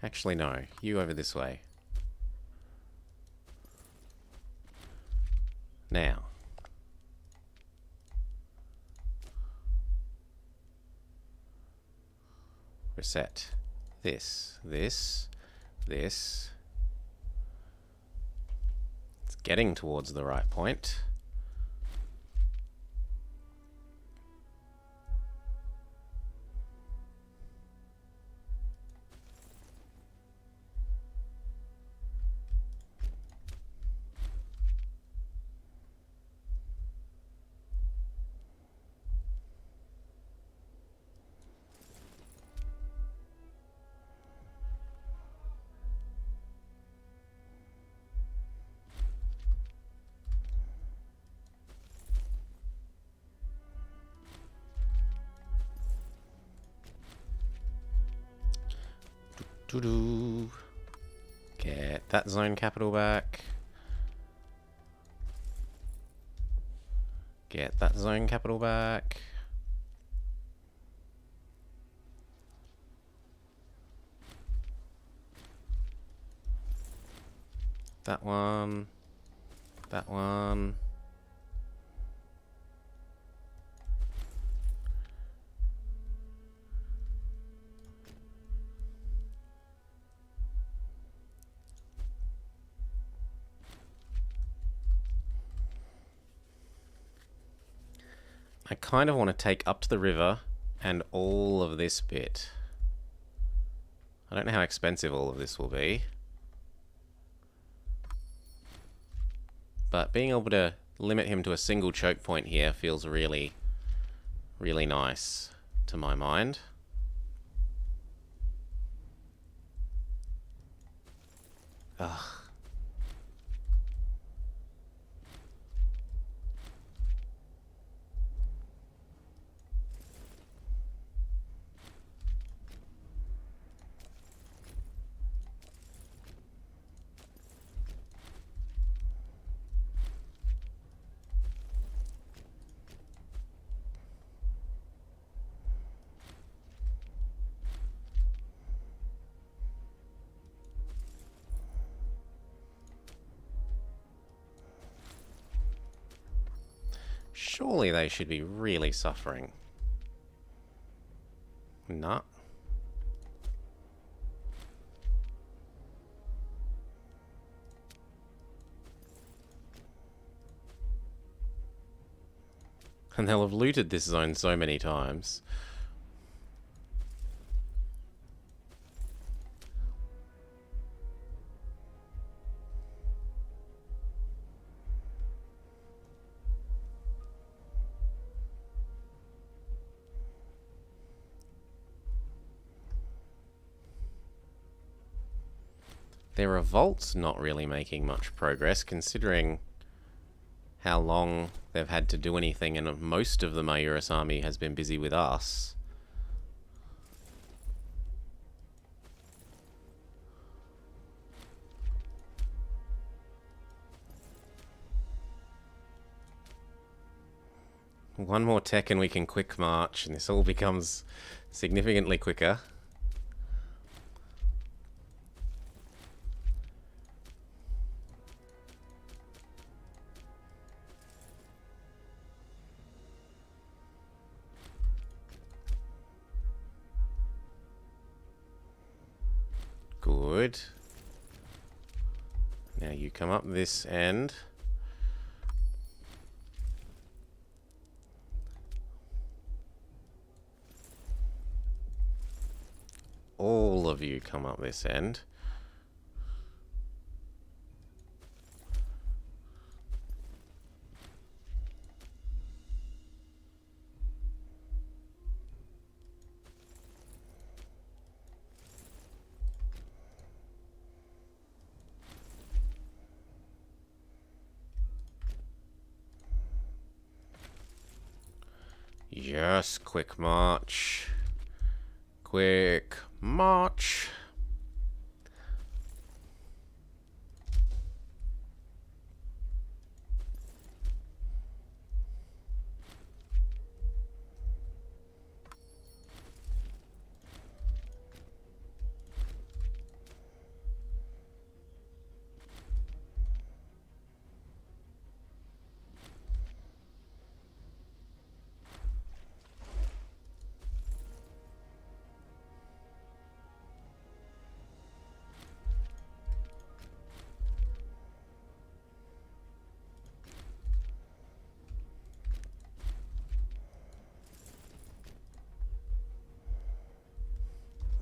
Actually, no. You over this way. Now. Reset. This. This. This. It's getting towards the right point. Doo-doo. Get that zone capital back. Get that zone capital back. That one. That one. I kind of want to take up to the river and all of this bit. I don't know how expensive all of this will be. But being able to limit him to a single choke point here feels really, really nice to my mind. Ugh. Surely they should be really suffering. Nah. And they'll have looted this zone so many times. Their revolt's not really making much progress, considering how long they've had to do anything, and most of the Mayurus army has been busy with us. One more tech and we can quick march, and this all becomes significantly quicker. Good. Now you come up this end. All of you come up this end. Yes, quick march. Quick march.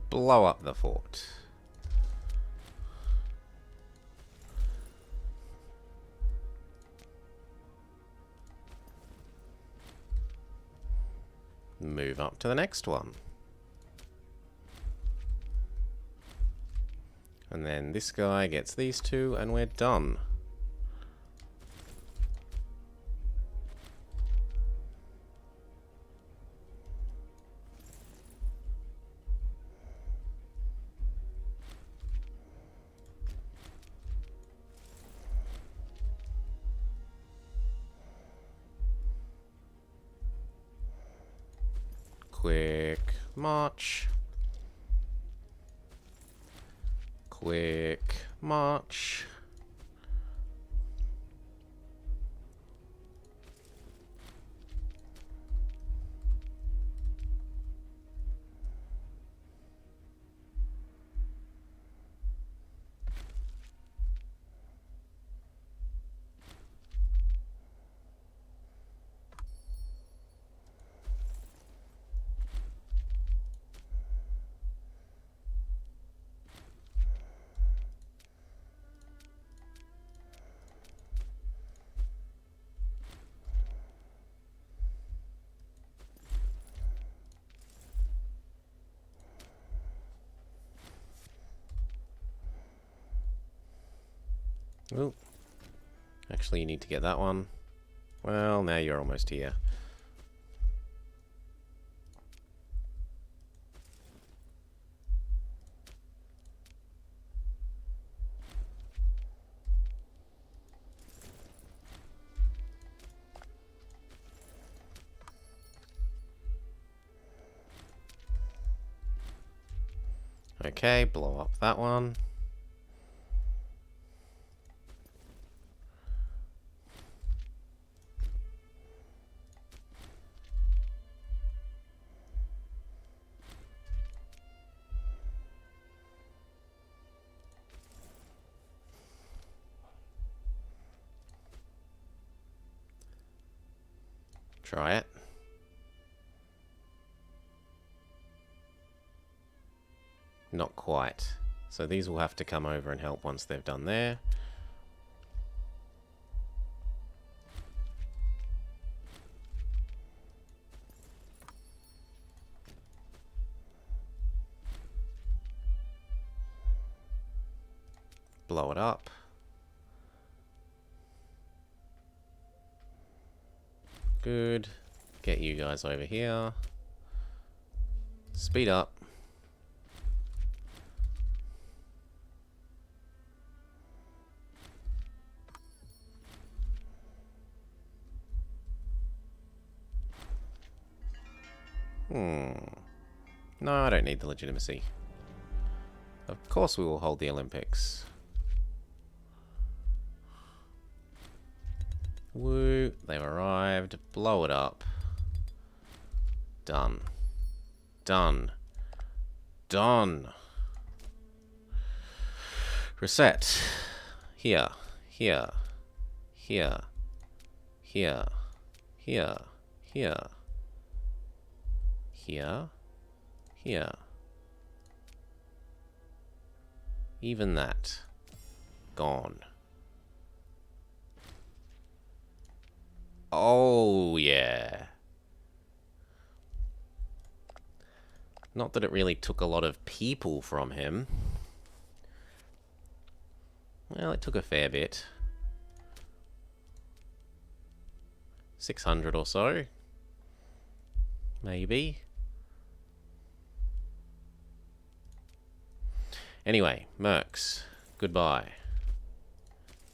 Blow up the fort. Move up to the next one. And then this guy gets these two, and we're done. Quick march. Quick march. Ooh. Actually, you need to get that one. Well, now you're almost here. Okay, blow up that one. Try it. Not quite. So these will have to come over and help once they've done there. Blow it up. Good. Get you guys over here. Speed up. No, I don't need the legitimacy. Of course we will hold the Olympics. Woo, they've arrived. Blow it up. Done. Done. Done. Reset. Here. Here. Here. Here. Here. Here. Here. Here. Even that. Gone. Oh, yeah. Not that it really took a lot of people from him. Well, it took a fair bit. 600 or so. Maybe. Anyway, mercs. Goodbye.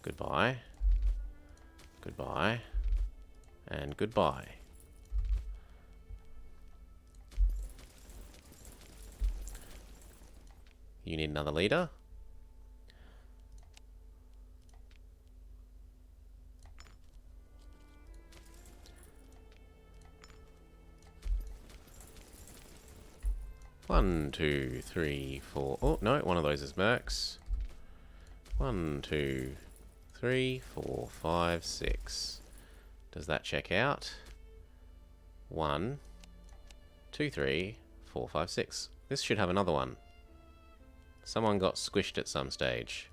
Goodbye. Goodbye. And goodbye. You need another leader? One, two, three, four. Oh, no, one of those is mercs. 1, 2, 3, 4, 5, 6. Does that check out? 1, 2, 3, 4, 5, 6. This should have another one. Someone got squished at some stage.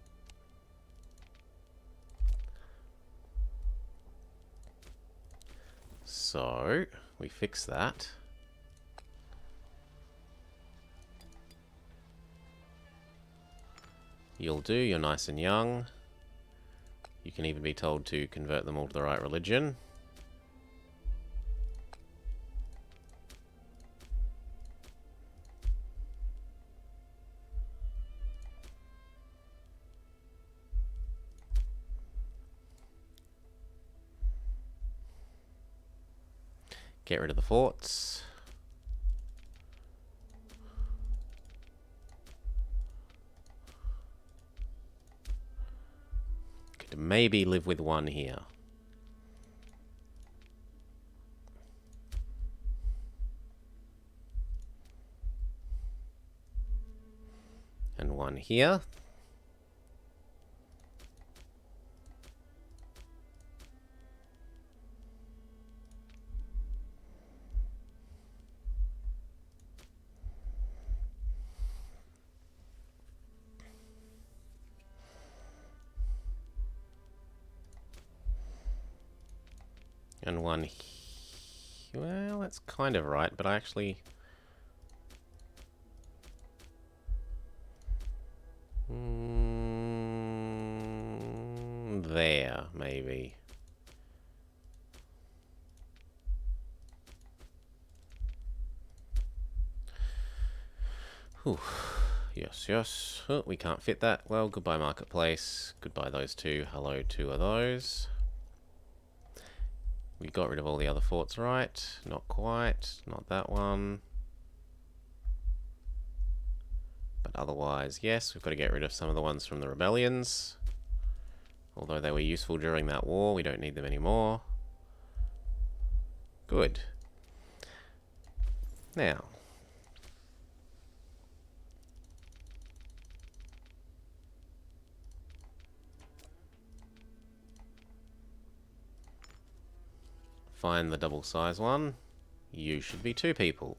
So, we fix that. You'll do, you're nice and young. You can even be told to convert them all to the right religion. Get rid of the forts. Could maybe live with one here. And one here. And one well, that's kind of right, but I actually... there, maybe. Whew. Yes, yes. Oh, we can't fit that. Well, goodbye marketplace. Goodbye those two. Hello, two of those. We got rid of all the other forts, right? Not quite. Not that one. But otherwise, yes, we've got to get rid of some of the ones from the rebellions. Although they were useful during that war, we don't need them anymore. Good. Now, find the double size one. You should be 2 people.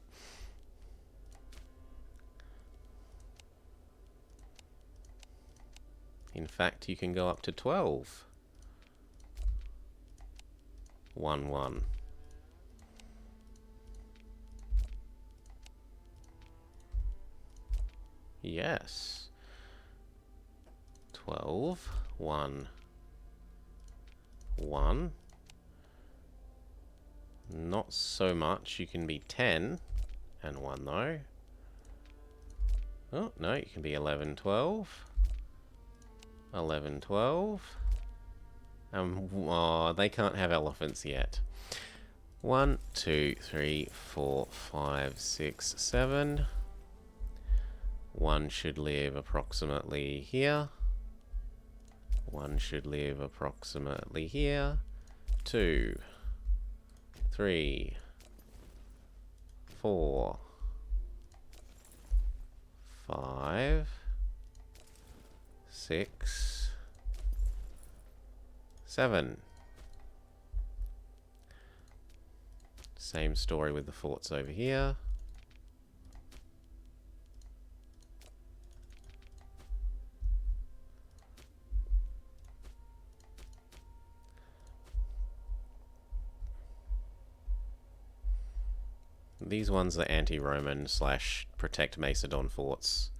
In fact, you can go up to 12. 1, 1. Yes. 12, 1, 1. Not so much. You can be 10 and 1 though. Oh, no, you can be 11, 12. 11, 12. Oh, they can't have elephants yet. 1, 2, 3, 4, 5, 6, 7. 1 should live approximately here. 1 should live approximately here. 2, 3, 4, 5, 6, 7. Same story with the forts over here. These ones are anti-Roman / protect Macedon forts.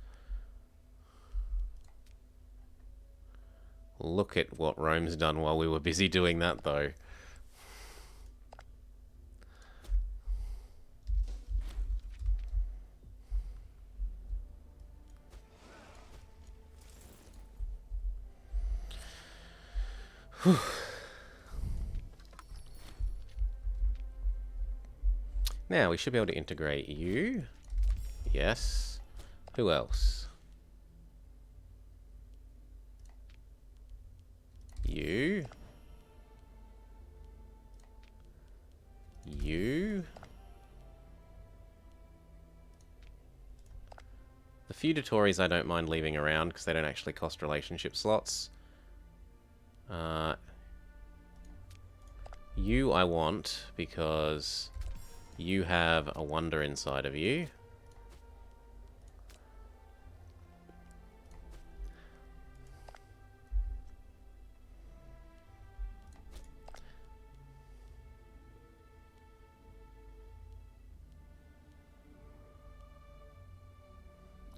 Look at what Rome's done while we were busy doing that, though. Whew. Now, we should be able to integrate you. Yes. Who else? You. You. The feudatories I don't mind leaving around because they don't actually cost relationship slots. You I want because you have a wonder inside of you.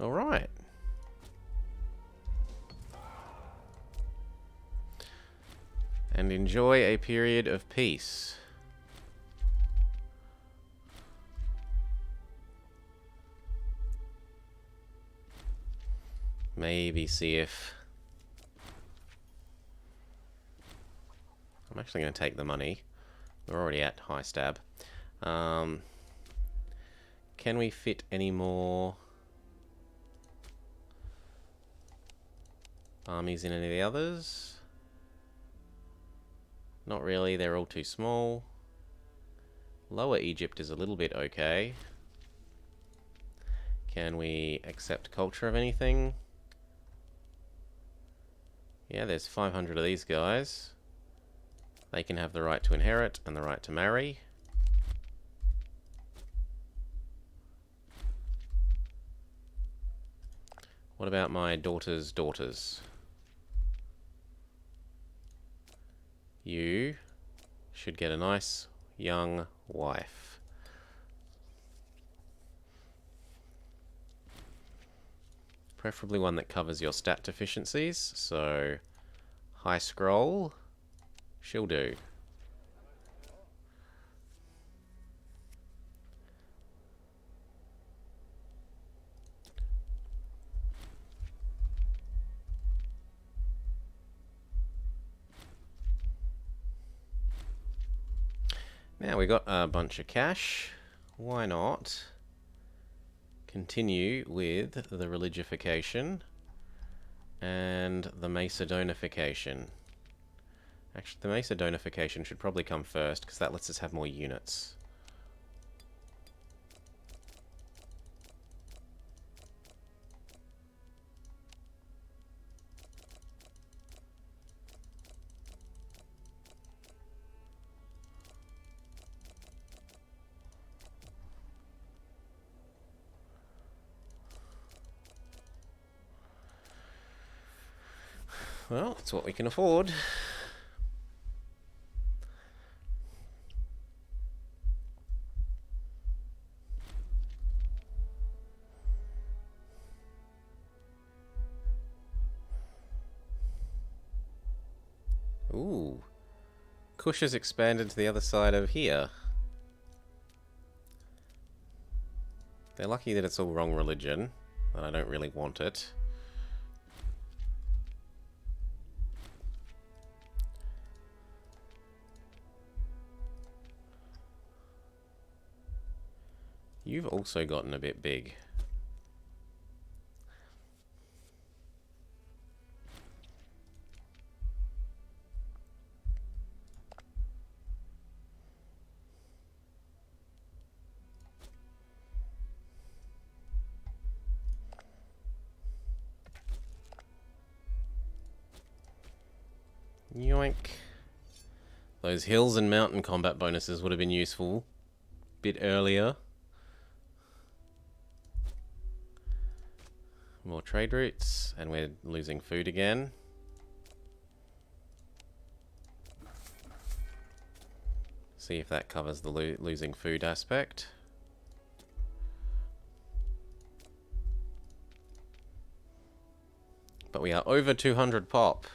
All right. And enjoy a period of peace. Maybe see if... I'm actually going to take the money. We're already at high stab. Can we fit any more armies in any of the others? Not really, they're all too small. Lower Egypt is a little bit okay. Can we accept culture of anything? Yeah, there's 500 of these guys. They can have the right to inherit and the right to marry. What about my daughter's daughters? You should get a nice young wife. Preferably one that covers your stat deficiencies, so High scroll. She'll do. Now we got a bunch of cash. Why not continue with the religification and the Macedonification? Actually, the Macedonification should probably come first, because that lets us have more units. Well, it's what we can afford. Ooh. Kush has expanded to the other side of here. They're lucky that it's all wrong religion, but I don't really want it. You've also gotten a bit big. Yoink. Those hills and mountain combat bonuses would have been useful a bit earlier. More trade routes, and we're losing food again. See if that covers the losing food aspect. But we are over 200 pop.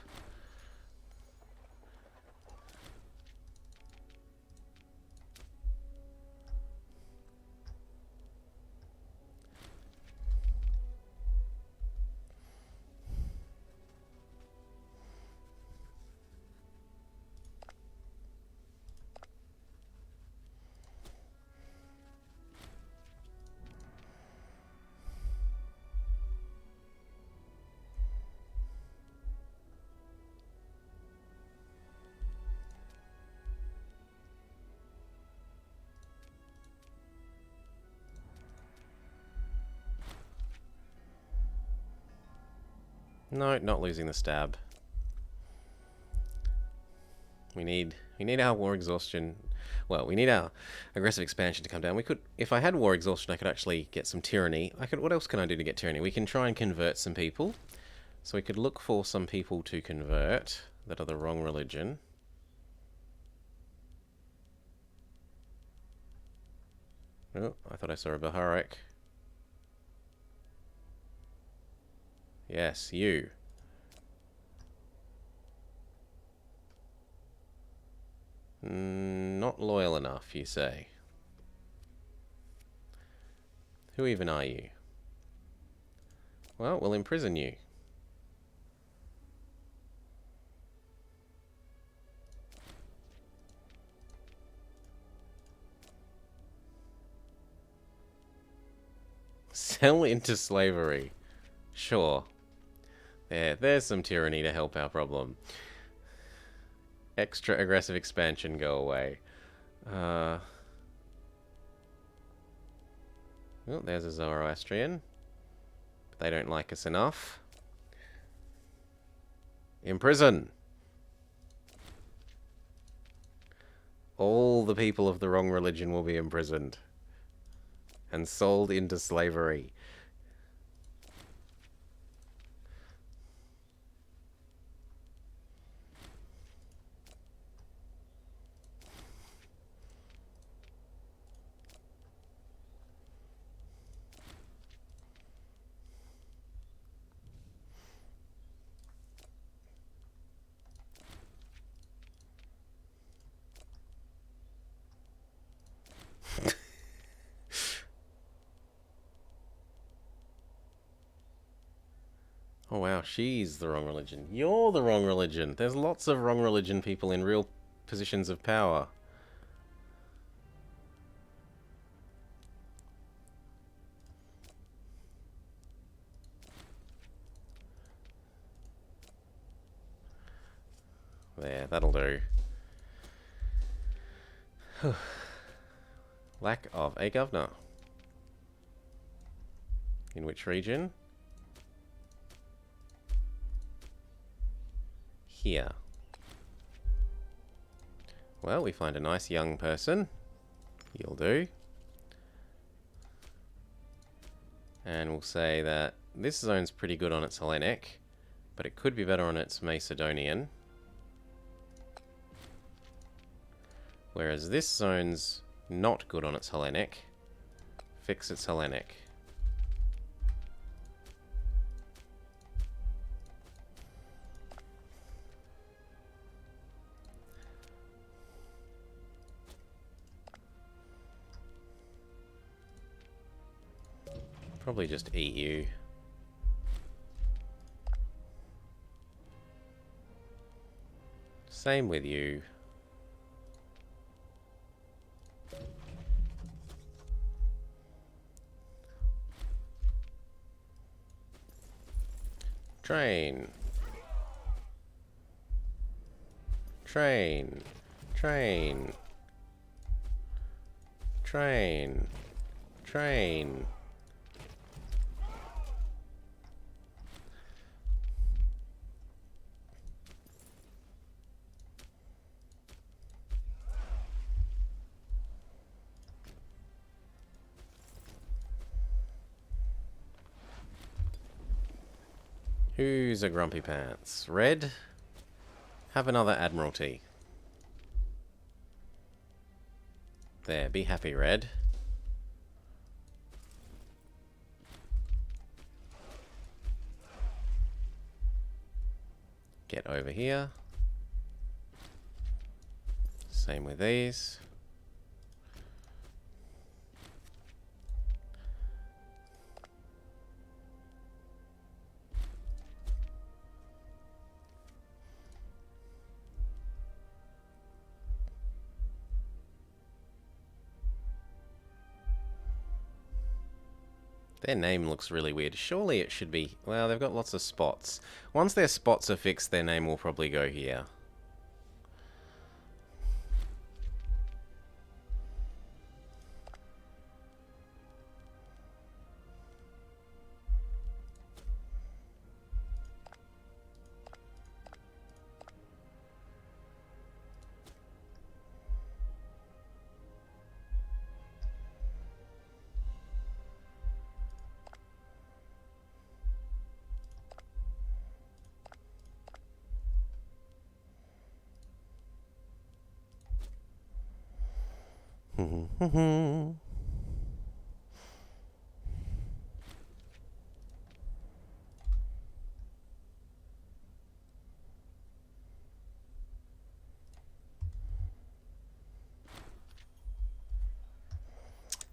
No, not losing the stab. We need our war exhaustion. Well, we need our aggressive expansion to come down. We could, if I had war exhaustion, I could actually get some tyranny. What else can I do to get tyranny? We can try and convert some people. So we could look for some people to convert that are the wrong religion. Oh, I thought I saw a Baharek. Yes, you. Not loyal enough, you say. Who even are you? Well, we'll imprison you. Sell into slavery. Sure. There's some tyranny to help our problem. Extra aggressive expansion, go away. Oh, there's a Zoroastrian. But they don't like us enough. Imprison! All the people of the wrong religion will be imprisoned. And sold into slavery. Oh wow, she's the wrong religion. You're the wrong religion. There's lots of wrong religion people in real positions of power. There, that'll do. Lack of a governor. In which region? Here. Well, we find a nice young person. You'll do. And we'll say that this zone's pretty good on its Hellenic, but it could be better on its Macedonian. Whereas this zone's not good on its Hellenic. Fix its Hellenic. Probably just eat you. Same with you. Train. Train. Train. Train. Train. Who's a grumpy pants? Red? Have another Admiralty. There, be happy, Red. Get over here. Same with these. Their name looks really weird. Surely it should be... Well, they've got lots of spots. Once their spots are fixed, their name will probably go here.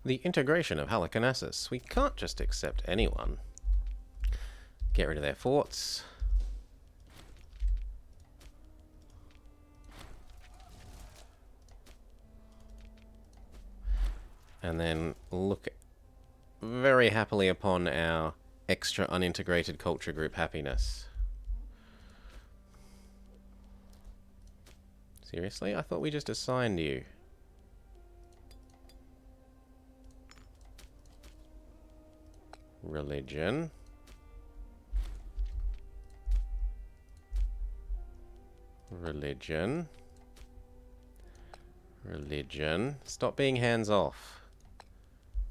The integration of Halicarnassus. We can't just accept anyone. Get rid of their forts. And then look very happily upon our extra unintegrated culture group happiness. Seriously? I thought we just assigned you. Religion. Religion. Religion. Stop being hands off.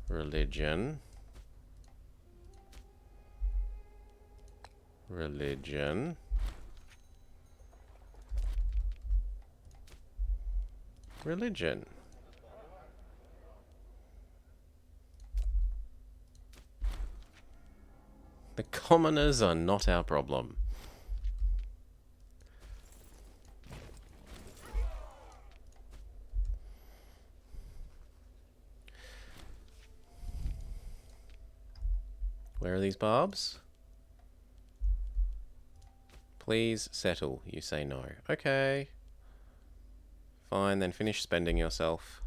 Religion. Religion. Religion. The commoners are not our problem. Where are these barbs? Please settle. You say no. Okay. Fine, then finish spending yourself.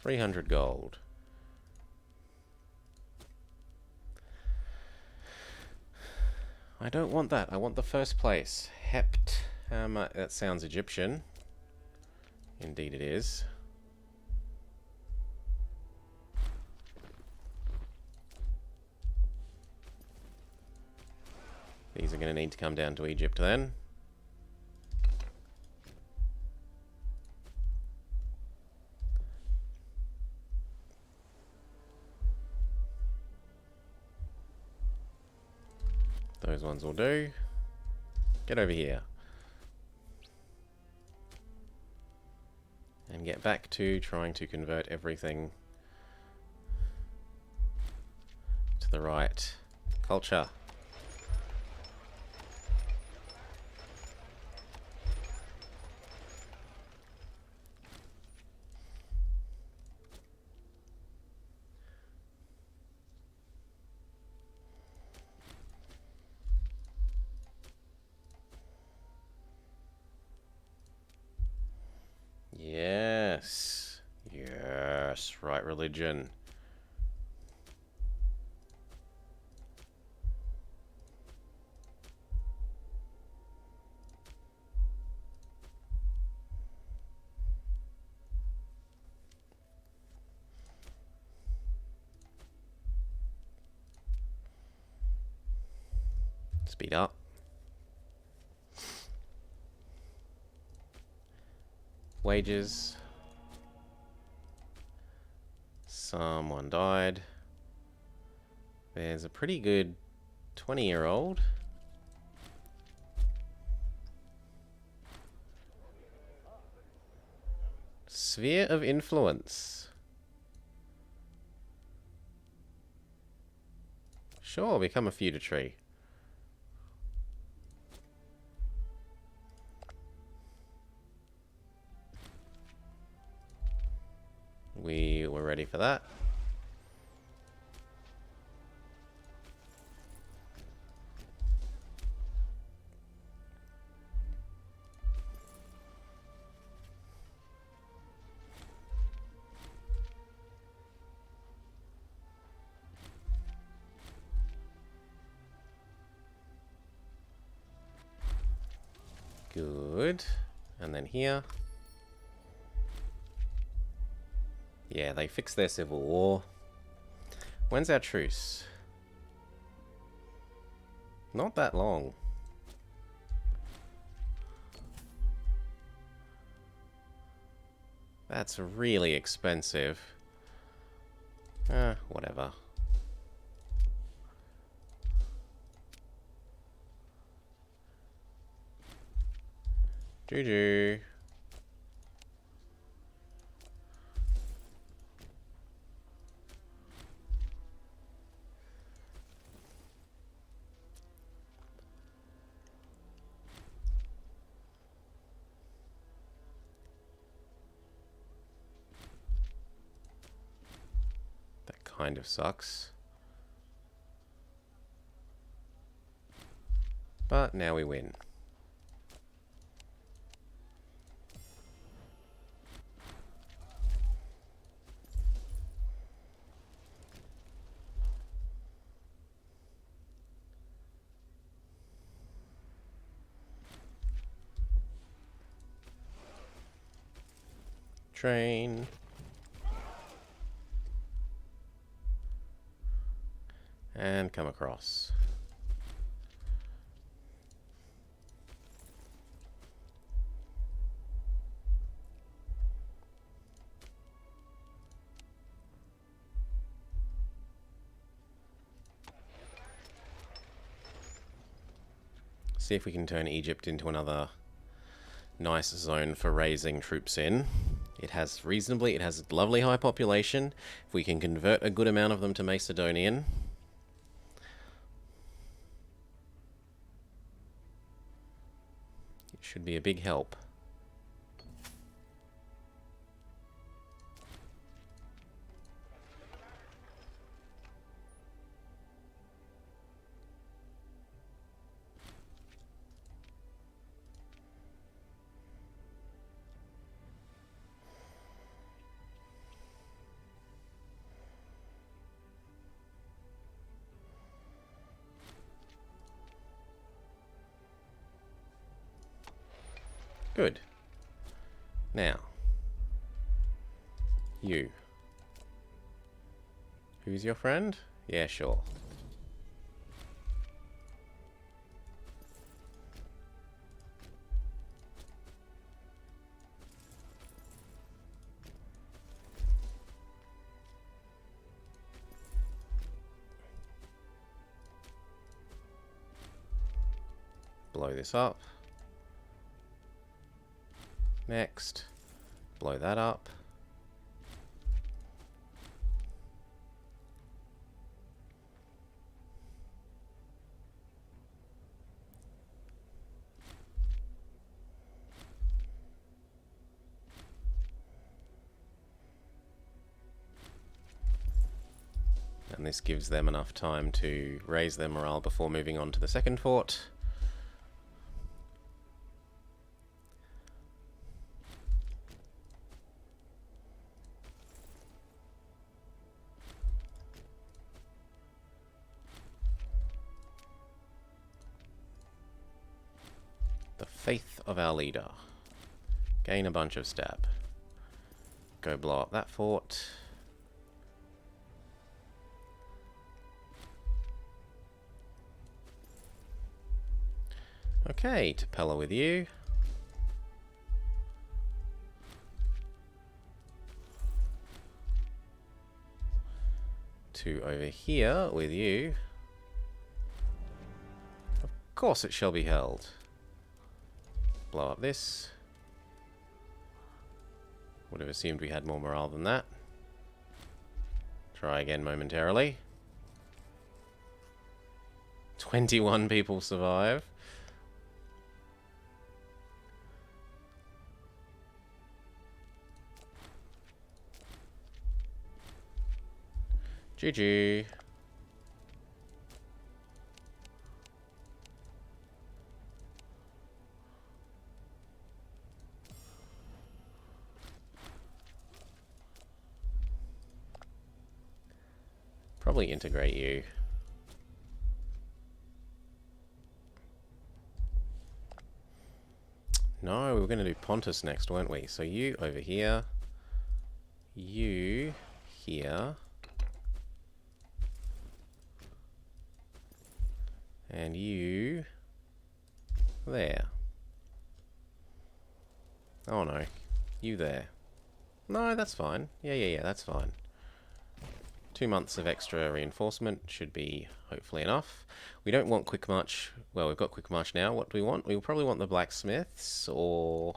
$300 gold. I don't want that. I want the first place. Hept. That sounds Egyptian. Indeed it is. These are going to need to come down to Egypt then. Those ones will do. Get over here. And get back to trying to convert everything to the right culture. Yes. Yes. Right religion. Speed up. Wages. Someone died. There's a pretty good 20-year-old. Sphere of influence. Sure, become a feudatory. We were ready for that. Good. And then here. Yeah, they fixed their civil war. When's our truce? Not that long. That's really expensive. Whatever. Juju. That kind of sucks. But now we win. Train. And come across. See if we can turn Egypt into another nice zone for raising troops in. It has lovely high population. If we can convert a good amount of them to Macedonian, it should be a big help. Good. Now, you. Who's your friend? Yeah, sure. Blow this up. Next. Blow that up. And this gives them enough time to raise their morale before moving on to the second fort. The faith of our leader. Gain a bunch of stab. Go blow up that fort. Okay, Tapella with you. To over here with you. Of course it shall be held. Blow up this. Would have assumed we had more morale than that. Try again momentarily. 21 people survive. GG. Probably integrate you. No, we were going to do Pontus next, weren't we? So you over here. You here. And you there. Oh no. You there. No, that's fine. Yeah, that's fine. 2 months of extra reinforcement should be hopefully enough. We don't want quick march. Well, we've got quick march now. What do we want? We'll probably want the blacksmiths or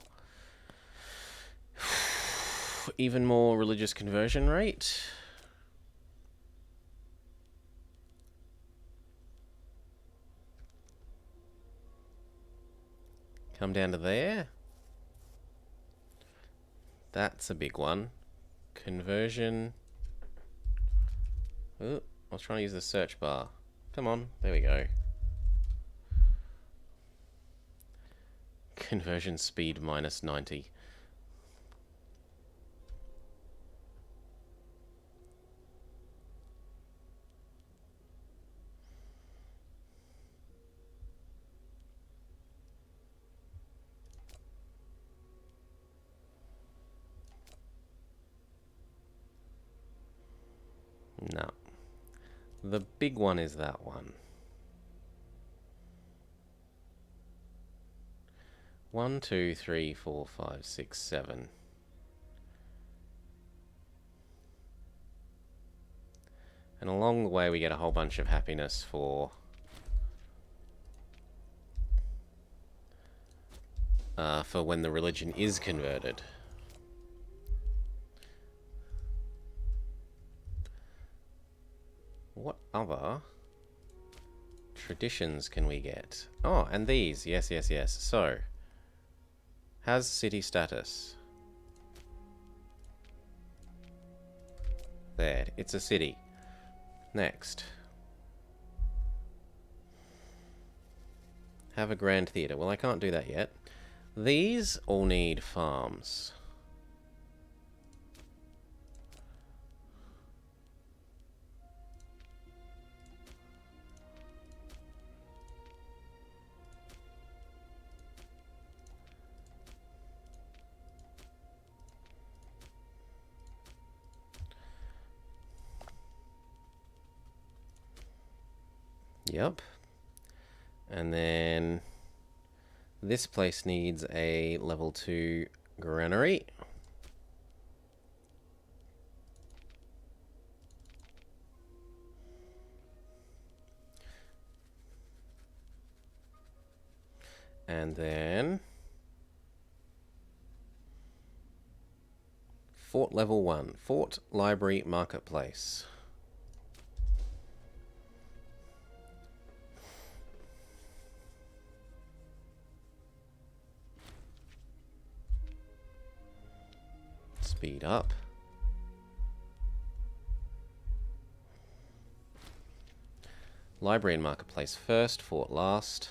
even more religious conversion rate. Come down to there. That's a big one. Conversion. Oh, I was trying to use the search bar. Come on, there we go. Conversion speed minus 90. No. The big one is that one. 1, 2, 3, 4, 5, 6, 7. And along the way we get a whole bunch of happiness for when the religion is converted. What other traditions can we get? Oh, and these. Yes. So, has city status. There, it's a city. Next. Have a grand theatre. Well, I can't do that yet. These all need farms. Yep. And then this place needs a level 2 granary. And then Fort level 1, Fort Library Marketplace. Speed up. Library and Marketplace first, Fort last.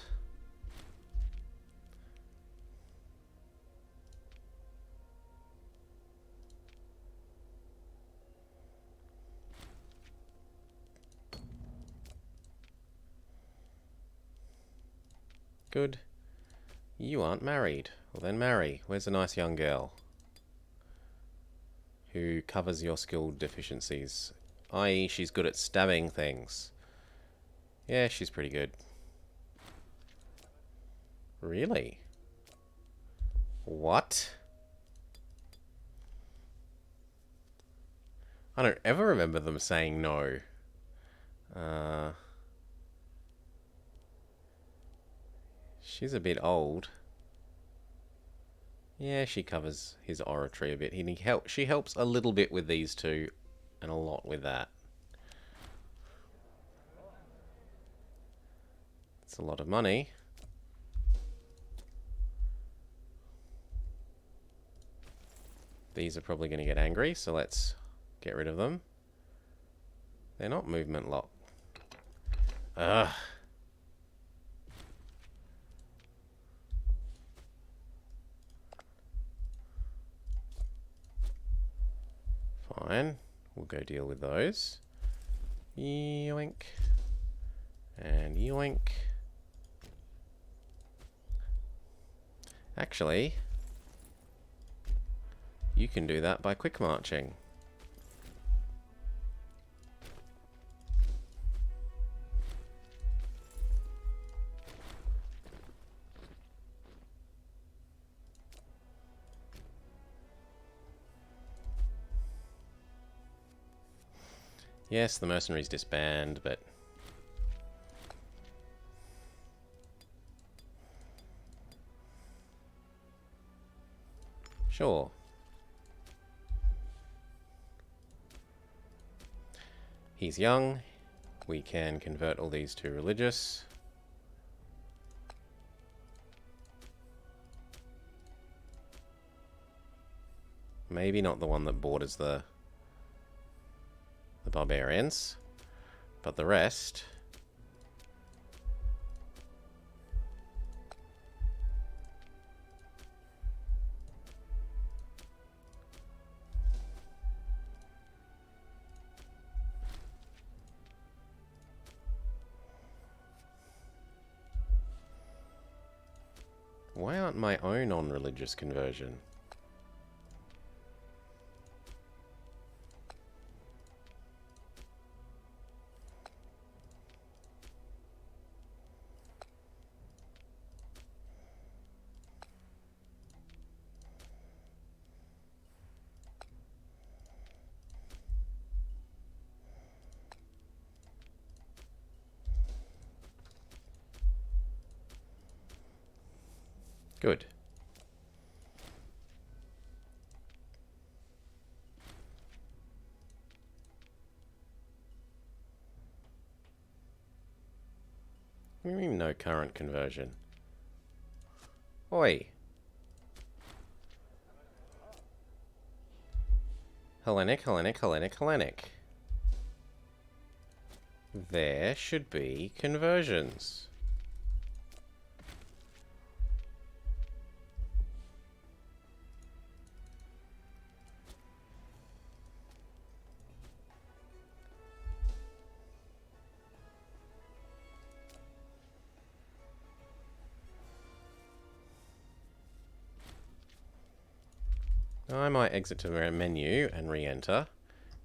Good. You aren't married. Well then marry. Where's a nice young girl who covers your skill deficiencies? I.e. she's good at stabbing things. Yeah, she's pretty good. Really? What? I don't ever remember them saying no. She's a bit old. Yeah, she covers his oratory a bit. She helps a little bit with these two, and a lot with that. It's a lot of money. These are probably going to get angry, so let's get rid of them. They're not movement locked. Ugh. Fine. We'll go deal with those. Yoink. And yoink. Actually, you can do that by quick marching. Yes, the mercenaries disband, but sure. He's young. We can convert all these to religious. Maybe not the one that borders the barbarians, but the rest. Why aren't my own on religious conversion? Good. What do you mean no current conversion? Oi. Hellenic, Hellenic, Hellenic, Hellenic. There should be conversions. I might exit to the menu and re-enter,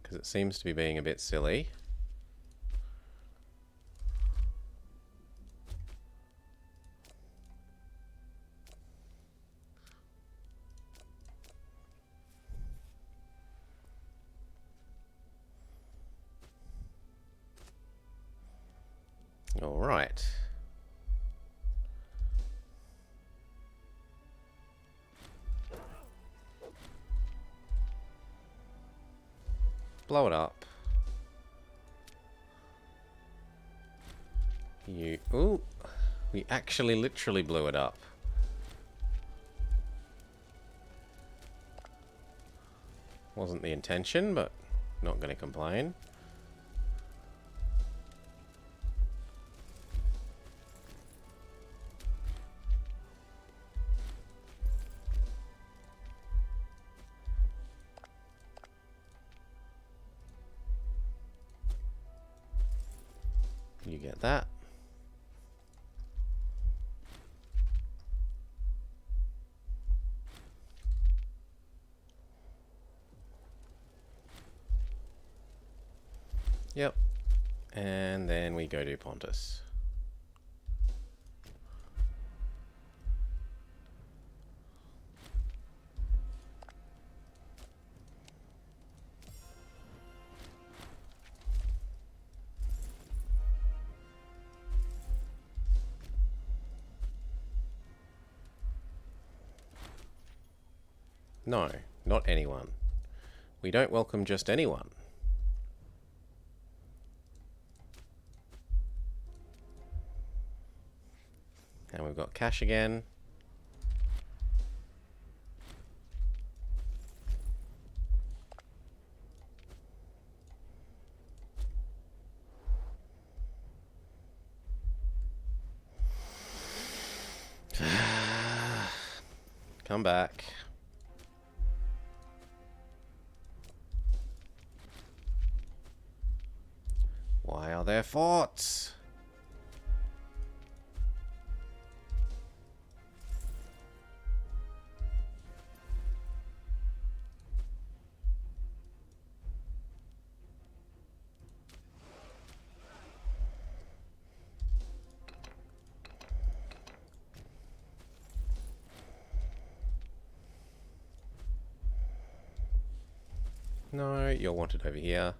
because it seems to be being a bit silly. Blow it up. Ooh, we actually literally blew it up. Wasn't the intention, but not gonna complain. You get that. Yep. And then we go to Pontus. No, not anyone. We don't welcome just anyone. And we've got cash again. Come back. Why are there forts? No, you're wanted over here.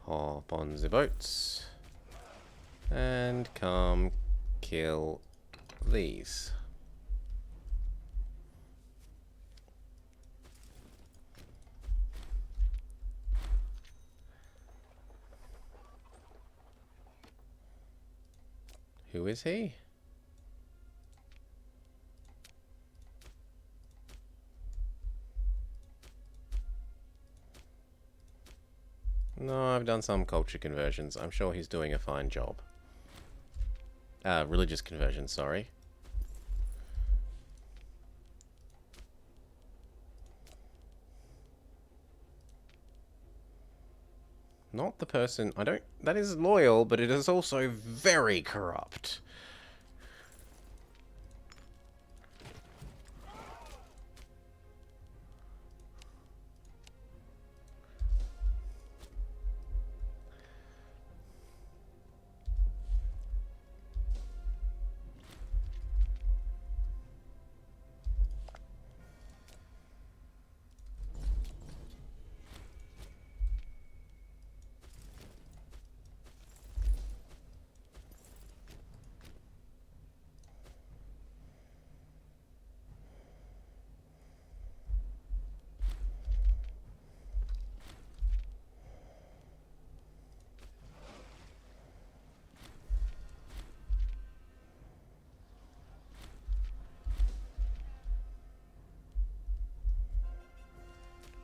Hop on the boats. And come kill these. Who is he? No, I've done some culture conversions. I'm sure he's doing a fine job. Religious conversion, sorry. Not the person... That is loyal, but it is also very corrupt.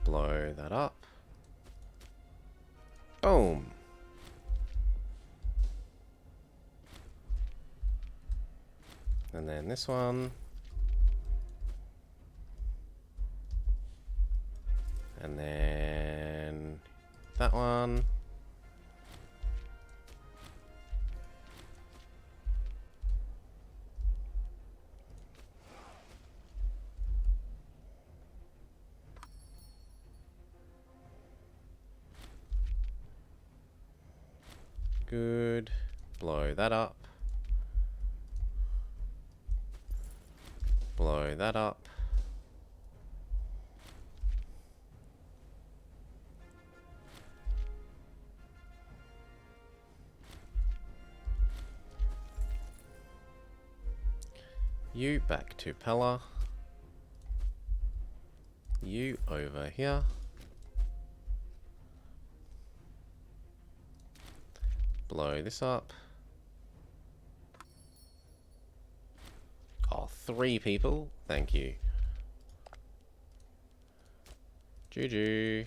Blow that up. Boom. And then this one. And then that one. Good. Blow that up. Blow that up. You back to Pella. You over here. Blow this up. Oh, 3 people. Thank you. Juju.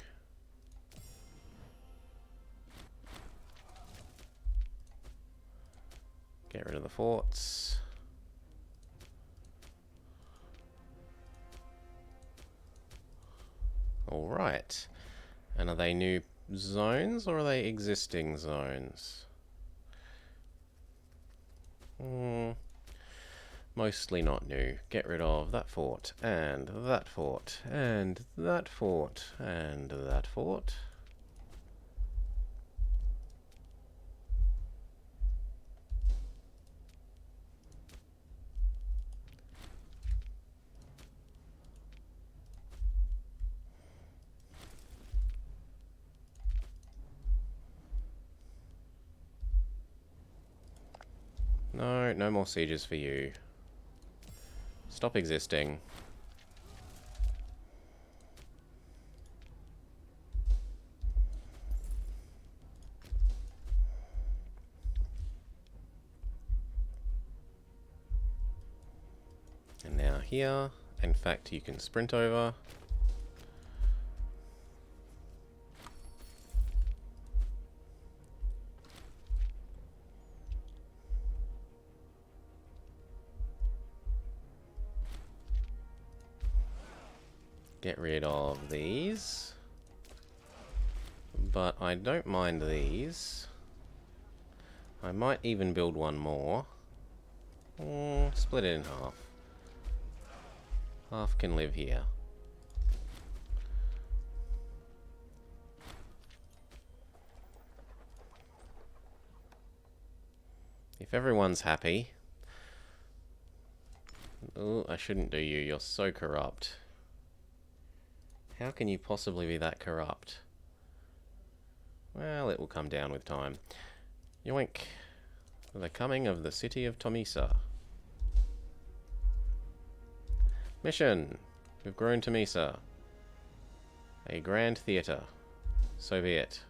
Get rid of the forts. Alright. And are they new zones or are they existing zones? Mostly not new. Get rid of that fort, and that fort, and that fort, and that fort. No, no more sieges for you. Stop existing. And now here, in fact, you can sprint over. Get rid of these. But I don't mind these. I might even build one more. Split it in half. Half can live here. If everyone's happy... Oh, I shouldn't do you. You're so corrupt. How can you possibly be that corrupt? Well, it will come down with time. Yoink. The coming of the city of Tomisa. Mission. We've grown Tomisa. A grand theatre. So be it.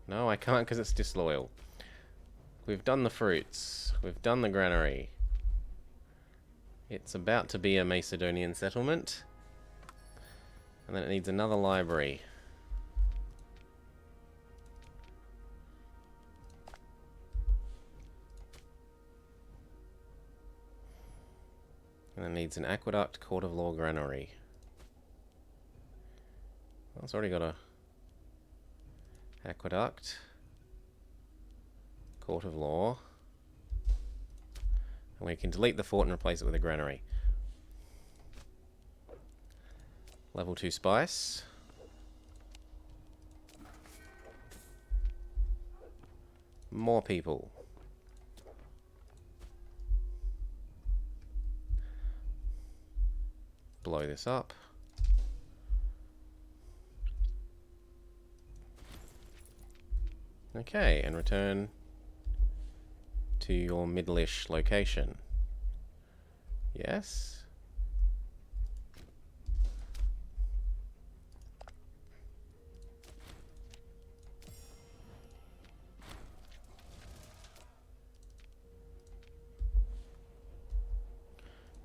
No, I can't because it's disloyal. We've done the fruits. We've done the granary. It's about to be a Macedonian settlement. And then it needs another library. And it needs an aqueduct, court of law, granary. Well, it's already got a aqueduct, court of law. And we can delete the fort and replace it with a granary. Level 2 spice. More people. Blow this up. Okay, and return to your middle-ish location. Yes?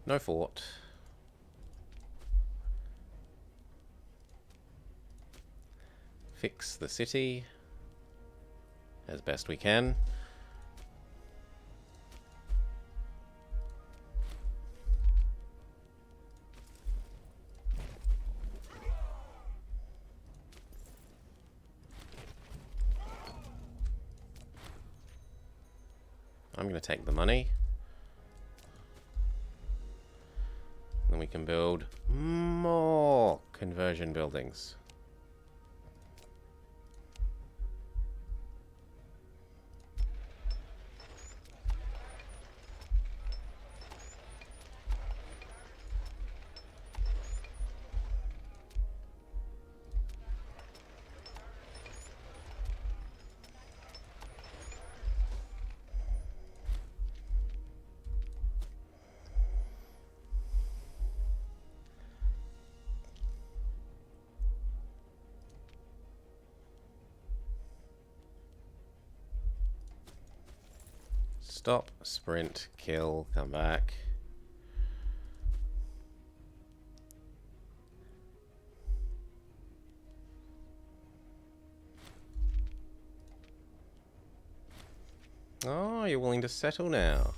No fort. Fix the city as best we can. I'm going to take the money. Then we can build more conversion buildings. Stop, sprint, kill, come back. Oh, you're willing to settle now.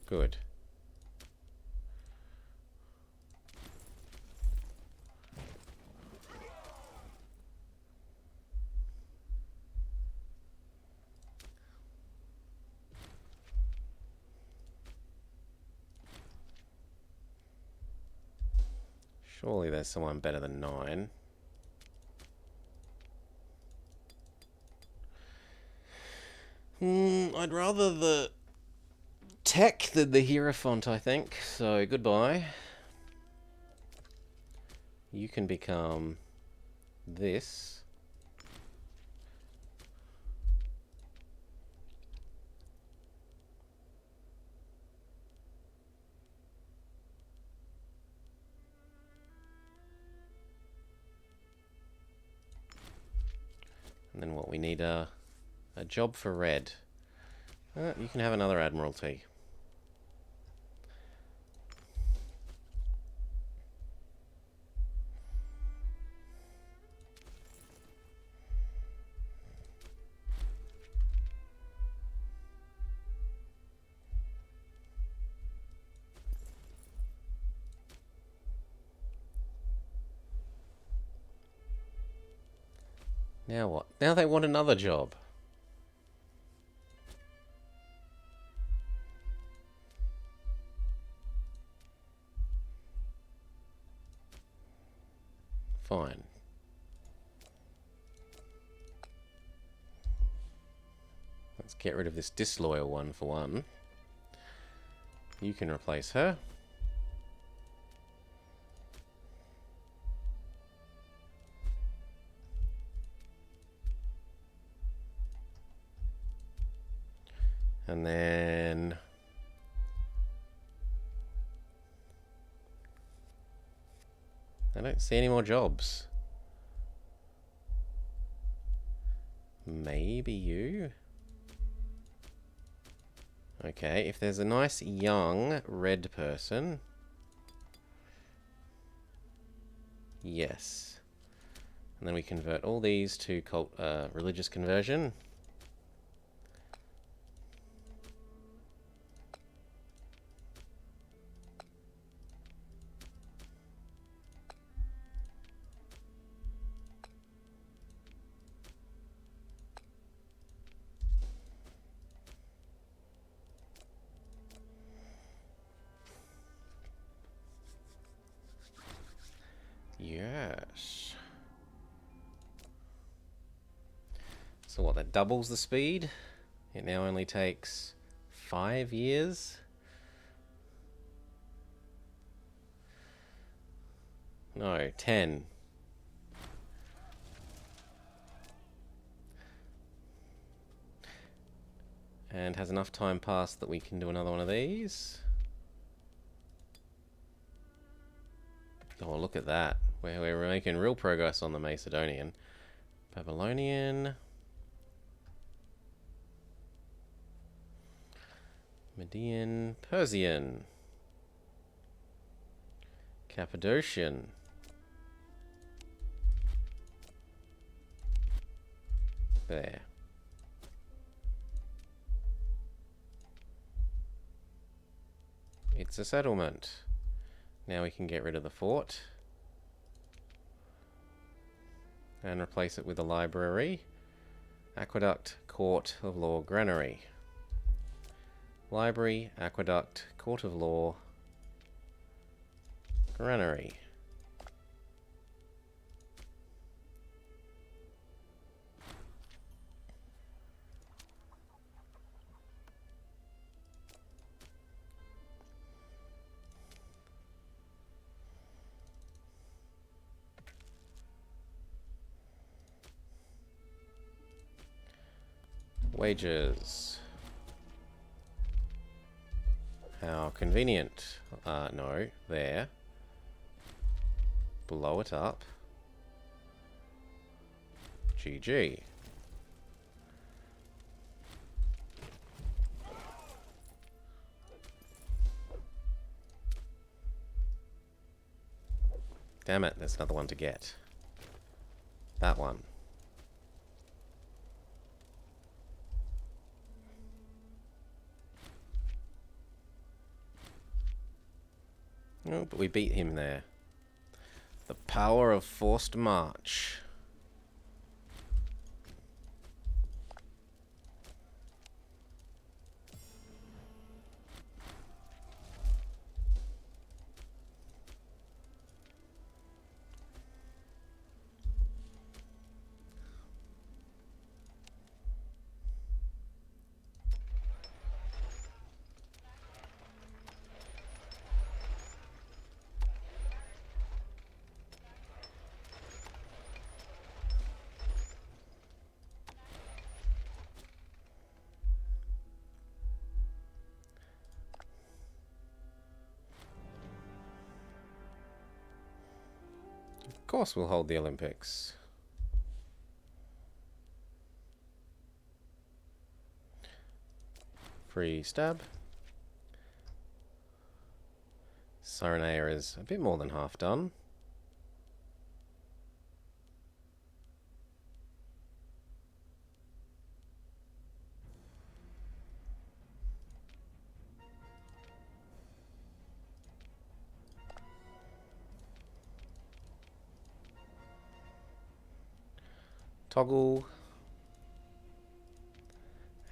Good. Surely there's someone better than 9. I'd rather the tech than the Hierophant, I think. So, goodbye. You can become this. And then what we need a job for red. You can have another admiralty. Now what? Now they want another job. Fine. Let's get rid of this disloyal one for one. You can replace her. And then I don't see any more jobs. Maybe you? Okay, if there's a nice young red person. Yes. And then we convert all these to religious conversion. Yes. So what, that doubles the speed? It now only takes 5 years? No, 10. And has enough time passed that we can do another one of these. Oh, look at that. We're making real progress on the Macedonian. Babylonian. Median. Persian. Cappadocian. There. It's a settlement. Now we can get rid of the fort. And replace it with a library. Aqueduct, Court of Law, Granary. Library, Aqueduct, Court of Law, Granary. Wages. How convenient. No, there. Blow it up. GG. Damn it, there's another one to get. That one. Oh, but we beat him there. The power of forced march. Of course we'll hold the Olympics. Free stab. Sirenair is a bit more than half done. Toggle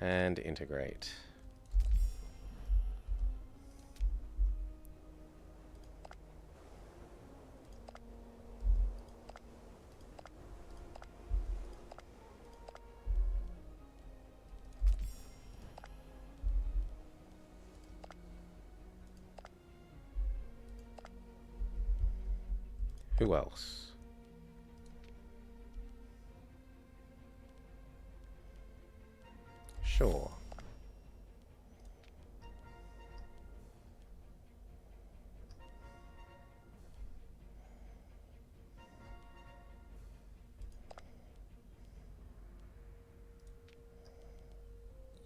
and integrate. Who else? Sure.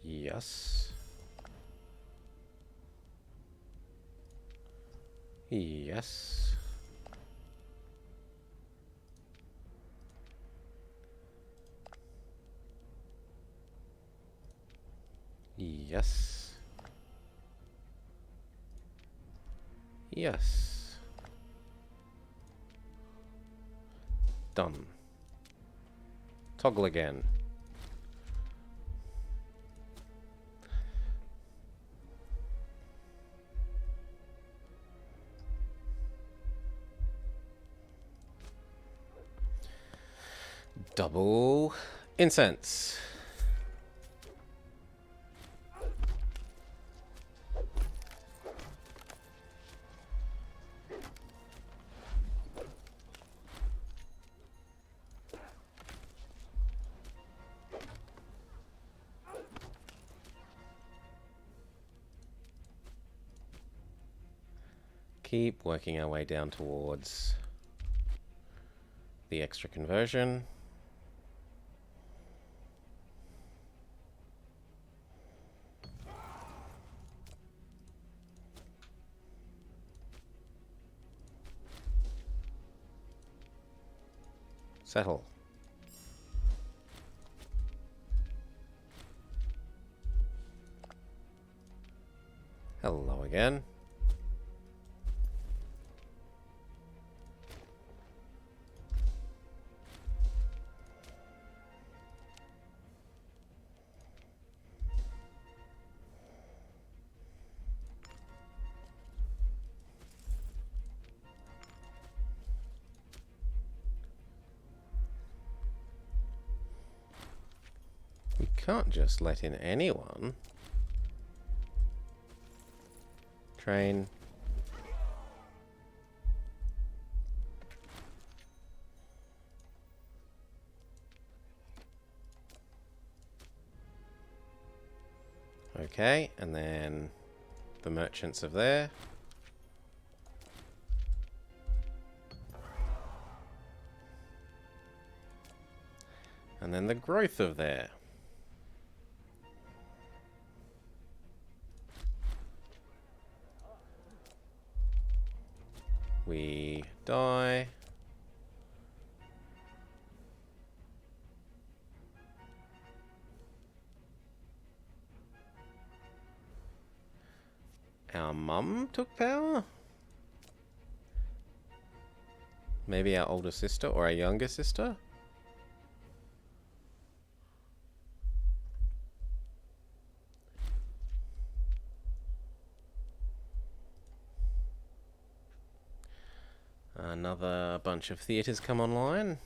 Yes. Yes. Yes. Yes. Done. Toggle again. Double incense. Keep working our way down towards the extra conversion. Settle. Hello again. We can't just let in anyone. Train. Okay, and then the merchants of there. And then the growth of there. We die. our mum took power? Maybe our older sister or our younger sister? Another bunch of theatres come online.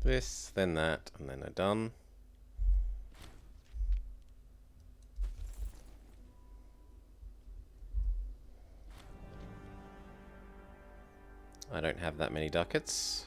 This, then that, and then they're done. I don't have that many ducats.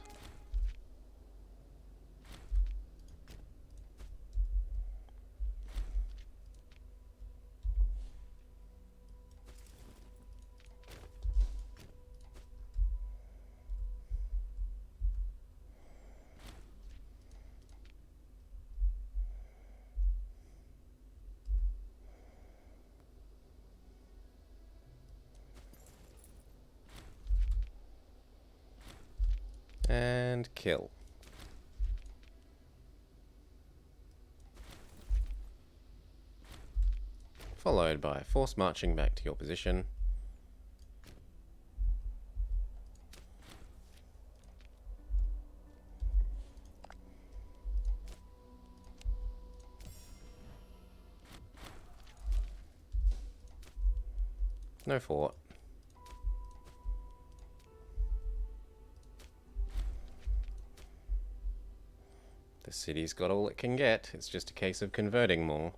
And kill. Followed by force marching back to your position. No fort. The city's got all it can get. It's just a case of converting more.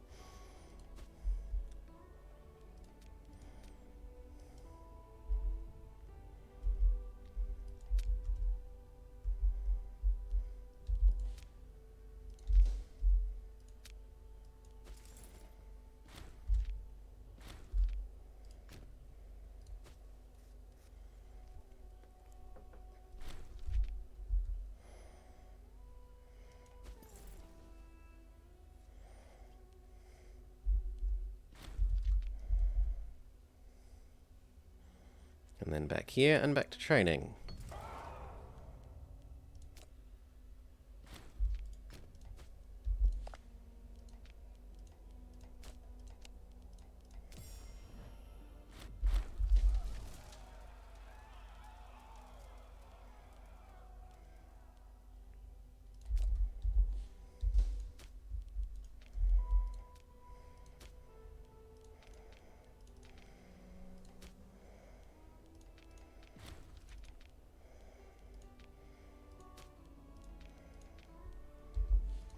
And then back here and back to training.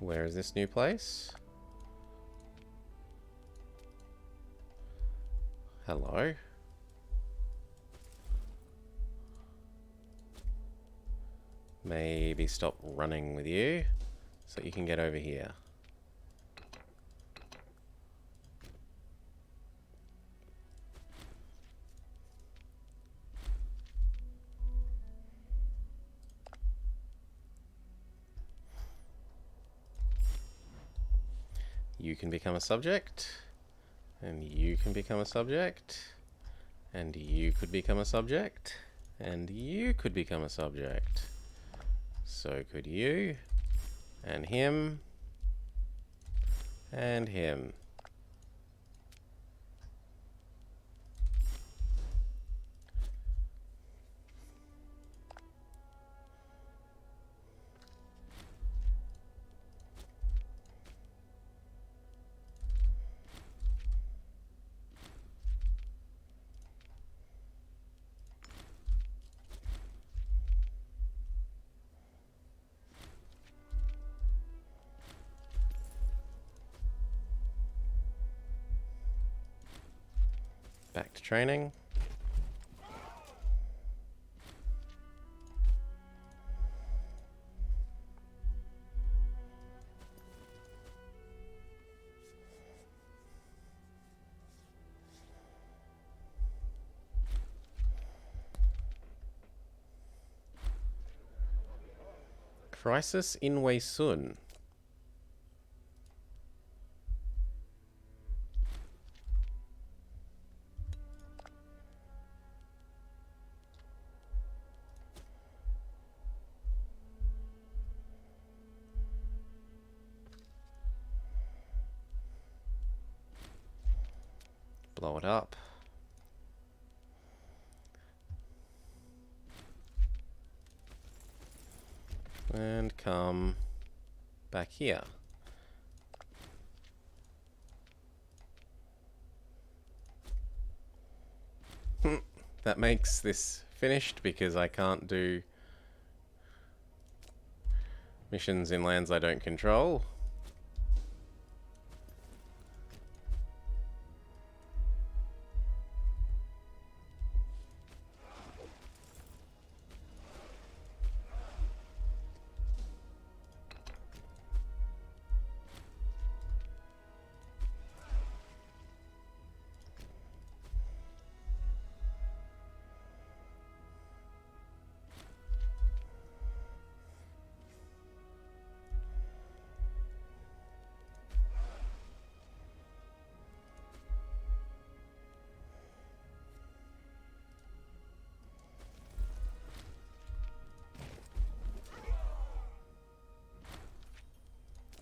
Where is this new place? Hello? Maybe stop running with you so you can get over here. You can become a subject, and you can become a subject, and you could become a subject, and you could become a subject. So could you, and him, and him. Back to training. Crisis in Wei-sun. Blow it up. And come back here. That makes this finished because I can't do missions in lands I don't control.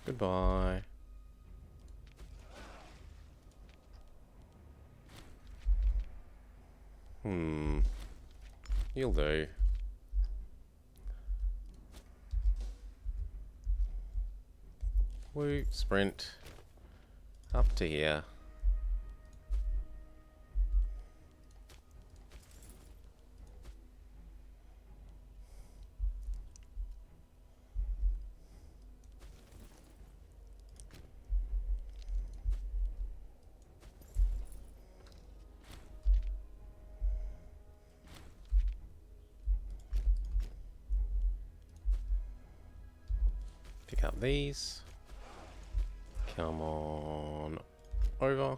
Goodbye. You'll do. Woo, sprint. Up to here. Pick up these. Come on over.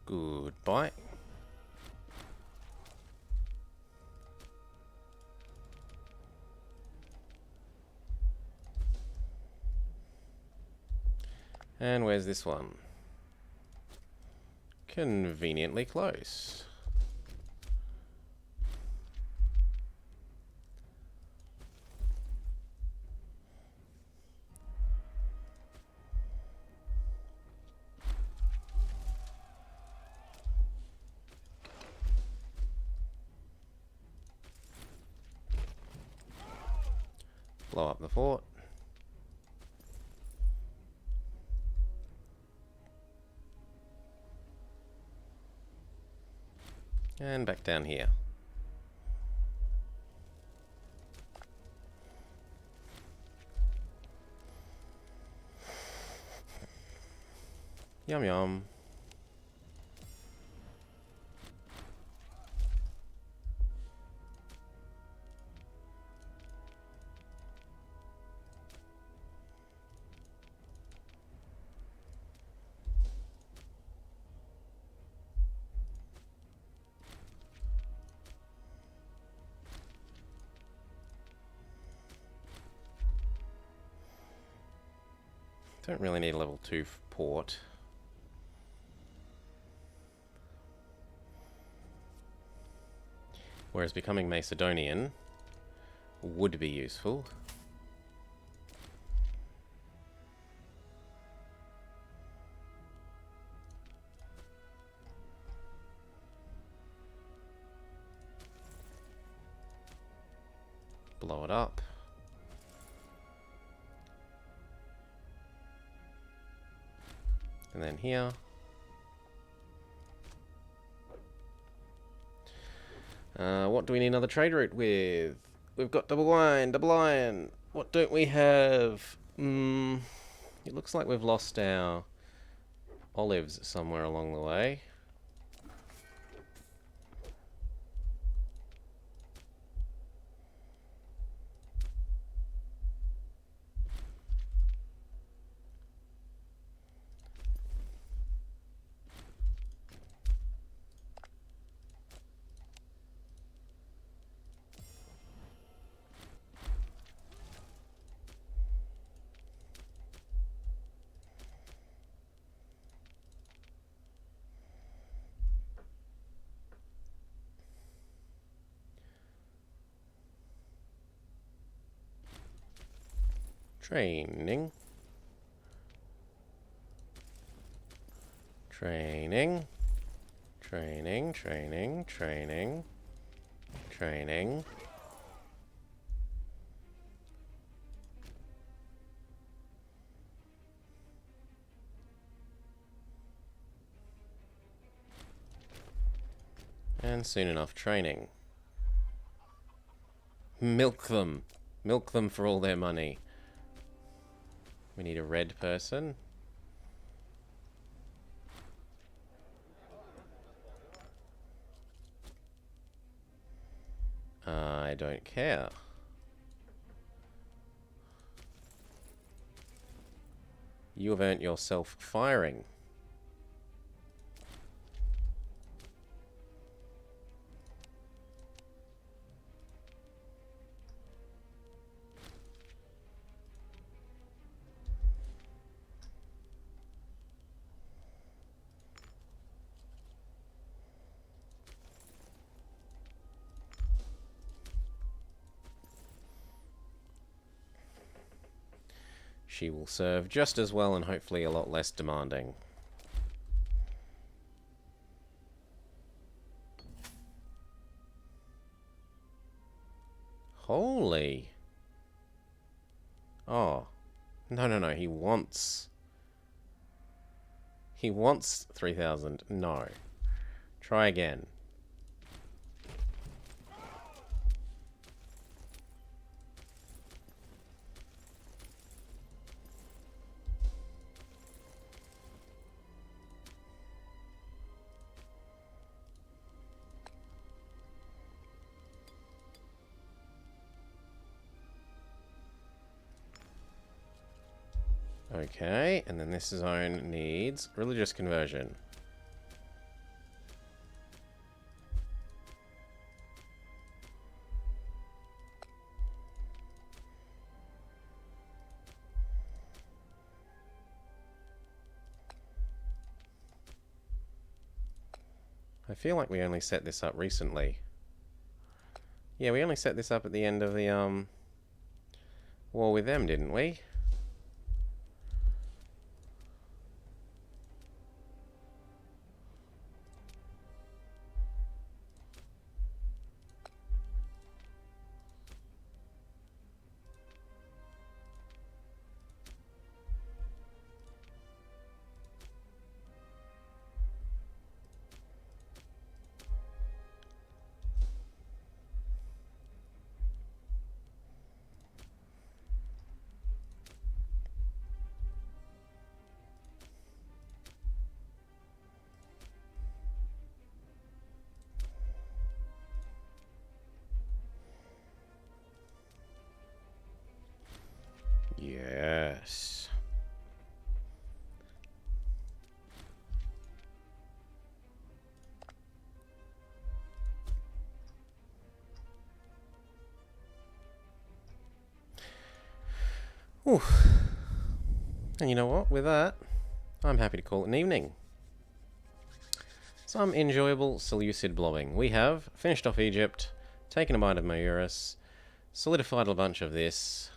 Goodbye. And where's this one? Conveniently close. Blow up the fort. And back down here. Yum yum. Don't really need a level 2 port. Whereas becoming Macedonian would be useful. Blow it up. And then here. What do we need another trade route with? We've got double wine, double iron. What don't we have? It looks like we've lost our olives somewhere along the way. Training. Training. Training, training, training. Training. And soon enough, training. Milk them. Milk them for all their money. We need a red person. I don't care. You have earned yourself firing. She will serve just as well and hopefully a lot less demanding. Holy. Oh. No. He wants 3,000. No. Try again. Okay, and then this zone needs religious conversion. I feel like we only set this up recently. Yeah, we only set this up at the end of the war with them, didn't we? Yes. Ooh. And you know what? With that, I'm happy to call it an evening. Some enjoyable Seleukid blowing. We have finished off Egypt, taken a bite of Maurus, solidified a bunch of this.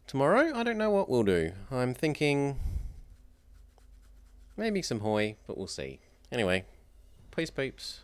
Tomorrow, I don't know what we'll do. I'm thinking maybe some Hoi, but we'll see. Anyway, peace peeps.